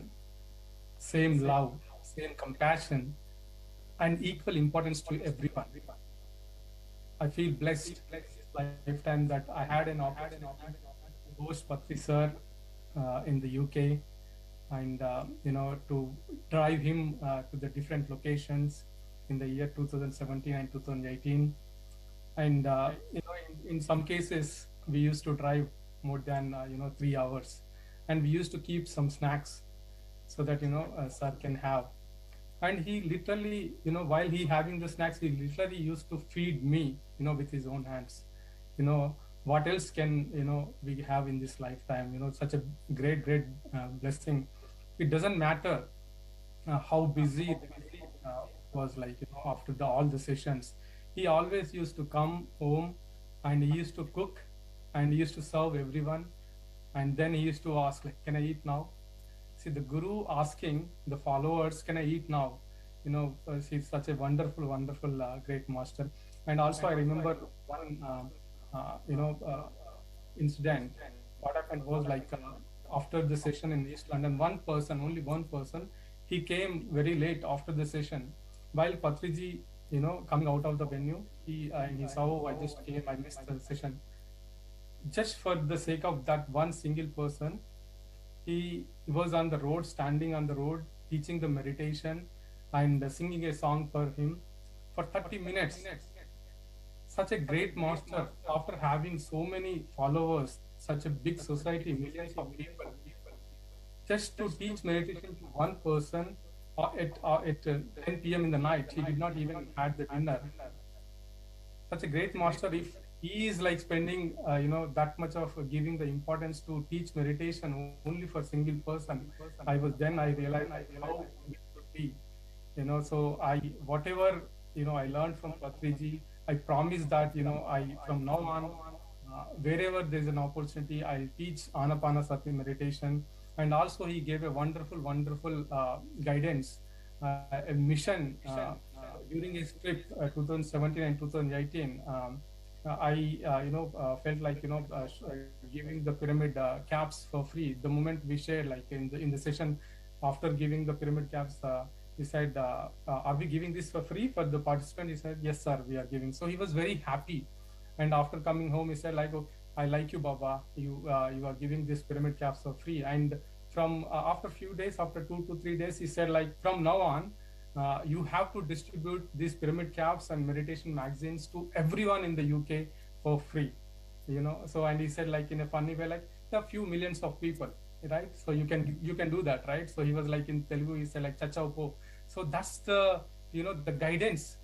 same love, same compassion, and equal importance to everyone. I feel blessed lifetime that I had an opportunity to host Patri sir in the UK, and to drive him to the different locations in the year 2017 and 2018. And in some cases we used to drive more than 3 hours, and we used to keep some snacks so that sir can have. And he literally, while he having the snacks, he literally used to feed me with his own hands. What else can we have in this lifetime? Such a great blessing. It doesn't matter how busy was like after all the sessions. He always used to come home, and he used to cook, and he used to serve everyone, and then he used to ask like, can I eat now? See, the guru asking the followers, can I eat now? He's such a wonderful great master. And also I remember one incident. What happened was like after the session in East London, only one person, he came very late after the session. While Patriji, coming out of the venue, he saw, oh, I just came, I missed the session. Just for the sake of that one single person, he was on the road, standing on the road, teaching the meditation and singing a song for him for 30 minutes. Such a great master, after having so many followers, such a big society, millions of people, just to teach meditation to one person at 10 p.m. in the night. He did not even had the dinner. Such a great master. If he is like spending that much of giving the importance to teach meditation only for single person, I realized how it could be. So whatever I learned from Patriji, I promise that from now on, wherever there's an opportunity, I'll teach Anapanasati meditation. And also he gave a wonderful guidance, a mission during his trip 2017 and 2018. I felt like giving the pyramid caps for free. The moment we shared, like in the session after giving the pyramid caps, he said, are we giving this for free for the participant? He said, yes sir, we are giving. So he was very happy. And after coming home, he said like, oh, I like you, Baba, you are giving this pyramid caps for free. And from after few days, after 2 to 3 days, he said like, from now on, you have to distribute these pyramid caps and meditation magazines to everyone in the UK for free. So, and he said like in a funny way, like there are few millions of people, right? So you can do that, right? So he was like in Telugu, he said like chacha upo. So that's the the guidance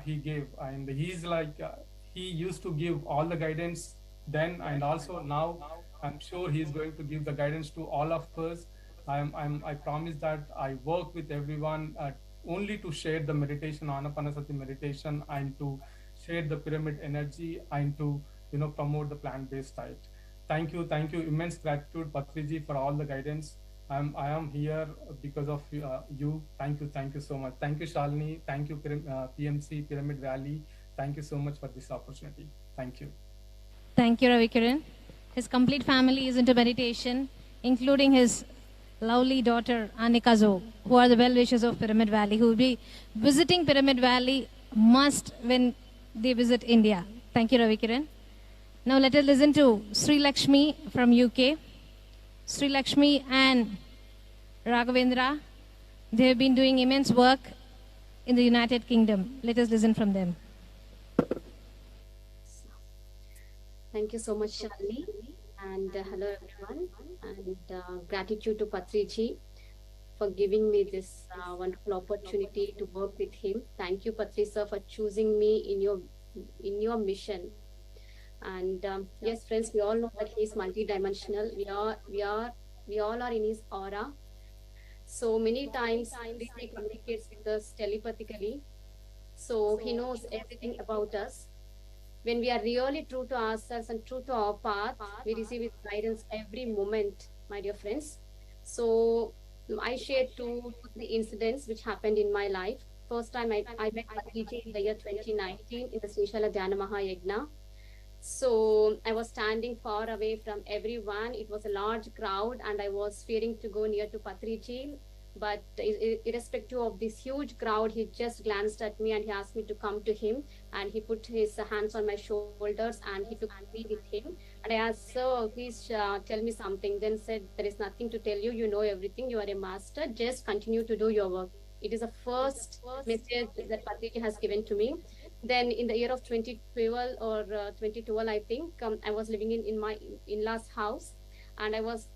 he gave. And he's like he used to give all the guidance then, and also now I'm sure he's going to give the guidance to all of us. I promise that I work with everyone only to share the meditation, Anapanasati meditation, and to share the pyramid energy, and to promote the plant-based diet. Thank you, immense gratitude, Patriji, for all the guidance. I am here because of you. Thank you so much. Thank you, Shalini. Thank you, PMC Pyramid Valley. Thank you so much for this opportunity. Thank you. Thank you, Ravi Kiran. His complete family is into meditation, including his lovely daughter, Anika Zo, who are the well-wishers of Pyramid Valley, who will be visiting Pyramid Valley must when they visit India. Thank you, Ravi Kiran. Now let us listen to Sri Lakshmi from UK. Sri Lakshmi and Raghavendra, they have been doing immense work in the United Kingdom. Let us listen from them. Thank you so much, Shalini. And hello, everyone. And gratitude to Patriji for giving me this wonderful opportunity to work with him. Thank you, Patri sir, for choosing me in your mission. And yes, friends, we all know that he is multidimensional. We all are in his aura. So many times he communicates with us telepathically. So he knows everything about us. When we are really true to ourselves and true to our path, we receive his guidance every moment, my dear friends. So I share two incidents which happened in my life. First time I met Patriji in the year 2019 in the Srishala Dhyana Mahayagna. So I was standing far away from everyone. It was a large crowd and I was fearing to go near to Patriji. But irrespective of this huge crowd, he just glanced at me and he asked me to come to him. And he put his hands on my shoulders and he took me with him. And I asked, sir, please tell me something. Then said, there is nothing to tell you. You know everything. You are a master. Just continue to do your work. It is the first message that Patriji has given to me. Then in the year of 2012 or 2012, I think, I was living in my in-laws house and I was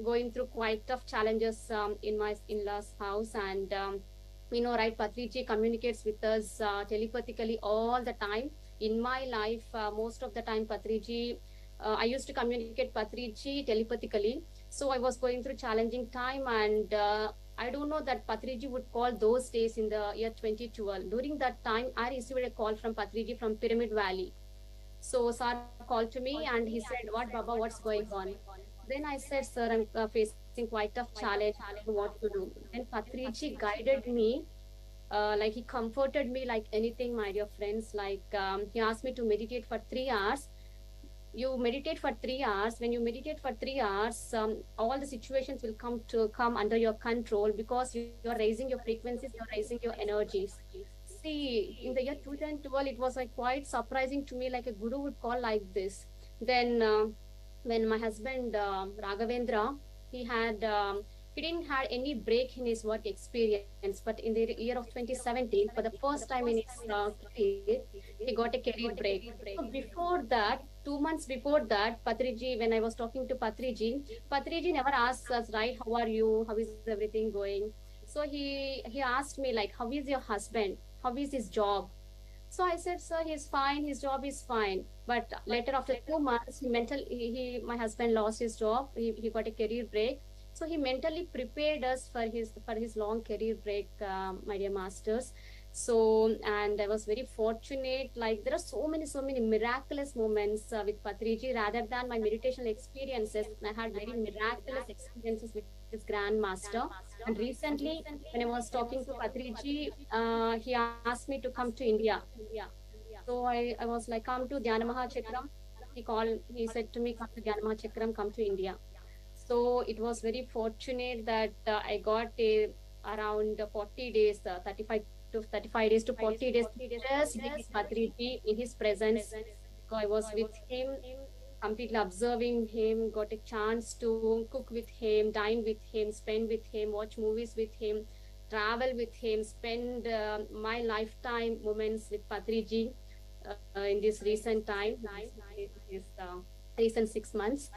going through quite tough challenges in my in-laws house. And right, Patriji communicates with us telepathically all the time. In my life, most of the time, Patriji, I used to communicate Patriji telepathically. So I was going through challenging time and I don't know that Patriji would call those days in the year 2012. During that time, I received a call from Patriji from Pyramid Valley. So sir called to me and he said, what Baba, what's going on? Then I said, sir, I'm facing quite tough challenge. I don't know what to do. Then Patriji guided me, like he comforted me like anything, my dear friends. Like he asked me to meditate for 3 hours. You meditate for 3 hours. When you meditate for 3 hours, all the situations will come under your control because you're raising your frequencies, you're raising your energies. See, in the year 2012, it was like quite surprising to me, like a guru would call like this. Then when my husband Raghavendra, he didn't have any break in his work experience, but in the year of 2017, for the first time in his career, he got a career break. So before that, 2 months before that, Patriji, when I was talking to Patriji never asks us, right, how are you? How is everything going? So he asked me like, how is your husband? How is his job? So I said, sir, he's fine. His job is fine. But later, after 2 months, my husband lost his job. He got a career break. So he mentally prepared us for his long career break, my dear masters. So, and I was very fortunate. Like there are so many miraculous moments with Patriji. Rather than my meditation experiences, I had very miraculous experiences with this grandmaster. And recently, when I was talking to Patriji, he asked me to come to India. So I was like, come to Dhyana Mahachakram. He said to me, come to Dhyana Mahachakram, come to India. So it was very fortunate that I got around 40 days, 35 days to 40 days, just with Patriji in his presence. So I was with him, completely observing him, got a chance to cook with him, dine with him, spend with him, watch movies with him, travel with him, spend my lifetime moments with Patriji in this recent time, recent 6 months.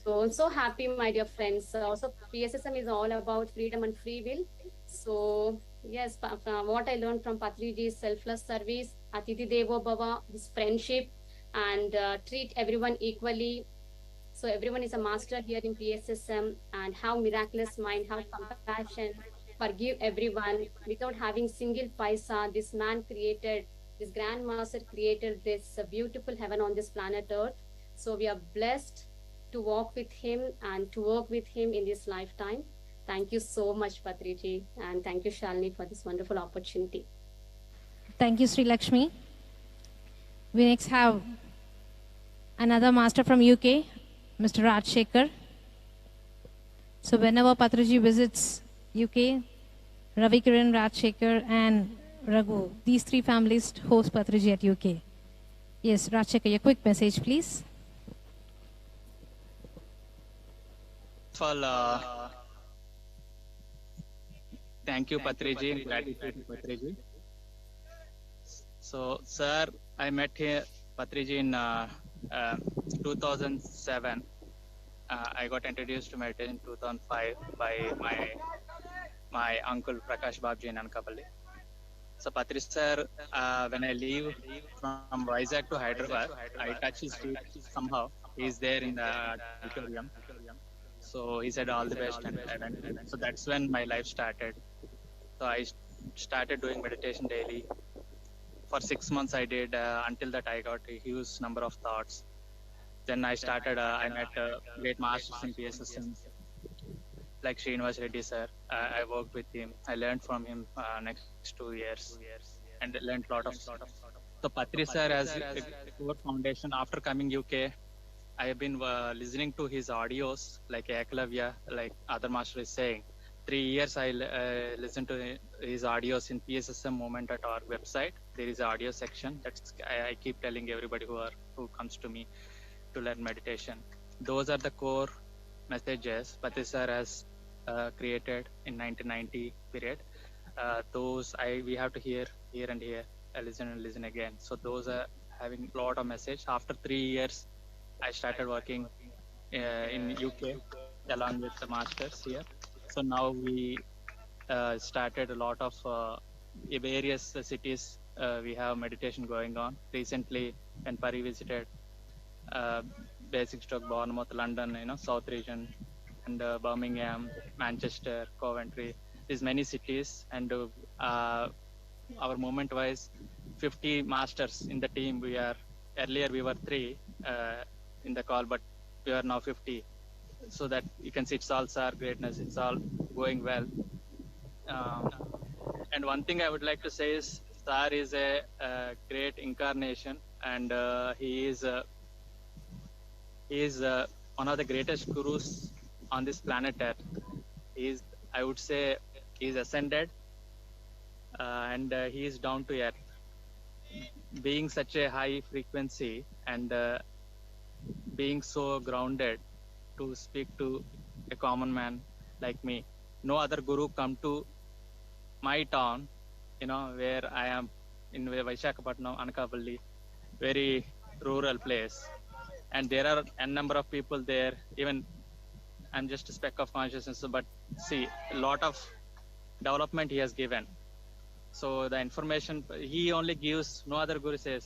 So I'm so happy, my dear friends. Also, PSSM is all about freedom and free will. So yes, what I learned from Patriji is selfless service, Atiti Devo Bhava, his friendship, and treat everyone equally. So everyone is a master here in PSSM and have miraculous mind, have compassion, forgive everyone without having single paisa. This man created, this grandmaster created this beautiful heaven on this planet Earth. So we are blessed to walk with him and to work with him in this lifetime. Thank you so much, Patriji, and thank you, Shalini, for this wonderful opportunity. Thank you, Sri Lakshmi. We next have another master from UK, Mr. Rajshekhar. So whenever Patriji visits UK, Ravi Kiran, Rajshekhar and Raghu, these three families host Patriji at UK. Yes, Rajshekhar, a quick message, please. Thank you, Patriji. Gratitude to Patriji. So, sir, I met here, Patriji, in 2007. I got introduced to meditation in 2005 by my uncle Prakash Babji in Anakapalli. So, Patriji, sir, when I leave from Vizag to Hyderabad, I touch his feet somehow. He's there in the auditorium. So he said all the best, and I went. So that's when my life started. So I started doing meditation daily. For 6 months I did, until that I got a huge number of thoughts. Then I started, I met great masters in PSSM, like Srinivas Reddy sir. I worked with him. I learned from him next 2 years and learned a lot of stuff. So Patri sir has a core foundation. After coming UK, I have been listening to his audios, like Eklavya, like other master is saying. 3 years I listened to his audios in pssmmovement.org website. There is an audio section. That's I keep telling everybody who comes to me to learn meditation. Those are the core messages Patri sir has created in 1990 period. Those we have to hear and hear, listen and listen again. So those are having a lot of message. After 3 years, I started working in UK along with the masters here. So now we started a lot of various cities. We have meditation going on. Recently, when Pari visited Basingstoke, Bournemouth, London, South region, and Birmingham, Manchester, Coventry. There's many cities, and our movement-wise, 50 masters in the team. Earlier we were 3 in the call, but we are now 50. So that you can see it's all Sar greatness. It's all going well. And one thing I would like to say is Sar is a great incarnation, and he is one of the greatest gurus on this planet Earth. I would say, he's ascended, and he is down to earth. Being such a high frequency and being so grounded to speak to a common man like me. No other guru come to my town, where I am in Vaishakapatnam, Anakapalli, very rural place. And there are a number of people there. Even I'm just a speck of consciousness, but see, a lot of development he has given. So the information he only gives, no other guru says,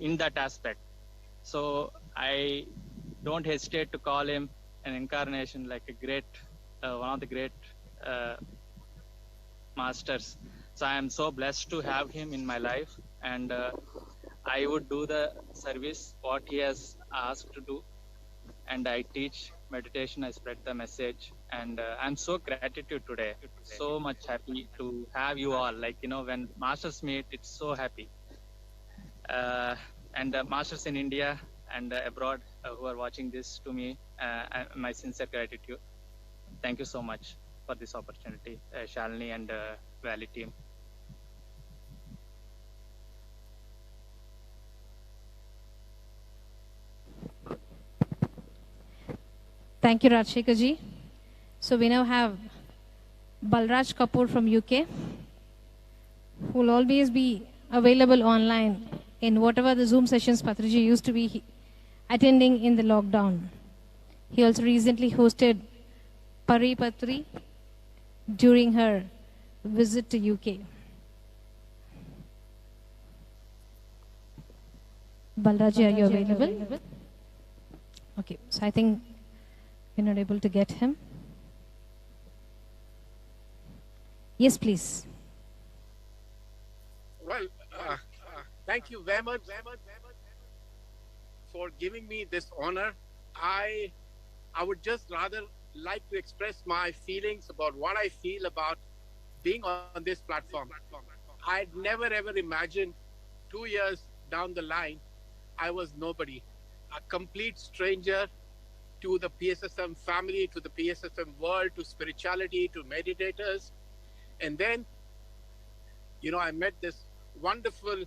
in that aspect. So I don't hesitate to call him an incarnation, like a great, one of the great masters. So I am so blessed to have him in my life, and I would do the service what he has asked to do, and I teach meditation. I spread the message, and I'm so gratitude today. So much happy to have you all. Like when masters meet, it's so happy. And masters in India and abroad who are watching this, to me, my sincere gratitude. Thank you so much for this opportunity, Shalini and Valley team. Thank you, Rajshekhar ji. So we now have Balraj Kapoor from UK, who will always be available online in whatever the Zoom sessions Patriji used to be attending in the lockdown. He also recently hosted Pari Patri during her visit to UK. Balraji, are you available? Okay, so I think we're not able to get him. Yes, please. Well, thank you very much for giving me this honor. I would just rather like to express my feelings about what I feel about being on this platform. I'd never ever imagined 2 years down the line, I was nobody, a complete stranger to the PSSM family, to the PSSM world, to spirituality, to meditators. And then, you know, I met this wonderful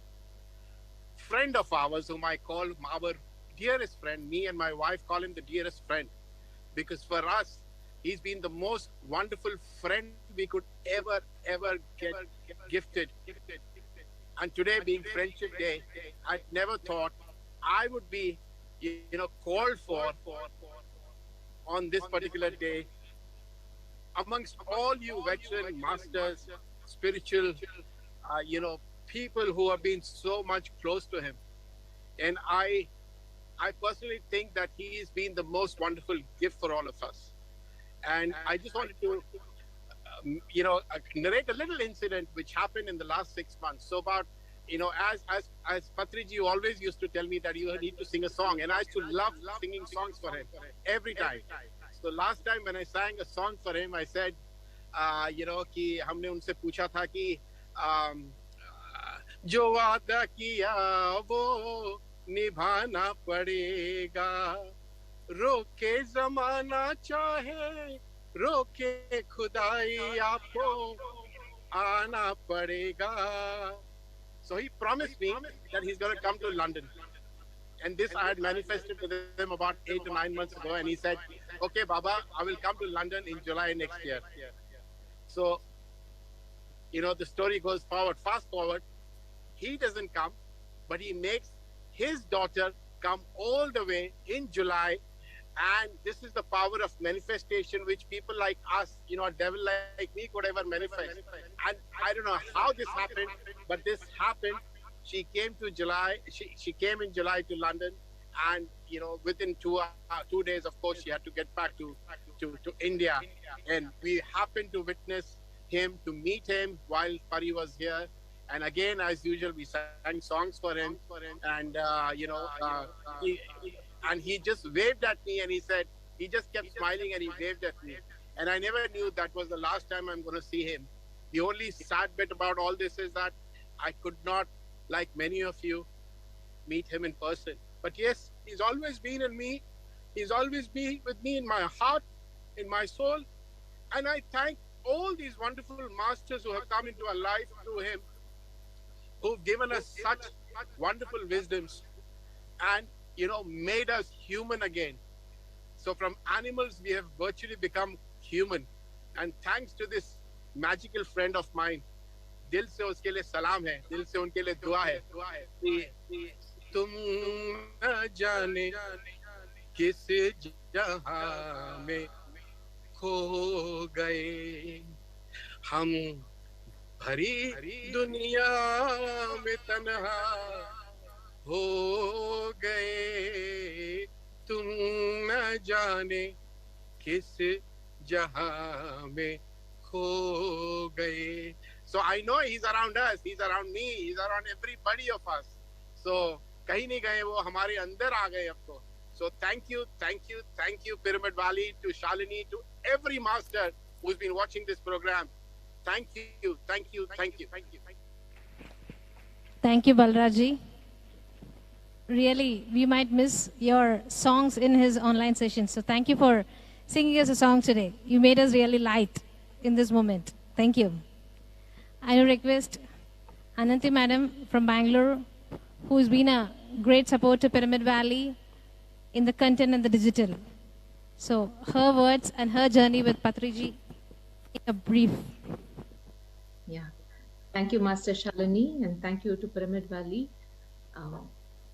friend of ours whom I call our dearest friend. Me and my wife call him the dearest friend, because for us, he's been the most wonderful friend we could ever get gifted. And today being Friendship Day, I never thought I would be, you know, called for on this particular day amongst all you veteran masters, spiritual, you know, people who have been so much close to him. And I personally think that he has been the most wonderful gift for all of us. And I just wanted to, you know, narrate a little incident which happened in the last 6 months. So about, you know, as Patriji, you always used to tell me that you need to sing a song, and I used to love singing songs for him every time. So last time when I sang a song for him, I said, you know, कि हमने उनसे पूछा था कि जो वादा किया वो निभाना पड़ेगा, रोके जमाना चाहे रोके खुदाई आपको आना पड़ेगा. So he promised me that he's going to come to London. And this I had manifested with him about 8 to 9 months ago. And he said, okay, Baba, I will come to London in July next year. So, you know, the story goes forward. Fast forward, he doesn't come, but he makes his daughter come all the way in July. And this is the power of manifestation, which people like us, you know, a devil like me could ever manifest. And I don't know how this happened, but this happened. She came to July. She came in July to London, and you know, within 2 days, of course, she had to get back to India. And we happened to witness him, to meet him while Pari was here. And again, as usual, we sang songs for him. And you know, he just waved at me, and he said, he just kept smiling and he waved at me. And I never knew that was the last time I'm going to see him. The only sad bit about all this is that I could not, like many of you, meet him in person. But yes, he's always been in me. He's always been with me in my heart, in my soul. And I thank all these wonderful masters who have come into our life through him, who've given us such wonderful wisdoms and, you know, made us human again. So from animals, we have virtually become human. And thanks to this magical friend of mine, दिल से उसके लिए सलाम है, दिल से उनके लिए दुआ है कि तुम न जाने किस जहां में खो गए, हम भरी दुनिया में तन्हा हो गए, तुम न जाने किस जहां में खो गए. So I know he's around us, he's around me, he's around everybody of us. So कहीं नहीं गए, वो हमारे अंदर आ गए अब तो. So thank you, Pyramid Valley, to Shalini, to every master who's been watching this program. Thank you. Thank you, Balraji. Really, we might miss your songs in his online session. So thank you for singing us a song today. You made us really light in this moment. Thank you. I will request Ananti Madam from Bangalore, who has been a great support to Pyramid Valley in the content and the digital. So her words and her journey with Patriji in a brief. Yeah. Thank you, Master Shalini, and thank you to Pyramid Valley.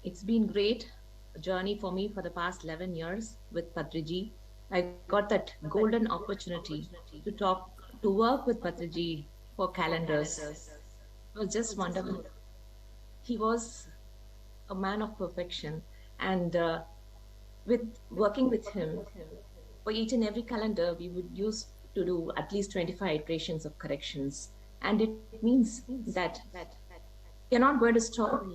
It's been great journey for me for the past 11 years with Patriji. I got that golden opportunity to work with Patriji for calendars. It was just wonderful. He was a man of perfection, and with working with him, for each and every calendar, we would use to do at least 25 iterations of corrections. And it means that we're not going to stop.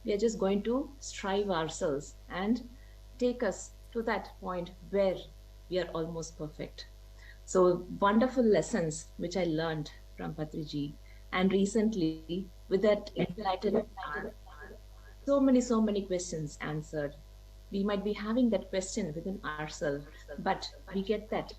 We are just going to strive ourselves and take us to that point where we are almost perfect. So wonderful lessons which I learned from Patriji. And recently, with that enlightened heart, so many questions answered. We might be having that question within ourselves, but we get that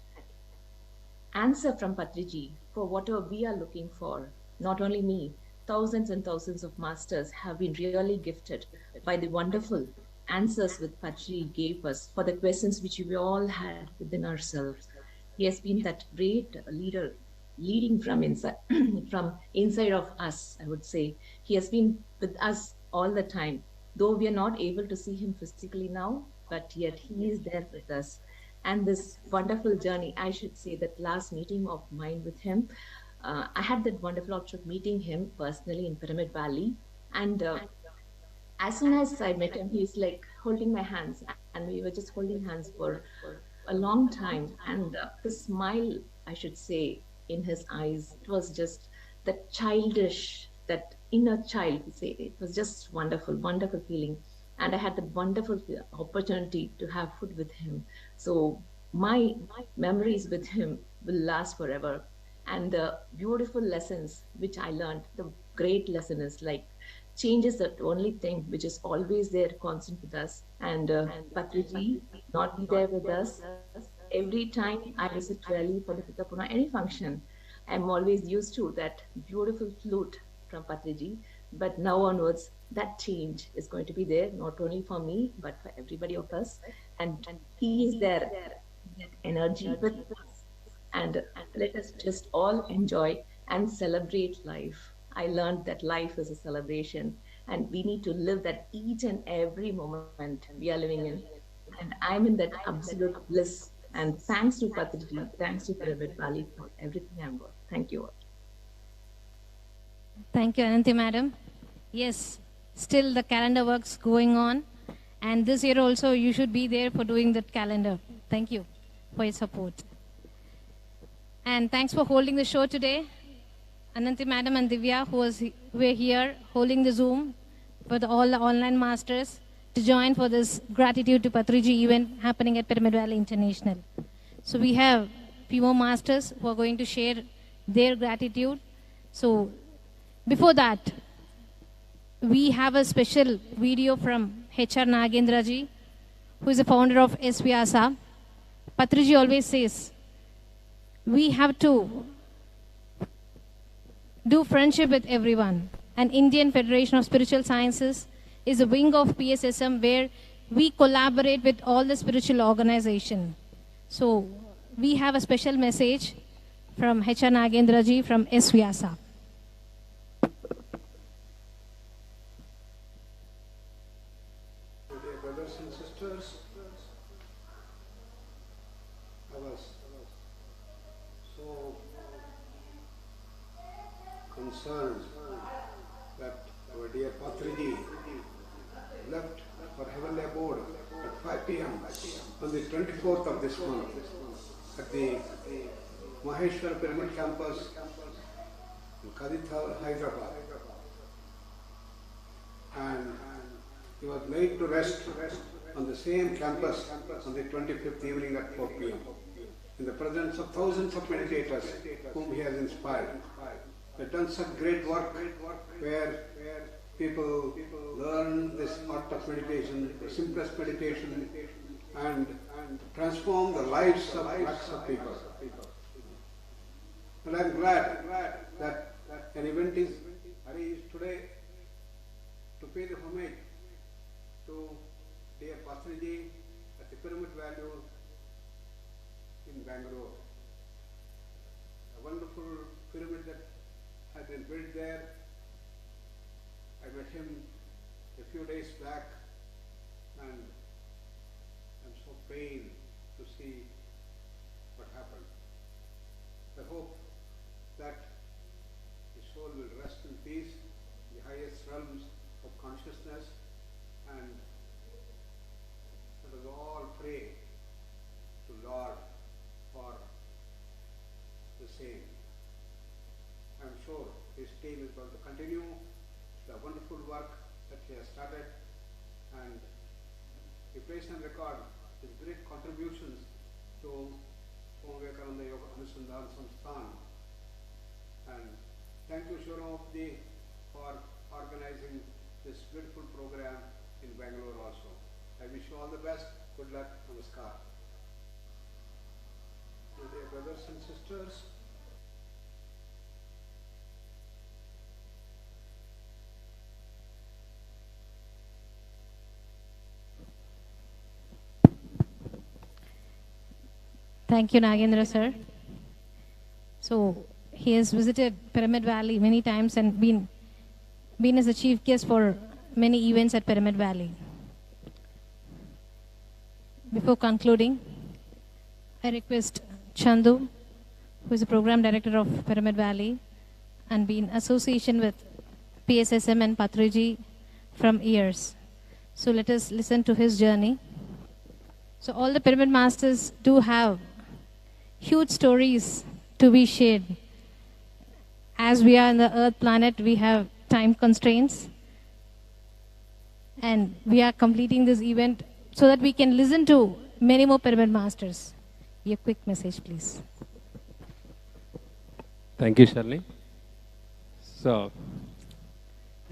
answer from Patriji for whatever we are looking for. Not only me, thousands and thousands of masters have been really gifted by the wonderful answers which Patriji gave us for the questions which we all had within ourselves. He has been that great leader, leading from inside, from inside of us, I would say. He has been with us all the time, though we are not able to see him physically now, but yet he is there with us. And this wonderful journey, I should say that last meeting of mine with him, I had that wonderful option of meeting him personally in Pyramid Valley. And as soon as I met him, he's like holding my hands, and we were just holding hands for a long time. And the smile, I should say, in his eyes, it was just that childish, that inner child, say. It was just wonderful, wonderful feeling. And I had the wonderful opportunity to have food with him. So my memories with him will last forever. And the beautiful lessons which I learned, the great lesson is like, change is the only thing which is always there, constant with us. And Patriji not be there with us. Every time I visit Delhi for the Pitapuna, any function, I'm always used to that beautiful flute from Patriji. But now onwards, that change is going to be there, not only for me, but for everybody of us. And he is there, that energy with us. And let us just all enjoy and celebrate life. I learned that life is a celebration, and we need to live that each and every moment we are living in. And I'm in that absolute bliss. And thanks to Patriji, thanks to Pyramid Valley for everything I've got. Thank you all. Thank you, Ananti madam. Yes, still the calendar work's going on. And this year also, you should be there for doing that calendar. Thank you for your support. And thanks for holding the show today. Ananti madam and Divya, were here holding the Zoom for all the online masters to join for this gratitude to Patriji event happening at Pyramid Valley International. So we have few more masters who are going to share their gratitude. So before that, we have a special video from HR Nagendra ji, who is the founder of SVASA. Patriji always says, we have to do friendship with everyone. And Indian Federation of Spiritual Sciences is a wing of PSSM where we collaborate with all the spiritual organizations. So we have a special message from HR Nagendra ji from SVASA. Dear brothers and sisters, I was so concerned that our dear Patriji left for heavenly abode at 5 p.m. on the 24th of this month at the Maheshwar Pyramid Campus in Kadithal, Hyderabad. And he was laid to rest on the same campus on the 25th evening at 4 p.m. in the presence of thousands of meditators whom he has inspired. He has done such great work where people learn this art of meditation, the simplest meditation, and transform the lives of lakhs of people. And I am glad that an event is arranged today to pay the homage to dear Patriji at the Pyramid Valley in Bangalore. A wonderful pyramid that has been built there. I met him a few days back, and I'm so pained to see what happened. I hope that his soul will rest in peace in the highest realms of consciousness, and us all pray to Lord for the same. I am sure his team is going to continue the wonderful work that he has started, and he places on record his great contributions to Vivekananda Yoga Anusandhan Samsthan. And thank you, Shivaram for organizing this beautiful program in Bangalore also. I wish you all the best. Good luck. Namaskar. So dear brothers and sisters, thank you, Nagendra sir. So he has visited Pyramid Valley many times and been as a chief guest for many events at Pyramid Valley. Before concluding, I request Chandu, who is the program director of Pyramid Valley and been association with pssm and Patriji from years. So let us listen to his journey. So all the Pyramid Masters do have huge stories to be shared. As we are on the Earth planet, we have time constraints. And we are completing this event so that we can listen to many more Pyramid Masters. A quick message, please. Thank you, Shalini. So,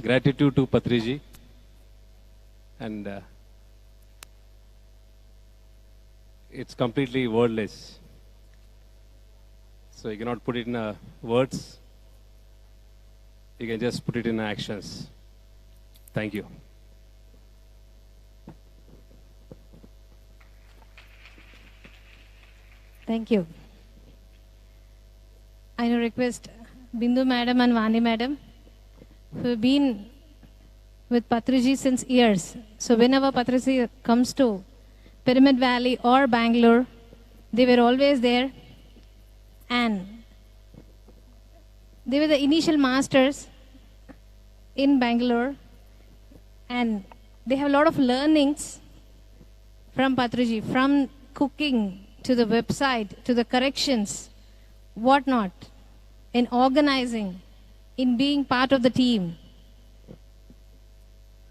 gratitude to Patriji. And it's completely wordless. So you cannot put it in words. You can just put it in actions. Thank you. Thank you. I now request Bindu Madam and Vani Madam, who have been with Patriji since years. So whenever Patriji comes to Pyramid Valley or Bangalore, they were always there. And they were the initial masters in Bangalore. And they have a lot of learnings from Patriji, from cooking to the website, to the corrections, whatnot, in organizing, in being part of the team.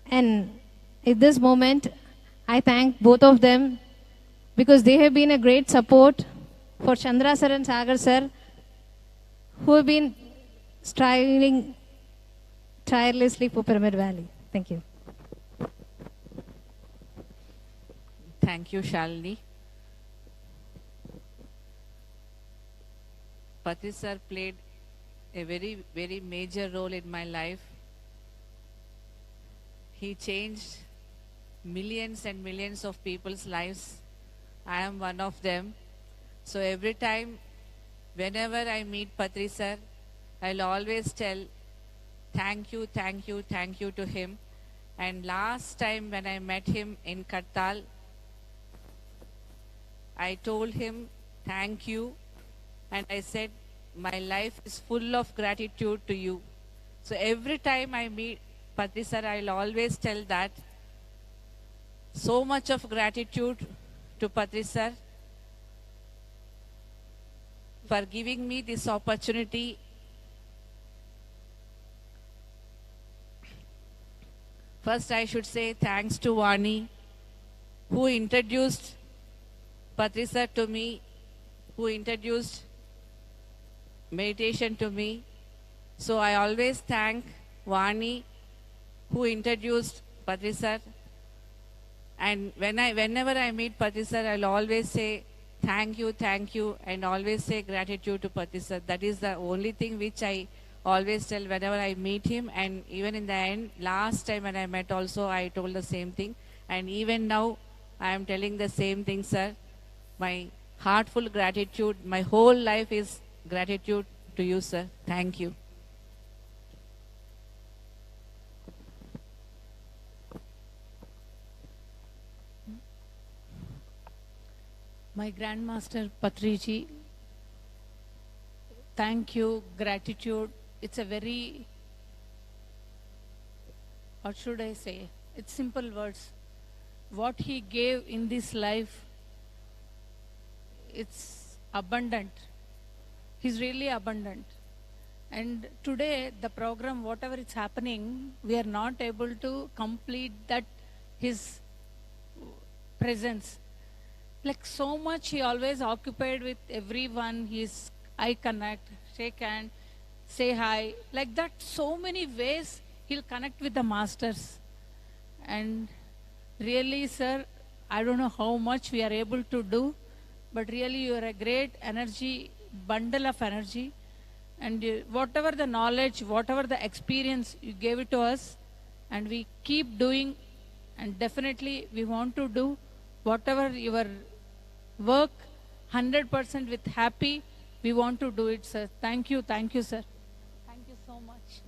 And at this moment, I thank both of them because they have been a great support for Chandra sir and Sagar sir, who have been striving tirelessly for Pyramid Valley. Thank you. Thank you, Shalini. Patri sir played a very, very major role in my life. He changed millions and millions of people's lives. I am one of them. So every time, whenever I meet Patri sir, I'll always tell thank you, thank you, thank you to him. And last time when I met him in Kartal, I told him thank you. And I said, my life is full of gratitude to you. So every time I meet Patri sir, I'll always tell that. So much of gratitude to Patri sir for giving me this opportunity. First, I should say thanks to Vani, who introduced Patri sir to me, who introduced meditation to me. So I always thank Vani, who introduced Patri sir. And whenever I meet Patri sir, I'll always say thank you, and always say gratitude to Patri sir. That is the only thing which I always tell whenever I meet him. And even in the end, last time when I met also, I told the same thing. And even now, I am telling the same thing, sir. My heartful gratitude, my whole life is gratitude to you, sir. Thank you. My Grandmaster Patriji, thank you, gratitude. It's a very, what should I say? It's simple words. what he gave in this life, it's abundant. He's really abundant. And today, the program, whatever is happening, we are not able to complete that, his presence. Like so much, he always occupied with everyone. His eye connect, shake hand, say hi. Like that, so many ways he'll connect with the masters. And really, sir, I don't know how much we are able to do, but really you are a great energy, bundle of energy. And whatever the knowledge, whatever the experience, you gave it to us, and we keep doing, and definitely we want to do whatever your work, 100% with happy, we want to do it, sir. Thank you, sir. Thank you so much.